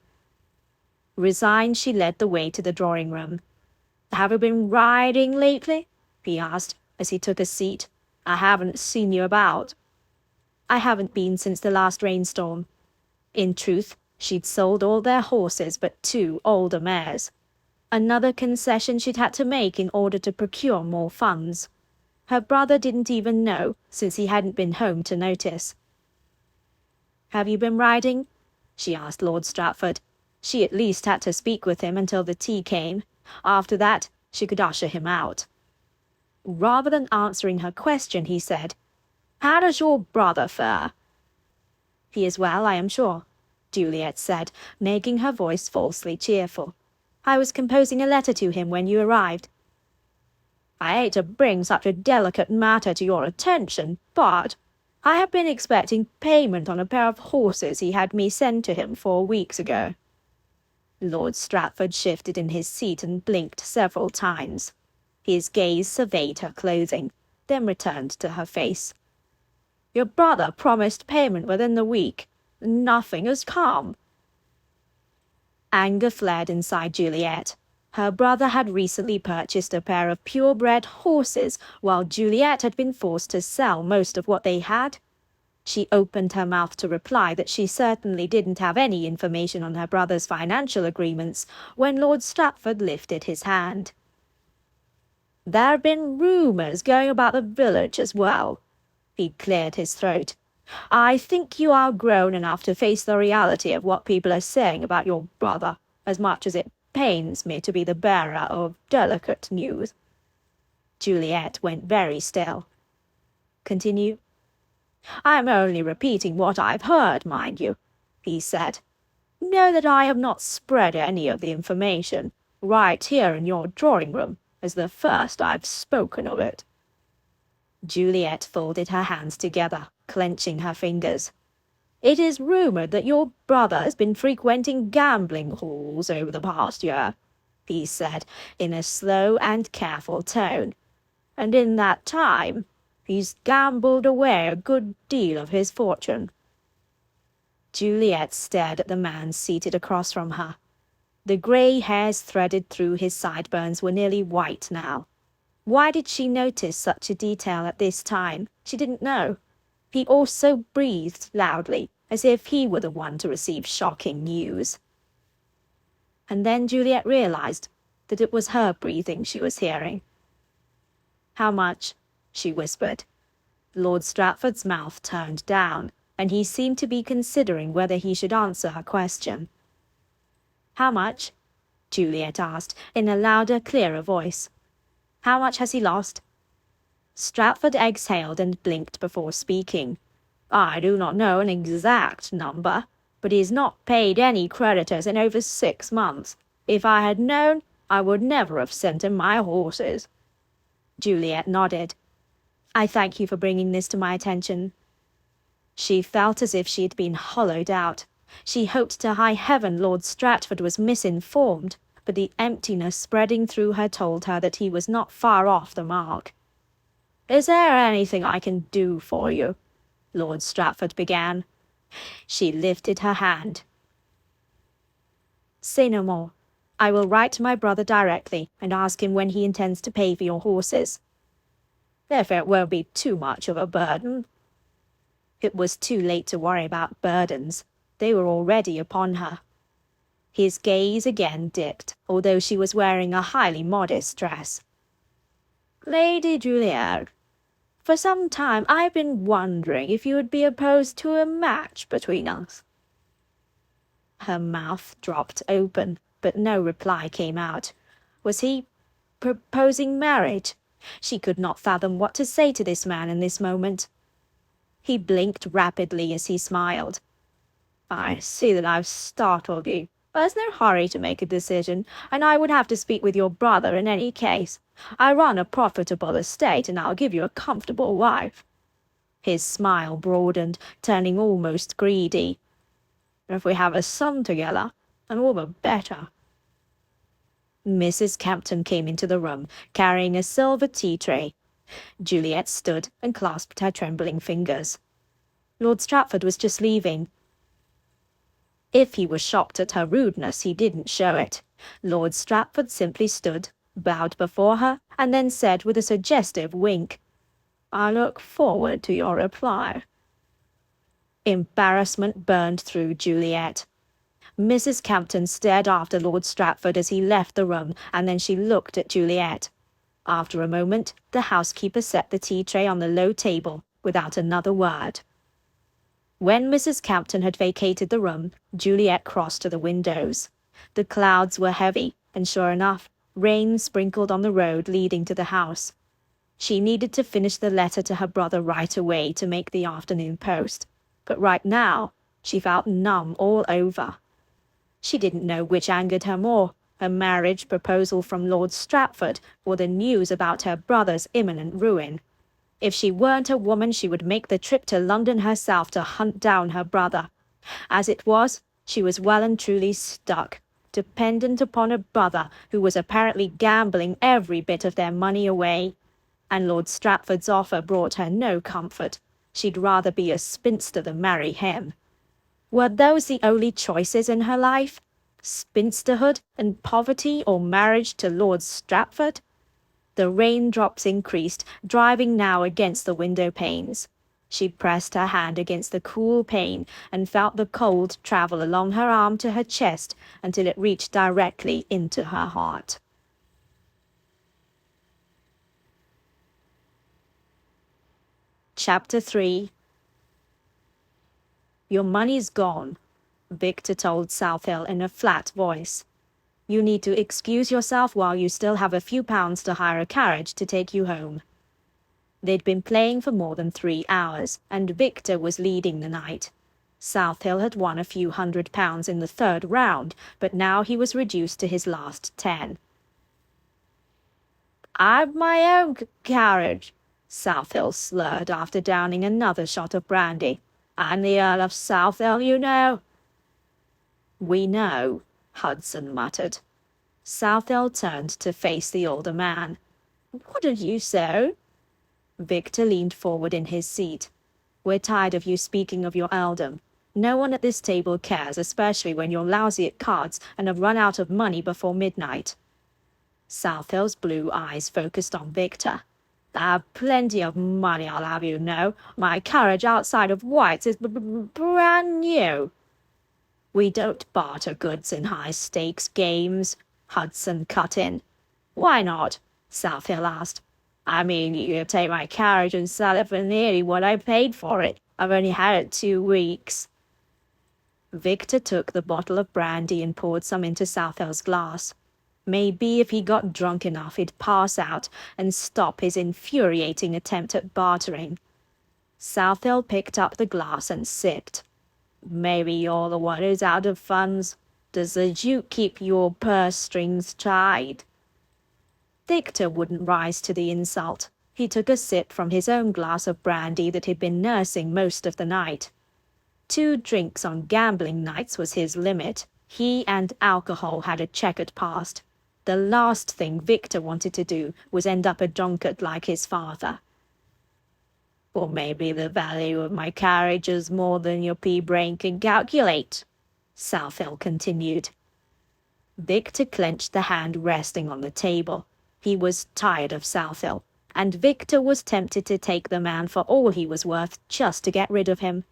Resigned, she led the way to the drawing-room. "Have you been riding lately?" he asked, as he took a seat. "I haven't seen you about." "I haven't been since the last rainstorm." In truth, she'd sold all their horses but 2 older mares. Another concession she'd had to make in order to procure more funds. Her brother didn't even know, since he hadn't been home to notice. "Have you been riding?" she asked Lord Stratford. She at least had to speak with him until the tea came. After that, she could usher him out. Rather than answering her question, he said, "How does your brother fare?" "He is well, I am sure," Juliet said, making her voice falsely cheerful. "I was composing a letter to him when you arrived." "I hate to bring such a delicate matter to your attention, but I have been expecting payment on a pair of horses he had me send to him 4 weeks ago." Lord Stratford shifted in his seat and blinked several times. His gaze surveyed her clothing, then returned to her face. "Your brother promised payment within the week. Nothing has come." Anger flared inside Juliet. Her brother had recently purchased a pair of purebred horses, while Juliet had been forced to sell most of what they had. She opened her mouth to reply that she certainly didn't have any information on her brother's financial agreements, when Lord Stratford lifted his hand. "There have been rumours going about the village as well." He cleared his throat. "I think you are grown enough to face the reality of what people are saying about your brother, as much as it pains me to be the bearer of delicate news." Juliet went very still. "Continue." "I am only repeating what I've heard, mind you," he said. "Know that I have not spread any of the information. Right here in your drawing-room is the first I've spoken of it." Juliet folded her hands together, clenching her fingers. "It is rumoured that your brother has been frequenting gambling halls over the past year," he said, in a slow and careful tone. "And in that time, he's gambled away a good deal of his fortune." Juliet stared at the man seated across from her. The grey hairs threaded through his sideburns were nearly white now. Why did she notice such a detail at this time? She didn't know. He also breathed loudly, as if he were the one to receive shocking news. And then Juliet realized that it was her breathing she was hearing. "How much?" she whispered. Lord Stratford's mouth turned down, and he seemed to be considering whether he should answer her question. "How much?" Juliet asked, in a louder, clearer voice. "How much has he lost?" Stratford exhaled and blinked before speaking. "I do not know an exact number, but he has not paid any creditors in over 6 months. If I had known, I would never have sent him my horses." Juliet nodded. "I thank you for bringing this to my attention." She felt as if she had been hollowed out. She hoped to high heaven Lord Stratford was misinformed, but the emptiness spreading through her told her that he was not far off the mark. "Is there anything I can do for you?" Lord Stratford began. She lifted her hand. "Say no more. I will write to my brother directly and ask him when he intends to pay for your horses." "If it won't be too much of a burden." It was too late to worry about burdens. They were already upon her. His gaze again dipped, although she was wearing a highly modest dress. "Lady Juliet, for some time I've been wondering if you would be opposed to a match between us." Her mouth dropped open, but no reply came out. Was he proposing marriage? She could not fathom what to say to this man in this moment. He blinked rapidly as he smiled. "I see that I've startled you. There's no hurry to make a decision, and I would have to speak with your brother in any case. I run a profitable estate, and I'll give you a comfortable wife." His smile broadened, turning almost greedy. "If we have a son together, then all the better." Mrs. Campton came into the room, carrying a silver tea tray. Juliet stood and clasped her trembling fingers. Lord Stratford was just leaving. If he was shocked at her rudeness, he didn't show it. Lord Stratford simply stood, bowed before her, and then said with a suggestive wink, "I look forward to your reply." Embarrassment burned through Juliet. Mrs. Campton stared after Lord Stratford as he left the room, and then she looked at Juliet. After a moment, the housekeeper set the tea tray on the low table, without another word. When Mrs. Campton had vacated the room, Juliet crossed to the windows. The clouds were heavy, and sure enough, rain sprinkled on the road leading to the house. She needed to finish the letter to her brother right away to make the afternoon post, but right now she felt numb all over. She didn't know which angered her more, her marriage proposal from Lord Stratford or the news about her brother's imminent ruin. If she weren't a woman, she would make the trip to London herself to hunt down her brother. As it was, she was well and truly stuck, dependent upon a brother who was apparently gambling every bit of their money away. And Lord Stratford's offer brought her no comfort. She'd rather be a spinster than marry him. Were those the only choices in her life? Spinsterhood and poverty, or marriage to Lord Stratford? The raindrops increased, driving now against the window panes. She pressed her hand against the cool pane and felt the cold travel along her arm to her chest until it reached directly into her heart. Chapter 3. "Your money's gone," Victor told Southill in a flat voice. "You need to excuse yourself while you still have a few pounds to hire a carriage to take you home." They'd been playing for more than 3 hours, and Victor was leading the night. Southill had won a few £100 in the third round, but now he was reduced to his last 10. "I've my own carriage," Southill slurred after downing another shot of brandy. "I'm the Earl of Southill, you know." "We know," Hudson muttered. Southill turned to face the older man. "What did you say?" Victor leaned forward in his seat. "We're tired of you speaking of your earldom. No one at this table cares, especially when you're lousy at cards and have run out of money before midnight." Southill's blue eyes focused on Victor. "I've plenty of money, I'll have you know. My carriage outside of White's is brand new." "We don't barter goods in high-stakes games," Hudson cut in. "Why not?" Southill asked. "I mean, you take my carriage and sell it for nearly what I paid for it. I've only had it 2 weeks." Victor took the bottle of brandy and poured some into Southill's glass. Maybe if he got drunk enough, he'd pass out and stop his infuriating attempt at bartering. Southill picked up the glass and sipped. "Maybe you're the one who's out of funds. Does the Duke keep your purse strings tied?" Victor wouldn't rise to the insult. He took a sip from his own glass of brandy that he'd been nursing most of the night. 2 drinks on gambling nights was his limit. He and alcohol had a checkered past. The last thing Victor wanted to do was end up a drunkard like his father. Or maybe the value of my carriage is more than your pea-brain can calculate, Southall continued. Victor clenched the hand resting on the table. He was tired of Southall, and Victor was tempted to take the man for all he was worth just to get rid of him.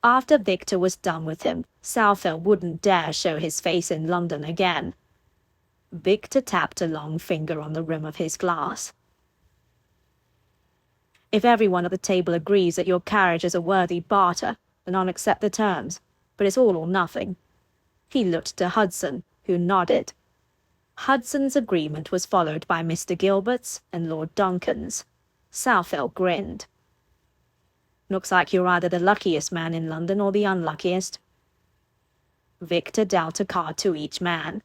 After Victor was done with him, Southall wouldn't dare show his face in London again. Victor tapped a long finger on the rim of his glass. If everyone at the table agrees that your carriage is a worthy barter, then I'll accept the terms, but it's all or nothing. He looked to Hudson, who nodded. Hudson's agreement was followed by Mr. Gilbert's and Lord Duncan's. Southall grinned. Looks like you're either the luckiest man in London or the unluckiest. Victor dealt a card to each man.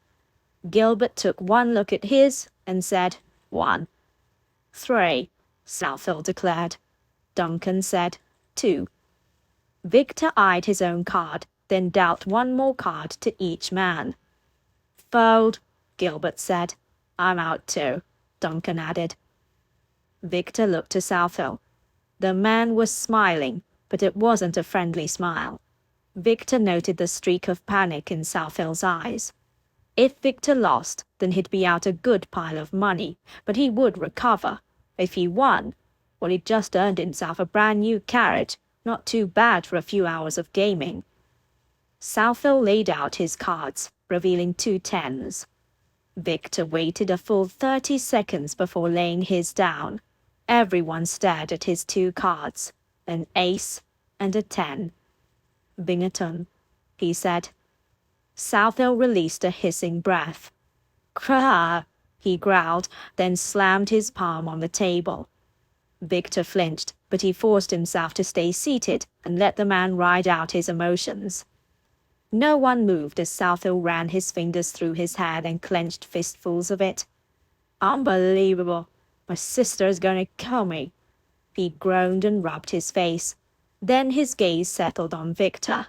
Gilbert took one look at his and said, 1. 3, Southall declared. Duncan said, 2. Victor eyed his own card, then dealt one more card to each man. Fold, Gilbert said. I'm out too, Duncan added. Victor looked to Southall. The man was smiling, but it wasn't a friendly smile. Victor noted the streak of panic in Southall's eyes. If Victor lost, then he'd be out a good pile of money, but he would recover. If he won, well, he'd just earned himself a brand new carriage, not too bad for a few hours of gaming. Southall laid out his cards, revealing 2 10s. Victor waited a full 30 seconds before laying his down. Everyone stared at his 2 cards, an ace and a 10. Binghamton, he said. Southall released a hissing breath. Crah, he growled, then slammed his palm on the table. Victor flinched, but he forced himself to stay seated and let the man ride out his emotions. No one moved as Southall ran his fingers through his hair and clenched fistfuls of it. Unbelievable. My sister is going to kill me. He groaned and rubbed his face. Then his gaze settled on Victor.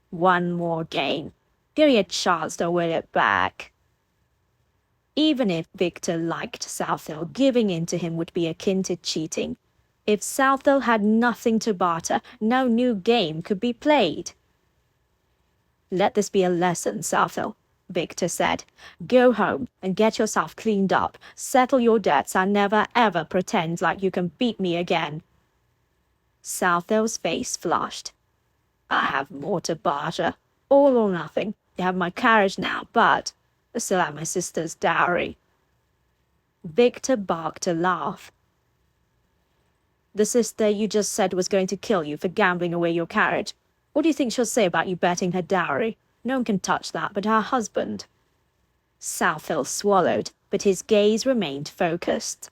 One more game. Give me a chance to win it back. Even if Victor liked Southall, giving in to him would be akin to cheating. If Southall had nothing to barter, no new game could be played. Let this be a lesson, Southall, Victor said. Go home and get yourself cleaned up, settle your debts, and never ever pretend like you can beat me again. Southall's face flushed. I have more to barter. All or nothing. You have my carriage now, but I still have my sister's dowry. Victor barked a laugh. The sister you just said was going to kill you for gambling away your carriage. What do you think she'll say about you betting her dowry? No one can touch that but her husband. Southall swallowed, but his gaze remained focused.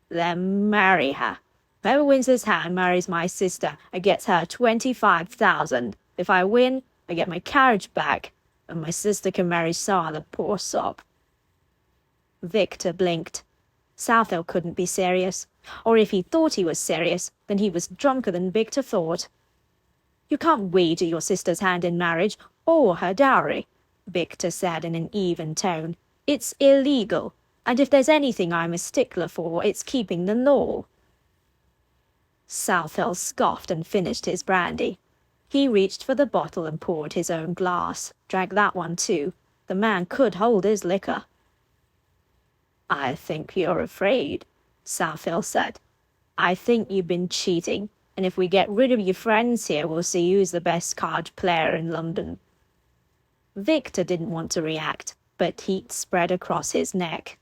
Then marry her. Whoever wins this hand marries my sister and gets her 25,000. If I win, I get my carriage back, and my sister can marry Sarah, the poor sop. Victor blinked. Southall couldn't be serious. Or if he thought he was serious, then he was drunker than Victor thought. You can't wager your sister's hand in marriage, or her dowry, Victor said in an even tone. It's illegal, and if there's anything I'm a stickler for, it's keeping the law. Southall scoffed and finished his brandy. He reached for the bottle and poured his own glass, drank that one too. The man could hold his liquor. I think you're afraid, Southall said. I think you've been cheating, and if we get rid of your friends here, we'll see who's the best card player in London. Victor didn't want to react, but heat spread across his neck.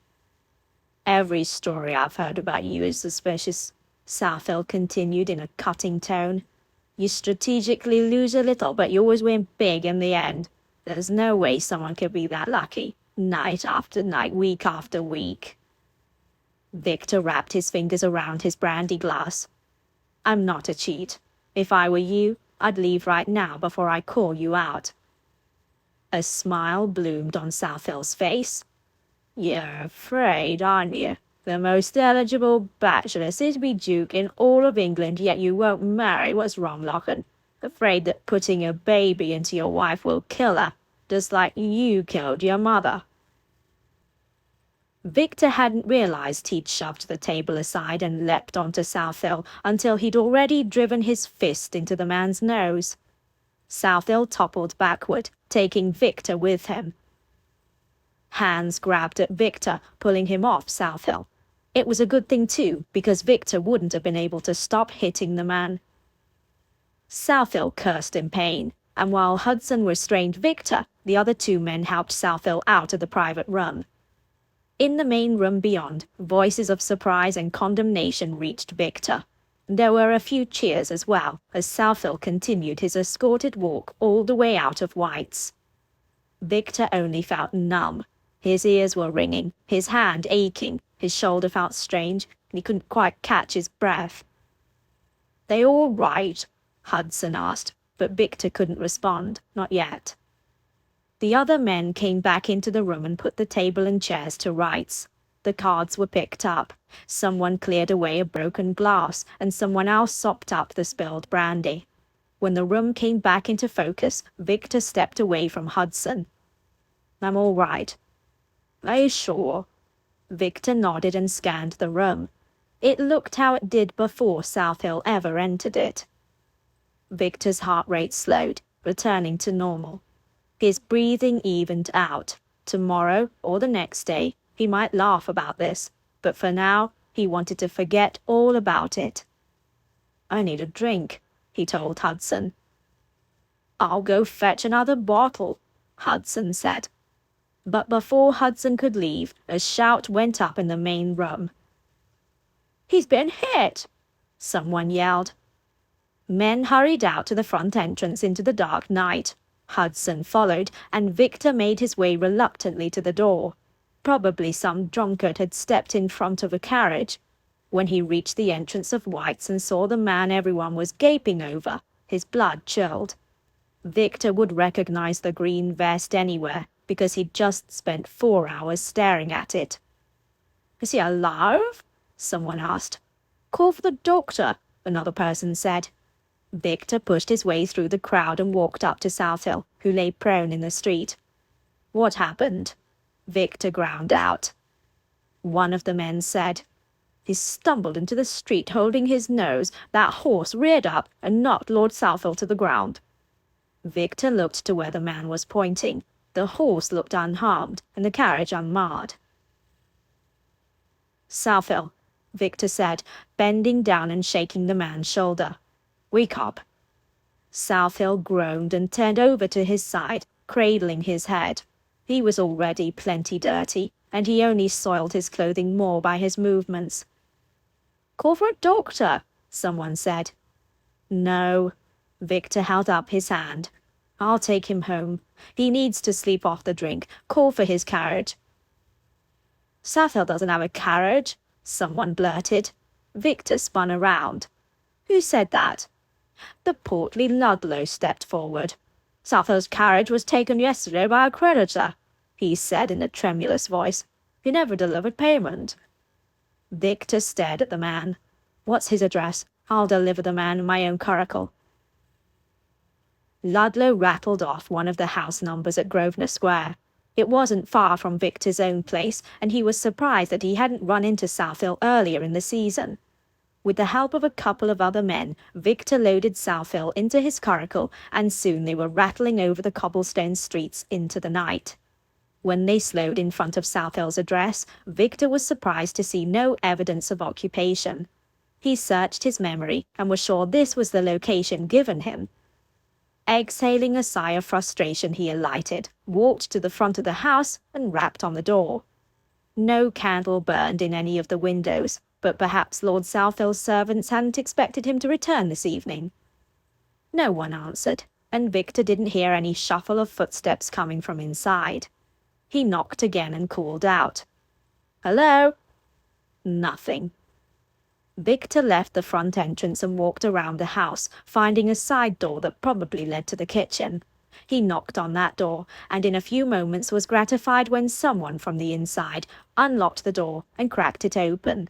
Every story I've heard about you is suspicious, Southall continued in a cutting tone. You strategically lose a little, but you always win big in the end. There's no way someone could be that lucky, night after night, week after week. Victor wrapped his fingers around his brandy glass. I'm not a cheat. If I were you, I'd leave right now before I call you out. A smile bloomed on Southall's face. You're afraid, aren't you? The most eligible bachelor, to be duke in all of England, yet you won't marry. What's wrong, Lachlan? afraid that putting a baby into your wife will kill her, just like you killed your mother." Victor hadn't realized he'd shoved the table aside and leapt onto Southill until he'd already driven his fist into the man's nose. Southill toppled backward, taking Victor with him. Hands grabbed at Victor, pulling him off Southill. It was a good thing too, because Victor wouldn't have been able to stop hitting the man. Southill cursed in pain, and while Hudson restrained Victor, the other two men helped Southill out of the private room. In the main room beyond, voices of surprise and condemnation reached Victor. There were a few cheers as well, as Southill continued his escorted walk all the way out of White's. Victor only felt numb. His ears were ringing, his hand aching, his shoulder felt strange, and he couldn't quite catch his breath. "They all right?" Hudson asked, but Victor couldn't respond, not yet. The other men came back into the room and put the table and chairs to rights. The cards were picked up. Someone cleared away a broken glass, and someone else sopped up the spilled brandy. When the room came back into focus, Victor stepped away from Hudson. "I'm all right." "Are you sure?" Victor nodded and scanned the room. It looked how it did before Southill ever entered it. Victor's heart rate slowed, returning to normal. His breathing evened out. Tomorrow, or the next day, he might laugh about this, but for now, he wanted to forget all about it. "I need a drink," he told Hudson. "I'll go fetch another bottle," Hudson said. But before Hudson could leave, a shout went up in the main room. "He's been hit!" someone yelled. Men hurried out to the front entrance into the dark night. Hudson followed, and Victor made his way reluctantly to the door. Probably some drunkard had stepped in front of a carriage. When he reached the entrance of White's and saw the man everyone was gaping over, his blood chilled. Victor would recognize the green vest anywhere, because he'd just spent 4 hours staring at it. "Is he alive?" someone asked. "Call for the doctor," another person said. Victor pushed his way through the crowd and walked up to Southill, who lay prone in the street. "What happened?" Victor ground out. One of the men said, "He stumbled into the street holding his nose. That horse reared up and knocked Lord Southill to the ground." Victor looked to where the man was pointing. The horse looked unharmed, and the carriage unmarred. "Southill," Victor said, bending down and shaking the man's shoulder. "Wake up." Southill groaned and turned over to his side, cradling his head. He was already plenty dirty, and he only soiled his clothing more by his movements. "Call for a doctor," someone said. "No." Victor held up his hand. "I'll take him home. He needs to sleep off the drink. Call for his carriage." "Southill doesn't have a carriage," someone blurted. Victor spun around. "Who said that?" The portly Ludlow stepped forward. "Southill's carriage was taken yesterday by a creditor," he said in a tremulous voice. "He never delivered payment." Victor stared at the man. "What's his address? I'll deliver the man in my own curricle." Ludlow rattled off one of the house numbers at Grosvenor Square. It wasn't far from Victor's own place, and he was surprised that he hadn't run into Southill earlier in the season. With the help of a couple of other men, Victor loaded Southill into his curricle, and soon they were rattling over the cobblestone streets into the night. When they slowed in front of Southill's address, Victor was surprised to see no evidence of occupation. He searched his memory and was sure this was the location given him. Exhaling a sigh of frustration, he alighted, walked to the front of the house, and rapped on the door. No candle burned in any of the windows, but perhaps Lord Southill's servants hadn't expected him to return this evening. No one answered, and Victor didn't hear any shuffle of footsteps coming from inside. He knocked again and called out, "Hello?" Nothing. Victor left the front entrance and walked around the house, finding a side door that probably led to the kitchen. He knocked on that door, and in a few moments was gratified when someone from the inside unlocked the door and cracked it open.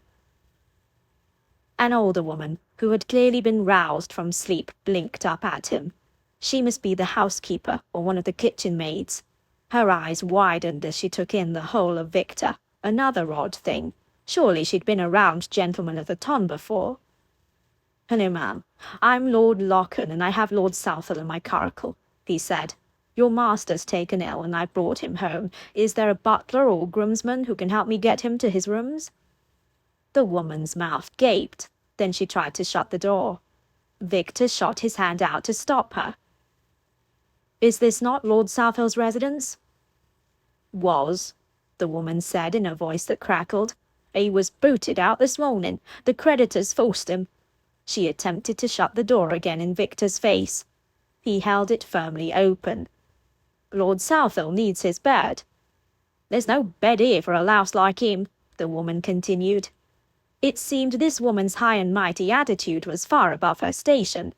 An older woman, who had clearly been roused from sleep, blinked up at him. She must be the housekeeper or one of the kitchen maids. Her eyes widened as she took in the whole of Victor. Another odd thing. Surely she'd been around gentlemen of the ton before. "Hello, ma'am. I'm Lord Locken, and I have Lord Southwell in my curricle," he said. "Your master's taken ill, and I brought him home. Is there a butler or groomsman who can help me get him to his rooms?" The woman's mouth gaped. Then she tried to shut the door. Victor shot his hand out to stop her. "Is this not Lord Southwell's residence?" "Was," the woman said in a voice that crackled. "He was booted out this morning. The creditors forced him." She attempted to shut the door again in Victor's face. He held it firmly open. "Lord Southwell needs his bed." "There's no bed here for a louse like him," the woman continued. It seemed this woman's high and mighty attitude was far above her station.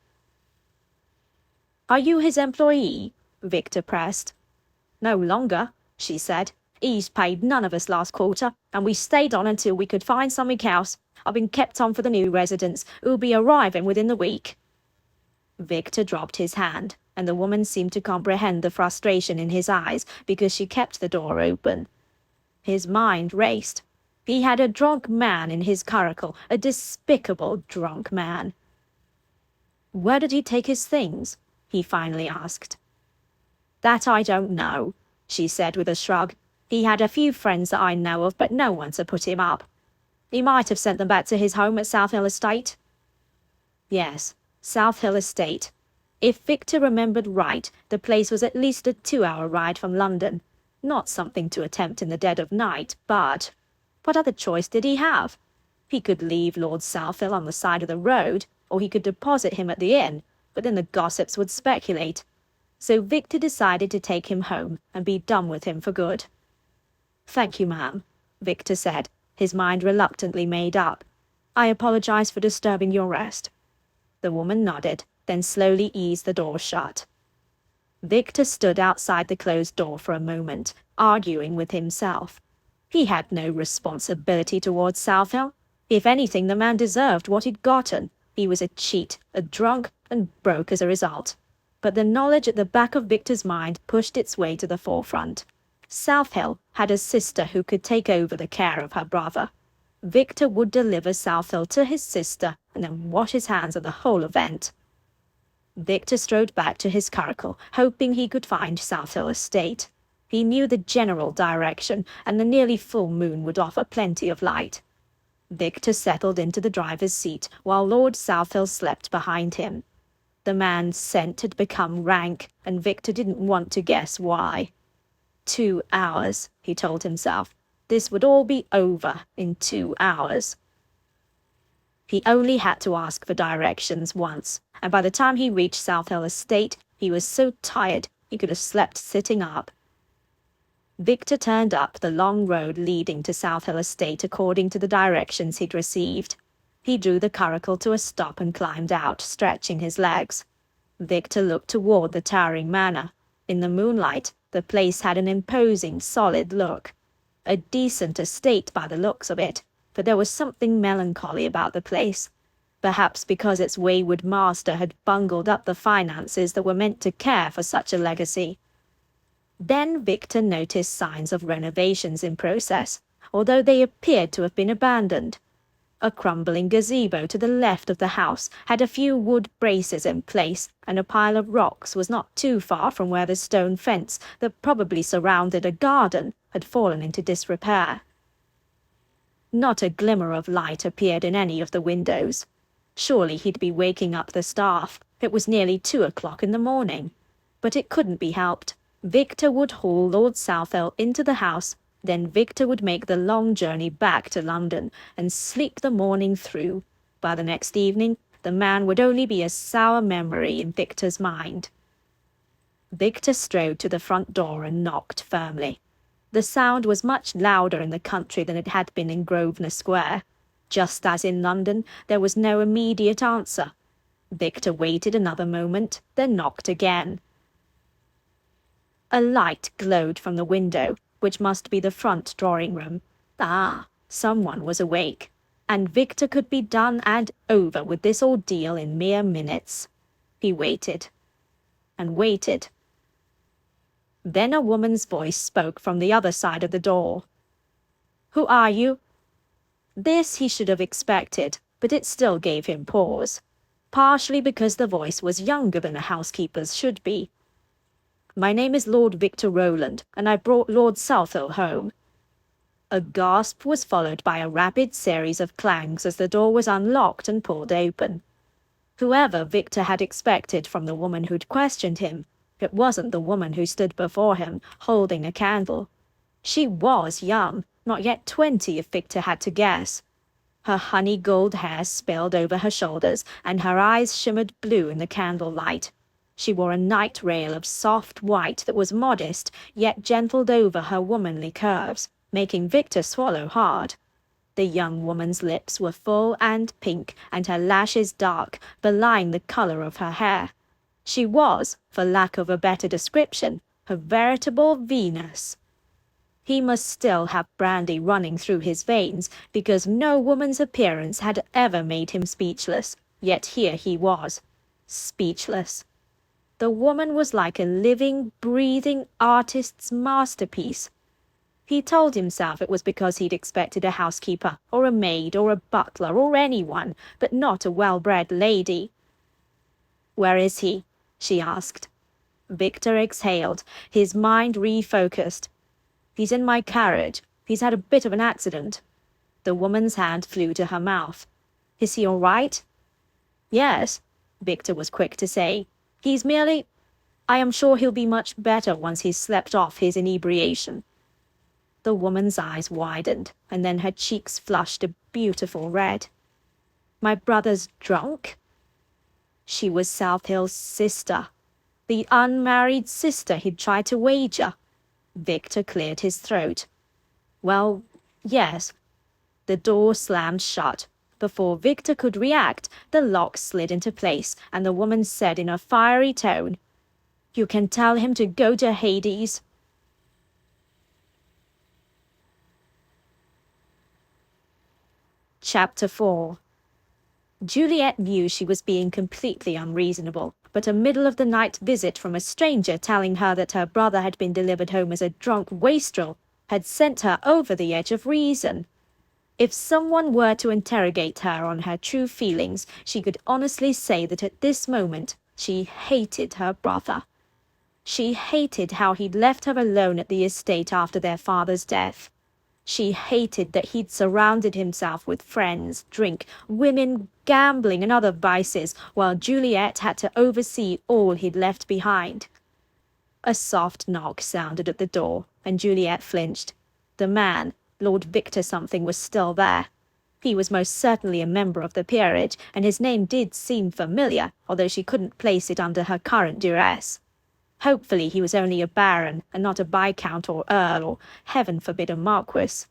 "Are you his employee?" Victor pressed. "No longer," she said. "He's paid none of us last quarter, and we stayed on until we could find something else. I've been kept on for the new residents, who'll be arriving within the week." Victor dropped his hand, and the woman seemed to comprehend the frustration in his eyes because she kept the door open. His mind raced. He had a drunk man in his curricle, a despicable drunk man. "Where did he take his things?" he finally asked. "That I don't know," she said with a shrug. "He had a few friends that I know of, but no one to put him up. He might have sent them back to his home at South Hill Estate." Yes, South Hill Estate. If Victor remembered right, the place was at least a 2-hour ride from London. Not something to attempt in the dead of night, but what other choice did he have? He could leave Lord Southwell on the side of the road, or he could deposit him at the inn, but then the gossips would speculate. So Victor decided to take him home and be done with him for good. "Thank you, ma'am," Victor said, his mind reluctantly made up. "I apologize for disturbing your rest." The woman nodded, then slowly eased the door shut. Victor stood outside the closed door for a moment, arguing with himself. He had no responsibility towards Southwell. If anything, the man deserved what he'd gotten. He was a cheat, a drunk, and broke as a result. But the knowledge at the back of Victor's mind pushed its way to the forefront. Southwell had a sister who could take over the care of her brother. Victor would deliver Southwell to his sister and then wash his hands of the whole event. Victor strode back to his curricle, hoping he could find Southwell Estate. He knew the general direction, and the nearly full moon would offer plenty of light. Victor settled into the driver's seat, while Lord Southwell slept behind him. The man's scent had become rank, and Victor didn't want to guess why. 2 hours, he told himself. This would all be over in 2 hours. He only had to ask for directions once, and by the time he reached South Hill Estate, he was so tired he could have slept sitting up. Victor turned up the long road leading to South Hill Estate according to the directions he'd received. He drew the curricle to a stop and climbed out, stretching his legs. Victor looked toward the towering manor. In the moonlight, the place had an imposing, solid look. A decent estate by the looks of it, but there was something melancholy about the place. Perhaps because its wayward master had bungled up the finances that were meant to care for such a legacy. Then Victor noticed signs of renovations in process, although they appeared to have been abandoned. A crumbling gazebo to the left of the house had a few wood braces in place, and a pile of rocks was not too far from where the stone fence that probably surrounded a garden had fallen into disrepair. Not a glimmer of light appeared in any of the windows. Surely he'd be waking up the staff. It was nearly 2 o'clock in the morning. But it couldn't be helped. Victor would haul Lord Southwell into the house, then Victor would make the long journey back to London and sleep the morning through. By the next evening, the man would only be a sour memory in Victor's mind. Victor strode to the front door and knocked firmly. The sound was much louder in the country than it had been in Grosvenor Square. Just as in London, there was no immediate answer. Victor waited another moment, then knocked again. A light glowed from the window, which must be the front drawing-room. Ah, someone was awake. and Victor could be done and over with this ordeal in mere minutes. He waited and waited. Then a woman's voice spoke from the other side of the door. "Who are you?" This he should have expected, but it still gave him pause, partially because the voice was younger than a housekeeper's should be. "My name is Lord Victor Rowland, and I brought Lord Southall home." A gasp was followed by a rapid series of clangs as the door was unlocked and pulled open. Whoever Victor had expected from the woman who'd questioned him, it wasn't the woman who stood before him, holding a candle. She was young, not yet 20 if Victor had to guess. Her honey gold hair spilled over her shoulders, and her eyes shimmered blue in the candlelight. She wore a night rail of soft white that was modest, yet gentled over her womanly curves, making Victor swallow hard. The young woman's lips were full and pink, and her lashes dark, belying the color of her hair. She was, for lack of a better description, a veritable Venus. He must still have brandy running through his veins, because no woman's appearance had ever made him speechless, yet here he was, speechless. The woman was like a living, breathing artist's masterpiece. He told himself it was because he'd expected a housekeeper, or a maid, or a butler, or anyone, but not a well-bred lady. "Where is he?" she asked. Victor exhaled, his mind refocused. "He's in my carriage. He's had a bit of an accident." The woman's hand flew to her mouth. "Is he all right?" "Yes," Victor was quick to say. "He's merely... I am sure he'll be much better once he's slept off his inebriation." The woman's eyes widened, and then her cheeks flushed a beautiful red. "My brother's drunk?" She was Southill's sister, the unmarried sister he'd tried to wager. Victor cleared his throat. "Well, yes." The door slammed shut. Before Victor could react, the lock slid into place, and the woman said in a fiery tone, "You can tell him to go to Hades." Chapter 4. Juliet knew she was being completely unreasonable, but a middle-of-the-night visit from a stranger telling her that her brother had been delivered home as a drunk wastrel had sent her over the edge of reason. If someone were to interrogate her on her true feelings, she could honestly say that at this moment she hated her brother. She hated how he'd left her alone at the estate after their father's death. She hated that he'd surrounded himself with friends, drink, women, gambling, and other vices, while Juliet had to oversee all he'd left behind. A soft knock sounded at the door, and Juliet flinched. The man, Lord Victor something, was still there. He was most certainly a member of the peerage, and his name did seem familiar, although she couldn't place it under her current duress. Hopefully he was only a baron, and not a viscount or earl, or, heaven forbid, a marquis.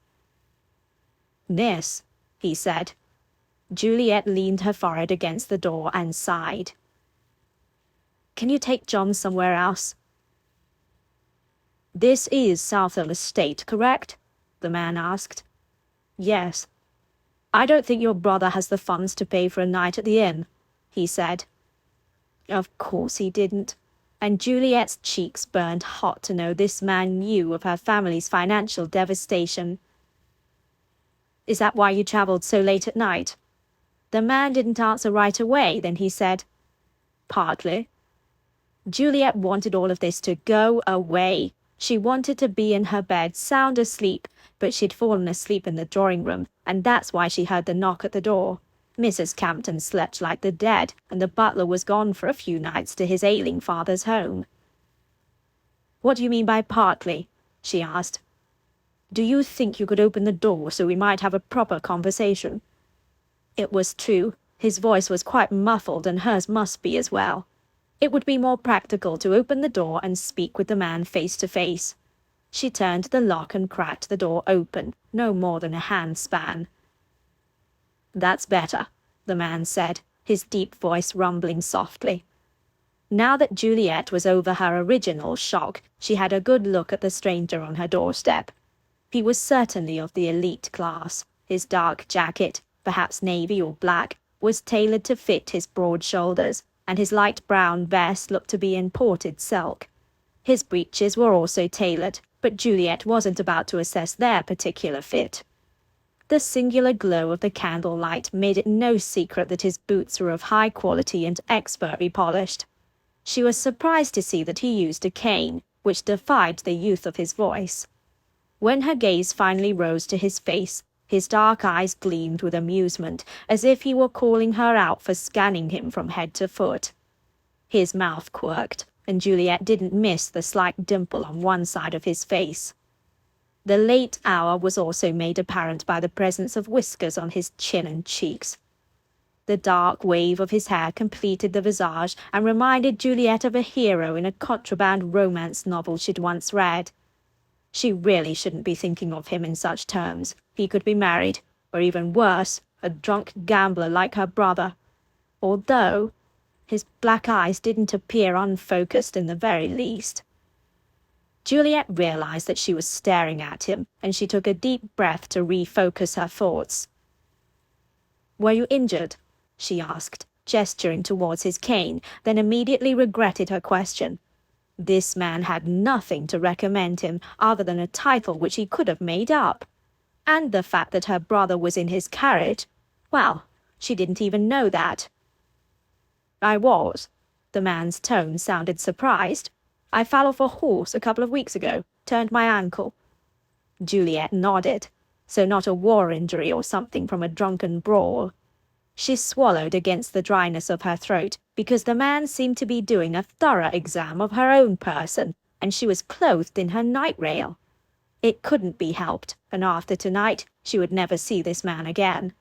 "Miss," he said. Juliet leaned her forehead against the door and sighed. "Can you take John somewhere else?" "This is Southall Estate, correct?" the man asked. "Yes." "I don't think your brother has the funds to pay for a night at the inn," he said. Of course he didn't. And Juliet's cheeks burned hot to know this man knew of her family's financial devastation. "Is that why you traveled so late at night?" The man didn't answer right away, then he said, "Partly." Juliet wanted all of this to go away. She wanted to be in her bed, sound asleep, but she'd fallen asleep in the drawing room, and that's why she heard the knock at the door. Mrs. Campton slept like the dead, and the butler was gone for a few nights to his ailing father's home. "What do you mean by partly?" she asked. "Do you think you could open the door so we might have a proper conversation?" It was true. His voice was quite muffled, and hers must be as well. It would be more practical to open the door and speak with the man face to face. She turned the lock and cracked the door open, no more than a handspan. "That's better," the man said, his deep voice rumbling softly. Now that Juliet was over her original shock, she had a good look at the stranger on her doorstep. He was certainly of the elite class. His dark jacket, perhaps navy or black, was tailored to fit his broad shoulders, and his light brown vest looked to be imported silk. His breeches were also tailored, but Juliet wasn't about to assess their particular fit. The singular glow of the candlelight made it no secret that his boots were of high quality and expertly polished. She was surprised to see that he used a cane, which defied the youth of his voice. When her gaze finally rose to his face, his dark eyes gleamed with amusement, as if he were calling her out for scanning him from head to foot. His mouth quirked, and Juliet didn't miss the slight dimple on one side of his face. The late hour was also made apparent by the presence of whiskers on his chin and cheeks. The dark wave of his hair completed the visage and reminded Juliet of a hero in a contraband romance novel she'd once read. She really shouldn't be thinking of him in such terms. He could be married, or even worse, a drunk gambler like her brother. Although his black eyes didn't appear unfocused in the very least. Juliet realized that she was staring at him, and she took a deep breath to refocus her thoughts. "Were you injured?" she asked, gesturing towards his cane, then immediately regretted her question. This man had nothing to recommend him other than a title which he could have made up. And the fact that her brother was in his carriage, well, she didn't even know that. "I was." The man's tone sounded surprised. "I fell off a horse a couple of weeks ago, turned my ankle." Juliet nodded. So not a war injury or something from a drunken brawl. She swallowed against the dryness of her throat, because the man seemed to be doing a thorough exam of her own person, and she was clothed in her night rail. It couldn't be helped, and after tonight she would never see this man again.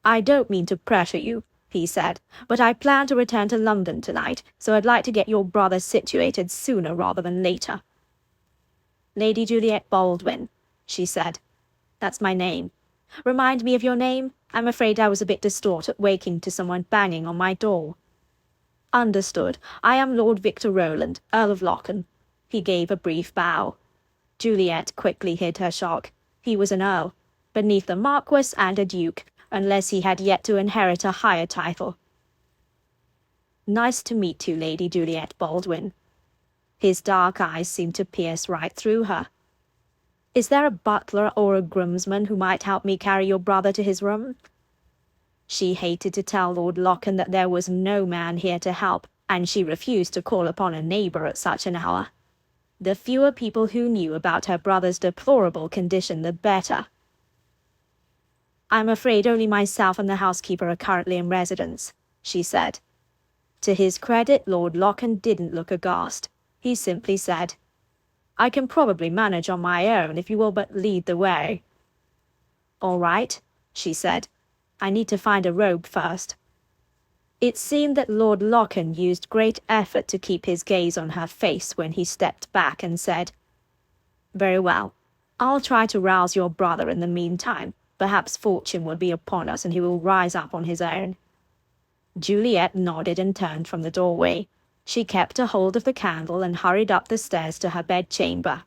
"I don't mean to pressure you," he said, "but I plan to return to London tonight, so I'd like to get your brother situated sooner rather than later." "Lady Juliet Baldwin," she said. "That's my name. Remind me of your name? I'm afraid I was a bit distraught at waking to someone banging on my door." "Understood. I am Lord Victor Rowland, Earl of Lochen." He gave a brief bow. Juliet quickly hid her shock. He was an earl, beneath a marquess and a duke, unless he had yet to inherit a higher title. "Nice to meet you, Lady Juliet Baldwin." His dark eyes seemed to pierce right through her. "Is there a butler or a groomsman who might help me carry your brother to his room?" She hated to tell Lord Lochen that there was no man here to help, and she refused to call upon a neighbor at such an hour. The fewer people who knew about her brother's deplorable condition, the better. "I'm afraid only myself and the housekeeper are currently in residence," she said. To his credit, Lord Lochen didn't look aghast. He simply said, "I can probably manage on my own if you will but lead the way." "All right," she said. "I need to find a robe first." It seemed that Lord Lochen used great effort to keep his gaze on her face when he stepped back and said, "Very well. I'll try to rouse your brother in the meantime. Perhaps fortune will be upon us and he will rise up on his own." Juliet nodded and turned from the doorway. She kept a hold of the candle and hurried up the stairs to her bedchamber.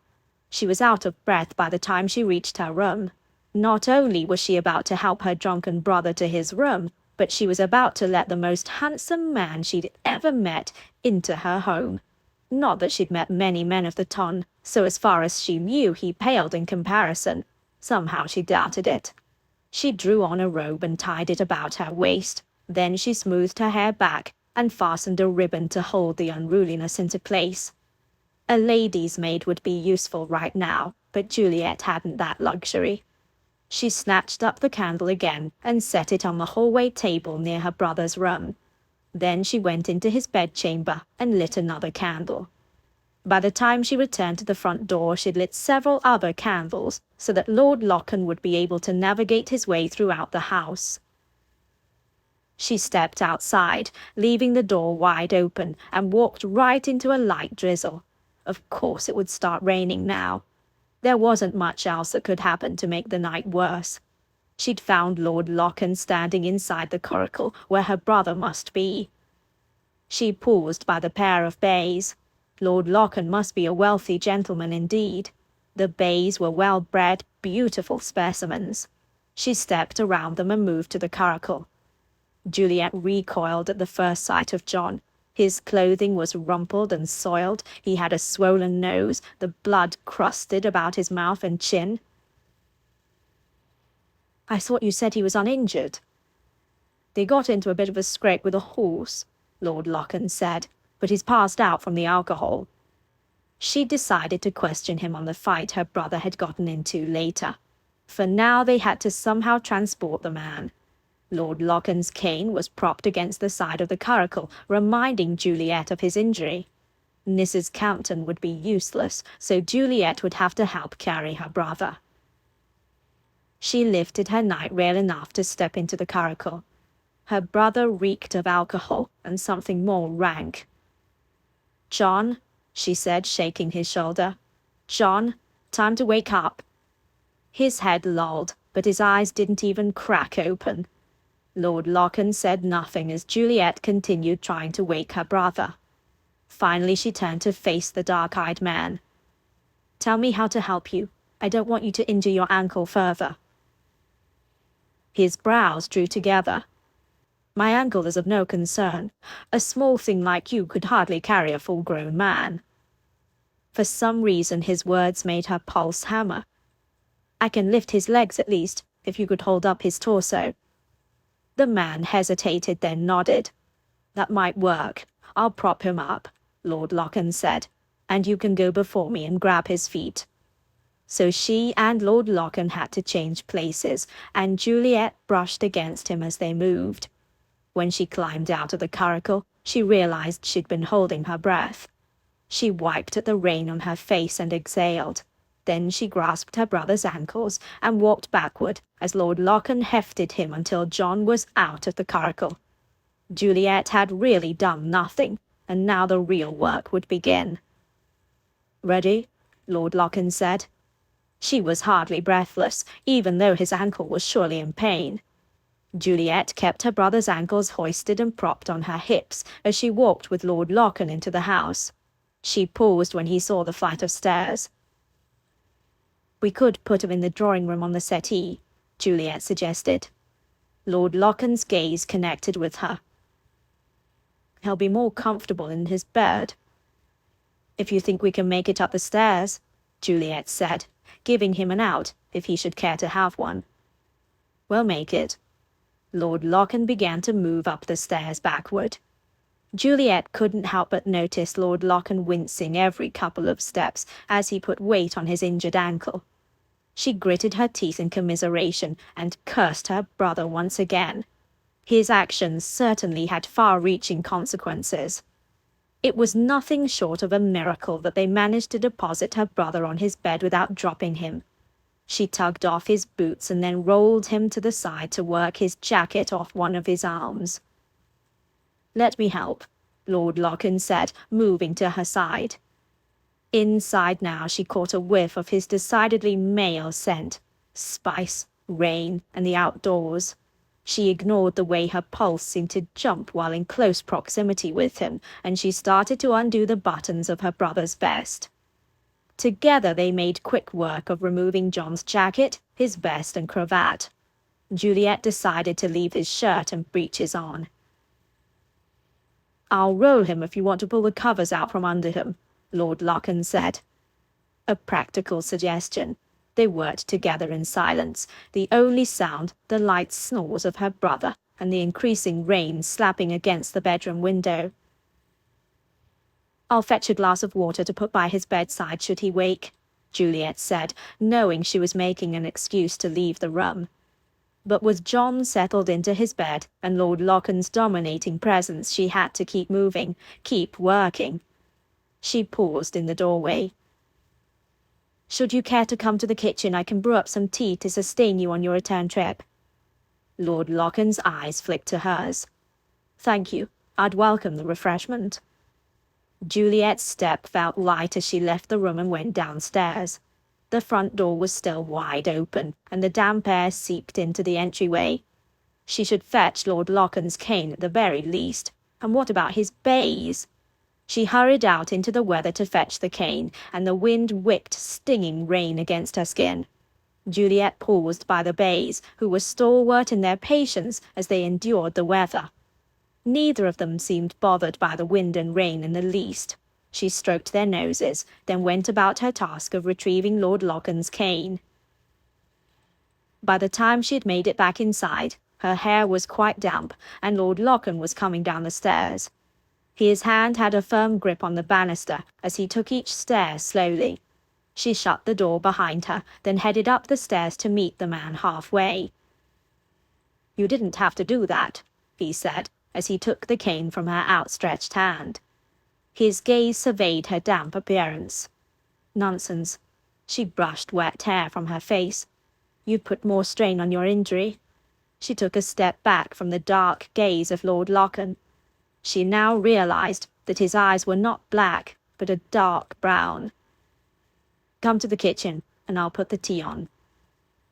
She was out of breath by the time she reached her room. Not only was she about to help her drunken brother to his room, but she was about to let the most handsome man she'd ever met into her home. Not that she'd met many men of the ton, so as far as she knew he paled in comparison. Somehow she doubted it. She drew on a robe and tied it about her waist. Then she smoothed her hair back and fastened a ribbon to hold the unruliness into place. A lady's maid would be useful right now, but Juliet hadn't that luxury. She snatched up the candle again and set it on the hallway table near her brother's room. Then she went into his bedchamber and lit another candle. By the time she returned to the front door, she'd lit several other candles, so that Lord Lochen would be able to navigate his way throughout the house. She stepped outside, leaving the door wide open, and walked right into a light drizzle. Of course it would start raining now. There wasn't much else that could happen to make the night worse. She'd found Lord Lochen standing inside the coracle, where her brother must be. She paused by the pair of bays. Lord Lochen must be a wealthy gentleman indeed. The bays were well-bred, beautiful specimens. She stepped around them and moved to the curricle. Juliet recoiled at the first sight of John. His clothing was rumpled and soiled. He had a swollen nose, the blood crusted about his mouth and chin. "I thought you said he was uninjured." "They got into a bit of a scrape with a horse," Lord Locken said, "but he's passed out from the alcohol." She decided to question him on the fight her brother had gotten into later. For now they had to somehow transport the man. Lord Locken's cane was propped against the side of the curricle, reminding Juliet of his injury. Mrs. Campton would be useless, so Juliet would have to help carry her brother. She lifted her night rail enough to step into the curricle. Her brother reeked of alcohol and something more rank. "John," she said, shaking his shoulder. "John, time to wake up." His head lolled, but his eyes didn't even crack open. Lord Locken said nothing as Juliet continued trying to wake her brother. Finally she turned to face the dark-eyed man. "Tell me how to help you. I don't want you to injure your ankle further." His brows drew together. "My ankle is of no concern. A small thing like you could hardly carry a full-grown man." For some reason his words made her pulse hammer. "I can lift his legs at least, if you could hold up his torso." The man hesitated, then nodded. "That might work. I'll prop him up," Lord Locken said, "and you can go before me and grab his feet." So she and Lord Locken had to change places, and Juliet brushed against him as they moved. When she climbed out of the curricle, she realized she'd been holding her breath. She wiped at the rain on her face and exhaled. Then she grasped her brother's ankles and walked backward as Lord Locken hefted him until John was out of the curricle. Juliet had really done nothing, and now the real work would begin. "Ready?" Lord Locken said. She was hardly breathless, even though his ankle was surely in pain. Juliet kept her brother's ankles hoisted and propped on her hips as she walked with Lord Locken into the house. She paused when he saw the flight of stairs. "We could put him in the drawing-room on the settee," Juliet suggested. Lord Locken's gaze connected with her. "He'll be more comfortable in his bed." "If you think we can make it up the stairs," Juliet said, giving him an out if he should care to have one. "We'll make it." Lord Locken began to move up the stairs backward. Juliet couldn't help but notice Lord Locken wincing every couple of steps as he put weight on his injured ankle. She gritted her teeth in commiseration and cursed her brother once again. His actions certainly had far-reaching consequences. It was nothing short of a miracle that they managed to deposit her brother on his bed without dropping him. She tugged off his boots and then rolled him to the side to work his jacket off one of his arms. "Let me help," Lord Locken said, moving to her side. Inside now she caught a whiff of his decidedly male scent, spice, rain, and the outdoors. She ignored the way her pulse seemed to jump while in close proximity with him, and she started to undo the buttons of her brother's vest. Together they made quick work of removing John's jacket, his vest, and cravat. Juliet decided to leave his shirt and breeches on. "I'll roll him if you want to pull the covers out from under him," Lord Locken said. A practical suggestion. They worked together in silence, the only sound the light snores of her brother and the increasing rain slapping against the bedroom window. "I'll fetch a glass of water to put by his bedside should he wake," Juliet said, knowing she was making an excuse to leave the room. But with John settled into his bed and Lord Locken's dominating presence, she had to keep moving, keep working. She paused in the doorway. "Should you care to come to the kitchen, I can brew up some tea to sustain you on your return trip." Lord Locken's eyes flicked to hers. "Thank you. I'd welcome the refreshment." Juliet's step felt light as she left the room and went downstairs. The front door was still wide open, and the damp air seeped into the entryway. She should fetch Lord Locken's cane at the very least. And what about his bays? She hurried out into the weather to fetch the cane, and the wind whipped stinging rain against her skin. Juliet paused by the bays, who were stalwart in their patience as they endured the weather. Neither of them seemed bothered by the wind and rain in the least. She stroked their noses, then went about her task of retrieving Lord Locken's cane. By the time she had made it back inside, her hair was quite damp, and Lord Locken was coming down the stairs. His hand had a firm grip on the banister as he took each stair slowly. She shut the door behind her, then headed up the stairs to meet the man halfway. "You didn't have to do that," he said, as he took the cane from her outstretched hand. His gaze surveyed her damp appearance. "Nonsense." She brushed wet hair from her face. "You'd put more strain on your injury." She took a step back from the dark gaze of Lord Locken. She now realized that his eyes were not black, but a dark brown. "Come to the kitchen, and I'll put the tea on."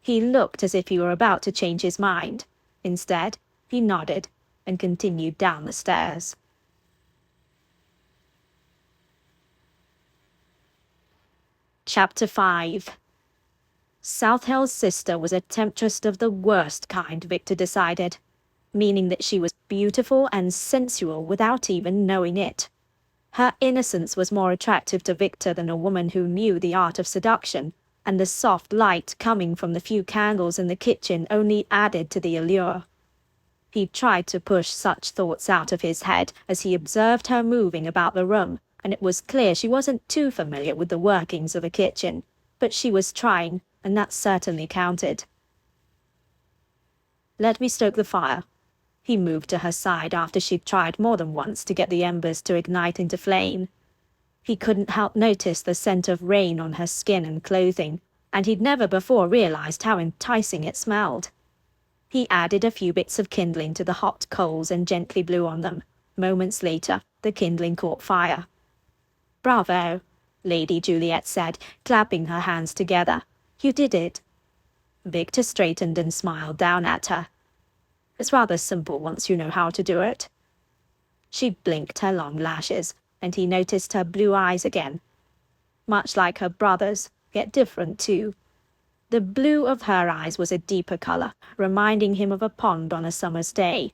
He looked as if he were about to change his mind. Instead, he nodded and continued down the stairs. Chapter 5. South Hill's sister was a temptress of the worst kind, Victor decided, meaning that she was beautiful and sensual without even knowing it. Her innocence was more attractive to Victor than a woman who knew the art of seduction, and the soft light coming from the few candles in the kitchen only added to the allure. He tried to push such thoughts out of his head as he observed her moving about the room, and it was clear she wasn't too familiar with the workings of a kitchen, but she was trying, and that certainly counted. "Let me stoke the fire." He moved to her side after she'd tried more than once to get the embers to ignite into flame. He couldn't help notice the scent of rain on her skin and clothing, and he'd never before realized how enticing it smelled. He added a few bits of kindling to the hot coals and gently blew on them. Moments later, the kindling caught fire. "Bravo," Lady Juliet said, clapping her hands together. "You did it." Victor straightened and smiled down at her. "It's rather simple once you know how to do it." She blinked her long lashes, and he noticed her blue eyes again. Much like her brother's, yet different too. The blue of her eyes was a deeper color, reminding him of a pond on a summer's day.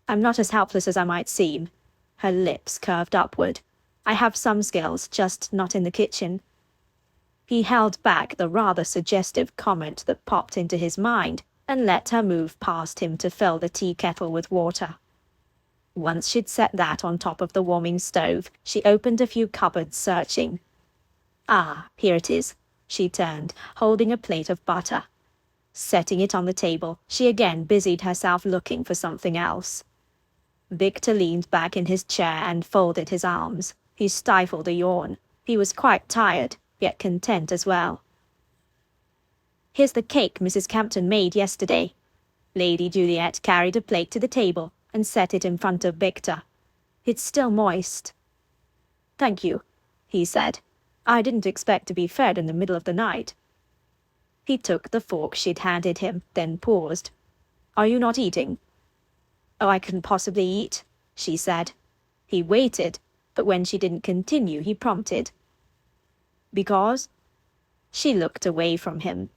"I'm not as helpless as I might seem." Her lips curved upward. "I have some skills, just not in the kitchen." He held back the rather suggestive comment that popped into his mind, and let her move past him to fill the tea kettle with water. Once she'd set that on top of the warming stove, she opened a few cupboards searching. "Ah, here it is." She turned, holding a plate of butter. Setting it on the table, she again busied herself looking for something else. Victor leaned back in his chair and folded his arms. He stifled a yawn. He was quite tired, yet content as well. "Here's the cake Mrs. Campton made yesterday." Lady Juliet carried a plate to the table and set it in front of Victor. "It's still moist." "Thank you," he said. "I didn't expect to be fed in the middle of the night." He took the fork she'd handed him, then paused. "Are you not eating?" "Oh, I couldn't possibly eat," she said. He waited, but when she didn't continue, he prompted. "Because?" She looked away from him.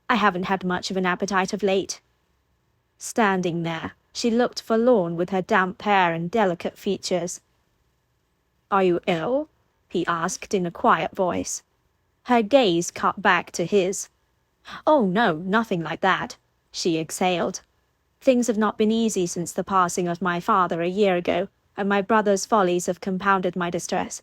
"I haven't had much of an appetite of late." Standing there, she looked forlorn with her damp hair and delicate features. "Are you ill?" he asked in a quiet voice. Her gaze cut back to his. "Oh no, nothing like that," she exhaled. "Things have not been easy since the passing of my father a year ago, and my brother's follies have compounded my distress."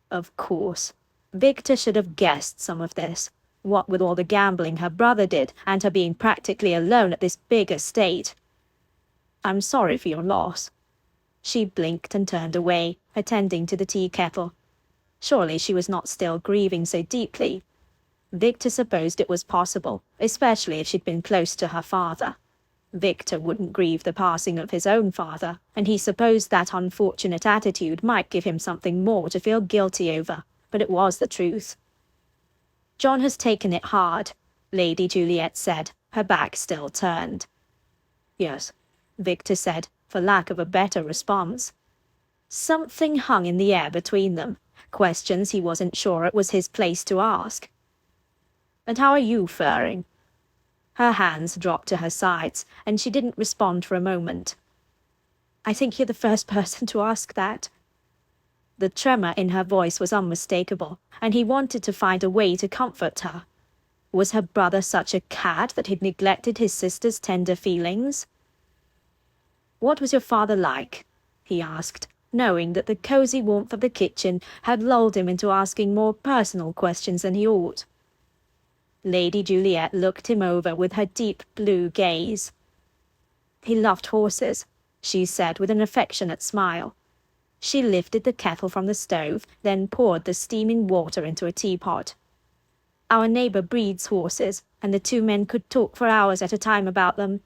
Of course. Victor should have guessed some of this. What with all the gambling her brother did, and her being practically alone at this big estate. "I'm sorry for your loss." She blinked and turned away, attending to the tea kettle. Surely she was not still grieving so deeply. Victor supposed it was possible, especially if she'd been close to her father. Victor wouldn't grieve the passing of his own father, and he supposed that unfortunate attitude might give him something more to feel guilty over, but it was the truth. "John has taken it hard," Lady Juliet said, her back still turned. "Yes," Victor said, for lack of a better response. Something hung in the air between them, questions he wasn't sure it was his place to ask. And how are you faring?" Her hands dropped to her sides, and she didn't respond for a moment. "I think you're the first person to ask that." The tremor in her voice was unmistakable, and he wanted to find a way to comfort her. Was her brother such a cad that he'd neglected his sister's tender feelings? "What was your father like?" he asked, knowing that the cozy warmth of the kitchen had lulled him into asking more personal questions than he ought. Lady Juliet looked him over with her deep blue gaze. "He loved horses," she said with an affectionate smile. She lifted the kettle from the stove, then poured the steaming water into a teapot. "Our neighbor breeds horses, and the two men could talk for hours at a time about them.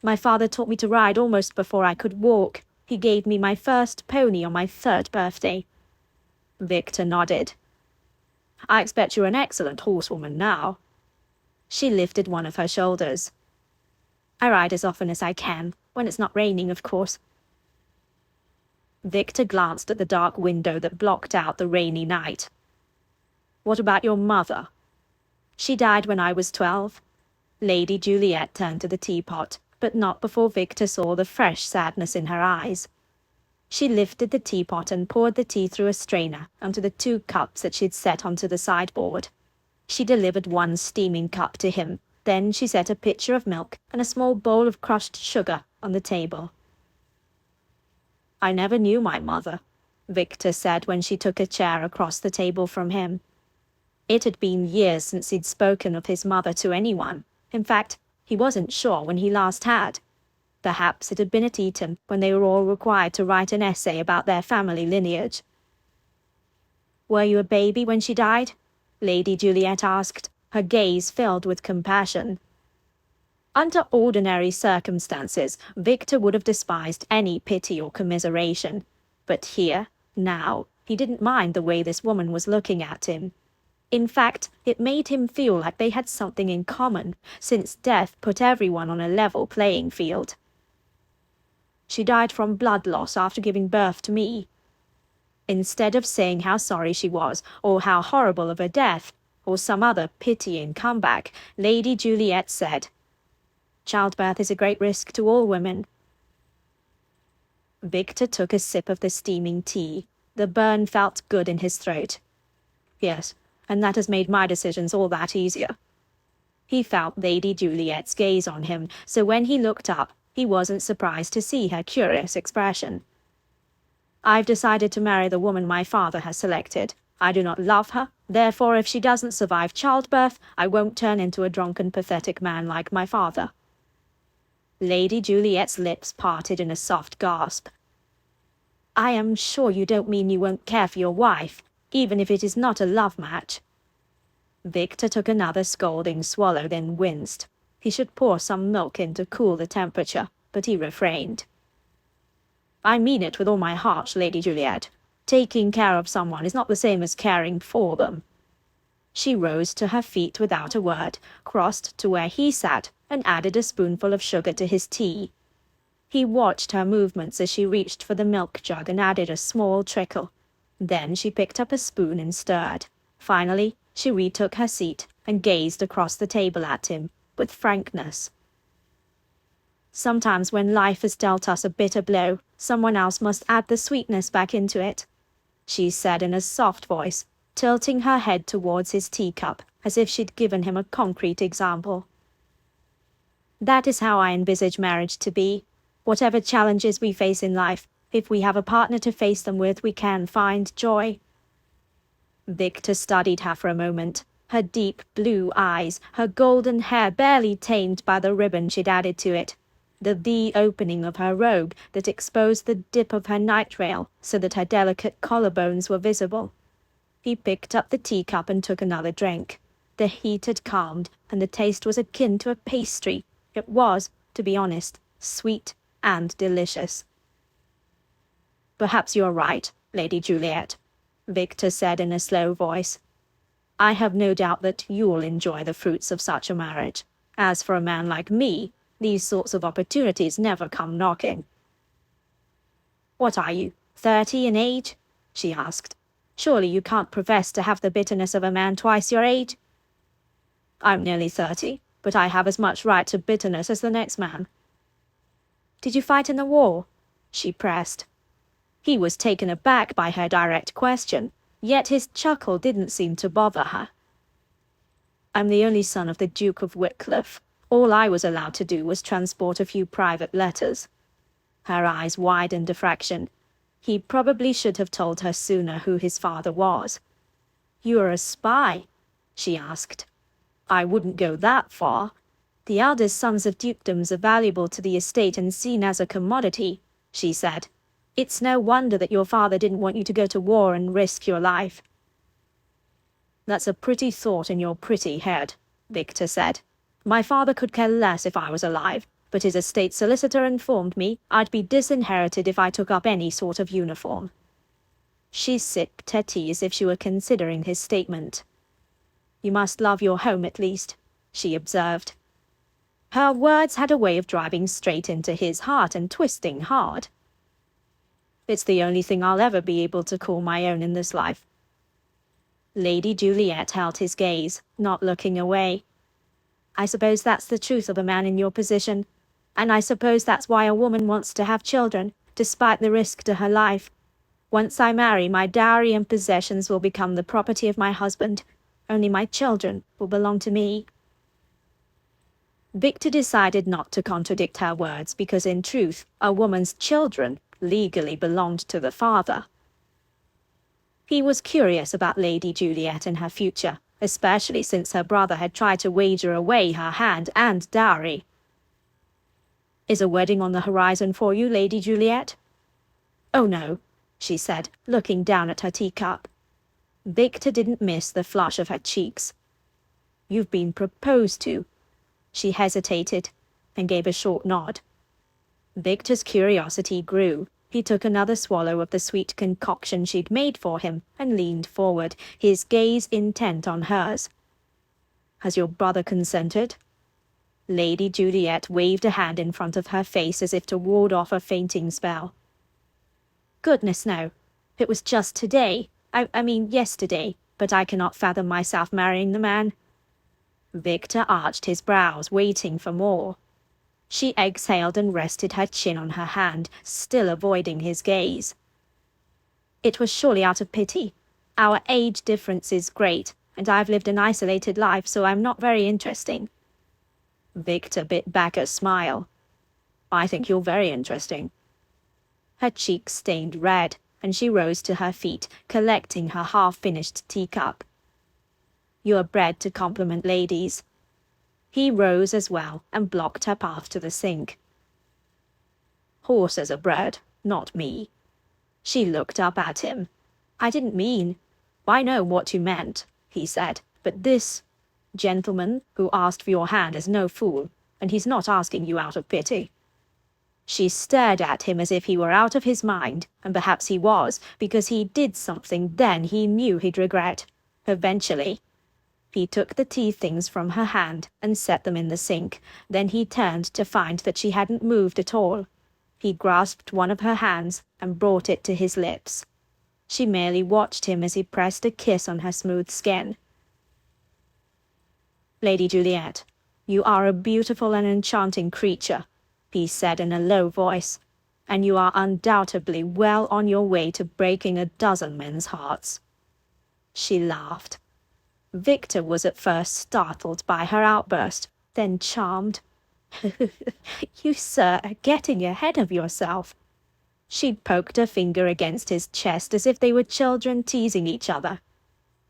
My father taught me to ride almost before I could walk. He gave me my first pony on my 3rd birthday." Victor nodded. "I expect you're an excellent horsewoman now." She lifted one of her shoulders. "I ride as often as I can, when it's not raining, of course." Victor glanced at the dark window that blocked out the rainy night. "What about your mother?" "She died when I was 12. Lady Juliet turned to the teapot, but not before Victor saw the fresh sadness in her eyes. She lifted the teapot and poured the tea through a strainer onto the 2 cups that she'd set onto the sideboard. She delivered one steaming cup to him. Then she set a pitcher of milk and a small bowl of crushed sugar on the table. "I never knew my mother," Victor said when she took a chair across the table from him. It had been years since he'd spoken of his mother to anyone. In fact, he wasn't sure when he last had. Perhaps it had been at Eton, when they were all required to write an essay about their family lineage. "Were you a baby when she died?" Lady Juliet asked, her gaze filled with compassion. Under ordinary circumstances, Victor would have despised any pity or commiseration. But here, now, he didn't mind the way this woman was looking at him. In fact, it made him feel like they had something in common, since death put everyone on a level playing field. "She died from blood loss after giving birth to me." Instead of saying how sorry she was, or how horrible of a death, or some other pitying comeback, Lady Juliet said, "Childbirth is a great risk to all women." Victor took a sip of the steaming tea. The burn felt good in his throat. "Yes, and that has made my decisions all that easier." He felt Lady Juliet's gaze on him, so when he looked up, he wasn't surprised to see her curious expression. "I've decided to marry the woman my father has selected. I do not love her, therefore if she doesn't survive childbirth, I won't turn into a drunken, pathetic man like my father." Lady Juliet's lips parted in a soft gasp. "I am sure you don't mean you won't care for your wife, even if it is not a love match." Victor took another scolding swallow, then winced. He should pour some milk in to cool the temperature, but he refrained. "I mean it with all my heart, Lady Juliet. Taking care of someone is not the same as caring for them." She rose to her feet without a word, crossed to where he sat, and added a spoonful of sugar to his tea. He watched her movements as she reached for the milk jug and added a small trickle. Then she picked up a spoon and stirred. Finally, she retook her seat and gazed across the table at him, with frankness. "Sometimes when life has dealt us a bitter blow, someone else must add the sweetness back into it," she said in a soft voice, tilting her head towards his teacup, as if she'd given him a concrete example. "That is how I envisage marriage to be. Whatever challenges we face in life, if we have a partner to face them with, we can find joy." Victor studied her for a moment, her deep blue eyes, her golden hair barely tamed by the ribbon she'd added to it, the V-opening of her robe that exposed the dip of her night-rail so that her delicate collarbones were visible. He picked up the teacup and took another drink. The heat had calmed, and the taste was akin to a pastry. It was, to be honest, sweet and delicious. "Perhaps you're right, Lady Juliet," Victor said in a slow voice. "I have no doubt that you'll enjoy the fruits of such a marriage. As for a man like me, these sorts of opportunities never come knocking." "What are you, 30 in age?" she asked. "Surely you can't profess to have the bitterness of a man twice your age?" I'm nearly 30, but I have as much right to bitterness as the next man. Did you fight in the war? She pressed. He was taken aback by her direct question, yet his chuckle didn't seem to bother her. I'm the only son of the Duke of Wycliffe. All I was allowed to do was transport a few private letters. Her eyes widened a fraction. He probably should have told her sooner who his father was. You are a spy? She asked. I wouldn't go that far. The eldest sons of dukedoms are valuable to the estate and seen as a commodity, she said. It's no wonder that your father didn't want you to go to war and risk your life. That's a pretty thought in your pretty head, Victor said. My father could care less if I was alive, but his estate solicitor informed me I'd be disinherited if I took up any sort of uniform. She sipped her tea as if she were considering his statement. You must love your home at least, she observed. Her words had a way of driving straight into his heart and twisting hard. It's the only thing I'll ever be able to call my own in this life. Lady Juliet held his gaze, not looking away. I suppose that's the truth of a man in your position, and I suppose that's why a woman wants to have children, despite the risk to her life. Once I marry, my dowry and possessions will become the property of my husband. Only my children will belong to me. Victor decided not to contradict her words because in truth, a woman's children legally belonged to the father. He was curious about Lady Juliet and her future, especially since her brother had tried to wager away her hand and dowry. Is a wedding on the horizon for you, Lady Juliet? Oh no, she said, looking down at her teacup. Victor didn't miss the flush of her cheeks. You've been proposed to. She hesitated and gave a short nod. Victor's curiosity grew. He took another swallow of the sweet concoction she'd made for him and leaned forward, his gaze intent on hers. Has your brother consented? Lady Juliet waved a hand in front of her face as if to ward off a fainting spell. Goodness no. It was just today. I mean yesterday, but I cannot fathom myself marrying the man. Victor arched his brows, waiting for more. She exhaled and rested her chin on her hand, still avoiding his gaze. It was surely out of pity. Our age difference is great, and I've lived an isolated life, so I'm not very interesting. Victor bit back a smile. I think you're very interesting. Her cheeks stained red, and she rose to her feet, collecting her half-finished teacup. You're bred to compliment ladies. He rose as well and blocked her path to the sink. Horses are bred, not me. She looked up at him. I didn't mean. I know what you meant, he said, but this gentleman who asked for your hand is no fool, and he's not asking you out of pity. She stared at him as if he were out of his mind, and perhaps he was, because he did something then he knew he'd regret. Eventually. He took the tea things from her hand and set them in the sink. Then he turned to find that she hadn't moved at all. He grasped one of her hands and brought it to his lips. She merely watched him as he pressed a kiss on her smooth skin. Lady Juliet, you are a beautiful and enchanting creature, he said in a low voice, and you are undoubtedly well on your way to breaking a dozen men's hearts. She laughed. Victor was at first startled by her outburst, then charmed. You, sir, are getting ahead of yourself. She'd poked her finger against his chest as if they were children teasing each other.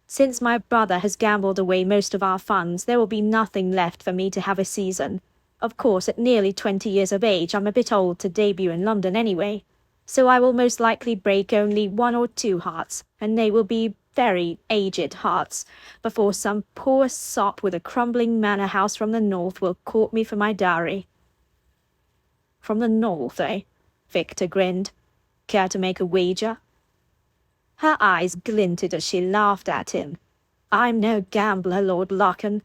Since my brother has gambled away most of our funds, there will be nothing left for me to have a season. Of course, at nearly 20 years of age, I'm a bit old to debut in London anyway, so I will most likely break only 1 or 2 hearts, and they will be very aged hearts, before some poor sop with a crumbling manor house from the north will court me for my dowry. From the north, eh? Victor grinned. Care to make a wager? Her eyes glinted as she laughed at him. I'm no gambler, Lord Larkin.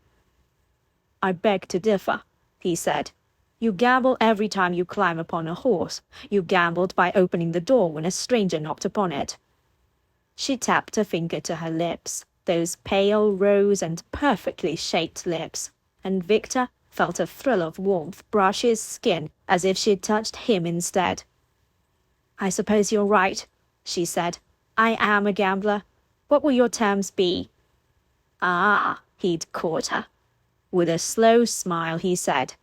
I beg to differ, he said. You gamble every time you climb upon a horse. You gambled by opening the door when a stranger knocked upon it. She tapped her finger to her lips. those pale rose and perfectly shaped lips, and Victor felt a thrill of warmth brush his skin as if she'd touched him instead. "I suppose you're right," she said. "I am a gambler. What will your terms be?" Ah, he'd caught her. With a slow smile, he said,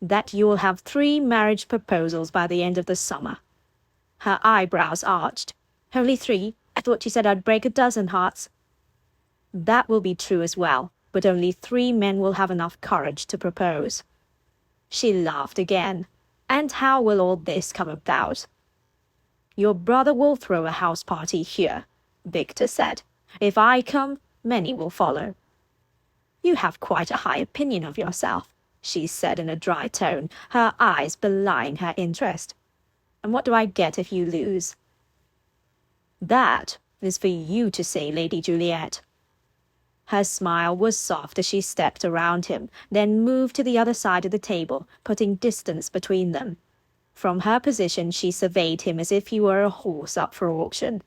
"That you'll have 3 marriage proposals by the end of the summer." Her eyebrows arched. "Only 3? I thought you said I'd break a dozen hearts." "That will be true as well, but only 3 men will have enough courage to propose." She laughed again. "And how will all this come about?" "Your brother will throw a house party here," Victor said. "If I come, many will follow." "You have quite a high opinion of yourself," she said in a dry tone, her eyes belying her interest. "And what do I get if you lose?" "That is for you to say, Lady Juliet." Her smile was soft as she stepped around him, then moved to the other side of the table, putting distance between them. From her position she surveyed him as if he were a horse up for auction.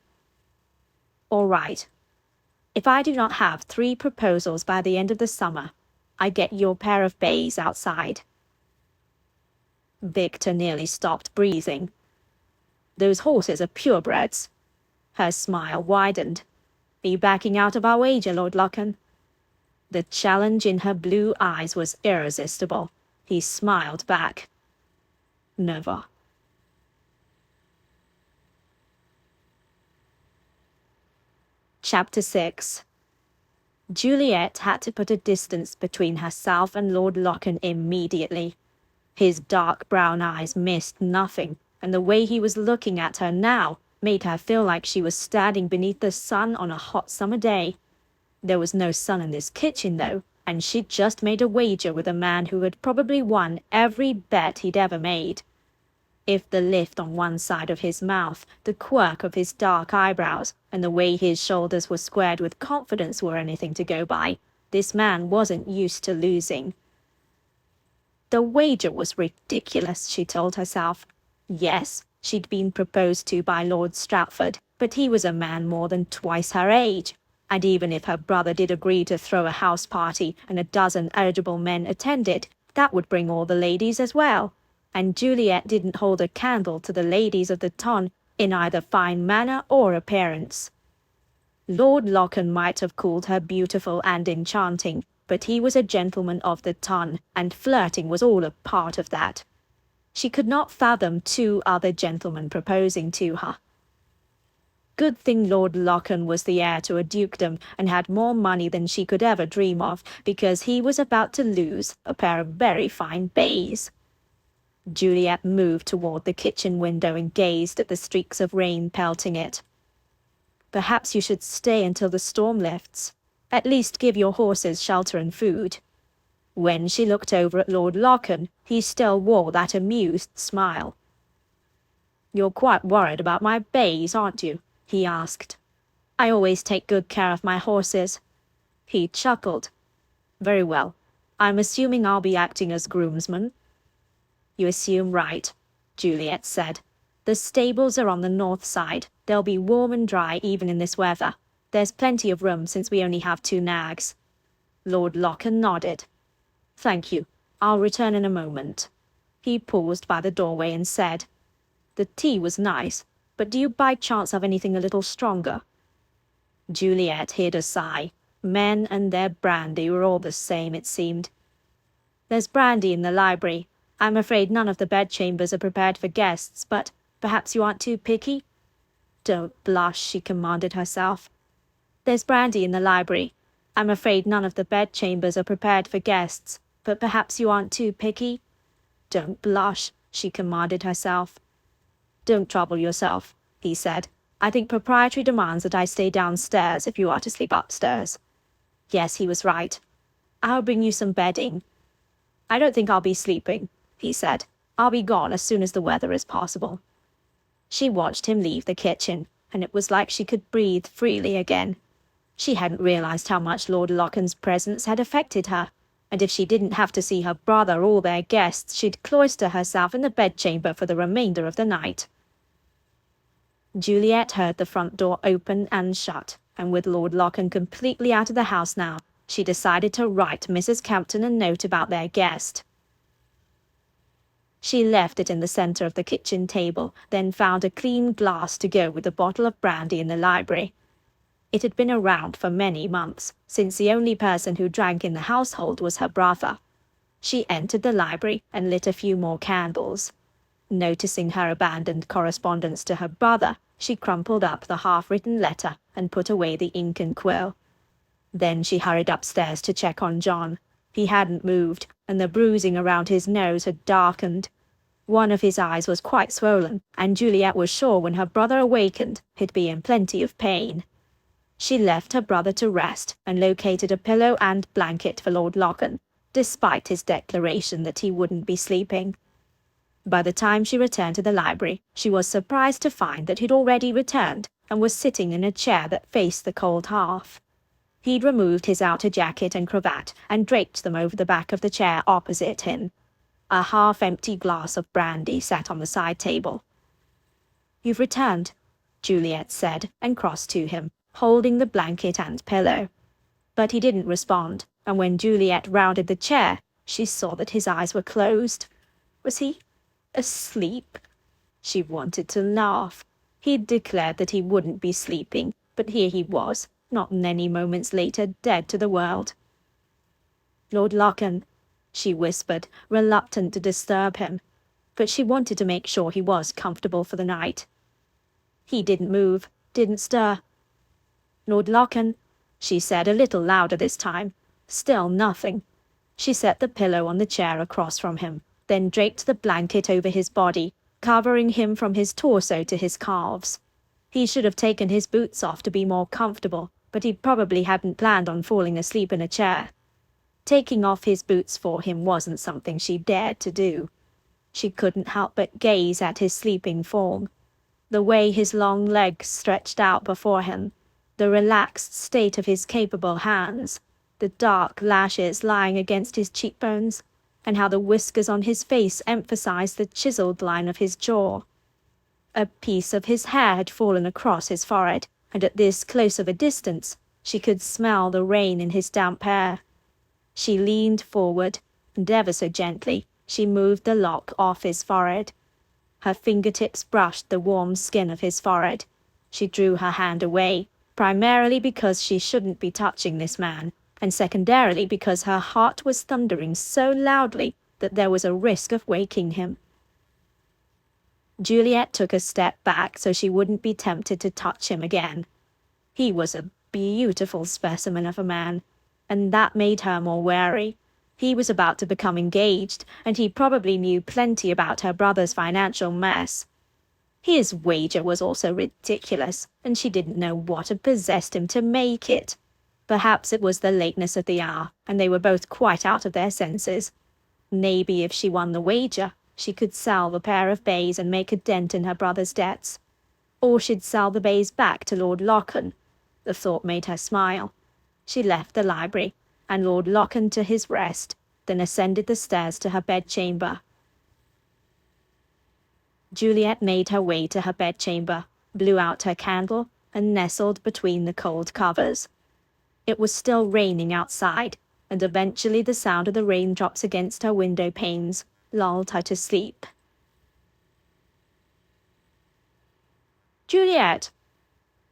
"All right. If I do not have 3 proposals by the end of the summer, I get your pair of bays outside." Victor nearly stopped breathing. "Those horses are purebreds." Her smile widened. "Are you backing out of our wager, Lord Lochan?" The challenge in her blue eyes was irresistible. He smiled back. "Never." Chapter 6. Juliet had to put a distance between herself and Lord Lochan immediately. His dark brown eyes missed nothing, and the way he was looking at her now made her feel like she was standing beneath the sun on a hot summer day. There was no sun in this kitchen, though, and she'd just made a wager with a man who had probably won every bet he'd ever made. If the lift on one side of his mouth, the quirk of his dark eyebrows, and the way his shoulders were squared with confidence were anything to go by, this man wasn't used to losing. The wager was ridiculous, she told herself. Yes, she'd been proposed to by Lord Stratford, but he was a man more than twice her age. And even if her brother did agree to throw a house party and a dozen eligible men attended, that would bring all the ladies as well. And Juliet didn't hold a candle to the ladies of the ton in either fine manner or appearance. Lord Lochan might have called her beautiful and enchanting, but he was a gentleman of the ton, and flirting was all a part of that. She could not fathom 2 other gentlemen proposing to her. Good thing Lord Lochan was the heir to a dukedom and had more money than she could ever dream of, because he was about to lose a pair of very fine bays. Juliet moved toward the kitchen window and gazed at the streaks of rain pelting it. "Perhaps you should stay until the storm lifts. At least give your horses shelter and food." When she looked over at Lord Lochan, he still wore that amused smile. "You're quite worried about my bays, aren't you?" he asked. "I always take good care of my horses." He chuckled. "Very well. I'm assuming I'll be acting as groomsman." "You assume right," Juliet said. "The stables are on the north side. They'll be warm and dry even in this weather. There's plenty of room since we only have 2 nags." Lord Lochan nodded. "Thank you. I'll return in a moment." He paused by the doorway and said, "The tea was nice, but do you by chance have anything a little stronger?" Juliet hid a sigh. Men and their brandy were all the same, it seemed. "There's brandy in the library. I'm afraid none of the bedchambers are prepared for guests, but perhaps you aren't too picky?" "Don't blush," she commanded herself. "There's brandy in the library. I'm afraid none of the bedchambers are prepared for guests, but perhaps you aren't too picky?" "Don't blush," she commanded herself. "Don't trouble yourself," he said. "I think propriety demands that I stay downstairs if you are to sleep upstairs." Yes, he was right. "I'll bring you some bedding." "I don't think I'll be sleeping," he said. "I'll be gone as soon as the weather is possible." She watched him leave the kitchen, and it was like she could breathe freely again. She hadn't realized how much Lord Lochan's presence had affected her, and if she didn't have to see her brother or their guests, she'd cloister herself in the bedchamber for the remainder of the night. Juliet heard the front door open and shut, and with Lord Lochan completely out of the house now, she decided to write Mrs. Campton a note about their guest. She left it in the center of the kitchen table, then found a clean glass to go with a bottle of brandy in the library. It had been around for many months, since the only person who drank in the household was her brother. She entered the library and lit a few more candles. Noticing her abandoned correspondence to her brother, she crumpled up the half-written letter and put away the ink and quill. Then she hurried upstairs to check on John. He hadn't moved, and the bruising around his nose had darkened. One of his eyes was quite swollen, and Juliet was sure when her brother awakened, he'd be in plenty of pain. She left her brother to rest and located a pillow and blanket for Lord Lochan, despite his declaration that he wouldn't be sleeping. By the time she returned to the library, she was surprised to find that he'd already returned and was sitting in a chair that faced the cold hearth. He'd removed his outer jacket and cravat and draped them over the back of the chair opposite him. A half-empty glass of brandy sat on the side table. "You've returned," Juliet said, and crossed to him, holding the blanket and pillow. But he didn't respond, and when Juliet rounded the chair, she saw that his eyes were closed. Was he asleep? She wanted to laugh. He'd declared that he wouldn't be sleeping, but here he was, not many moments later, dead to the world. "Lord Lochan," she whispered, reluctant to disturb him, but she wanted to make sure he was comfortable for the night. He didn't move, didn't stir. "Lord Lochan," she said, a little louder this time. Still nothing. She set the pillow on the chair across from him, then draped the blanket over his body, covering him from his torso to his calves. He should have taken his boots off to be more comfortable, but he probably hadn't planned on falling asleep in a chair. Taking off his boots for him wasn't something she dared to do. She couldn't help but gaze at his sleeping form. The way his long legs stretched out before him, the relaxed state of his capable hands, the dark lashes lying against his cheekbones, and how the whiskers on his face emphasized the chiseled line of his jaw. A piece of his hair had fallen across his forehead, and at this close of a distance, she could smell the rain in his damp hair. She leaned forward, and ever so gently, she moved the lock off his forehead. Her fingertips brushed the warm skin of his forehead. She drew her hand away, primarily because she shouldn't be touching this man, and secondarily because her heart was thundering so loudly that there was a risk of waking him. Juliet took a step back so she wouldn't be tempted to touch him again. He was a beautiful specimen of a man, and that made her more wary. He was about to become engaged, and he probably knew plenty about her brother's financial mess. His wager was also ridiculous, and she didn't know what had possessed him to make it. Perhaps it was the lateness of the hour, and they were both quite out of their senses. Maybe if she won the wager, she could sell the pair of bays and make a dent in her brother's debts. Or she'd sell the bays back to Lord Lochan. The thought made her smile. She left the library, and Lord Lochan to his rest, then ascended the stairs to her bedchamber. Juliet made her way to her bedchamber, blew out her candle, and nestled between the cold covers. It was still raining outside, and eventually the sound of the raindrops against her window panes lulled her to sleep. "Juliet!"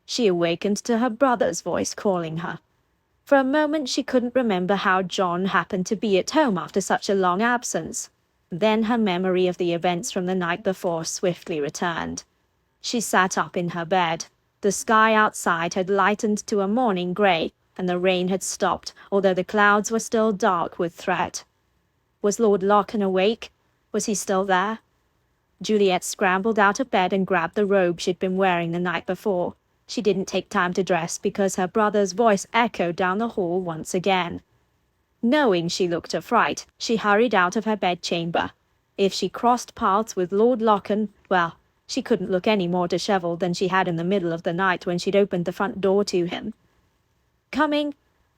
She awakened to her brother's voice calling her. For a moment she couldn't remember how John happened to be at home after such a long absence. Then her memory of the events from the night before swiftly returned. She sat up in her bed. The sky outside had lightened to a morning grey, and the rain had stopped, although the clouds were still dark with threat. Was Lord Lochan awake? Was he still there? Juliet scrambled out of bed and grabbed the robe she'd been wearing the night before. She didn't take time to dress because her brother's voice echoed down the hall once again. Knowing she looked a fright, she hurried out of her bedchamber. If she crossed paths with Lord Lochan, well, she couldn't look any more dishevelled than she had in the middle of the night when she'd opened the front door to him. "Coming,"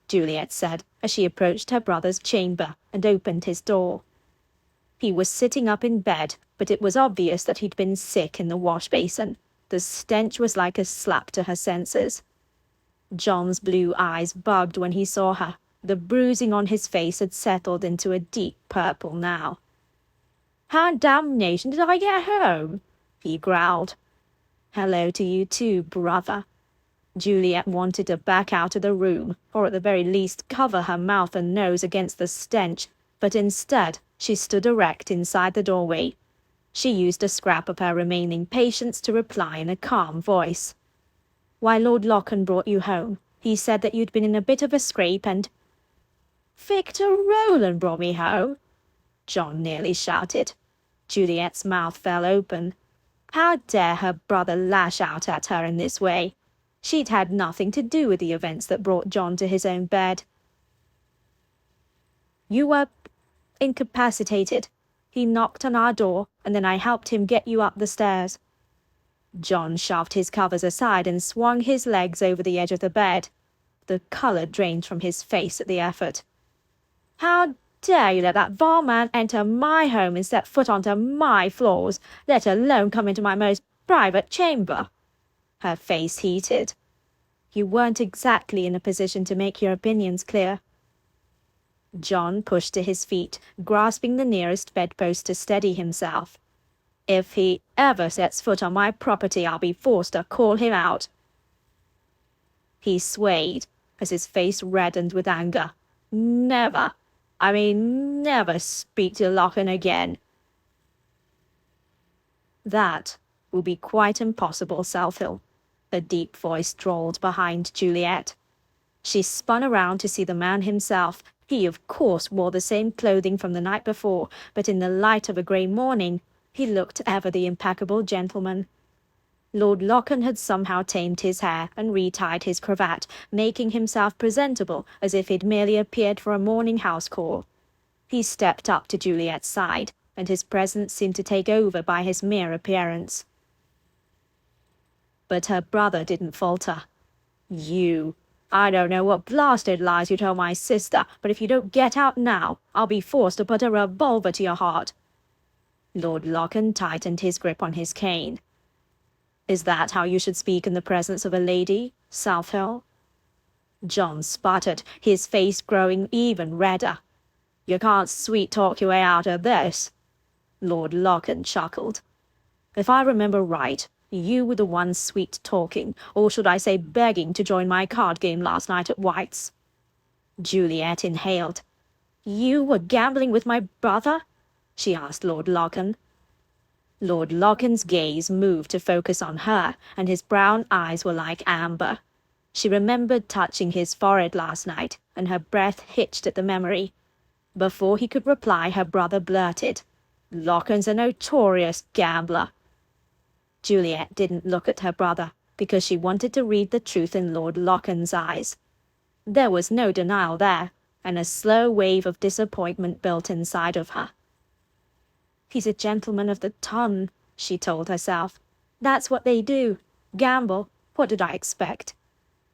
Juliet said, as she approached her brother's chamber and opened his door. He was sitting up in bed, but it was obvious that he'd been sick in the wash basin. The stench was like a slap to her senses. John's blue eyes bugged when he saw her. The bruising on his face had settled into a deep purple now. "How in damnation did I get home?" he growled. "Hello to you too, brother." Juliet wanted to back out of the room, or at the very least cover her mouth and nose against the stench, but instead she stood erect inside the doorway. She used a scrap of her remaining patience to reply in a calm voice. "Why, Lord Locken brought you home. He said that you'd been in a bit of a scrape and—" "Victor Rowland brought me home?" John nearly shouted. Juliet's mouth fell open. How dare her brother lash out at her in this way? She'd had nothing to do with the events that brought John to his own bed. "You were incapacitated. He knocked on our door, and then I helped him get you up the stairs." John shoved his covers aside and swung his legs over the edge of the bed. The color drained from his face at the effort. "How dare you let that vile man enter my home and set foot onto my floors, let alone come into my most private chamber?" Her face heated. "You weren't exactly in a position to make your opinions clear." John pushed to his feet, grasping the nearest bedpost to steady himself. "If he ever sets foot on my property, I'll be forced to call him out." He swayed as his face reddened with anger. "Never, I mean never speak to Locken again." "That will be quite impossible, Southhill," a deep voice drawled behind Juliet. She spun around to see the man himself. He, of course, wore the same clothing from the night before, but in the light of a grey morning, he looked ever the impeccable gentleman. Lord Locken had somehow tamed his hair and retied his cravat, making himself presentable as if he'd merely appeared for a morning house call. He stepped up to Juliet's side, and his presence seemed to take over by his mere appearance. But her brother didn't falter. I don't know what blasted lies you told my sister, but if you don't get out now, I'll be forced to put a revolver to your heart." Lord Locken tightened his grip on his cane. "Is that how you should speak in the presence of a lady, Southhill?" John sputtered, his face growing even redder. "You can't sweet-talk your way out of this." Lord Locken chuckled. "If I remember right, you were the one sweet-talking, or should I say begging, to join my card game last night at White's." Juliet inhaled. "You were gambling with my brother?" she asked Lord Locken. Lord Locken's gaze moved to focus on her, and his brown eyes were like amber. She remembered touching his forehead last night, and her breath hitched at the memory. Before he could reply, her brother blurted, "Locken's a notorious gambler." Juliet didn't look at her brother, because she wanted to read the truth in Lord Locken's eyes. There was no denial there, and a slow wave of disappointment built inside of her. "He's a gentleman of the ton," she told herself. "That's what they do. Gamble. What did I expect?"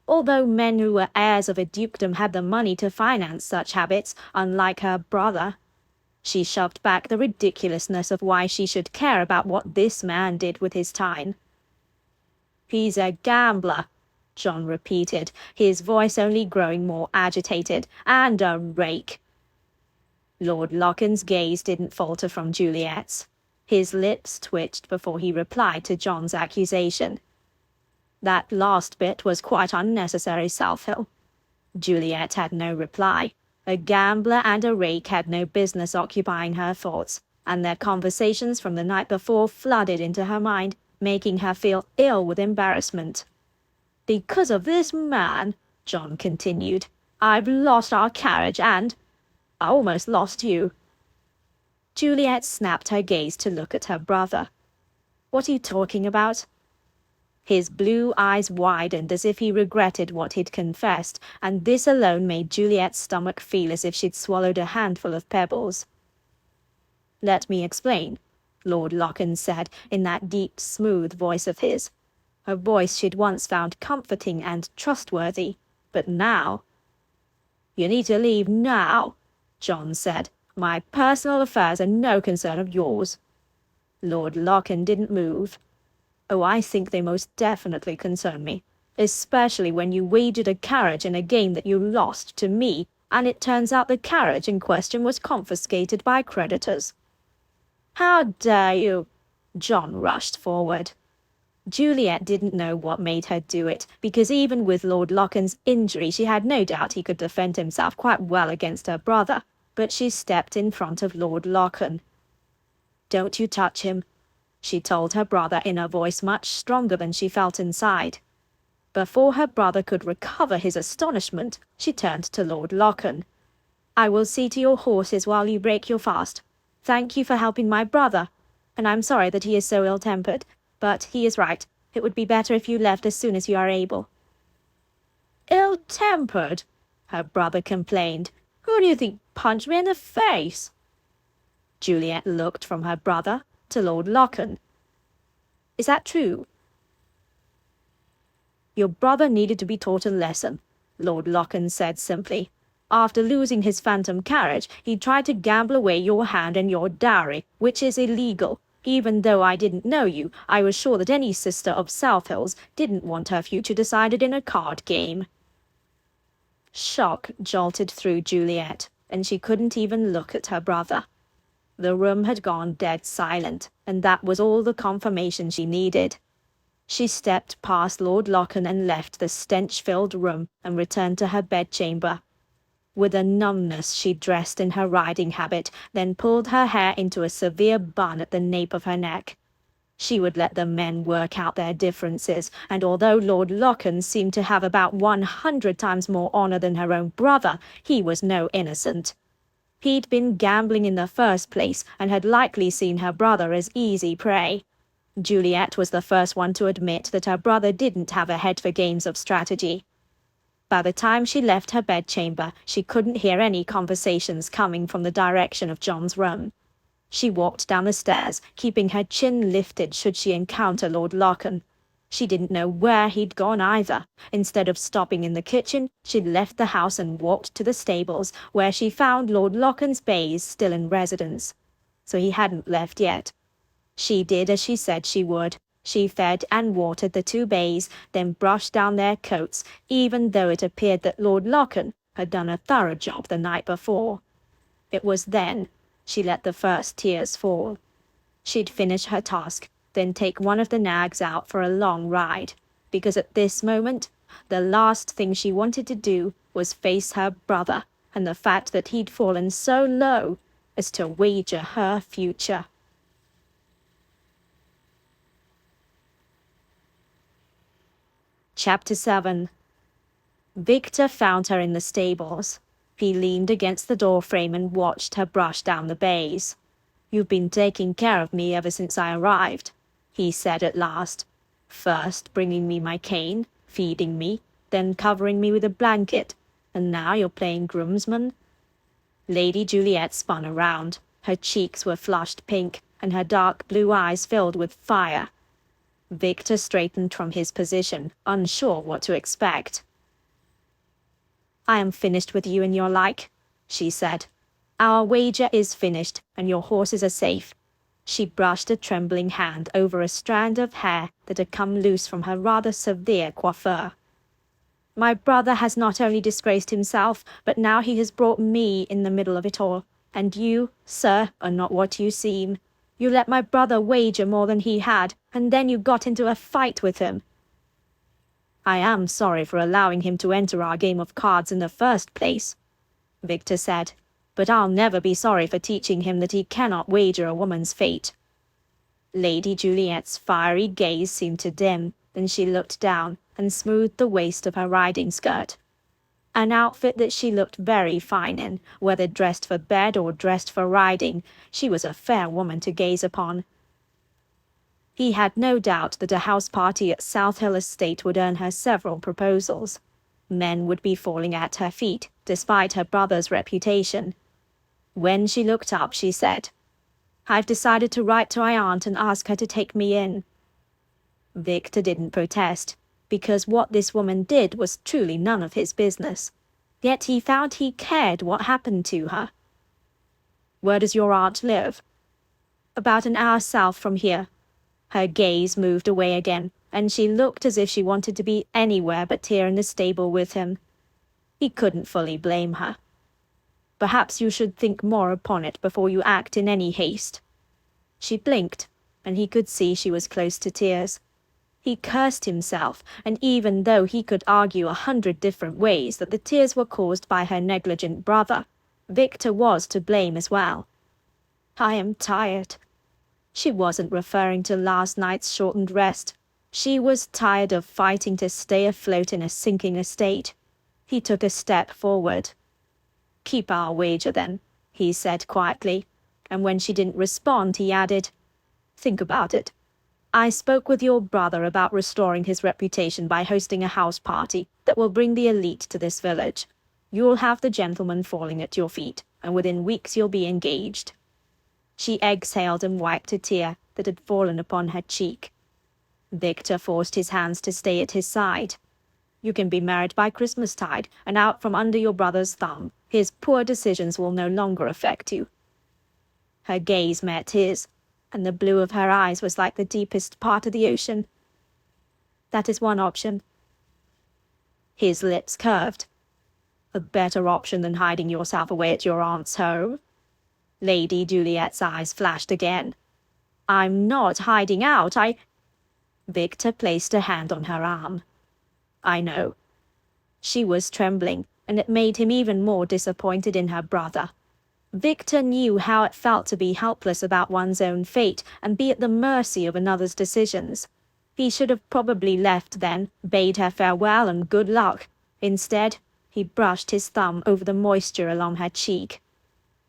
Although men who were heirs of a dukedom had the money to finance such habits, unlike her brother. She shoved back the ridiculousness of why she should care about what this man did with his time. "He's a gambler," John repeated, his voice only growing more agitated, "and a rake." Lord Locken's gaze didn't falter from Juliet's. His lips twitched before he replied to John's accusation. "That last bit was quite unnecessary, Southhill." Juliet had no reply. A gambler and a rake had no business occupying her thoughts, and their conversations from the night before flooded into her mind, making her feel ill with embarrassment. "Because of this man," John continued, "I've lost our carriage and I almost lost you." Juliet snapped her gaze to look at her brother. "What are you talking about?" His blue eyes widened as if he regretted what he'd confessed, and this alone made Juliet's stomach feel as if she'd swallowed a handful of pebbles. "Let me explain," Lord Locken said in that deep, smooth voice of his. A voice she'd once found comforting and trustworthy, but now— "You need to leave now," John said. "My personal affairs are no concern of yours." Lord Locken didn't move. "Oh, I think they most definitely concern me. especially when you wagered a carriage in a game that you lost to me, and it turns out the carriage in question was confiscated by creditors." "How dare you?" John rushed forward. Juliet didn't know what made her do it, because even with Lord Locken's injury she had no doubt he could defend himself quite well against her brother, but she stepped in front of Lord Locken. "Don't you touch him," she told her brother in a voice much stronger than she felt inside. Before her brother could recover his astonishment, she turned to Lord Locken. "I will see to your horses while you break your fast. Thank you for helping my brother, and I'm sorry that he is so ill-tempered, but he is right. It would be better if you left as soon as you are able." "Ill-tempered?" her brother complained. "Who do you think punched me in the face?" Juliet looked from her brother to Lord Locken. "Is that true?" "Your brother needed to be taught a lesson," Lord Locken said simply. "After losing his phantom carriage, he tried to gamble away your hand and your dowry, which is illegal. Even though I didn't know you, I was sure that any sister of South Hills didn't want her future decided in a card game." Shock jolted through Juliet, and she couldn't even look at her brother. The room had gone dead silent, and that was all the confirmation she needed. She stepped past Lord Locken and left the stench-filled room and returned to her bedchamber. With a numbness she dressed in her riding habit, then pulled her hair into a severe bun at the nape of her neck. She would let the men work out their differences, and although Lord Locken seemed to have about 100 times more honor than her own brother, he was no innocent. He'd been gambling in the first place, and had likely seen her brother as easy prey. Juliet was the first one to admit that her brother didn't have a head for games of strategy. By the time she left her bedchamber, she couldn't hear any conversations coming from the direction of John's room. She walked down the stairs, keeping her chin lifted should she encounter Lord Locken. She didn't know where he'd gone either. Instead of stopping in the kitchen, she'd left the house and walked to the stables, where she found Lord Locken's bays still in residence. So he hadn't left yet. She did as she said she would. She fed and watered the 2 bays, then brushed down their coats, even though it appeared that Lord Locken had done a thorough job the night before. It was then she let the first tears fall. She'd finish her task, then take one of the nags out for a long ride, because at this moment, the last thing she wanted to do was face her brother, and the fact that he'd fallen so low as to wager her future. Chapter 7. Victor found her in the stables. He leaned against the doorframe and watched her brush down the bays. "You've been taking care of me ever since I arrived," he said at last. "First bringing me my cane, feeding me, then covering me with a blanket, and now you're playing groomsman." Lady Juliet spun around. Her cheeks were flushed pink, and her dark blue eyes filled with fire. Victor straightened from his position, unsure what to expect. "I am finished with you and your like," she said. "Our wager is finished, and your horses are safe." She brushed a trembling hand over a strand of hair that had come loose from her rather severe coiffure. "My brother has not only disgraced himself, but now he has brought me in the middle of it all. And you, sir, are not what you seem. You let my brother wager more than he had, and then you got into a fight with him." "I am sorry for allowing him to enter our game of cards in the first place," Victor said, "but I'll never be sorry for teaching him that he cannot wager a woman's fate." Lady Juliet's fiery gaze seemed to dim, then she looked down and smoothed the waist of her riding skirt. An outfit that she looked very fine in, whether dressed for bed or dressed for riding. She was a fair woman to gaze upon. He had no doubt that a house party at South Hill Estate would earn her several proposals. Men would be falling at her feet, despite her brother's reputation. When she looked up, she said, "I've decided to write to my aunt and ask her to take me in." Victor didn't protest, because what this woman did was truly none of his business. Yet he found he cared what happened to her. "Where does your aunt live?" "About an hour south from here." Her gaze moved away again, and she looked as if she wanted to be anywhere but here in the stable with him. He couldn't fully blame her. Perhaps you should think more upon it before you act in any haste. She blinked, and he could see she was close to tears. He cursed himself, and even though he could argue 100 different ways that the tears were caused by her negligent brother, Victor was to blame as well. I am tired. She wasn't referring to last night's shortened rest. She was tired of fighting to stay afloat in a sinking estate. He took a step forward. Keep our wager then, he said quietly, and when she didn't respond, he added, Think about it. I spoke with your brother about restoring his reputation by hosting a house party that will bring the elite to this village. You'll have the gentlemen falling at your feet, and within weeks you'll be engaged. She exhaled and wiped a tear that had fallen upon her cheek. Victor forced his hands to stay at his side. You can be married by Christmastide and out from under your brother's thumb. His poor decisions will no longer affect you. Her gaze met his, and the blue of her eyes was like the deepest part of the ocean. That is one option. His lips curved. A better option than hiding yourself away at your aunt's home? Lady Juliet's eyes flashed again. I'm not hiding out, Victor placed a hand on her arm. I know. She was trembling, and it made him even more disappointed in her brother. Victor knew how it felt to be helpless about one's own fate and be at the mercy of another's decisions. He should have probably left then, bade her farewell and good luck. Instead, he brushed his thumb over the moisture along her cheek.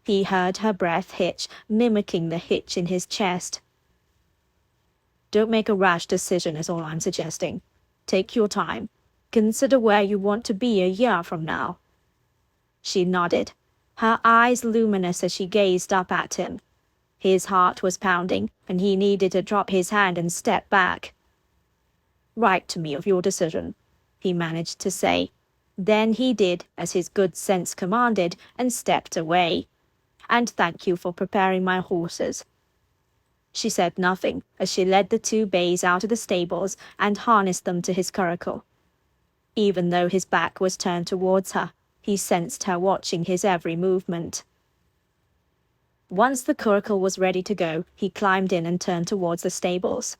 He heard her breath hitch, mimicking the hitch in his chest. Don't make a rash decision is all I'm suggesting. Take your time. Consider where you want to be a year from now. She nodded, her eyes luminous as she gazed up at him. His heart was pounding, and he needed to drop his hand and step back. Write to me of your decision, he managed to say. Then he did as his good sense commanded and stepped away. And thank you for preparing my horses. She said nothing as she led the two bays out of the stables and harnessed them to his curricle. Even though his back was turned towards her, he sensed her watching his every movement. Once the curricle was ready to go, he climbed in and turned towards the stables.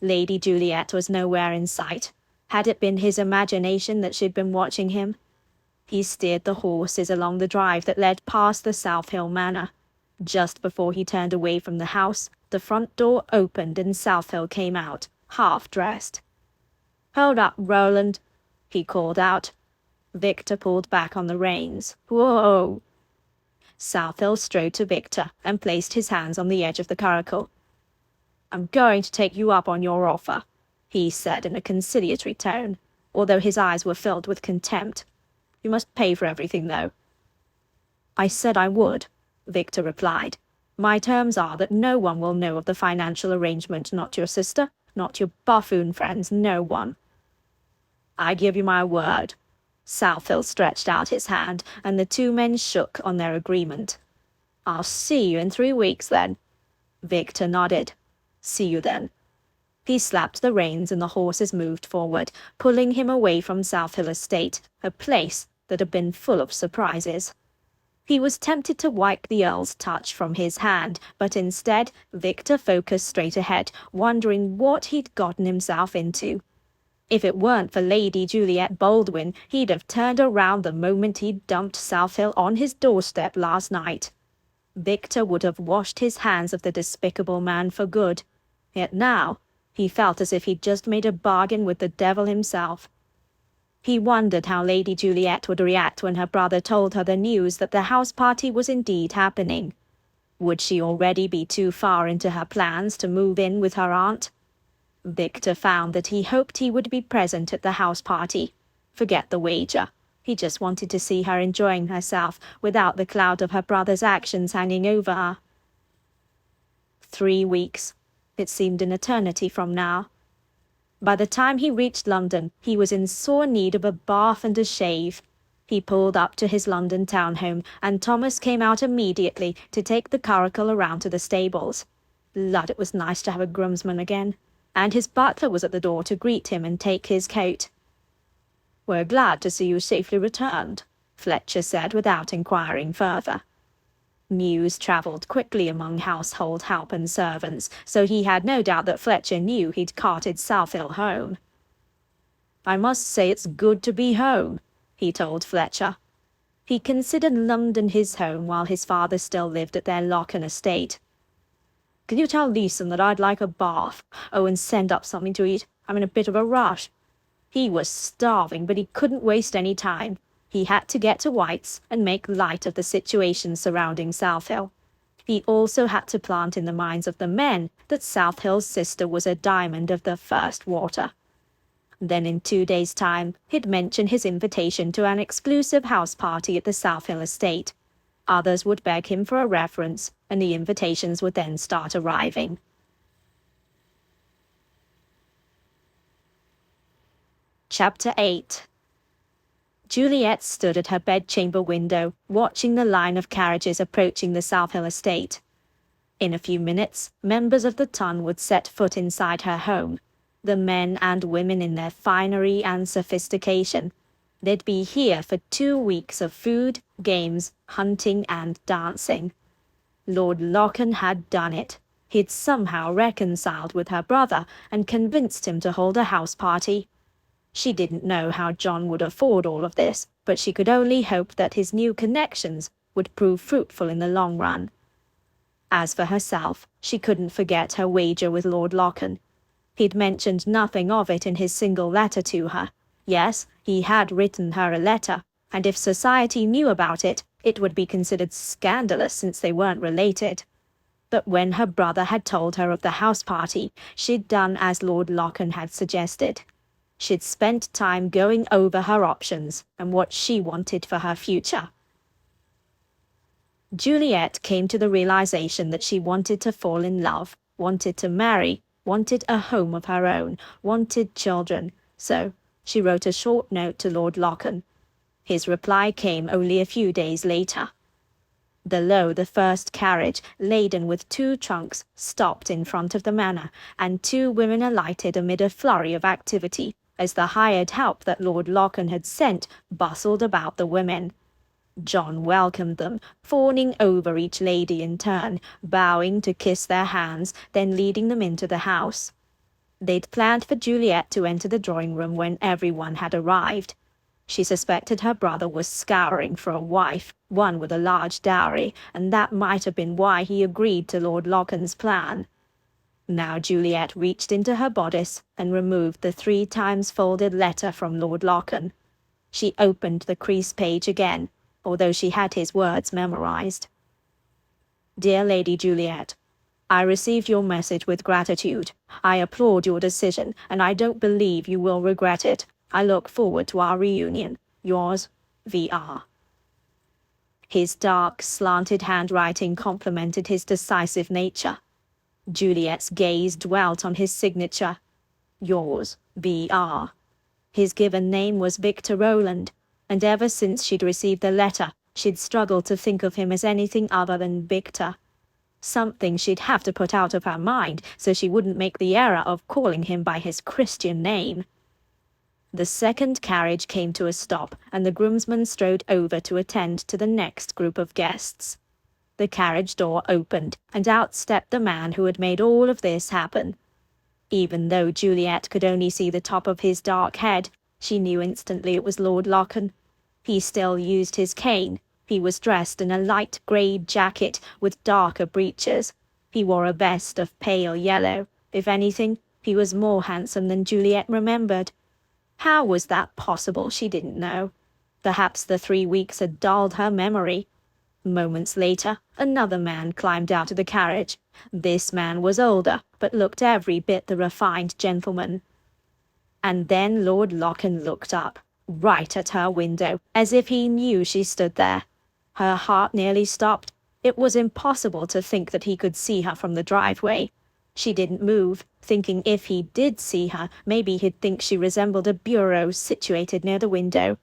Lady Juliet was nowhere in sight. Had it been his imagination that she'd been watching him? He steered the horses along the drive that led past the South Hill Manor. Just before he turned away from the house, the front door opened and South Hill came out, half-dressed. Hold up, Roland, he called out. Victor pulled back on the reins. Whoa! South Hill strode to Victor and placed his hands on the edge of the curricle. I'm going to take you up on your offer, he said in a conciliatory tone, although his eyes were filled with contempt. You must pay for everything, though. I said I would, Victor replied. My terms are that no one will know of the financial arrangement, not your sister, not your buffoon friends, no one. I give you my word. South Hill stretched out his hand, and the two men shook on their agreement. I'll see you in 3 weeks, then. Victor nodded. See you then. He slapped the reins and the horses moved forward, pulling him away from South Hill Estate, a place that had been full of surprises. He was tempted to wipe the Earl's touch from his hand, but instead Victor focused straight ahead, wondering what he'd gotten himself into. If it weren't for Lady Juliet Baldwin, he'd have turned around the moment he'd dumped South Hill on his doorstep last night. Victor would have washed his hands of the despicable man for good. Yet now, he felt as if he'd just made a bargain with the devil himself. He wondered how Lady Juliet would react when her brother told her the news that the house party was indeed happening. Would she already be too far into her plans to move in with her aunt? Victor found that he hoped he would be present at the house party. Forget the wager. He just wanted to see her enjoying herself without the cloud of her brother's actions hanging over her. 3 weeks. It seemed an eternity from now. By the time he reached London, he was in sore need of a bath and a shave. He pulled up to his London townhome, and Thomas came out immediately to take the curricle around to the stables. Lud, it was nice to have a groomsman again. and his butler was at the door to greet him and take his coat. "We're glad to see you safely returned," Fletcher said without inquiring further. News travelled quickly among household help and servants, so he had no doubt that Fletcher knew he'd carted Southill home. "I must say it's good to be home," he told Fletcher. He considered London his home while his father still lived at their Locken estate. "Can you tell Leeson that I'd like a bath? Oh, and send up something to eat. I'm in a bit of a rush." He was starving, but he couldn't waste any time. He had to get to White's and make light of the situation surrounding Southill. He also had to plant in the minds of the men that Southill's sister was a diamond of the first water. Then in 2 days' time, he'd mention his invitation to an exclusive house party at the Southill estate. Others would beg him for a reference, and the invitations would then start arriving. Chapter 8. Juliet stood at her bedchamber window, watching the line of carriages approaching the Southill estate. In a few minutes, members of the ton would set foot inside her home, the men and women in their finery and sophistication. They'd be here for 2 weeks of food, games, hunting, and dancing. Lord Locken had done it. He'd somehow reconciled with her brother and convinced him to hold a house party. She didn't know how John would afford all of this, but she could only hope that his new connections would prove fruitful in the long run. As for herself, she couldn't forget her wager with Lord Locken. He'd mentioned nothing of it in his single letter to her. Yes, he had written her a letter, and if society knew about it, it would be considered scandalous since they weren't related. But when her brother had told her of the house party, she'd done as Lord Locken had suggested. She'd spent time going over her options and what she wanted for her future. Juliet came to the realization that she wanted to fall in love, wanted to marry, wanted a home of her own, wanted children, so she wrote a short note to Lord Locken. His reply came only a few days later. Below, the first carriage, laden with 2 trunks, stopped in front of the manor, and 2 women alighted amid a flurry of activity, as the hired help that Lord Locken had sent bustled about the women. John welcomed them, fawning over each lady in turn, bowing to kiss their hands, then leading them into the house. They'd planned for Juliet to enter the drawing-room when everyone had arrived. She suspected her brother was scouring for a wife, one with a large dowry, and that might have been why he agreed to Lord Locken's plan. Now Juliet reached into her bodice and removed the 3 times folded letter from Lord Locken. She opened the creased page again, although she had his words memorized. "Dear Lady Juliet, I received your message with gratitude. I applaud your decision, and I don't believe you will regret it. I look forward to our reunion. Yours, V.R." His dark, slanted handwriting complemented his decisive nature. Juliet's gaze dwelt on his signature. Yours, V.R. His given name was Victor Rowland, and ever since she'd received the letter, she'd struggled to think of him as anything other than Victor. Something she'd have to put out of her mind so she wouldn't make the error of calling him by his Christian name. The second carriage came to a stop, and the groomsman strode over to attend to the next group of guests. The carriage door opened, and out stepped the man who had made all of this happen. Even though Juliet could only see the top of his dark head, she knew instantly it was Lord Locken. He still used his cane. He was dressed in a light grey jacket with darker breeches. He wore a vest of pale yellow. If anything, he was more handsome than Juliet remembered. How was that possible, she didn't know. Perhaps the 3 weeks had dulled her memory. Moments later, another man climbed out of the carriage. This man was older, but looked every bit the refined gentleman. And then Lord Locken looked up, right at her window, as if he knew she stood there. Her heart nearly stopped. It was impossible to think that he could see her from the driveway. She didn't move, thinking if he did see her, maybe he'd think she resembled a bureau situated near the window.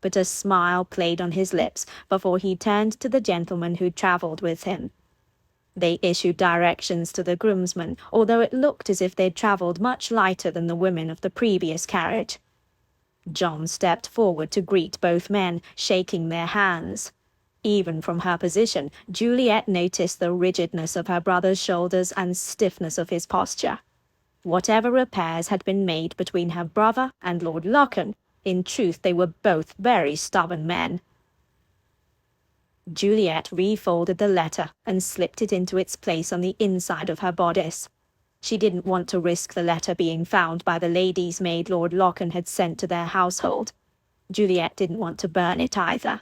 But a smile played on his lips before he turned to the gentleman who travelled with him. They issued directions to the groomsmen, although it looked as if they'd travelled much lighter than the women of the previous carriage. John stepped forward to greet both men, shaking their hands. Even from her position, Juliet noticed the rigidness of her brother's shoulders and stiffness of his posture. Whatever repairs had been made between her brother and Lord Locken, in truth they were both very stubborn men. Juliet refolded the letter and slipped it into its place on the inside of her bodice. She didn't want to risk the letter being found by the lady's maid Lord Locken had sent to their household. Juliet didn't want to burn it either.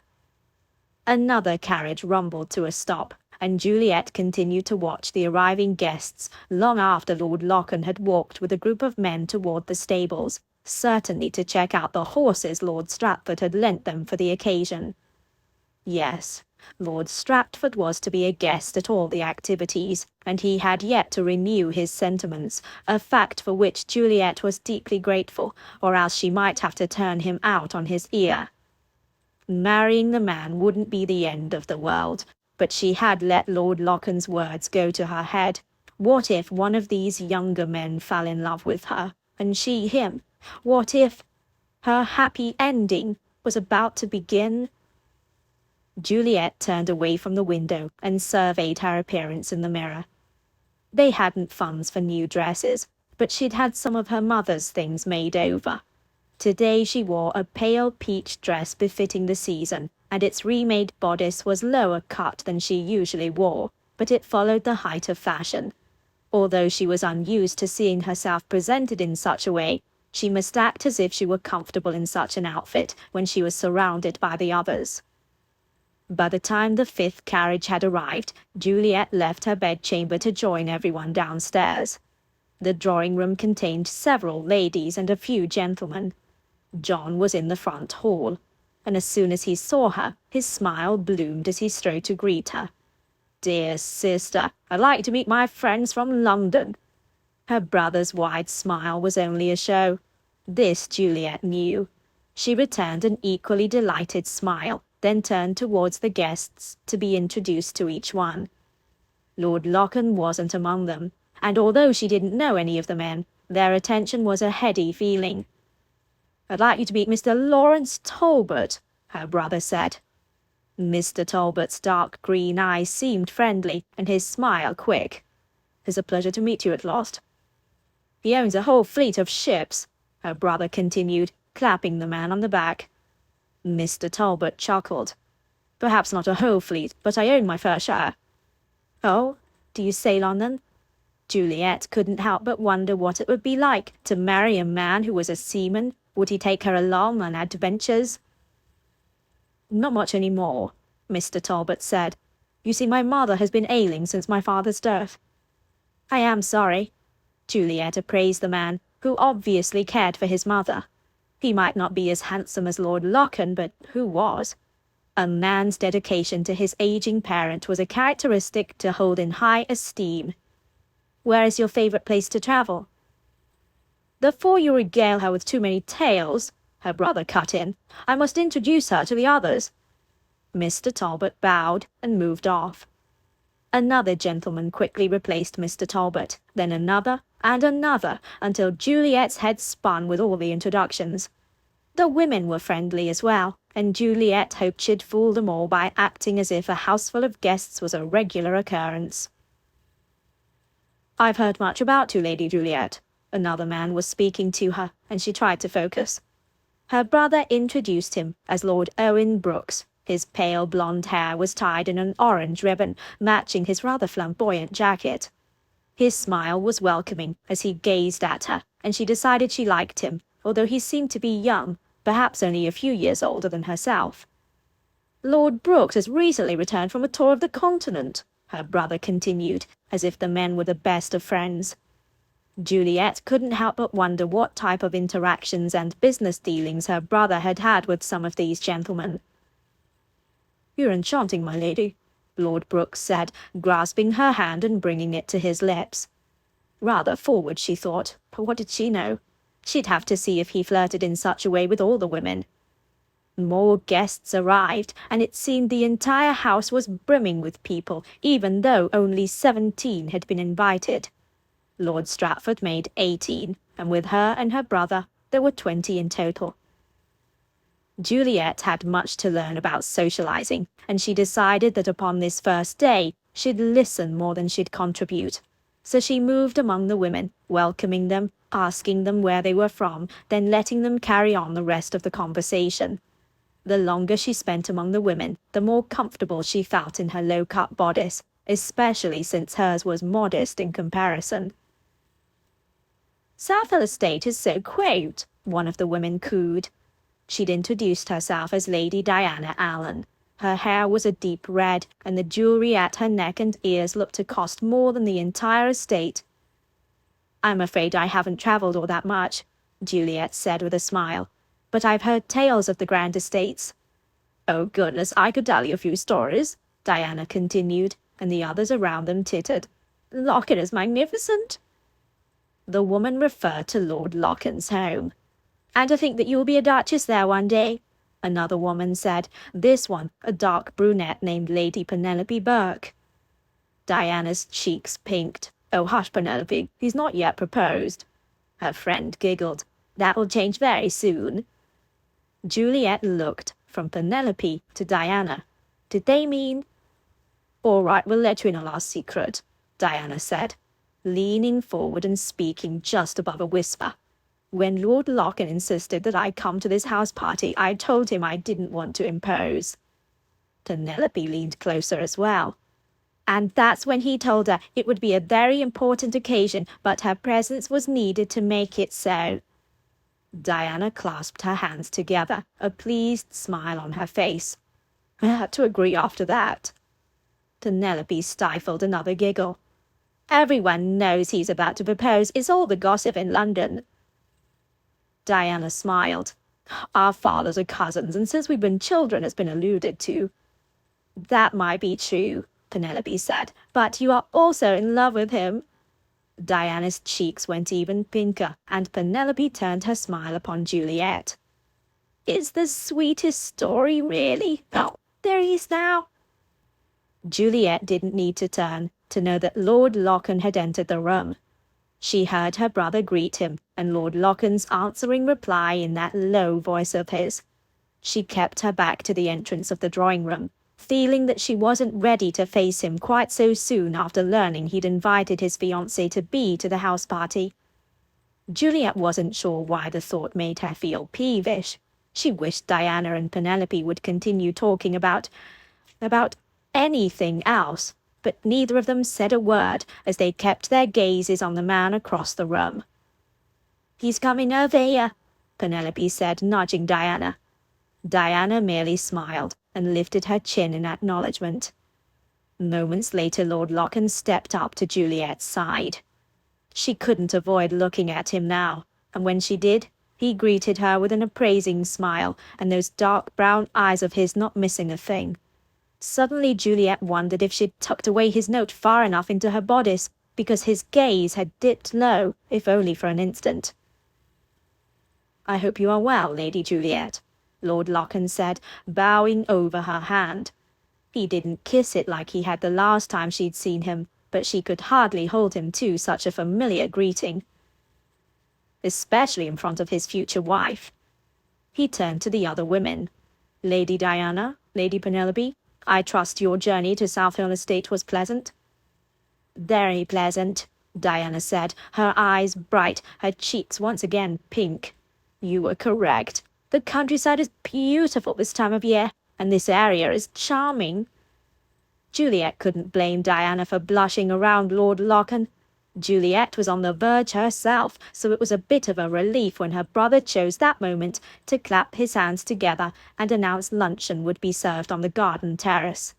Another carriage rumbled to a stop, and Juliet continued to watch the arriving guests long after Lord Locken had walked with a group of men toward the stables, certainly to check out the horses Lord Stratford had lent them for the occasion. Yes, Lord Stratford was to be a guest at all the activities, and he had yet to renew his sentiments, a fact for which Juliet was deeply grateful, or else she might have to turn him out on his ear. Marrying the man wouldn't be the end of the world, but she had let Lord Locken's words go to her head. What if one of these younger men fell in love with her, and she him? What if her happy ending was about to begin? Juliet turned away from the window and surveyed her appearance in the mirror. They hadn't funds for new dresses, but she'd had some of her mother's things made over. Today she wore a pale peach dress befitting the season, and its remade bodice was lower cut than she usually wore, but it followed the height of fashion. Although she was unused to seeing herself presented in such a way, she must act as if she were comfortable in such an outfit when she was surrounded by the others. By the time the fifth carriage had arrived, Juliet left her bedchamber to join everyone downstairs. The drawing-room contained several ladies and a few gentlemen. John was in the front hall, and as soon as he saw her, his smile bloomed as he strode to greet her. "Dear sister, I'd like to meet my friends from London." Her brother's wide smile was only a show. This Juliet knew. She returned an equally delighted smile, then turned towards the guests to be introduced to each one. Lord Locken wasn't among them, and although she didn't know any of the men, their attention was a heady feeling. "I'd like you to meet Mr. Lawrence Talbot," her brother said. Mr. Talbot's dark green eyes seemed friendly, and his smile quick. "It's a pleasure to meet you at last." "He owns a whole fleet of ships," her brother continued, clapping the man on the back. Mr. Talbot chuckled. "Perhaps not a whole fleet, but I own my fair share." "Oh, do you sail on them?" Juliet couldn't help but wonder what it would be like to marry a man who was a seaman. Would he take her along on adventures? "Not much any more," Mr. Talbot said. "You see, my mother has been ailing since my father's death." "I am sorry." Juliet appraised the man, who obviously cared for his mother. He might not be as handsome as Lord Locken, but who was? A man's dedication to his aging parent was a characteristic to hold in high esteem. "Where is your favourite place to travel?" "Before you regale her with too many tales," her brother cut in, "I must introduce her to the others." Mr. Talbot bowed and moved off. Another gentleman quickly replaced Mr. Talbot, then another and another, until Juliet's head spun with all the introductions. The women were friendly as well, and Juliet hoped she'd fool them all by acting as if a houseful of guests was a regular occurrence. "I've heard much about you, Lady Juliet." Another man was speaking to her, and she tried to focus. Her brother introduced him as Lord Owen Brooks. His pale blonde hair was tied in an orange ribbon, matching his rather flamboyant jacket. His smile was welcoming as he gazed at her, and she decided she liked him, although he seemed to be young, perhaps only a few years older than herself. "Lord Brooks has recently returned from a tour of the continent," her brother continued, as if the men were the best of friends. Juliet couldn't help but wonder what type of interactions and business dealings her brother had had with some of these gentlemen. "You're enchanting, my lady," Lord Brooks said, grasping her hand and bringing it to his lips. Rather forward, she thought, but what did she know? She'd have to see if he flirted in such a way with all the women. More guests arrived, and it seemed the entire house was brimming with people, even though only 17 had been invited. Lord Stratford made 18, and with her and her brother, there were 20 in total. Juliet had much to learn about socializing, and she decided that upon this first day, she'd listen more than she'd contribute. So she moved among the women, welcoming them, asking them where they were from, then letting them carry on the rest of the conversation. The longer she spent among the women, the more comfortable she felt in her low-cut bodice, especially since hers was modest in comparison. "Southwell Estate is so quaint," one of the women cooed. She'd introduced herself as Lady Diana Allen. Her hair was a deep red, and the jewelry at her neck and ears looked to cost more than the entire estate. "I'm afraid I haven't travelled all that much," Juliet said with a smile, "but I've heard tales of the grand estates." "Oh goodness, I could tell you a few stories," Diana continued, and the others around them tittered. "Locken is magnificent." The woman referred to Lord Locken's home. "And to think that you will be a duchess there one day," another woman said, this one a dark brunette named Lady Penelope Burke. Diana's cheeks pinked. "Oh, hush, Penelope, he's not yet proposed." Her friend giggled. "That will change very soon." Juliet looked from Penelope to Diana. Did they mean? "All right, we'll let you in on our secret," Diana said, leaning forward and speaking just above a whisper. "When Lord Locken insisted that I come to this house party, I told him I didn't want to impose." Penelope leaned closer as well. "And that's when he told her it would be a very important occasion, but her presence was needed to make it so." Diana clasped her hands together, a pleased smile on her face. "I had to agree after that." Penelope stifled another giggle. "Everyone knows he's about to propose. It's all the gossip in London." Diana smiled. "Our fathers are cousins, and since we've been children it's been alluded to." "That might be true," Penelope said, "but you are also in love with him." Diana's cheeks went even pinker, and Penelope turned her smile upon Juliet. "It's the sweetest story, really. Oh, there he is now." Juliet didn't need to turn to know that Lord Locken had entered the room. She heard her brother greet him, and Lord Locken's answering reply in that low voice of his. She kept her back to the entrance of the drawing-room, feeling that she wasn't ready to face him quite so soon after learning he'd invited his fiancée-to-be to the house party. Juliet wasn't sure why the thought made her feel peevish. She wished Diana and Penelope would continue talking about anything else, but neither of them said a word as they kept their gazes on the man across the room. "He's coming over here," Penelope said, nudging Diana. Diana merely smiled and lifted her chin in acknowledgement. Moments later Lord Locken stepped up to Juliet's side. She couldn't avoid looking at him now, and when she did, he greeted her with an appraising smile, and those dark brown eyes of his not missing a thing. Suddenly Juliet wondered if she'd tucked away his note far enough into her bodice, because his gaze had dipped low, if only for an instant. "I hope you are well, Lady Juliet," Lord Locken said, bowing over her hand. He didn't kiss it like he had the last time she'd seen him, but she could hardly hold him to such a familiar greeting, especially in front of his future wife. He turned to the other women. "Lady Diana, Lady Penelope, I trust your journey to Southwell Estate was pleasant?" "Very pleasant," Diana said, her eyes bright, her cheeks once again pink. "You were correct. The countryside is beautiful this time of year, and this area is charming." Juliet couldn't blame Diana for blushing around Lord Locken. Juliet was on the verge herself, so it was a bit of a relief when her brother chose that moment to clap his hands together and announce luncheon would be served on the garden terrace.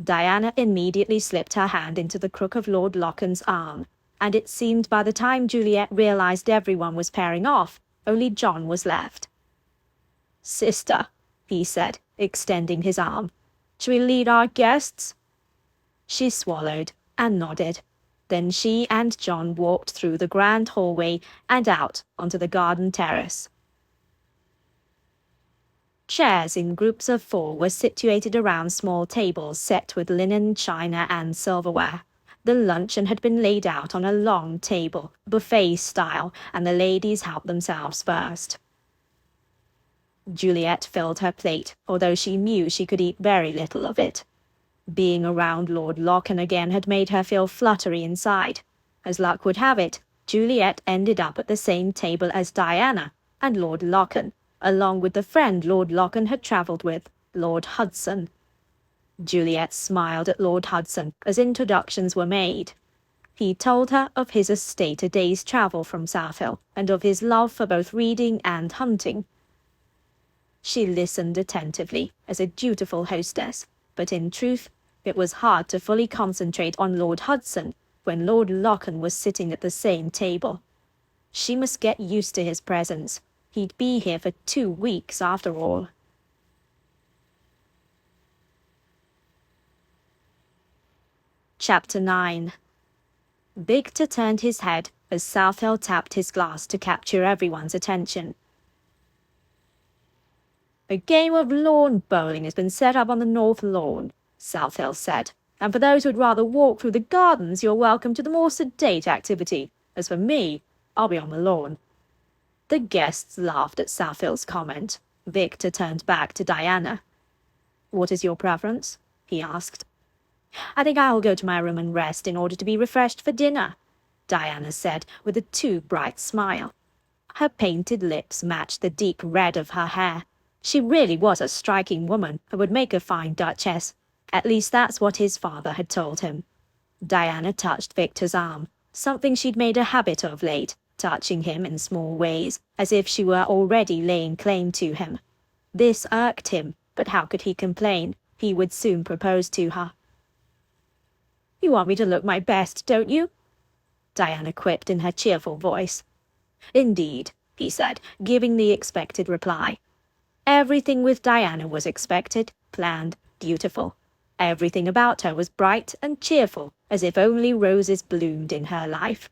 Diana immediately slipped her hand into the crook of Lord Locken's arm, and it seemed by the time Juliet realized everyone was pairing off, only John was left. "Sister," he said, extending his arm, "shall we lead our guests?" She swallowed and nodded. Then she and John walked through the grand hallway and out onto the garden terrace. Chairs in groups of 4 were situated around small tables set with linen, china, and silverware. The luncheon had been laid out on a long table, buffet style, and the ladies helped themselves first. Juliet filled her plate, although she knew she could eat very little of it. Being around Lord Locken again had made her feel fluttery inside. As luck would have it, Juliet ended up at the same table as Diana and Lord Locken, along with the friend Lord Locken had travelled with, Lord Hudson. Juliet smiled at Lord Hudson as introductions were made. He told her of his estate a day's travel from South Hill, and of his love for both reading and hunting. She listened attentively, as a dutiful hostess, but in truth, it was hard to fully concentrate on Lord Hudson when Lord Locken was sitting at the same table. She must get used to his presence. He'd be here for 2 weeks after all. Chapter 9. Victor turned his head as South Hill tapped his glass to capture everyone's attention. A game of lawn bowling has been set up on the north lawn, South Hill said, and for those who'd rather walk through the gardens, you're welcome to the more sedate activity. As for me, I'll be on the lawn. The guests laughed at South Hill's comment. Victor turned back to Diana. What is your preference? He asked. I think I'll go to my room and rest in order to be refreshed for dinner, Diana said with a too bright smile. Her painted lips matched the deep red of her hair. She really was a striking woman and would make a fine duchess. At least that's what his father had told him. Diana touched Victor's arm, something she'd made a habit of late, touching him in small ways, as if she were already laying claim to him. This irked him, but how could he complain? He would soon propose to her. You want me to look my best, don't you? Diana quipped in her cheerful voice. Indeed, he said, giving the expected reply. Everything with Diana was expected, planned, beautiful. Everything about her was bright and cheerful, as if only roses bloomed in her life.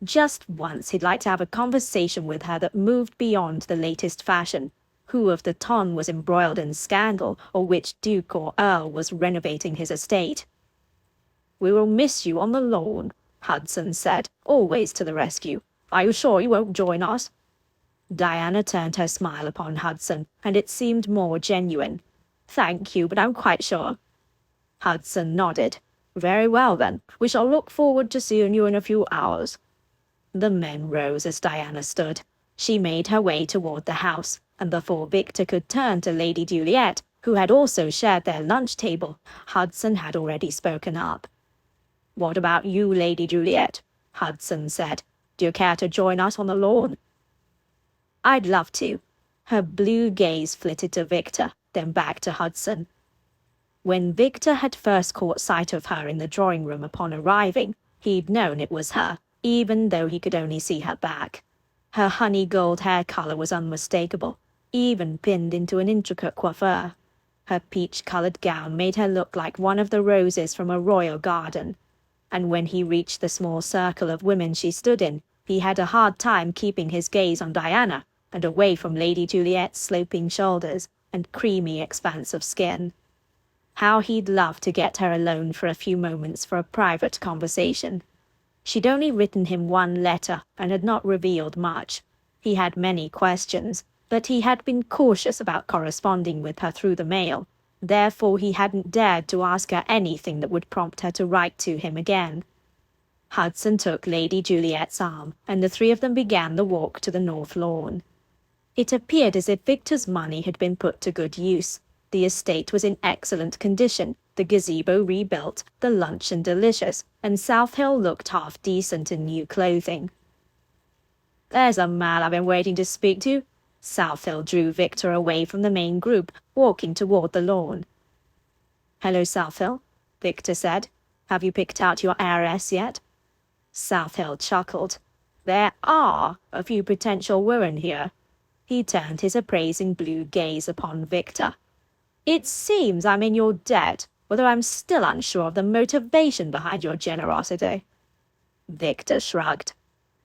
Just once he'd like to have a conversation with her that moved beyond the latest fashion. Who of the ton was embroiled in scandal, or which duke or earl was renovating his estate? We will miss you on the lawn, Hudson said, always to the rescue. Are you sure you won't join us? Diana turned her smile upon Hudson, and it seemed more genuine. Thank you, but I'm quite sure. Hudson nodded. Very well, then. We shall look forward to seeing you in a few hours. The men rose as Diana stood. She made her way toward the house, and before Victor could turn to Lady Juliet, who had also shared their lunch table, Hudson had already spoken up. What about you, Lady Juliet? Hudson said. Do you care to join us on the lawn? I'd love to. Her blue gaze flitted to Victor, then back to Hudson. When Victor had first caught sight of her in the drawing room upon arriving, he'd known it was her, even though he could only see her back. Her honey gold hair color was unmistakable, even pinned into an intricate coiffure. Her peach-colored gown made her look like one of the roses from a royal garden. And when he reached the small circle of women she stood in, he had a hard time keeping his gaze on Diana and away from Lady Juliet's sloping shoulders and creamy expanse of skin. How he'd love to get her alone for a few moments for a private conversation. She'd only written him one letter and had not revealed much. He had many questions, but he had been cautious about corresponding with her through the mail. Therefore he hadn't dared to ask her anything that would prompt her to write to him again. Hudson took Lady Juliet's arm, and the 3 of them began the walk to the north lawn. It appeared as if Victor's money had been put to good use. The estate was in excellent condition, the gazebo rebuilt, the luncheon delicious, and South Hill looked half decent in new clothing. There's a man I've been waiting to speak to. South Hill drew Victor away from the main group, walking toward the lawn. Hello, South Hill, Victor said. Have you picked out your heiress yet? South Hill chuckled. There are a few potential women here. He turned his appraising blue gaze upon Victor. It seems I'm in your debt, although I'm still unsure of the motivation behind your generosity. Victor shrugged.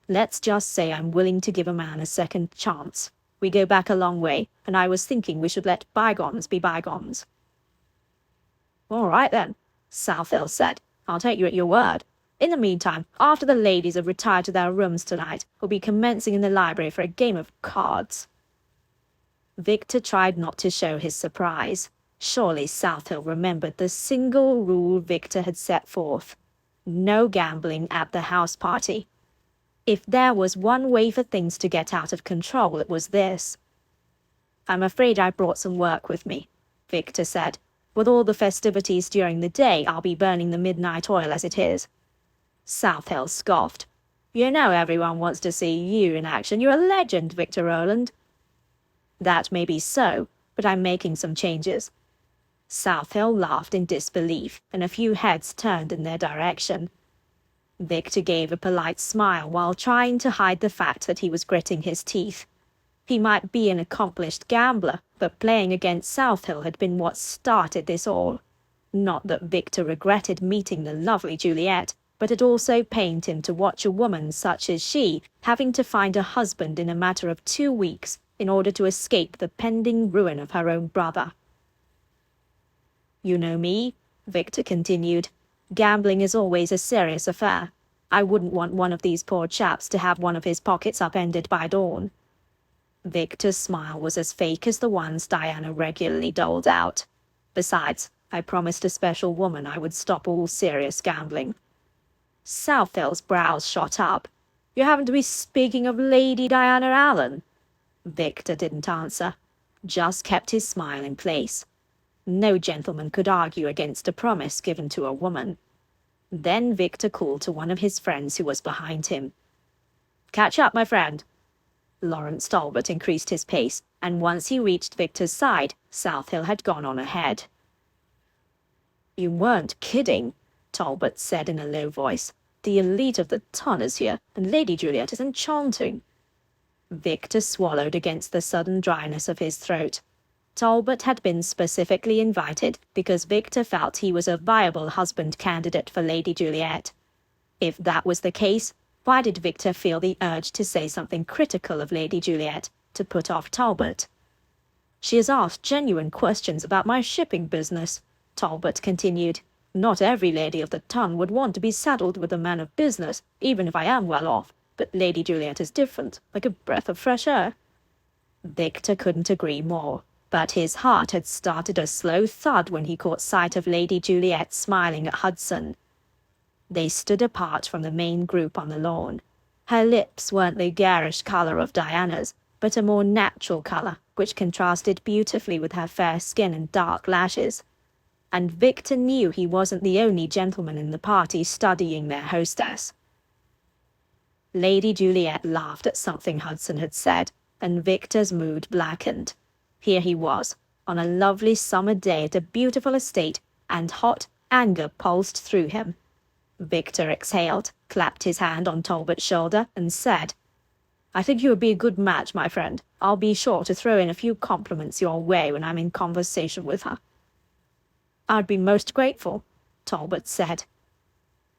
Let's just say I'm willing to give a man a second chance. We go back a long way, and I was thinking we should let bygones be bygones." "All right then," Southhill said. "I'll take you at your word. In the meantime, after the ladies have retired to their rooms tonight, we'll be commencing in the library for a game of cards." Victor tried not to show his surprise. Surely Southhill remembered the single rule Victor had set forth: no gambling at the house party. If there was one way for things to get out of control, it was this. "I'm afraid I brought some work with me," Victor said. "With all the festivities during the day, I'll be burning the midnight oil as it is." Southhill scoffed. "You know everyone wants to see you in action. You're a legend, Victor Rowland." "That may be so, but I'm making some changes." Southhill laughed in disbelief, and a few heads turned in their direction. Victor gave a polite smile while trying to hide the fact that he was gritting his teeth. He might be an accomplished gambler, but playing against Southhill had been what started this all. Not that Victor regretted meeting the lovely Juliet, but it also pained him to watch a woman such as she having to find a husband in a matter of 2 weeks in order to escape the pending ruin of her own brother. "You know me," Victor continued. "Gambling is always a serious affair. I wouldn't want one of these poor chaps to have one of his pockets upended by dawn." Victor's smile was as fake as the ones Diana regularly doled out. "Besides, I promised a special woman I would stop all serious gambling." Southhill's brows shot up. "You happen to be speaking of Lady Diana Allen?" Victor didn't answer, just kept his smile in place. No gentleman could argue against a promise given to a woman. Then Victor called to one of his friends who was behind him. "Catch up, my friend." Lawrence Talbot increased his pace, and once he reached Victor's side, Southhill had gone on ahead. "You weren't kidding," Talbot said in a low voice. "The elite of the ton is here, and Lady Juliet is enchanting." Victor swallowed against the sudden dryness of his throat. Talbot had been specifically invited because Victor felt he was a viable husband candidate for Lady Juliet. If that was the case, why did Victor feel the urge to say something critical of Lady Juliet, to put off Talbot? "She has asked genuine questions about my shipping business," Talbot continued. "Not every lady of the ton would want to be saddled with a man of business, even if I am well off, but Lady Juliet is different, like a breath of fresh air." Victor couldn't agree more, but his heart had started a slow thud when he caught sight of Lady Juliet smiling at Hudson. They stood apart from the main group on the lawn. Her lips weren't the garish color of Diana's, but a more natural color, which contrasted beautifully with her fair skin and dark lashes. And Victor knew he wasn't the only gentleman in the party studying their hostess. Lady Juliet laughed at something Hudson had said, and Victor's mood blackened. Here he was, on a lovely summer day at a beautiful estate, and hot anger pulsed through him. Victor exhaled, clapped his hand on Talbot's shoulder, and said, "I think you would be a good match, my friend. I'll be sure to throw in a few compliments your way when I'm in conversation with her." "I'd be most grateful," Talbot said.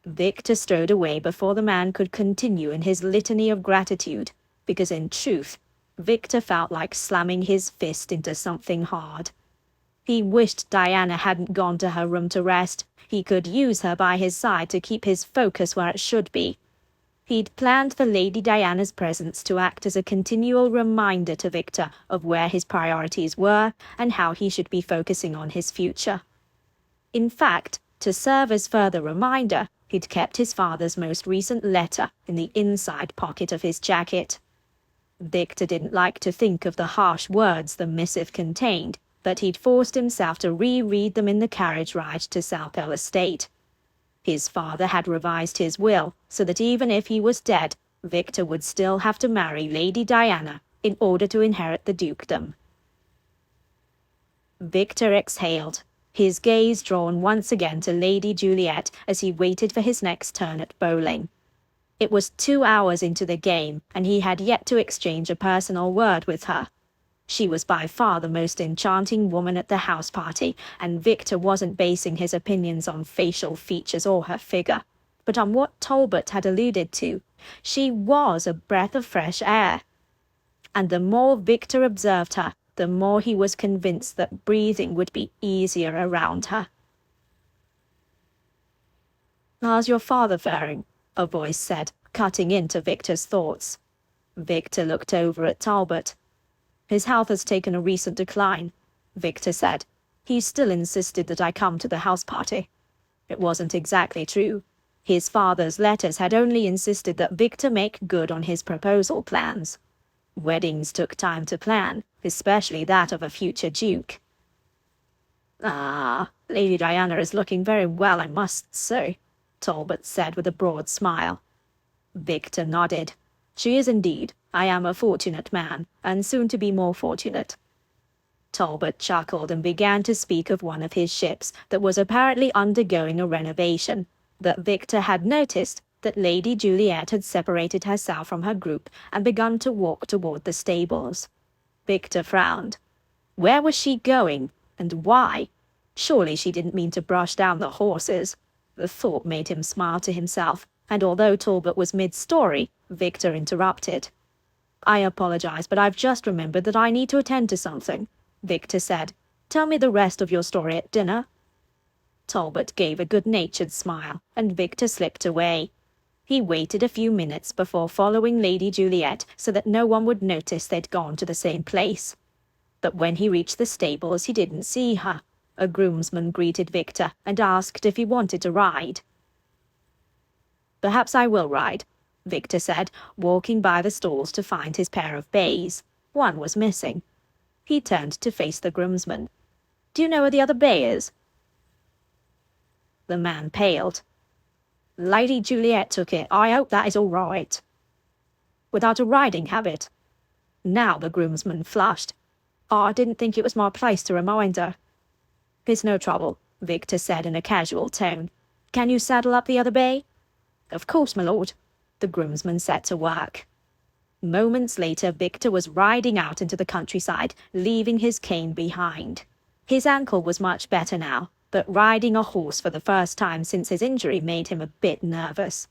Victor strode away before the man could continue in his litany of gratitude, because in truth, Victor felt like slamming his fist into something hard. He wished Diana hadn't gone to her room to rest. He could use her by his side to keep his focus where it should be. He'd planned for Lady Diana's presence to act as a continual reminder to Victor of where his priorities were and how he should be focusing on his future. In fact, to serve as further reminder, he'd kept his father's most recent letter in the inside pocket of his jacket. Victor didn't like to think of the harsh words the missive contained, but he'd forced himself to reread them in the carriage ride to Southhill Estate. His father had revised his will so that even if he was dead, Victor would still have to marry Lady Diana in order to inherit the dukedom. Victor exhaled, his gaze drawn once again to Lady Juliet as he waited for his next turn at bowling. It was 2 hours into the game, and he had yet to exchange a personal word with her. She was by far the most enchanting woman at the house party, and Victor wasn't basing his opinions on facial features or her figure, but on what Talbot had alluded to. She was a breath of fresh air. and the more Victor observed her, the more he was convinced that breathing would be easier around her. "How's your father faring?" a voice said, cutting into Victor's thoughts. Victor looked over at Talbot. "His health has taken a recent decline," Victor said. "He still insisted that I come to the house party." It wasn't exactly true. His father's letters had only insisted that Victor make good on his proposal plans. Weddings took time to plan, especially that of a future duke. "Ah, Lady Diana is looking very well, I must say," Talbot said with a broad smile. Victor nodded. "She is indeed. I am a fortunate man, and soon to be more fortunate." Talbot chuckled and began to speak of one of his ships that was apparently undergoing a renovation, that Victor had noticed that Lady Juliet had separated herself from her group and begun to walk toward the stables. Victor frowned. Where was she going, and why? Surely she didn't mean to brush down the horses. The thought made him smile to himself, and although Talbot was mid-story, Victor interrupted. "I apologize, but I've just remembered that I need to attend to something," Victor said. "Tell me the rest of your story at dinner." Talbot gave a good-natured smile, and Victor slipped away. He waited a few minutes before following Lady Juliet so that no one would notice they'd gone to the same place. But when he reached the stables, he didn't see her. A groomsman greeted Victor and asked if he wanted to ride. "Perhaps I will ride," Victor said, walking by the stalls to find his pair of bays. One was missing. He turned to face the groomsman. "Do you know where the other bay is?" The man paled. "Lady Juliet took it. I hope that is all right." "Without a riding habit?" Now the groomsman flushed. "I didn't think it was my place to remind her." "It's no trouble," Victor said in a casual tone. "Can you saddle up the other bay?" "Of course, my lord." The groomsman set to work. Moments later, Victor was riding out into the countryside, leaving his cane behind. His ankle was much better now, but riding a horse for the first time since his injury made him a bit nervous.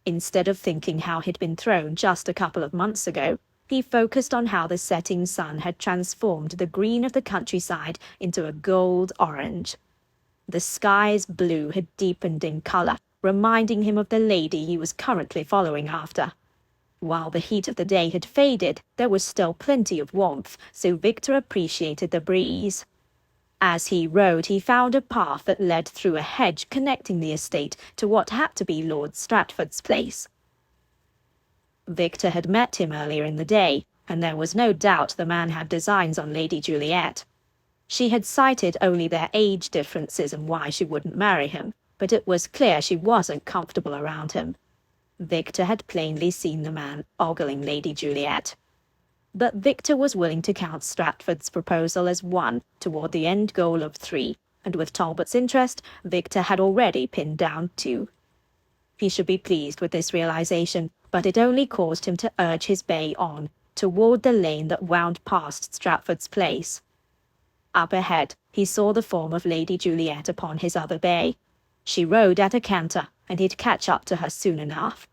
Instead of thinking how he'd been thrown just a couple of months ago, he focused on how the setting sun had transformed the green of the countryside into a gold orange. The sky's blue had deepened in color, reminding him of the lady he was currently following after. While the heat of the day had faded, there was still plenty of warmth, so Victor appreciated the breeze. As he rode, he found a path that led through a hedge connecting the estate to what had to be Lord Stratford's place. Victor had met him earlier in the day, and there was no doubt the man had designs on Lady Juliet. She had cited only their age differences and why she wouldn't marry him, but it was clear she wasn't comfortable around him. Victor had plainly seen the man ogling Lady Juliet. But Victor was willing to count Stratford's proposal as one toward the end goal of 3, and with Talbot's interest, Victor had already pinned down 2. He should be pleased with this realization, but it only caused him to urge his bay on, toward the lane that wound past Stratford's place. Up ahead, he saw the form of Lady Juliet upon his other bay. She rode at a canter, and he'd catch up to her soon enough.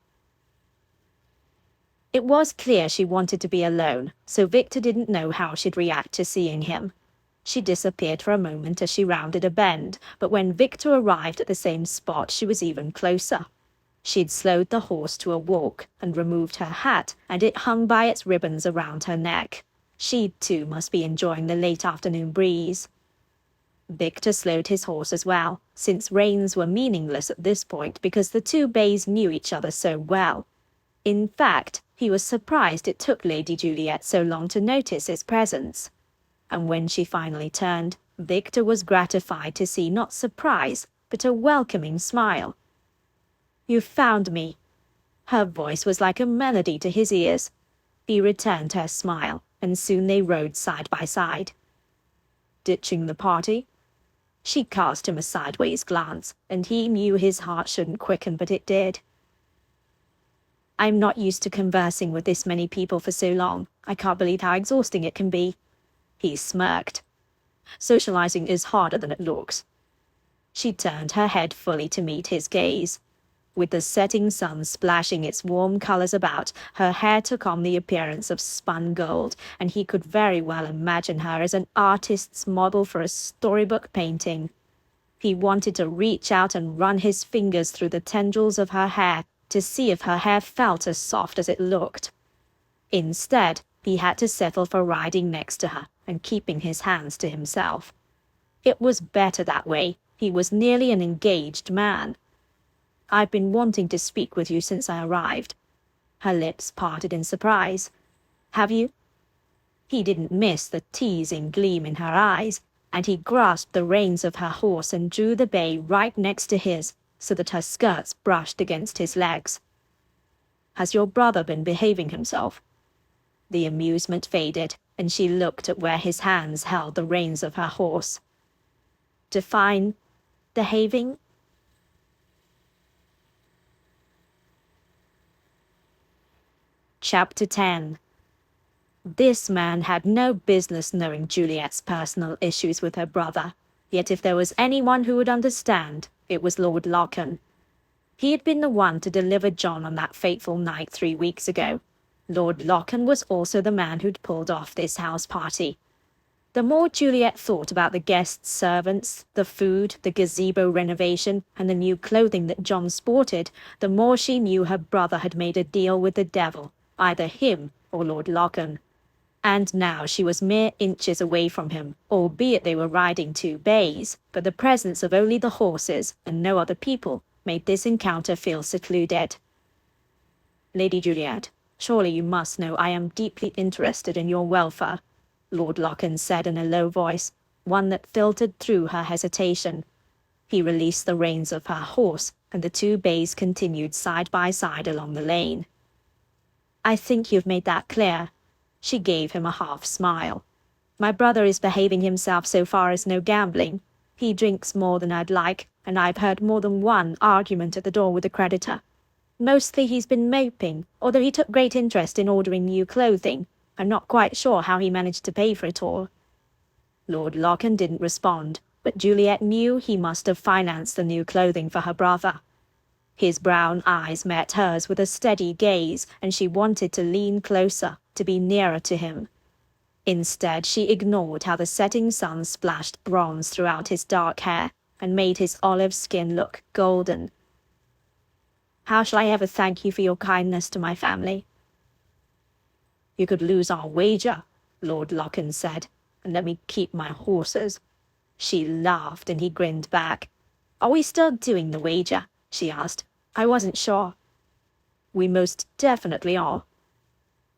It was clear she wanted to be alone, so Victor didn't know how she'd react to seeing him. She disappeared for a moment as she rounded a bend, but when Victor arrived at the same spot, she was even closer. She'd slowed the horse to a walk and removed her hat, and it hung by its ribbons around her neck. She, too, must be enjoying the late afternoon breeze. Victor slowed his horse as well, since reins were meaningless at this point because the 2 bays knew each other so well. In fact, he was surprised it took Lady Juliet so long to notice his presence. And when she finally turned, Victor was gratified to see not surprise, but a welcoming smile. "You found me." Her voice was like a melody to his ears. He returned her smile, and soon they rode side by side. "Ditching the party?" She cast him a sideways glance, and he knew his heart shouldn't quicken, but it did. "I'm not used to conversing with this many people for so long. I can't believe how exhausting it can be." He smirked. "Socializing is harder than it looks." She turned her head fully to meet his gaze. With the setting sun splashing its warm colors about, her hair took on the appearance of spun gold, and he could very well imagine her as an artist's model for a storybook painting. He wanted to reach out and run his fingers through the tendrils of her hair to see if her hair felt as soft as it looked. Instead, he had to settle for riding next to her and keeping his hands to himself. It was better that way. He was nearly an engaged man. "I've been wanting to speak with you since I arrived." Her lips parted in surprise. "Have you?" He didn't miss the teasing gleam in her eyes, and he grasped the reins of her horse and drew the bay right next to his, so that her skirts brushed against his legs. "Has your brother been behaving himself?" The amusement faded, and she looked at where his hands held the reins of her horse. "Define behaving?" Chapter 10. This man had no business knowing Juliet's personal issues with her brother, yet if there was anyone who would understand, it was Lord Locken. He had been the one to deliver John on that fateful night 3 weeks ago. Lord Locken was also the man who'd pulled off this house party. The more Juliet thought about the guests' servants, the food, the gazebo renovation, and the new clothing that John sported, the more she knew her brother had made a deal with the devil, either him or Lord Locken. And now she was mere inches away from him, albeit they were riding 2 bays, but the presence of only the horses and no other people made this encounter feel secluded. "Lady Juliet, surely you must know I am deeply interested in your welfare," Lord Locken said in a low voice, one that filtered through her hesitation. He released the reins of her horse, and the 2 bays continued side by side along the lane. "I think you've made that clear." She gave him a half smile. "My brother is behaving himself so far as no gambling. He drinks more than I'd like, and I've heard more than one argument at the door with the creditor. Mostly he's been moping, although he took great interest in ordering new clothing. I'm not quite sure how he managed to pay for it all." Lord Locken didn't respond, but Juliet knew he must have financed the new clothing for her brother. His brown eyes met hers with a steady gaze, and she wanted to lean closer, to be nearer to him. Instead, she ignored how the setting sun splashed bronze throughout his dark hair and made his olive skin look golden. "How shall I ever thank you for your kindness to my family?" "You could lose our wager," Lord Locken said, "and let me keep my horses." She laughed, and he grinned back. "Are we still doing the wager?" she asked. "I wasn't sure." "We most definitely are."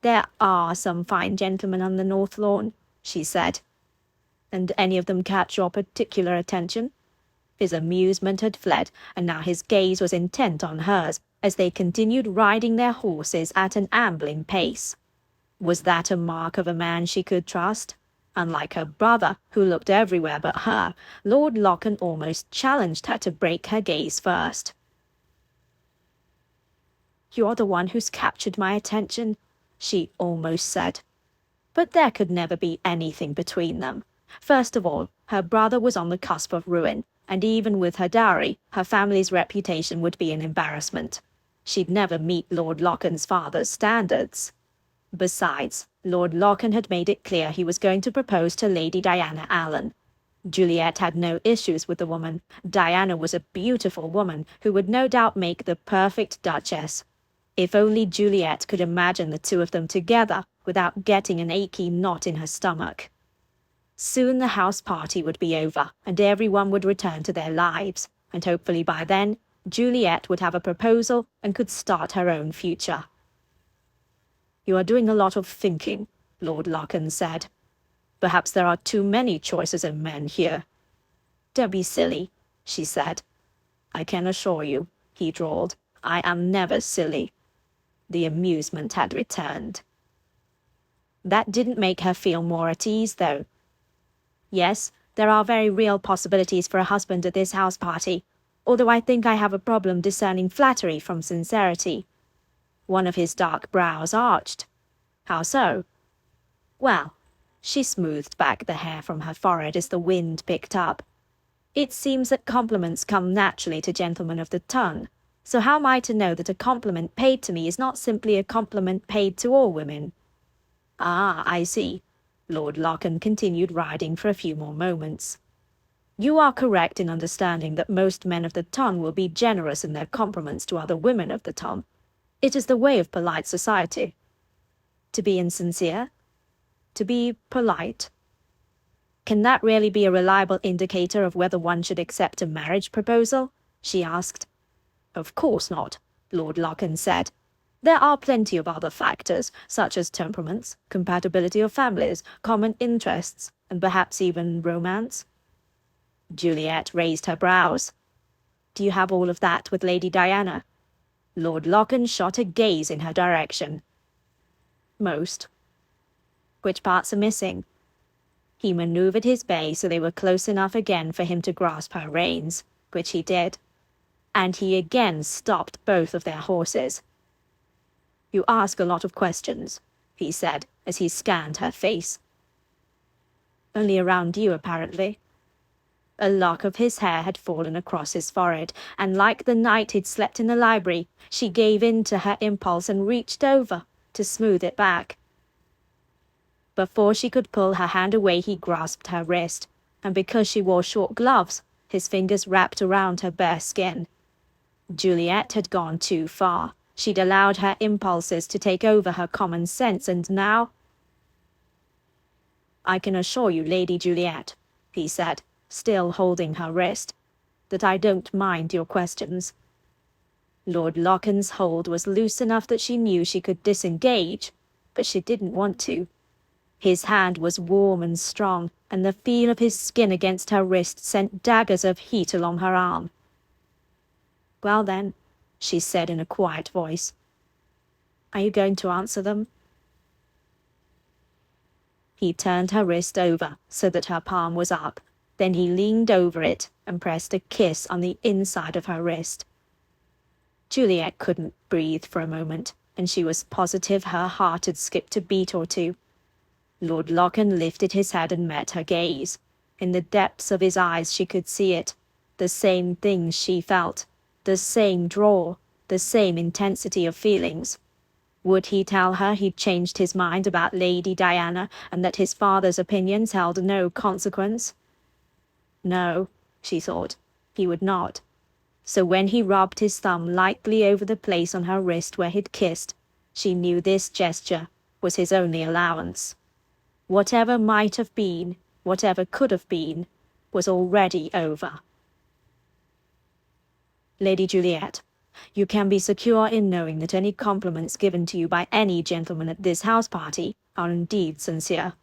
"There are some fine gentlemen on the North Lawn," she said. "And any of them catch your particular attention?" His amusement had fled, and now his gaze was intent on hers, as they continued riding their horses at an ambling pace. Was that a mark of a man she could trust? Unlike her brother, who looked everywhere but her, Lord Locken almost challenged her to break her gaze first. "You're the one who's captured my attention," she almost said. But there could never be anything between them. First of all, her brother was on the cusp of ruin, and even with her dowry, her family's reputation would be an embarrassment. She'd never meet Lord Locken's father's standards. Besides, Lord Locken had made it clear he was going to propose to Lady Diana Allen. Juliet had no issues with the woman. Diana was a beautiful woman who would no doubt make the perfect duchess. If only Juliet could imagine the 2 of them together without getting an achy knot in her stomach. Soon the house party would be over, and everyone would return to their lives, and hopefully by then, Juliet would have a proposal and could start her own future. "You are doing a lot of thinking," Lord Locken said. "Perhaps there are too many choices of men here." "Don't be silly," she said. "I can assure you," he drawled, "I am never silly." The amusement had returned. That didn't make her feel more at ease, though. "Yes, there are very real possibilities for a husband at this house party, although I think I have a problem discerning flattery from sincerity." One of his dark brows arched. "How so?" "Well," she smoothed back the hair from her forehead as the wind picked up. "It seems that compliments come naturally to gentlemen of the tongue. So how am I to know that a compliment paid to me is not simply a compliment paid to all women? Ah, I see. Lord Lochan continued riding for a few more moments. You are correct in understanding that most men of the ton will be generous in their compliments to other women of the ton. It is the way of polite society. To be insincere? To be polite? Can that really be a reliable indicator of whether one should accept a marriage proposal? She asked. Of course not, Lord Lochan said. There are plenty of other factors, such as temperaments, compatibility of families, common interests, and perhaps even romance. Juliet raised her brows. Do you have all of that with Lady Diana? Lord Lochan shot a gaze in her direction. Most. Which parts are missing? He maneuvered his bay so they were close enough again for him to grasp her reins, which he did. And he again stopped both of their horses. You ask a lot of questions, he said, as he scanned her face. Only around you, apparently. A lock of his hair had fallen across his forehead, and like the night he'd slept in the library, she gave in to her impulse and reached over to smooth it back. Before she could pull her hand away, he grasped her wrist, and because she wore short gloves, his fingers wrapped around her bare skin. Juliet had gone too far. She'd allowed her impulses to take over her common sense, and now... I can assure you, Lady Juliet, he said, still holding her wrist, that I don't mind your questions. Lord Lochan's hold was loose enough that she knew she could disengage, but she didn't want to. His hand was warm and strong, and the feel of his skin against her wrist sent daggers of heat along her arm. Well then, she said in a quiet voice, are you going to answer them? He turned her wrist over so that her palm was up. Then he leaned over it and pressed a kiss on the inside of her wrist. Juliet couldn't breathe for a moment, and she was positive her heart had skipped a beat or two. Lord Lochan lifted his head and met her gaze. In the depths of his eyes she could see it, the same things she felt, the same draw, the same intensity of feelings. Would he tell her he'd changed his mind about Lady Diana, and that his father's opinions held no consequence? No, she thought, he would not. So when he rubbed his thumb lightly over the place on her wrist where he'd kissed, she knew this gesture was his only allowance. Whatever might have been, whatever could have been, was already over. Lady Juliet, you can be secure in knowing that any compliments given to you by any gentleman at this house party are indeed sincere.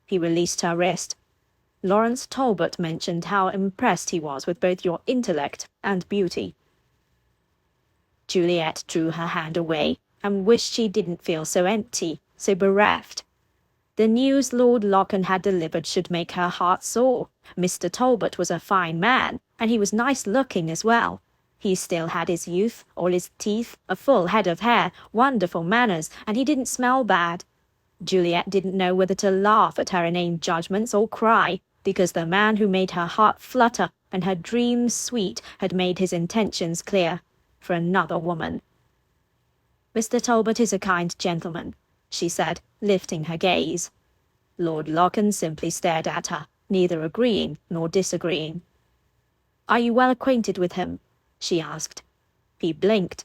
He released her wrist. Lawrence Talbot mentioned how impressed he was with both your intellect and beauty. Juliet drew her hand away and wished she didn't feel so empty, so bereft. The news Lord Lochan had delivered should make her heart sore. Mr. Talbot was a fine man, and he was nice-looking as well. He still had his youth, all his teeth, a full head of hair, wonderful manners, and he didn't smell bad. Juliet didn't know whether to laugh at her inane judgments or cry, because the man who made her heart flutter and her dreams sweet had made his intentions clear for another woman. Mr. Talbot is a kind gentleman, she said, lifting her gaze. Lord Lochan simply stared at her, neither agreeing nor disagreeing. Are you well acquainted with him? She asked. He blinked.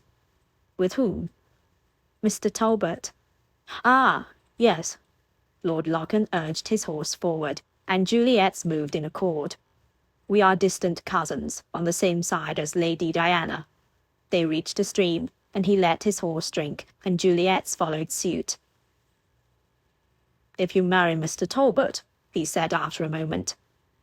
With whom? Mr. Talbot. Ah, yes. Lord Lochan urged his horse forward, and Juliet's moved in accord. We are distant cousins, on the same side as Lady Diana. They reached a stream, and he let his horse drink, and Juliet's followed suit. If you marry Mr. Talbot, he said after a moment,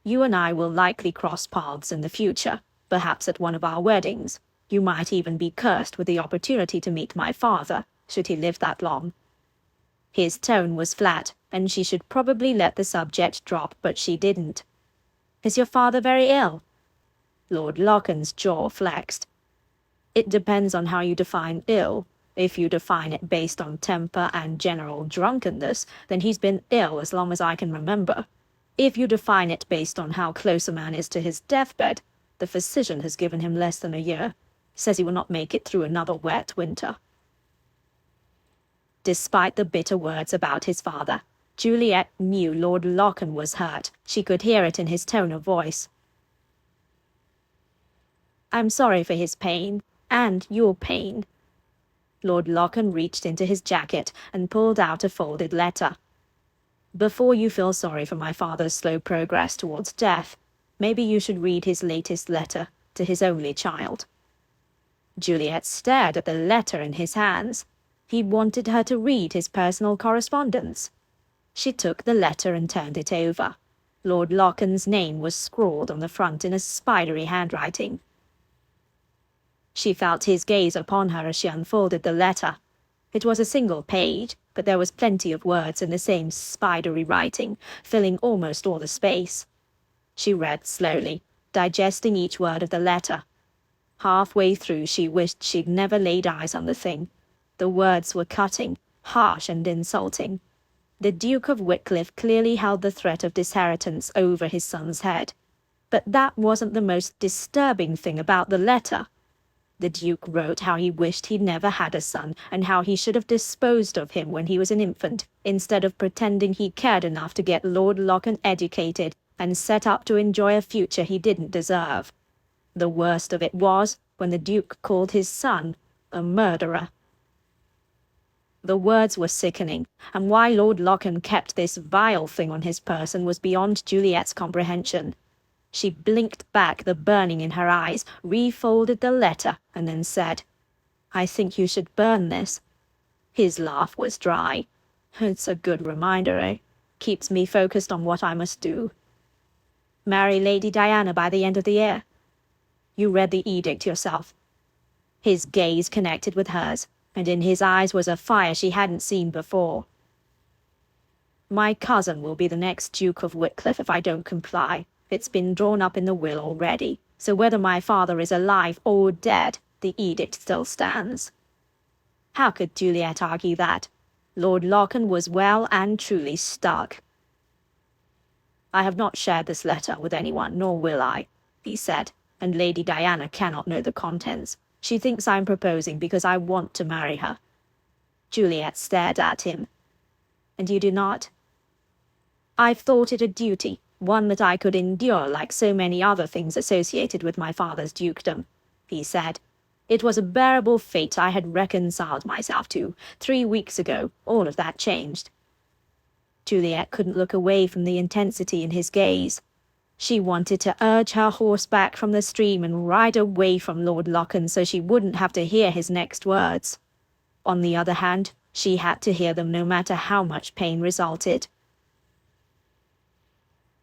you and I will likely cross paths in the future, perhaps at one of our weddings. You might even be cursed with the opportunity to meet my father, should he live that long. His tone was flat, and she should probably let the subject drop, but she didn't. Is your father very ill? Lord Lochan's jaw flexed. It depends on how you define ill. If you define it based on temper and general drunkenness, then he's been ill as long as I can remember. If you define it based on how close a man is to his deathbed, the physician has given him less than a year. Says he will not make it through another wet winter. Despite the bitter words about his father, Juliet knew Lord Lochen was hurt. She could hear it in his tone of voice. I'm sorry for his pain, and your pain. Lord Lochen reached into his jacket and pulled out a folded letter. Before you feel sorry for my father's slow progress towards death, maybe you should read his latest letter to his only child. Juliet stared at the letter in his hands. He wanted her to read his personal correspondence. She took the letter and turned it over. Lord Lochen's name was scrawled on the front in a spidery handwriting. She felt his gaze upon her as she unfolded the letter. It was a single page, but there was plenty of words in the same spidery writing, filling almost all the space. She read slowly, digesting each word of the letter. Halfway through, she wished she'd never laid eyes on the thing. The words were cutting, harsh and insulting. The Duke of Wycliffe clearly held the threat of disinheritance over his son's head. But that wasn't the most disturbing thing about the letter. The Duke wrote how he wished he'd never had a son, and how he should have disposed of him when he was an infant, instead of pretending he cared enough to get Lord Lochen educated and set up to enjoy a future he didn't deserve. The worst of it was when the Duke called his son a murderer. The words were sickening, and why Lord Lochen kept this vile thing on his person was beyond Juliet's comprehension. She blinked back the burning in her eyes, refolded the letter, and then said, I think you should burn this. His laugh was dry. It's a good reminder, eh? Keeps me focused on what I must do. Marry Lady Diana by the end of the year. You read the edict yourself. His gaze connected with hers, and in his eyes was a fire she hadn't seen before. My cousin will be the next Duke of Wycliffe if I don't comply. It's been drawn up in the will already, so whether my father is alive or dead, the edict still stands. How could Juliet argue that? Lord Lochen was well and truly stuck. I have not shared this letter with anyone, nor will I, he said, and Lady Diana cannot know the contents. She thinks I'm proposing because I want to marry her. Juliet stared at him. And you do not? I've thought it a duty, one that I could endure like so many other things associated with my father's dukedom, he said. It was a bearable fate I had reconciled myself to. 3 weeks ago, all of that changed. Juliet couldn't look away from the intensity in his gaze. She wanted to urge her horse back from the stream and ride away from Lord Lochen so she wouldn't have to hear his next words. On the other hand, she had to hear them no matter how much pain resulted.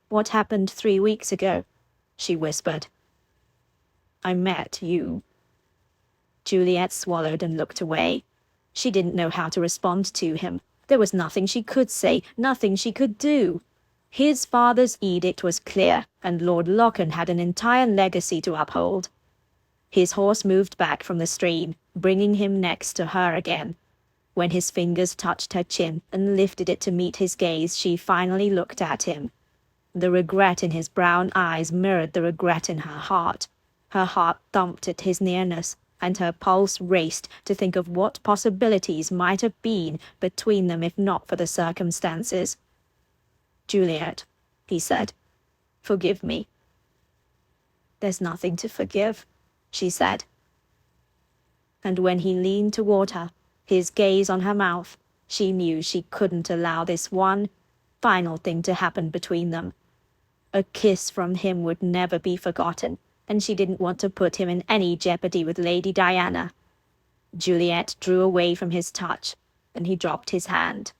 What happened 3 weeks ago? She whispered. I met you. Juliet swallowed and looked away. She didn't know how to respond to him. There was nothing she could say, nothing she could do. His father's edict was clear, and Lord Lochen had an entire legacy to uphold. His horse moved back from the stream, bringing him next to her again. When his fingers touched her chin and lifted it to meet his gaze, she finally looked at him. The regret in his brown eyes mirrored the regret in her heart. Her heart thumped at his nearness, and her pulse raced to think of what possibilities might have been between them if not for the circumstances. Juliet, he said, forgive me. There's nothing to forgive, she said. And when he leaned toward her, his gaze on her mouth, she knew she couldn't allow this one final thing to happen between them. A kiss from him would never be forgotten, and she didn't want to put him in any jeopardy with Lady Diana. Juliet drew away from his touch, and he dropped his hand.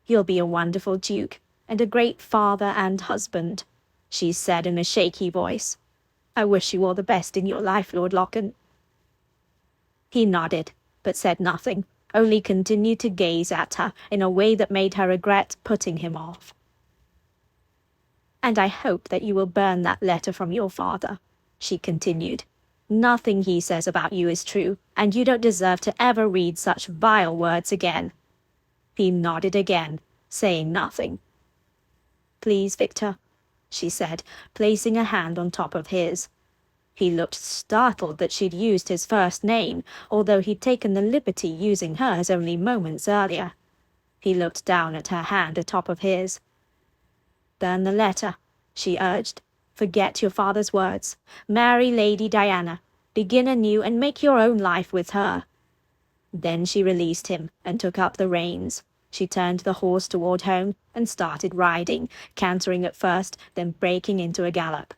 You'll be a wonderful duke, and a great father and husband, she said in a shaky voice. I wish you all the best in your life, Lord Lochen. He nodded, but said nothing, only continued to gaze at her in a way that made her regret putting him off. And I hope that you will burn that letter from your father, she continued. Nothing he says about you is true, and you don't deserve to ever read such vile words again. He nodded again, saying nothing. Please, Victor, she said, placing a hand on top of his. He looked startled that she'd used his first name, although he'd taken the liberty using hers only moments earlier. He looked down at her hand atop of his. "Burn the letter," she urged. "Forget your father's words. Marry Lady Diana. Begin anew and make your own life with her." Then she released him and took up the reins. She turned the horse toward home and started riding, cantering at first, then breaking into a gallop.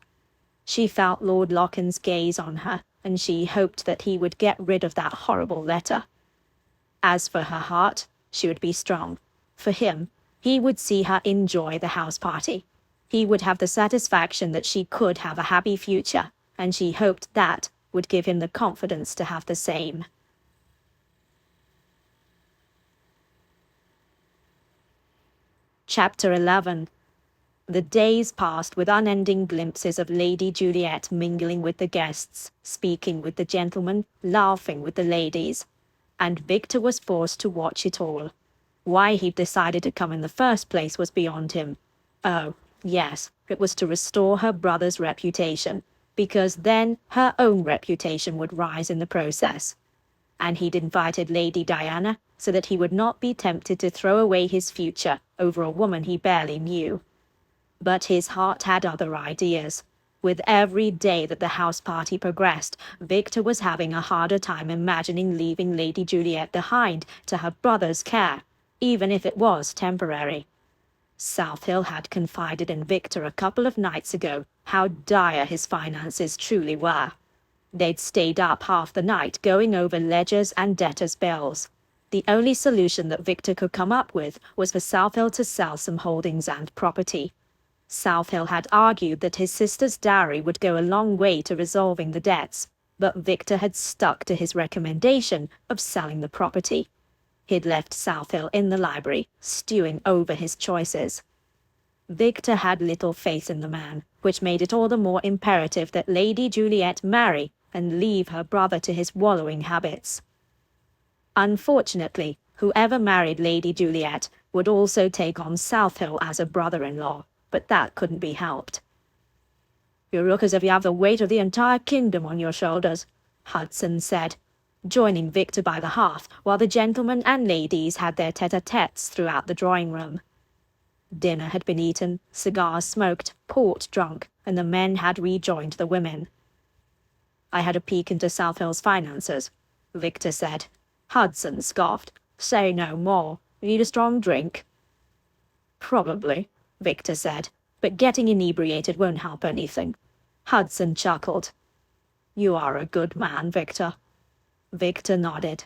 She felt Lord Lochan's gaze on her, and she hoped that he would get rid of that horrible letter. As for her heart, she would be strong. For him, he would see her enjoy the house party. He would have the satisfaction that she could have a happy future, and she hoped that would give him the confidence to have the same. Chapter 11. The days passed with unending glimpses of Lady Juliet mingling with the guests, speaking with the gentlemen, laughing with the ladies. And Victor was forced to watch it all. Why he'd decided to come in the first place was beyond him. Oh, yes, it was to restore her brother's reputation, because then her own reputation would rise in the process. And he'd invited Lady Diana so that he would not be tempted to throw away his future over a woman he barely knew. But his heart had other ideas. With every day that the house party progressed, Victor was having a harder time imagining leaving Lady Juliet behind to her brother's care, even if it was temporary. South Hill had confided in Victor a couple of nights ago how dire his finances truly were. They'd stayed up half the night going over ledgers and debtors' bills. The only solution that Victor could come up with was for South Hill to sell some holdings and property. South Hill had argued that his sister's dowry would go a long way to resolving the debts, but Victor had stuck to his recommendation of selling the property. He'd left South Hill in the library, stewing over his choices. Victor had little faith in the man, which made it all the more imperative that Lady Juliet marry and leave her brother to his wallowing habits. Unfortunately, whoever married Lady Juliet would also take on South Hill as a brother-in-law, but that couldn't be helped. "You look as if you have the weight of the entire kingdom on your shoulders," Hudson said, joining Victor by the hearth while the gentlemen and ladies had their tete-a-tetes throughout the drawing-room. Dinner had been eaten, cigars smoked, port drunk, and the men had rejoined the women. "I had a peek into South Hill's finances," Victor said. Hudson scoffed. "Say no more. You need a strong drink?" "Probably," Victor said, "but getting inebriated won't help anything." Hudson chuckled. "You are a good man, Victor." Victor nodded.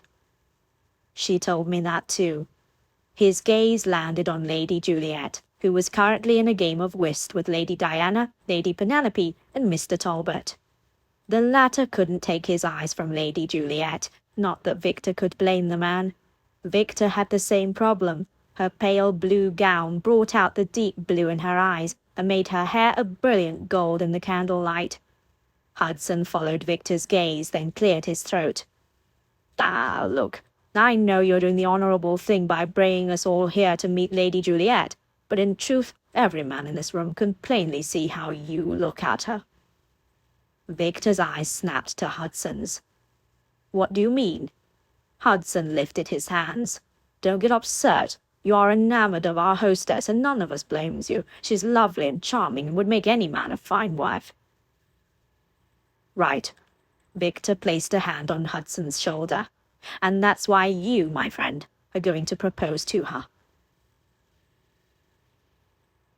"She told me that too." His gaze landed on Lady Juliet, who was currently in a game of whist with Lady Diana, Lady Penelope, and Mr. Talbot. The latter couldn't take his eyes from Lady Juliet, not that Victor could blame the man. Victor had the same problem. Her pale blue gown brought out the deep blue in her eyes and made her hair a brilliant gold in the candlelight. Hudson followed Victor's gaze, then cleared his throat. "Ah, look, I know you're doing the honorable thing by bringing us all here to meet Lady Juliet, but in truth, every man in this room can plainly see how you look at her." Victor's eyes snapped to Hudson's. "What do you mean?" Hudson lifted his hands. "Don't get upset. You are enamored of our hostess, and none of us blames you. She's lovely and charming and would make any man a fine wife." "Right." Victor placed a hand on Hudson's shoulder. "And that's why you, my friend, are going to propose to her."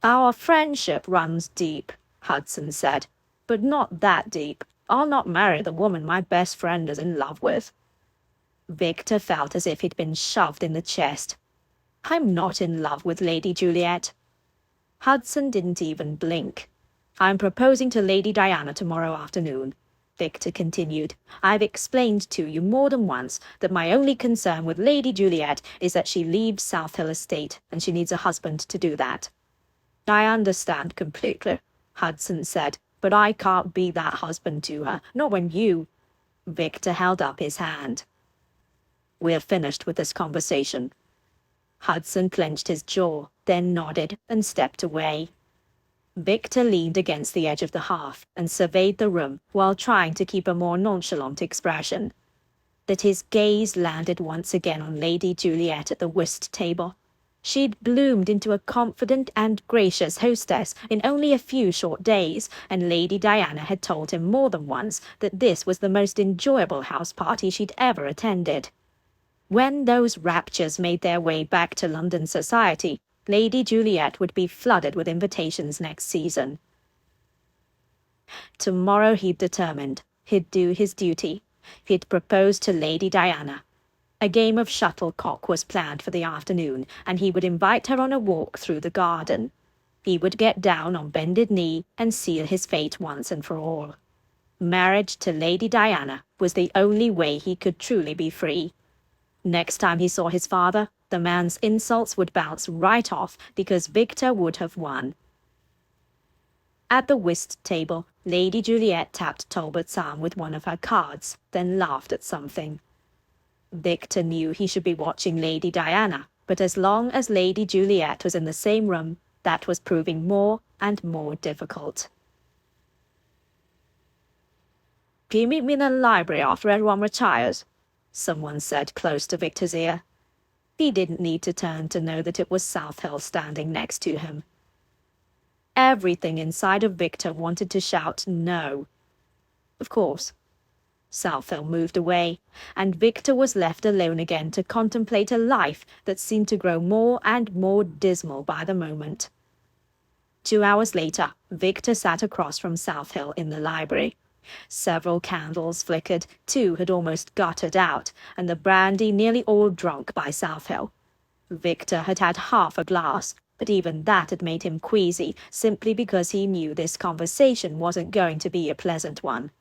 "Our friendship runs deep," Hudson said, "but not that deep. I'll not marry the woman my best friend is in love with." Victor felt as if he'd been shoved in the chest. "I'm not in love with Lady Juliet." Hudson didn't even blink. "I'm proposing to Lady Diana tomorrow afternoon," Victor continued. "I've explained to you more than once that my only concern with Lady Juliet is that she leaves South Hill Estate, and she needs a husband to do that." "I understand completely," Hudson said, "but I can't be that husband to her, not when you—" Victor held up his hand. "We're finished with this conversation." Hudson clenched his jaw, then nodded and stepped away. Victor leaned against the edge of the hearth and surveyed the room while trying to keep a more nonchalant expression. That his gaze landed once again on Lady Juliet at the whist table. She'd bloomed into a confident and gracious hostess in only a few short days, and Lady Diana had told him more than once that this was the most enjoyable house party she'd ever attended. When those raptures made their way back to London society, Lady Juliet would be flooded with invitations next season. Tomorrow he'd determined. He'd do his duty. He'd propose to Lady Diana. A game of shuttlecock was planned for the afternoon, and he would invite her on a walk through the garden. He would get down on bended knee and seal his fate once and for all. Marriage to Lady Diana was the only way he could truly be free. Next time he saw his father, the man's insults would bounce right off because Victor would have won. At the whist table, Lady Juliet tapped Talbot's arm with one of her cards, then laughed at something. Victor knew he should be watching Lady Diana, but as long as Lady Juliet was in the same room, that was proving more and more difficult. "Can you meet me in the library after everyone retires?" someone said close to Victor's ear. He didn't need to turn to know that it was Southill standing next to him. Everything inside of Victor wanted to shout no. Of course. Southill moved away, and Victor was left alone again to contemplate a life that seemed to grow more and more dismal by the moment. 2 hours later, Victor sat across from Southill in the library. Several candles flickered, 2 had almost guttered out, and the brandy nearly all drunk by Southill. Victor had had half a glass, but even that had made him queasy, simply because he knew this conversation wasn't going to be a pleasant one.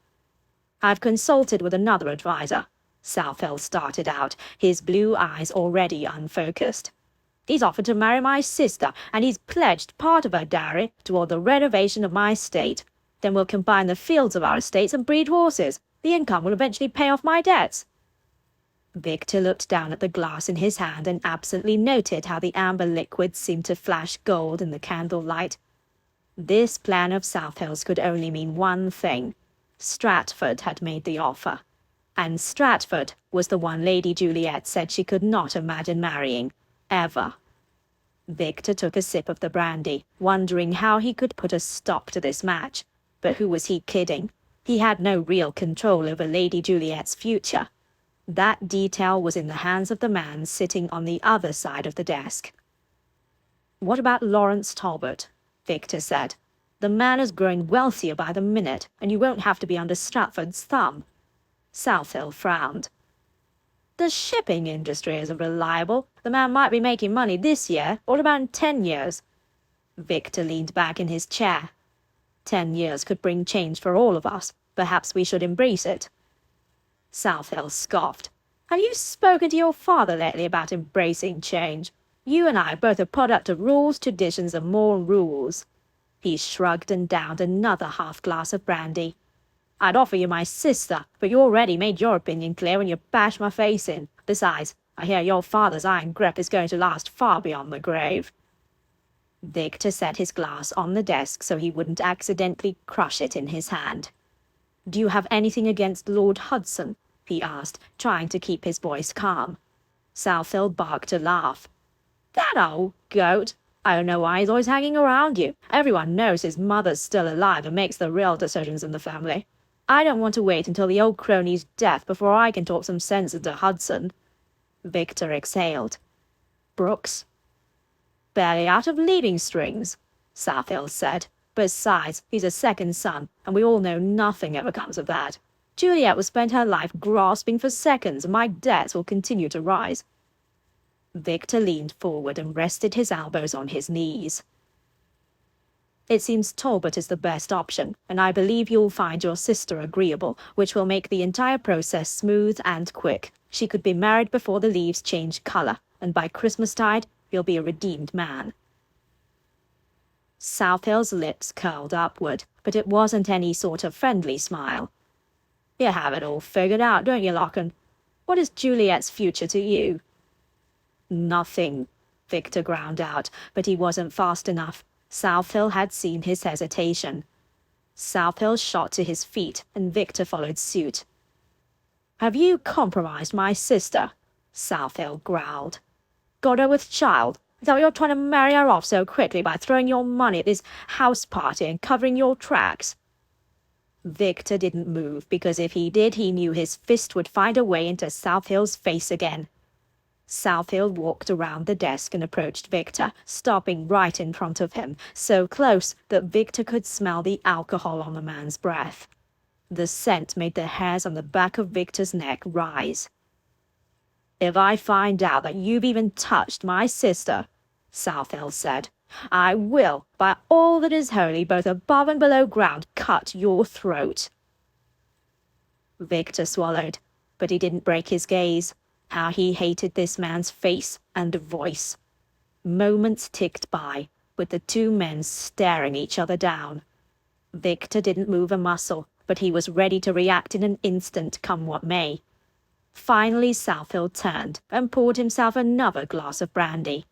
"I've consulted with another adviser," Southill started out, his blue eyes already unfocused. "He's offered to marry my sister, and he's pledged part of her dowry toward the renovation of my estate. Then we'll combine the fields of our estates and breed horses. The income will eventually pay off my debts." Victor looked down at the glass in his hand and absently noted how the amber liquid seemed to flash gold in the candle light. This plan of Southill's could only mean one thing. Stratford had made the offer. And Stratford was the one Lady Juliet said she could not imagine marrying, ever. Victor took a sip of the brandy, wondering how he could put a stop to this match. But who was he kidding? He had no real control over Lady Juliet's future. That detail was in the hands of the man sitting on the other side of the desk. "What about Lawrence Talbot?" Victor said. "The man is growing wealthier by the minute, and you won't have to be under Stratford's thumb." Southill frowned. "The shipping industry isn't reliable. The man might be making money this year, or about in 10 years. Victor leaned back in his chair. 10 years could bring change for all of us. Perhaps we should embrace it. Southill scoffed. "Have you spoken to your father lately about embracing change? You and I are both a product of rules, traditions, and more rules." He shrugged and downed another half-glass of brandy. "I'd offer you my sister, but you already made your opinion clear when you bashed my face in. Besides, I hear your father's iron grip is going to last far beyond the grave." Victor set his glass on the desk so he wouldn't accidentally crush it in his hand. "Do you have anything against Lord Hudson?" he asked, trying to keep his voice calm. Southill barked a laugh. "That old goat! I don't know why he's always hanging around you. Everyone knows his mother's still alive and makes the real decisions in the family. I don't want to wait until the old crony's death before I can talk some sense into Hudson." Victor exhaled. "Brooks?" "Barely out of leading strings," Southill said. "Besides, he's a second son, and we all know nothing ever comes of that. Juliet will spend her life grasping for seconds, and my debts will continue to rise." Victor leaned forward and rested his elbows on his knees. "It seems Talbot is the best option, and I believe you'll find your sister agreeable, which will make the entire process smooth and quick. She could be married before the leaves change color, and by Christmastide, you'll be a redeemed man." Southill's lips curled upward, but it wasn't any sort of friendly smile. "You have it all figured out, don't you, Lochan? What is Juliet's future to you?" "Nothing," Victor ground out, but he wasn't fast enough. Southhill had seen his hesitation. Southhill shot to his feet, and Victor followed suit. "Have you compromised my sister?" Southhill growled. "Got her with child? Is that why you're trying to marry her off so quickly by throwing your money at this house party and covering your tracks?" Victor didn't move, because if he did, he knew his fist would find a way into Southhill's face again. Southhill walked around the desk and approached Victor, stopping right in front of him, so close that Victor could smell the alcohol on the man's breath. The scent made the hairs on the back of Victor's neck rise. "If I find out that you've even touched my sister," Southhill said, "I will, by all that is holy, both above and below ground, cut your throat." Victor swallowed, but he didn't break his gaze. How he hated this man's face and voice. Moments ticked by, with the two men staring each other down. Victor didn't move a muscle, but he was ready to react in an instant, come what may. Finally, Southhill turned and poured himself another glass of brandy.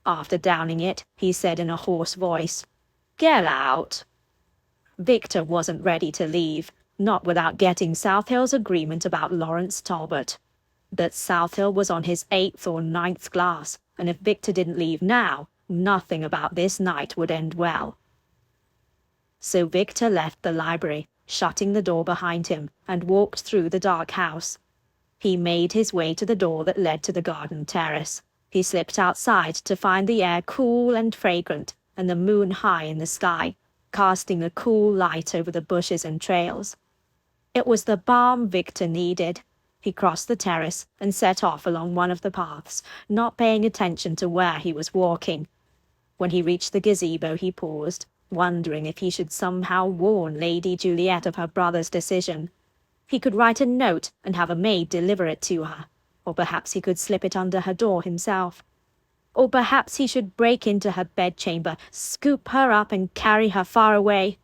After downing it, he said in a hoarse voice, "Get out." Victor wasn't ready to leave, not without getting Southhill's agreement about Lawrence Talbot. That Southhill was on his 8th or 9th glass, and if Victor didn't leave now, nothing about this night would end well. So Victor left the library, shutting the door behind him, and walked through the dark house. He made his way to the door that led to the garden terrace. He slipped outside to find the air cool and fragrant, and the moon high in the sky, casting a cool light over the bushes and trails. It was the balm Victor needed. He crossed the terrace and set off along one of the paths, not paying attention to where he was walking. When he reached the gazebo, he paused, wondering if he should somehow warn Lady Juliet of her brother's decision. He could write a note and have a maid deliver it to her, or perhaps he could slip it under her door himself. Or perhaps he should break into her bedchamber, scoop her up and carry her far away.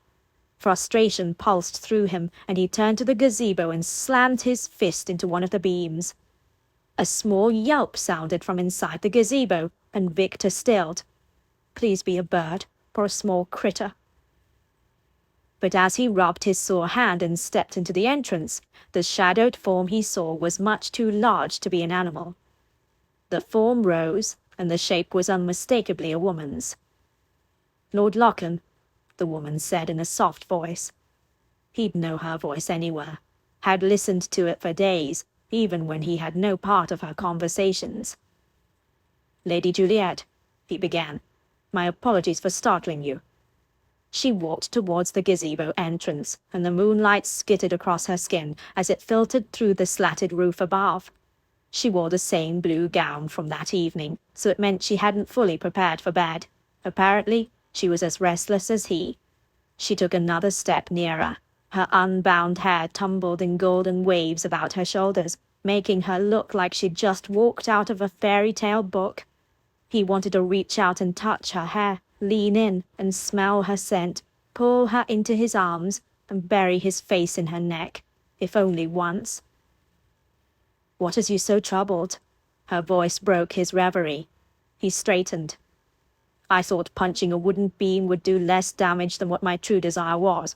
Frustration pulsed through him, and he turned to the gazebo and slammed his fist into one of the beams. A small yelp sounded from inside the gazebo, and Victor stilled. Please be a bird, or a small critter. But as he rubbed his sore hand and stepped into the entrance, the shadowed form he saw was much too large to be an animal. The form rose, and the shape was unmistakably a woman's. "Lord Lachlan," the woman said in a soft voice. He'd know her voice anywhere, had listened to it for days, even when he had no part of her conversations. "Lady Juliet," he began, "my apologies for startling you." She walked towards the gazebo entrance, and the moonlight skittered across her skin as it filtered through the slatted roof above. She wore the same blue gown from that evening, so it meant she hadn't fully prepared for bed. Apparently, she was as restless as he. She took another step nearer. Her unbound hair tumbled in golden waves about her shoulders, making her look like she'd just walked out of a fairy tale book. He wanted to reach out and touch her hair, lean in and smell her scent, pull her into his arms, and bury his face in her neck, if only once. "What has you so troubled?" Her voice broke his reverie. He straightened. "I thought punching a wooden beam would do less damage than what my true desire was."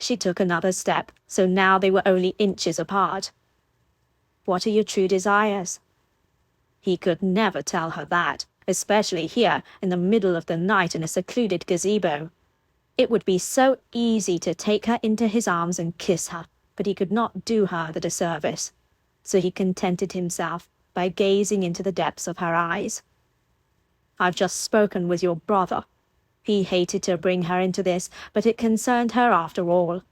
She took another step, so now they were only inches apart. "What are your true desires?" He could never tell her that, especially here in the middle of the night in a secluded gazebo. It would be so easy to take her into his arms and kiss her, but he could not do her the disservice. So he contented himself by gazing into the depths of her eyes. "I've just spoken with your brother." He hated to bring her into this, but it concerned her after all.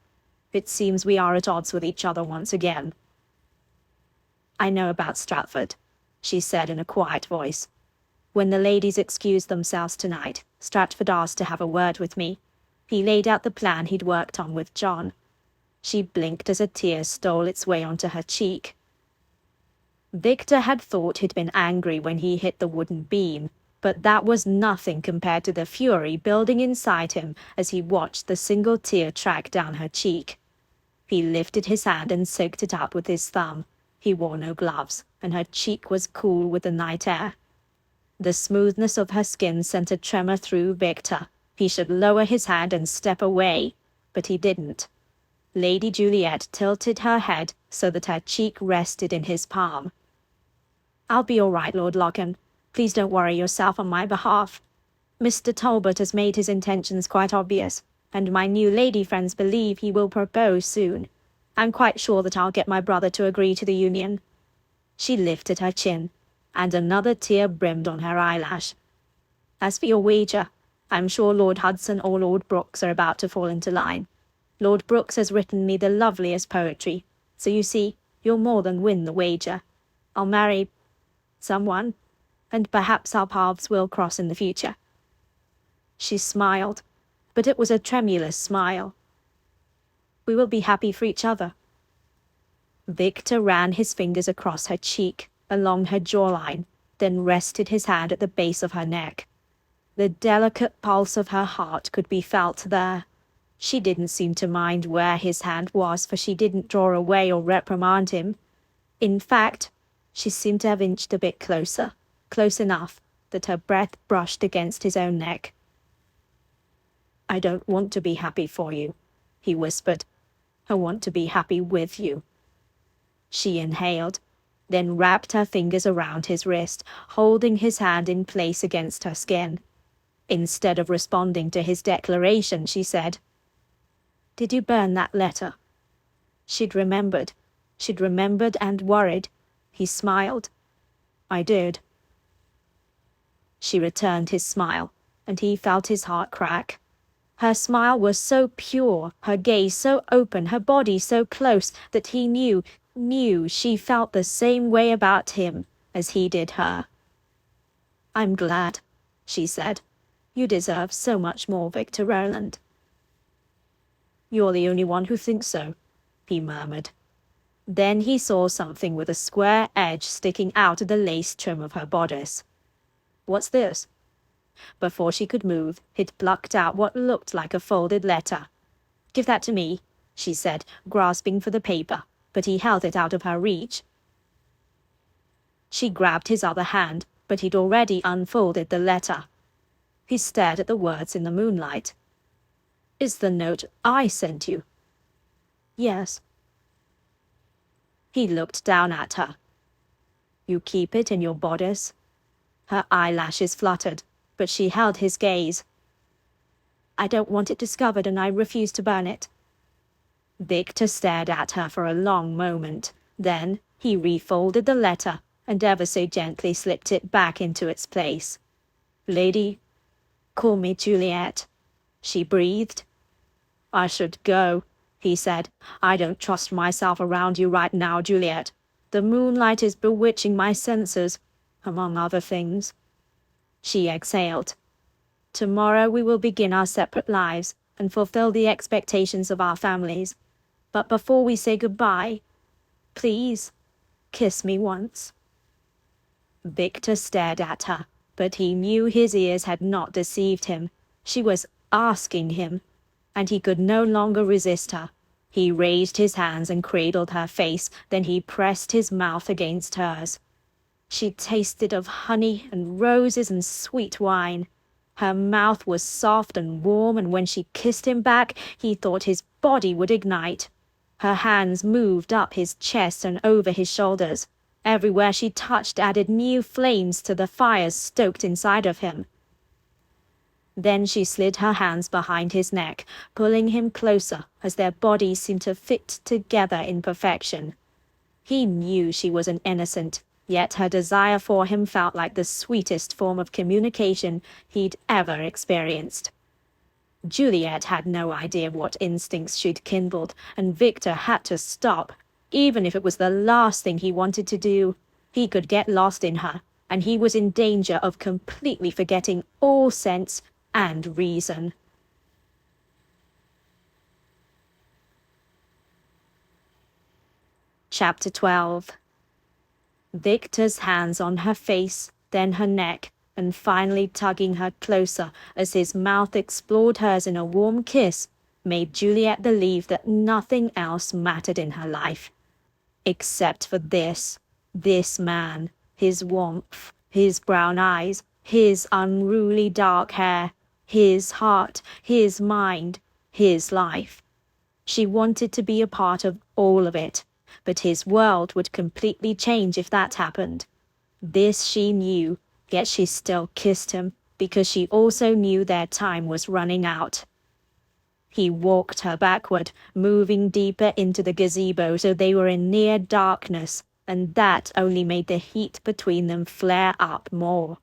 It seems we are at odds with each other once again. "I know about Stratford," she said in a quiet voice. "When the ladies excused themselves tonight, Stratford asked to have a word with me. He laid out the plan he'd worked on with John." She blinked as a tear stole its way onto her cheek. Victor had thought he'd been angry when he hit the wooden beam, but that was nothing compared to the fury building inside him as he watched the single tear track down her cheek. He lifted his hand and soaked it up with his thumb. He wore no gloves, and her cheek was cool with the night air. The smoothness of her skin sent a tremor through Victor. He should lower his hand and step away, but he didn't. Lady Juliet tilted her head so that her cheek rested in his palm. "I'll be all right, Lord Lockham. Please don't worry yourself on my behalf. Mr. Talbot has made his intentions quite obvious, and my new lady friends believe he will propose soon. I'm quite sure that I'll get my brother to agree to the union." She lifted her chin, and another tear brimmed on her eyelash. "As for your wager, I'm sure Lord Hudson or Lord Brooks are about to fall into line. Lord Brooks has written me the loveliest poetry, so you see, you'll more than win the wager. I'll marry someone, and perhaps our paths will cross in the future." She smiled, but it was a tremulous smile. "We will be happy for each other." Victor ran his fingers across her cheek, along her jawline, then rested his hand at the base of her neck. The delicate pulse of her heart could be felt there. She didn't seem to mind where his hand was, for she didn't draw away or reprimand him. In fact, she seemed to have inched a bit closer, close enough that her breath brushed against his own neck. "I don't want to be happy for you," he whispered. "I want to be happy with you." She inhaled, then wrapped her fingers around his wrist, holding his hand in place against her skin. Instead of responding to his declaration, she said, "Did you burn that letter?" She'd remembered and worried. He smiled. "I did." She returned his smile, and he felt his heart crack. Her smile was so pure, her gaze so open, her body so close, that he knew she felt the same way about him as he did her. "I'm glad," she said. "You deserve so much more, Victor Rowland." "You're the only one who thinks so," he murmured. Then he saw something with a square edge sticking out of the lace trim of her bodice. "What's this?" Before she could move, he'd plucked out what looked like a folded letter. "Give that to me," she said, grasping for the paper, but he held it out of her reach. She grabbed his other hand, but he'd already unfolded the letter. He stared at the words in the moonlight. "Is the note I sent you?" "Yes." He looked down at her. "You keep it in your bodice?" Her eyelashes fluttered, but she held his gaze. "I don't want it discovered, and I refuse to burn it." Victor stared at her for a long moment. Then he refolded the letter and ever so gently slipped it back into its place. "Lady, call me Juliet," she breathed. "I should go," he said. "I don't trust myself around you right now, Juliet. The moonlight is bewitching my senses, among other things." She exhaled. "Tomorrow we will begin our separate lives and fulfill the expectations of our families. But before we say goodbye, please, kiss me once." Victor stared at her, but he knew his ears had not deceived him. She was asking him, and he could no longer resist her. He raised his hands and cradled her face, then he pressed his mouth against hers. She tasted of honey and roses and sweet wine. Her mouth was soft and warm, and when she kissed him back, he thought his body would ignite. Her hands moved up his chest and over his shoulders. Everywhere she touched added new flames to the fires stoked inside of him. Then she slid her hands behind his neck, pulling him closer as their bodies seemed to fit together in perfection. He knew she was an innocent, yet her desire for him felt like the sweetest form of communication he'd ever experienced. Juliet had no idea what instincts she'd kindled, and Victor had to stop, even if it was the last thing he wanted to do. He could get lost in her, and he was in danger of completely forgetting all sense and reason. Chapter 12. Victor's hands on her face, then her neck, and finally tugging her closer as his mouth explored hers in a warm kiss, made Juliet believe that nothing else mattered in her life. Except for this man, his warmth, His brown eyes, his unruly dark hair, his heart, his mind, his life. She wanted to be a part of all of it, but his world would completely change if that happened. This she knew, yet she still kissed him because she also knew their time was running out. He walked her backward, moving deeper into the gazebo so they were in near darkness, and that only made the heat between them flare up more.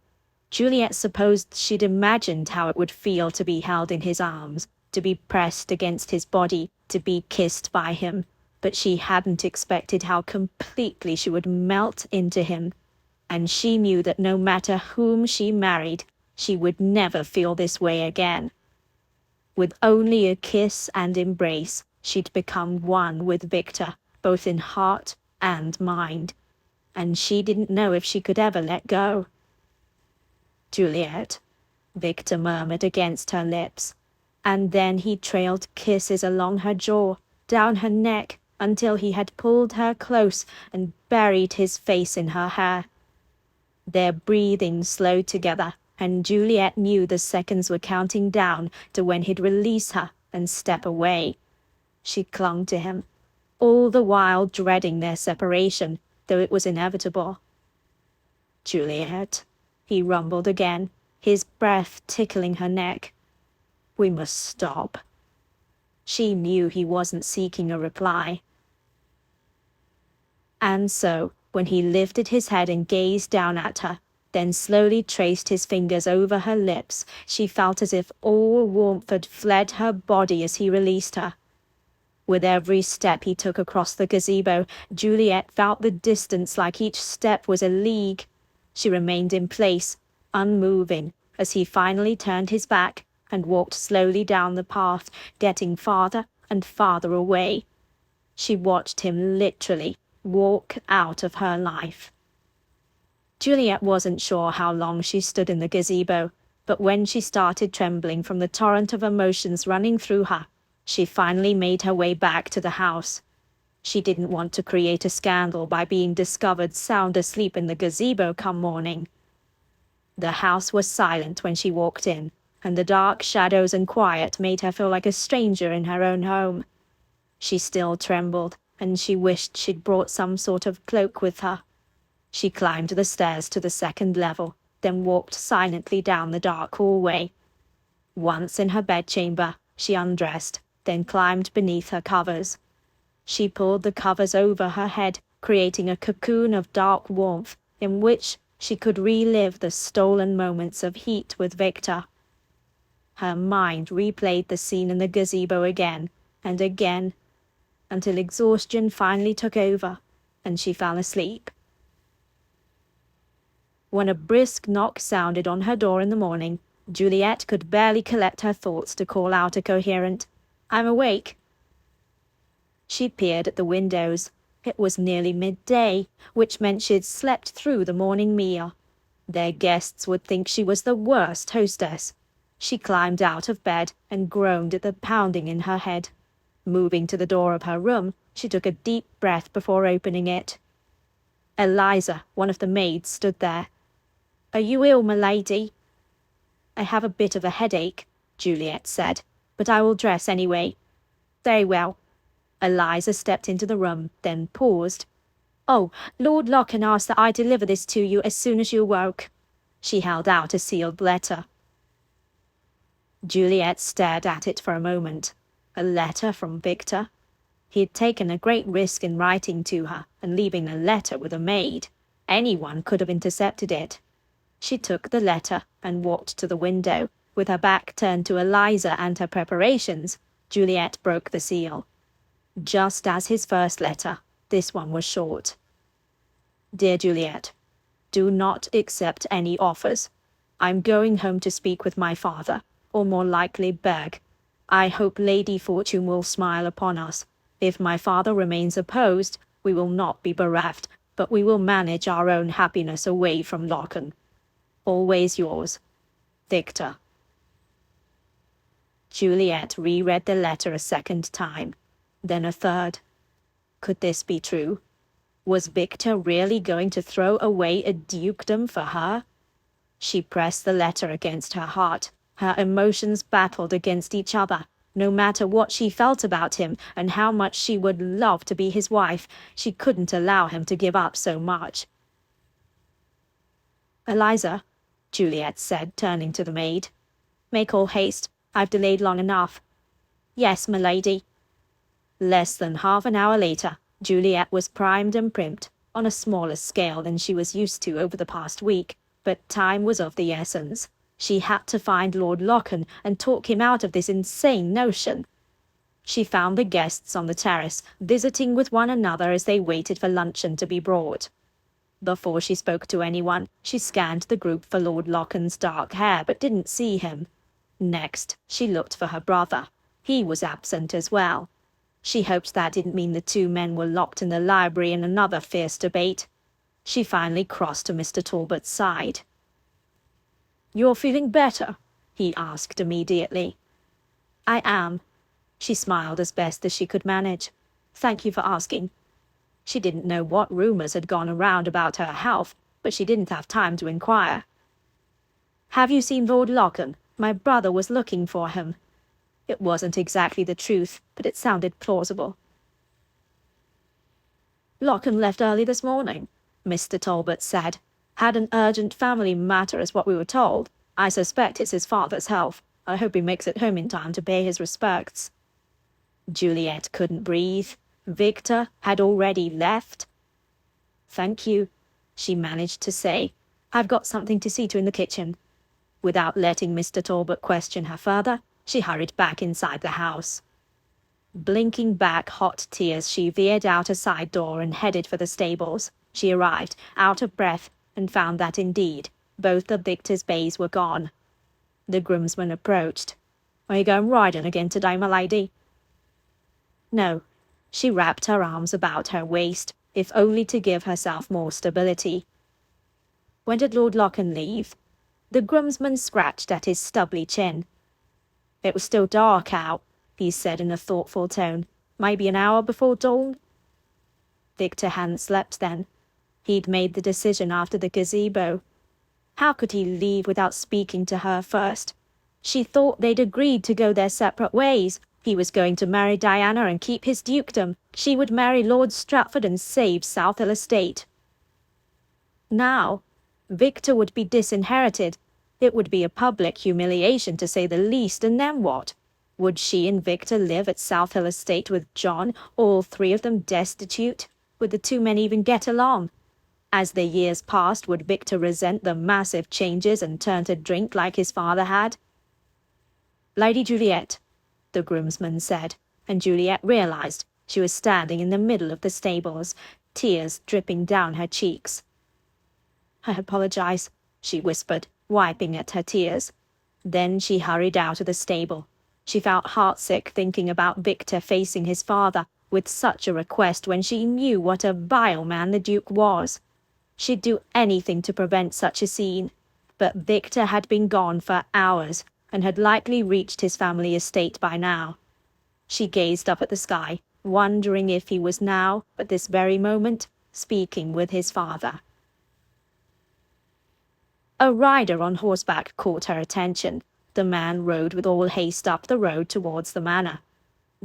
Juliet supposed she'd imagined how it would feel to be held in his arms, to be pressed against his body, to be kissed by him, but she hadn't expected how completely she would melt into him. And she knew that no matter whom she married, she would never feel this way again. With only a kiss and embrace, she'd become one with Victor, both in heart and mind, and she didn't know if she could ever let go. "Juliet," Victor murmured against her lips, and then he trailed kisses along her jaw, down her neck, until he had pulled her close and buried his face in her hair. Their breathing slowed together, and Juliet knew the seconds were counting down to when he'd release her and step away. She clung to him, all the while dreading their separation, though it was inevitable. "Juliet," he rumbled again, his breath tickling her neck. "We must stop." She knew he wasn't seeking a reply. And so, when he lifted his head and gazed down at her, then slowly traced his fingers over her lips, she felt as if all warmth had fled her body as he released her. With every step he took across the gazebo, Juliet felt the distance like each step was a league. She remained in place, unmoving, as he finally turned his back and walked slowly down the path, getting farther and farther away. She watched him literally walk out of her life. Juliet wasn't sure how long she stood in the gazebo, but when she started trembling from the torrent of emotions running through her, she finally made her way back to the house. She didn't want to create a scandal by being discovered sound asleep in the gazebo come morning. The house was silent when she walked in, and the dark shadows and quiet made her feel like a stranger in her own home. She still trembled, and she wished she'd brought some sort of cloak with her. She climbed the stairs to the second level, then walked silently down the dark hallway. Once in her bedchamber, she undressed, then climbed beneath her covers. She pulled the covers over her head, creating a cocoon of dark warmth in which she could relive the stolen moments of heat with Victor. Her mind replayed the scene in the gazebo again and again, until exhaustion finally took over, and she fell asleep. When a brisk knock sounded on her door in the morning, Juliet could barely collect her thoughts to call out a coherent, "I'm awake." She peered at the windows. It was nearly midday, which meant she'd slept through the morning meal. Their guests would think she was the worst hostess. She climbed out of bed and groaned at the pounding in her head. Moving to the door of her room, she took a deep breath before opening it. Eliza, one of the maids, stood there. "Are you ill, my lady?" "I have a bit of a headache," Juliet said, "but I will dress anyway." "Very well." Eliza stepped into the room, then paused. "Oh, Lord Locken asked that I deliver this to you as soon as you awoke." She held out a sealed letter. Juliet stared at it for a moment. A letter from Victor? He had taken a great risk in writing to her and leaving a letter with a maid. Anyone could have intercepted it. She took the letter and walked to the window. With her back turned to Eliza and her preparations, Juliet broke the seal. Just as his first letter, this one was short. "Dear Juliet, do not accept any offers. I'm going home to speak with my father, or more likely beg. I hope Lady Fortune will smile upon us. If my father remains opposed, we will not be bereft, but we will manage our own happiness away from Locken. Always yours, Victor." Juliet reread the letter a second time, then a third. Could this be true? Was Victor really going to throw away a dukedom for her? She pressed the letter against her heart. Her emotions battled against each other. No matter what she felt about him and how much she would love to be his wife, she couldn't allow him to give up so much. "Eliza," Juliet said, turning to the maid. "Make all haste. I've delayed long enough." "Yes, m'lady." Less than half an hour later, Juliet was primed and primped, on a smaller scale than she was used to over the past week, but time was of the essence. She had to find Lord Locken and talk him out of this insane notion. She found the guests on the terrace, visiting with one another as they waited for luncheon to be brought. Before she spoke to anyone, she scanned the group for Lord Locken's dark hair, but didn't see him. Next, she looked for her brother. He was absent as well. She hoped that didn't mean the two men were locked in the library in another fierce debate. She finally crossed to Mr. Talbot's side. "You're feeling better?" he asked immediately. "I am." She smiled as best as she could manage. "Thank you for asking." She didn't know what rumors had gone around about her health, but she didn't have time to inquire. "Have you seen Lord Locken? My brother was looking for him." It wasn't exactly the truth, but it sounded plausible. "Locken left early this morning," Mr. Talbot said. "Had an urgent family matter is what we were told. I suspect it's his father's health. I hope he makes it home in time to pay his respects." Juliet couldn't breathe. Victor had already left. "Thank you," she managed to say. "I've got something to see to in the kitchen." Without letting Mr. Talbot question her further, she hurried back inside the house. Blinking back hot tears, she veered out a side door and headed for the stables. She arrived, out of breath, and found that indeed, both of Victor's bays were gone. The groomsman approached. "Are you going riding again today, my lady?" No. She wrapped her arms about her waist, if only to give herself more stability. "When did Lord Locken leave?" The groomsman scratched at his stubbly chin. "It was still dark out," he said in a thoughtful tone. "Maybe an hour before dawn." Victor hadn't slept then. He'd made the decision after the gazebo. How could he leave without speaking to her first? She thought they'd agreed to go their separate ways. He was going to marry Diana and keep his dukedom. She would marry Lord Stratford and save South Hill Estate. Now, Victor would be disinherited. It would be a public humiliation, to say the least, and then what? Would she and Victor live at South Hill Estate with John, all three of them destitute? Would the two men even get along? As the years passed, would Victor resent the massive changes and turn to drink like his father had? "Lady Juliet," the groomsman said, and Juliet realized she was standing in the middle of the stables, tears dripping down her cheeks. "I apologize," she whispered, wiping at her tears. Then she hurried out of the stable. She felt heartsick thinking about Victor facing his father with such a request when she knew what a vile man the Duke was. She'd do anything to prevent such a scene. But Victor had been gone for hours and had likely reached his family estate by now. She gazed up at the sky, wondering if he was now, at this very moment, speaking with his father. A rider on horseback caught her attention. The man rode with all haste up the road towards the manor.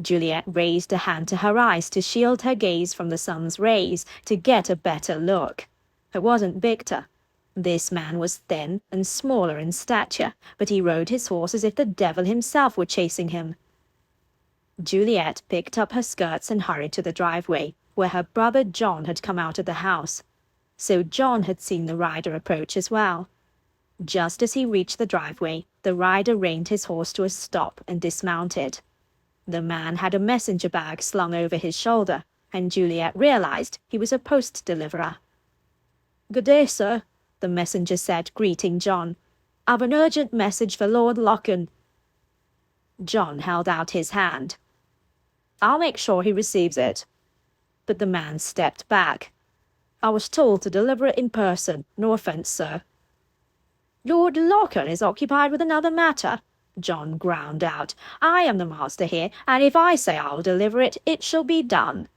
Juliet raised a hand to her eyes to shield her gaze from the sun's rays, to get a better look. It wasn't Victor. This man was thin and smaller in stature, but he rode his horse as if the devil himself were chasing him. Juliet picked up her skirts and hurried to the driveway, where her brother John had come out of the house. So John had seen the rider approach as well. Just as he reached the driveway, the rider reined his horse to a stop and dismounted. The man had a messenger bag slung over his shoulder, and Juliet realized he was a post deliverer. "Good day, sir," the messenger said, greeting John. "I've an urgent message for Lord Locken." John held out his hand. "I'll make sure he receives it." But the man stepped back. "I was told to deliver it in person. No offence, sir." "Lord Locken is occupied with another matter," John ground out. "I am the master here, and if I say I'll deliver it, it shall be done."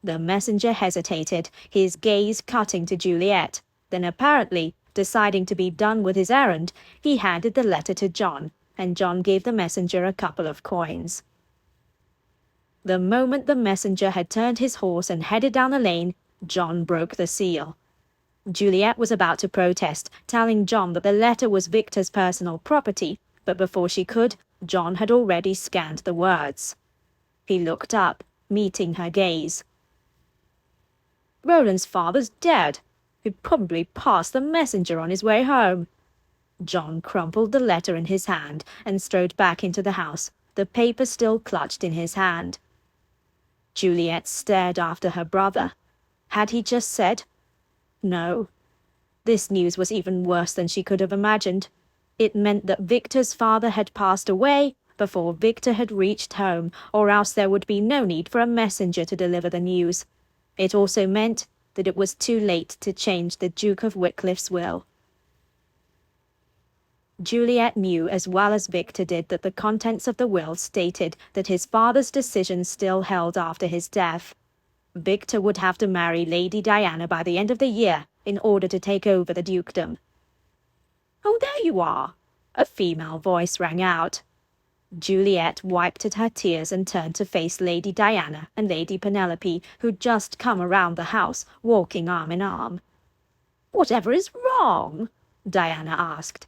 The messenger hesitated, his gaze cutting to Juliet. Then apparently, deciding to be done with his errand, he handed the letter to John, and John gave the messenger a couple of coins. The moment the messenger had turned his horse and headed down the lane, John broke the seal. Juliet was about to protest, telling John that the letter was Victor's personal property, but before she could, John had already scanned the words. He looked up, meeting her gaze. "Roland's father's dead. He probably passed the messenger on his way home." John crumpled the letter in his hand and strode back into the house, the paper still clutched in his hand. Juliet stared after her brother. Had he just said? No. This news was even worse than she could have imagined. It meant that Victor's father had passed away before Victor had reached home, or else there would be no need for a messenger to deliver the news. It also meant that it was too late to change the Duke of Wycliffe's will. Juliet knew as well as Victor did that the contents of the will stated that his father's decision still held after his death. Victor would have to marry Lady Diana by the end of the year in order to take over the dukedom. "Oh, there you are!" a female voice rang out. Juliet wiped at her tears and turned to face Lady Diana and Lady Penelope, who'd just come around the house, walking arm in arm. "Whatever is wrong?" Diana asked.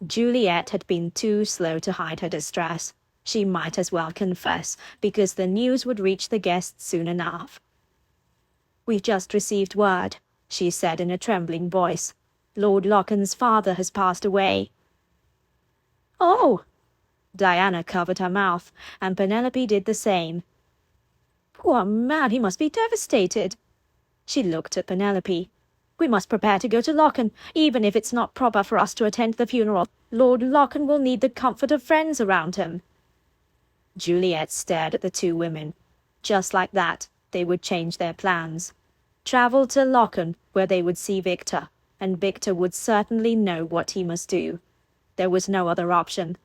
Juliet had been too slow to hide her distress. She might as well confess, because the news would reach the guests soon enough. "We've just received word," she said in a trembling voice. "Lord Lochan's father has passed away." "Oh!" Diana covered her mouth, and Penelope did the same. "Poor man, he must be devastated." She looked at Penelope. "We must prepare to go to Lochan, even if it's not proper for us to attend the funeral. Lord Lochan will need the comfort of friends around him." Juliet stared at the two women. Just like that, they would change their plans. Travel to Lochan, where they would see Victor, and Victor would certainly know what he must do. There was no other option.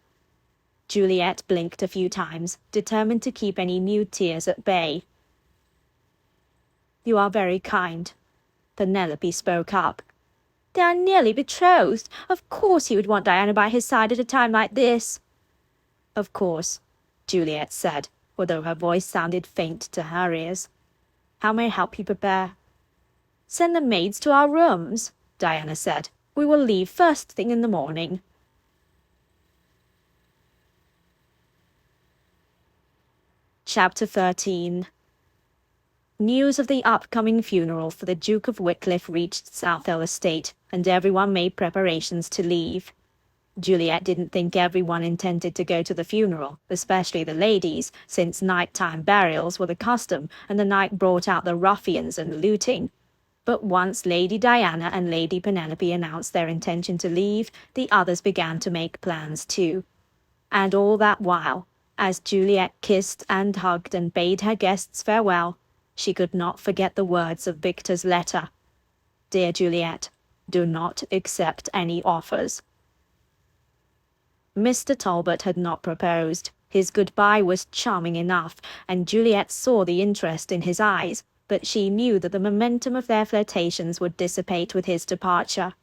Juliet blinked a few times, determined to keep any new tears at bay. "You are very kind." Penelope spoke up. "They are nearly betrothed. Of course he would want Diana by his side at a time like this." "Of course," Juliet said, although her voice sounded faint to her ears. "How may I help you prepare?" "Send the maids to our rooms," Diana said. "We will leave first thing in the morning." Chapter 13. News of the upcoming funeral for the Duke of Wycliffe reached Southill Estate, and everyone made preparations to leave. Juliet didn't think everyone intended to go to the funeral, especially the ladies, since nighttime burials were the custom, and the night brought out the ruffians and looting. But once Lady Diana and Lady Penelope announced their intention to leave, the others began to make plans too. And all that while, as Juliet kissed and hugged and bade her guests farewell, she could not forget the words of Victor's letter. "Dear Juliet, do not accept any offers." Mr. Talbot had not proposed. His goodbye was charming enough, and Juliet saw the interest in his eyes, but she knew that the momentum of their flirtations would dissipate with his departure.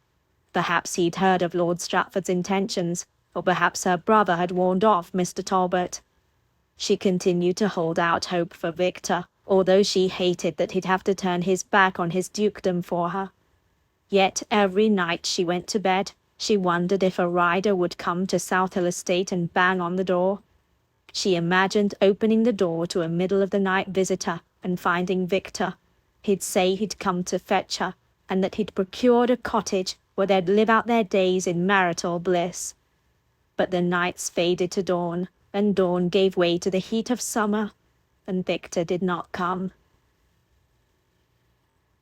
Perhaps he'd heard of Lord Stratford's intentions, or perhaps her brother had warned off Mr. Talbot. She continued to hold out hope for Victor, although she hated that he'd have to turn his back on his dukedom for her. Yet every night she went to bed, she wondered if a rider would come to Southill Estate and bang on the door. She imagined opening the door to a middle-of-the-night visitor and finding Victor. He'd say he'd come to fetch her, and that he'd procured a cottage where they'd live out their days in marital bliss. But the nights faded to dawn, and dawn gave way to the heat of summer, and Victor did not come.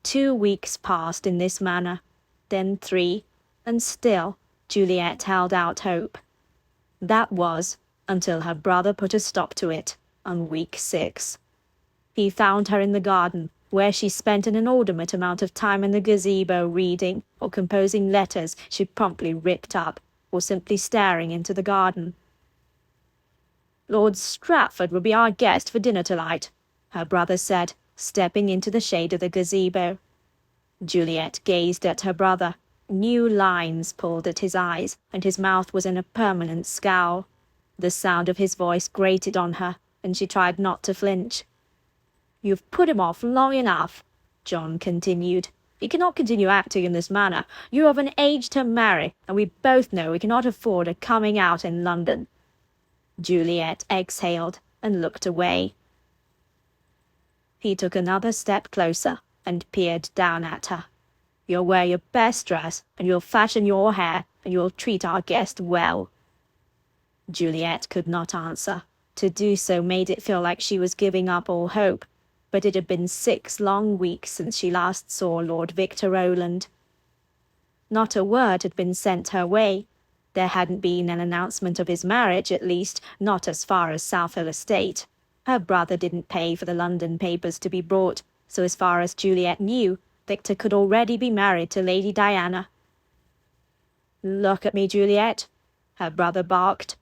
2 weeks passed in this manner, then 3, and still Juliet held out hope. That was until her brother put a stop to it on week 6. He found her in the garden, where she spent an inordinate amount of time in the gazebo reading or composing letters she promptly ripped up, or simply staring into the garden. "Lord Stratford will be our guest for dinner tonight," her brother said, stepping into the shade of the gazebo. Juliet gazed at her brother. New lines pulled at his eyes, and his mouth was in a permanent scowl. The sound of his voice grated on her, and she tried not to flinch. "You've put him off long enough," John continued. "He cannot continue acting in this manner. You are of an age to marry, and we both know we cannot afford a coming out in London." Juliet exhaled and looked away. He took another step closer and peered down at her. "You'll wear your best dress, and you'll fashion your hair, and you'll treat our guest well." Juliet could not answer. To do so made it feel like she was giving up all hope, but it had been 6 long weeks since she last saw Lord Victor Rowland. Not a word had been sent her way. There hadn't been an announcement of his marriage, at least, not as far as South Hill Estate. Her brother didn't pay for the London papers to be brought, so as far as Juliet knew, Victor could already be married to Lady Diana. "Look at me, Juliet," her brother barked.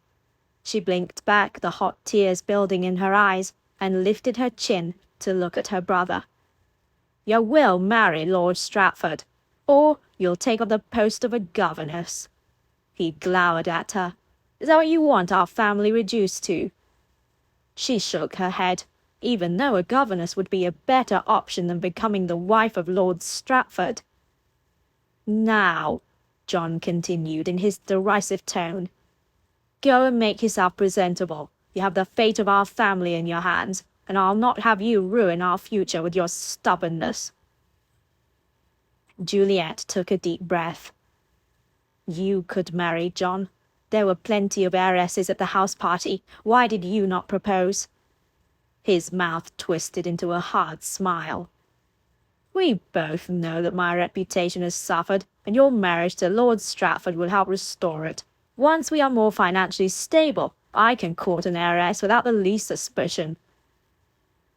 She blinked back, the hot tears building in her eyes, and lifted her chin to look at her brother. "You will marry Lord Stratford, or you'll take up the post of a governess." He glowered at her. "Is that what you want our family reduced to?" She shook her head, even though a governess would be a better option than becoming the wife of Lord Stratford. "Now," John continued in his derisive tone, "go and make yourself presentable. You have the fate of our family in your hands, and I'll not have you ruin our future with your stubbornness." Juliet took a deep breath. "You could marry, John. There were plenty of heiresses at the house party. Why did you not propose?" His mouth twisted into a hard smile. "We both know that my reputation has suffered, and your marriage to Lord Stratford will help restore it. Once we are more financially stable, I can court an heiress without the least suspicion."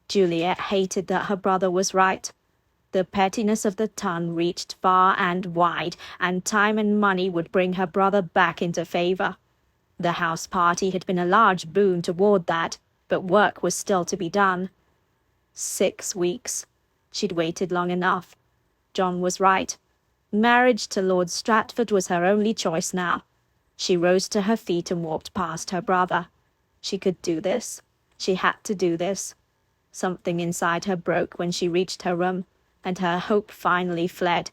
Juliet hated that her brother was right. The pettiness of the ton reached far and wide, and time and money would bring her brother back into favor. The house party had been a large boon toward that, but work was still to be done. 6 weeks. She'd waited long enough. John was right. Marriage to Lord Stratford was her only choice now. She rose to her feet and walked past her brother. She could do this. She had to do this. Something inside her broke when she reached her room, and her hope finally fled.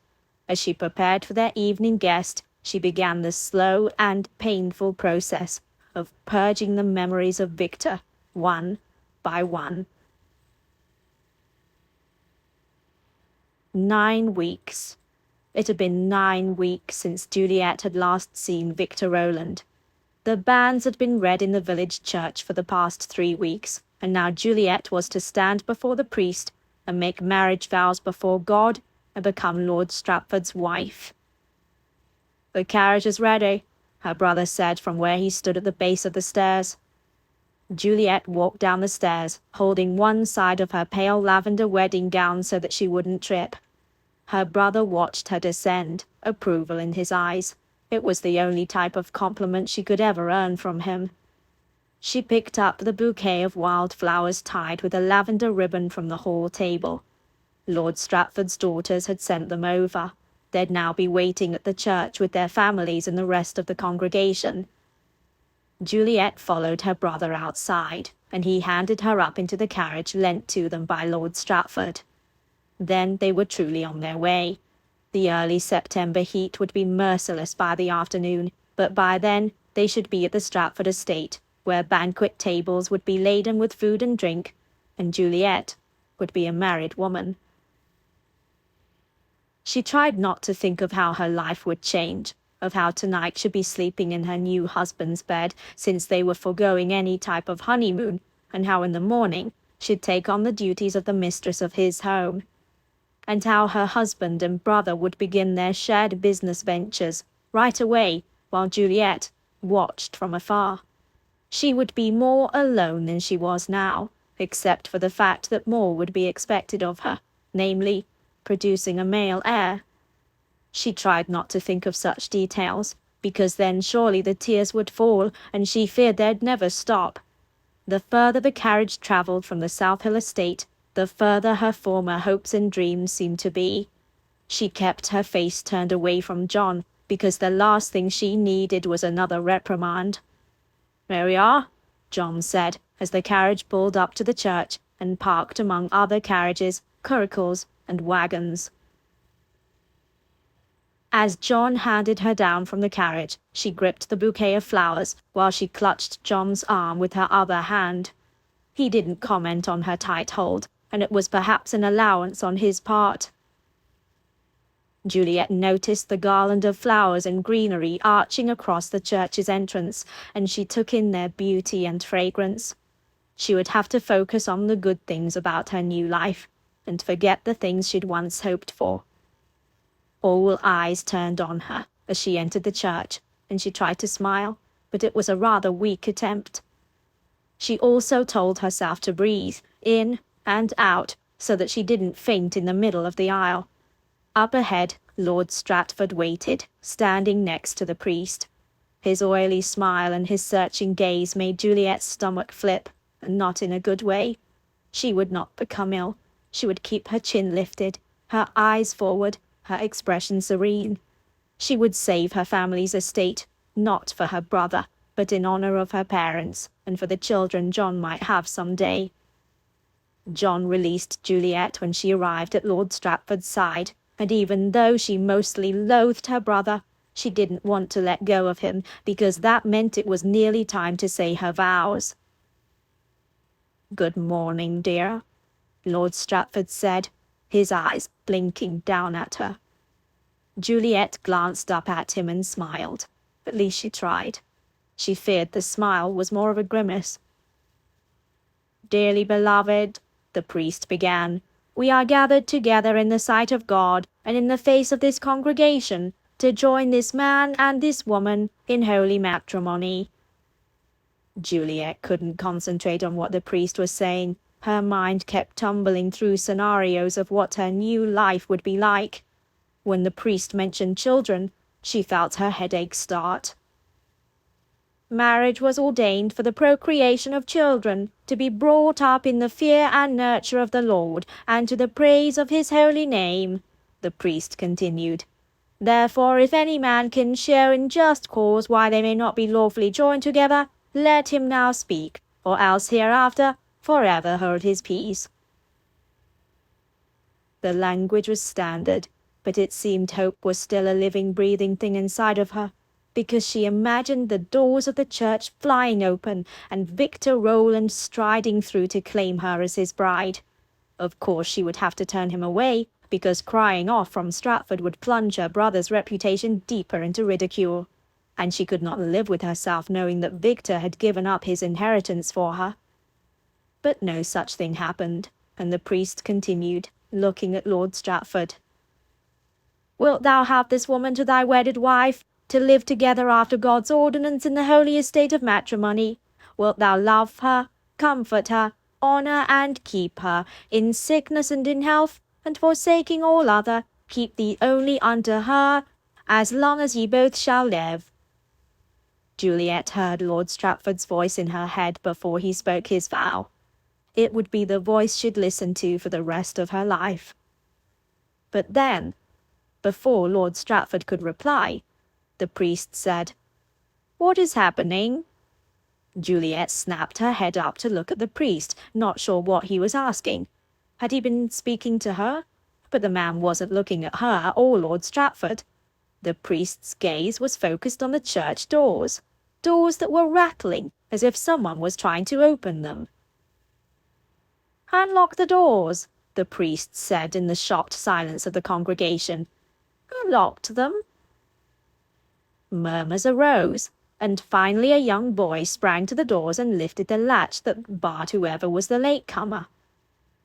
As she prepared for their evening guest, she began the slow and painful process of purging the memories of Victor, one by one. 9 weeks. It had been 9 weeks since Juliet had last seen Victor Rowland. The banns had been read in the village church for the past 3 weeks, and now Juliet was to stand before the priest and make marriage vows before God and become Lord Stratford's wife. "The carriage is ready," her brother said from where he stood at the base of the stairs. Juliet walked down the stairs, holding one side of her pale lavender wedding gown so that she wouldn't trip. Her brother watched her descend, approval in his eyes. It was the only type of compliment she could ever earn from him. She picked up the bouquet of wild flowers tied with a lavender ribbon from the hall table. Lord Stratford's daughters had sent them over. They'd now be waiting at the church with their families and the rest of the congregation. Juliet followed her brother outside, and he handed her up into the carriage lent to them by Lord Stratford. Then they were truly on their way. The early September heat would be merciless by the afternoon, but by then they should be at the Stratford estate, where banquet tables would be laden with food and drink, and Juliet would be a married woman. She tried not to think of how her life would change, of how tonight she'd be sleeping in her new husband's bed since they were foregoing any type of honeymoon, and how in the morning she'd take on the duties of the mistress of his home, and how her husband and brother would begin their shared business ventures right away while Juliet watched from afar. She would be more alone than she was now, except for the fact that more would be expected of her, namely, producing a male heir. She tried not to think of such details, because then surely the tears would fall, and she feared they'd never stop. The further the carriage travelled from the South Hill estate, the further her former hopes and dreams seemed to be. She kept her face turned away from John, because the last thing she needed was another reprimand. "There we are," John said, as the carriage pulled up to the church and parked among other carriages, curricles, and wagons. As John handed her down from the carriage, she gripped the bouquet of flowers while she clutched John's arm with her other hand. He didn't comment on her tight hold, and it was perhaps an allowance on his part. Juliet noticed the garland of flowers and greenery arching across the church's entrance, and she took in their beauty and fragrance. She would have to focus on the good things about her new life, and forget the things she'd once hoped for. All eyes turned on her as she entered the church, and she tried to smile, but it was a rather weak attempt. She also told herself to breathe in and out so that she didn't faint in the middle of the aisle. Up ahead, Lord Stratford waited, standing next to the priest. His oily smile and his searching gaze made Juliet's stomach flip, and not in a good way. She would not become ill. She would keep her chin lifted, her eyes forward, her expression serene. She would save her family's estate, not for her brother, but in honor of her parents, and for the children John might have some day. John released Juliet when she arrived at Lord Stratford's side, and even though she mostly loathed her brother, she didn't want to let go of him, because that meant it was nearly time to say her vows. "Good morning, dear," Lord Stratford said, his eyes blinking down at her. Juliet glanced up at him and smiled. At least she tried. She feared the smile was more of a grimace. "Dearly beloved," the priest began, "we are gathered together in the sight of God and in the face of this congregation to join this man and this woman in holy matrimony." Juliet couldn't concentrate on what the priest was saying. Her mind kept tumbling through scenarios of what her new life would be like. When the priest mentioned children, she felt her headache start. "Marriage was ordained for the procreation of children, to be brought up in the fear and nurture of the Lord, and to the praise of his holy name," the priest continued. "Therefore, if any man can show in just cause why they may not be lawfully joined together, let him now speak, or else hereafter forever hold his peace." The language was standard, but it seemed hope was still a living, breathing thing inside of her, because she imagined the doors of the church flying open and Victor Rowland striding through to claim her as his bride. Of course she would have to turn him away, because crying off from Stratford would plunge her brother's reputation deeper into ridicule, and she could not live with herself knowing that Victor had given up his inheritance for her. But no such thing happened, and the priest continued, looking at Lord Stratford. "Wilt thou have this woman to thy wedded wife, to live together after God's ordinance in the holy estate of matrimony? Wilt thou love her, comfort her, honor and keep her, in sickness and in health, and forsaking all other, keep thee only unto her, as long as ye both shall live?" Juliet heard Lord Stratford's voice in her head before he spoke his vow. It would be the voice she'd listen to for the rest of her life. But then, before Lord Stratford could reply, the priest said, "What is happening?" Juliet snapped her head up to look at the priest, not sure what he was asking. Had he been speaking to her? But the man wasn't looking at her or Lord Stratford. The priest's gaze was focused on the church doors, doors that were rattling as if someone was trying to open them. "Unlock the doors," the priest said in the shocked silence of the congregation. "Who locked them?" Murmurs arose, and finally a young boy sprang to the doors and lifted the latch that barred whoever was the latecomer.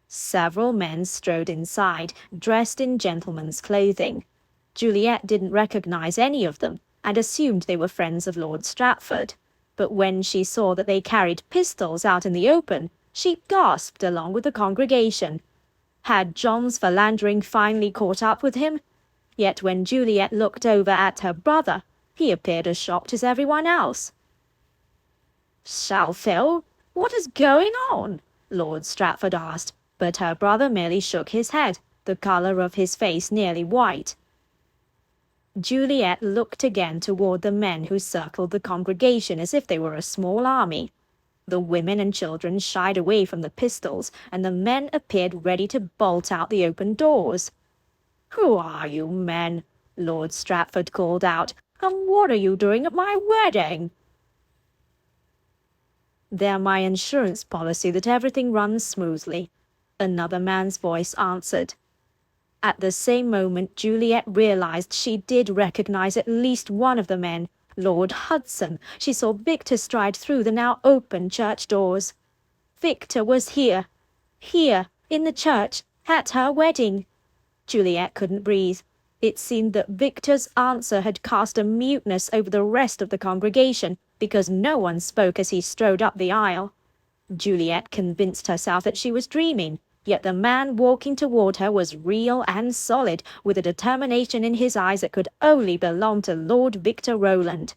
Several men strode inside, dressed in gentleman's clothing. Juliet didn't recognize any of them, and assumed they were friends of Lord Stratford. But when she saw that they carried pistols out in the open, she gasped along with the congregation. Had John's philandering finally caught up with him? Yet when Juliet looked over at her brother, he appeared as shocked as everyone else. "Shalfell, what is going on?" Lord Stratford asked, But her brother merely shook his head, the color of his face nearly white. Juliet looked again toward the men who circled the congregation as if they were a small army. The women and children shied away from the pistols, and the men appeared ready to bolt out the open doors. "Who are you men?" Lord Stratford called out. "And what are you doing at my wedding?" "They're my insurance policy that everything runs smoothly," another man's voice answered. At the same moment, Juliet realized she did recognize at least one of the men, Lord Hudson. She saw Victor stride through the now open church doors. Victor was here, in the church, at her wedding. Juliet couldn't breathe. It seemed that Victor's answer had cast a muteness over the rest of the congregation, because no one spoke as he strode up the aisle. Juliet convinced herself that she was dreaming, yet the man walking toward her was real and solid, with a determination in his eyes that could only belong to Lord Victor Rowland.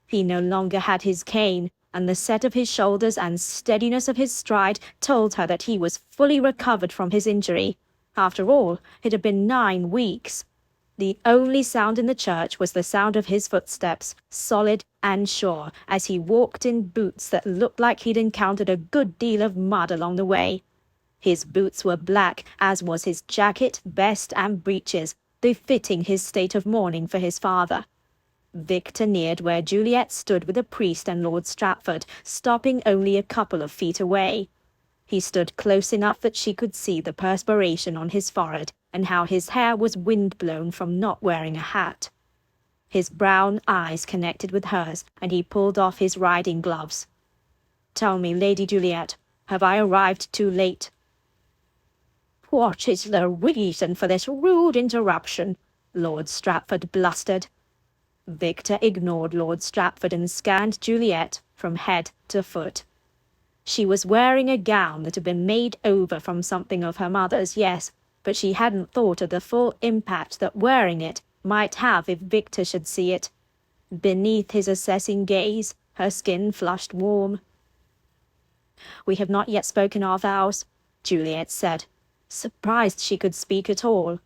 He no longer had his cane, and the set of his shoulders and steadiness of his stride told her that he was fully recovered from his injury. After all, it had been 9 weeks. The only sound in the church was the sound of his footsteps, solid and sure, as he walked in boots that looked like he'd encountered a good deal of mud along the way. His boots were black, as was his jacket, vest, and breeches, befitting his state of mourning for his father. Victor neared where Juliet stood with the priest and Lord Stratford, stopping only a couple of feet away. He stood close enough that she could see the perspiration on his forehead, and how his hair was wind-blown from not wearing a hat. His brown eyes connected with hers, and he pulled off his riding gloves. "Tell me, Lady Juliet, have I arrived too late?" "What is the reason for this rude interruption?" Lord Stratford blustered. Victor ignored Lord Stratford and scanned Juliet from head to foot. She was wearing a gown that had been made over from something of her mother's, yes, but she hadn't thought of the full impact that wearing it might have if Victor should see it. Beneath his assessing gaze, her skin flushed warm. "We have not yet spoken our vows," Juliet said, surprised she could speak at all.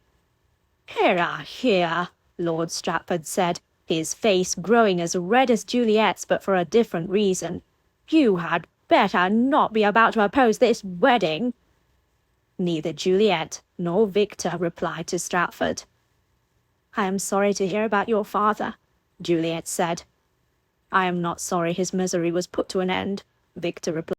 "Hear, Lord Stratford said, his face growing as red as Juliet's, but for a different reason. "You had better not be about to oppose this wedding." Neither Juliet nor Victor replied to Stratford. "I am sorry to hear about your father," Juliet said. "I am not sorry his misery was put to an end," Victor replied.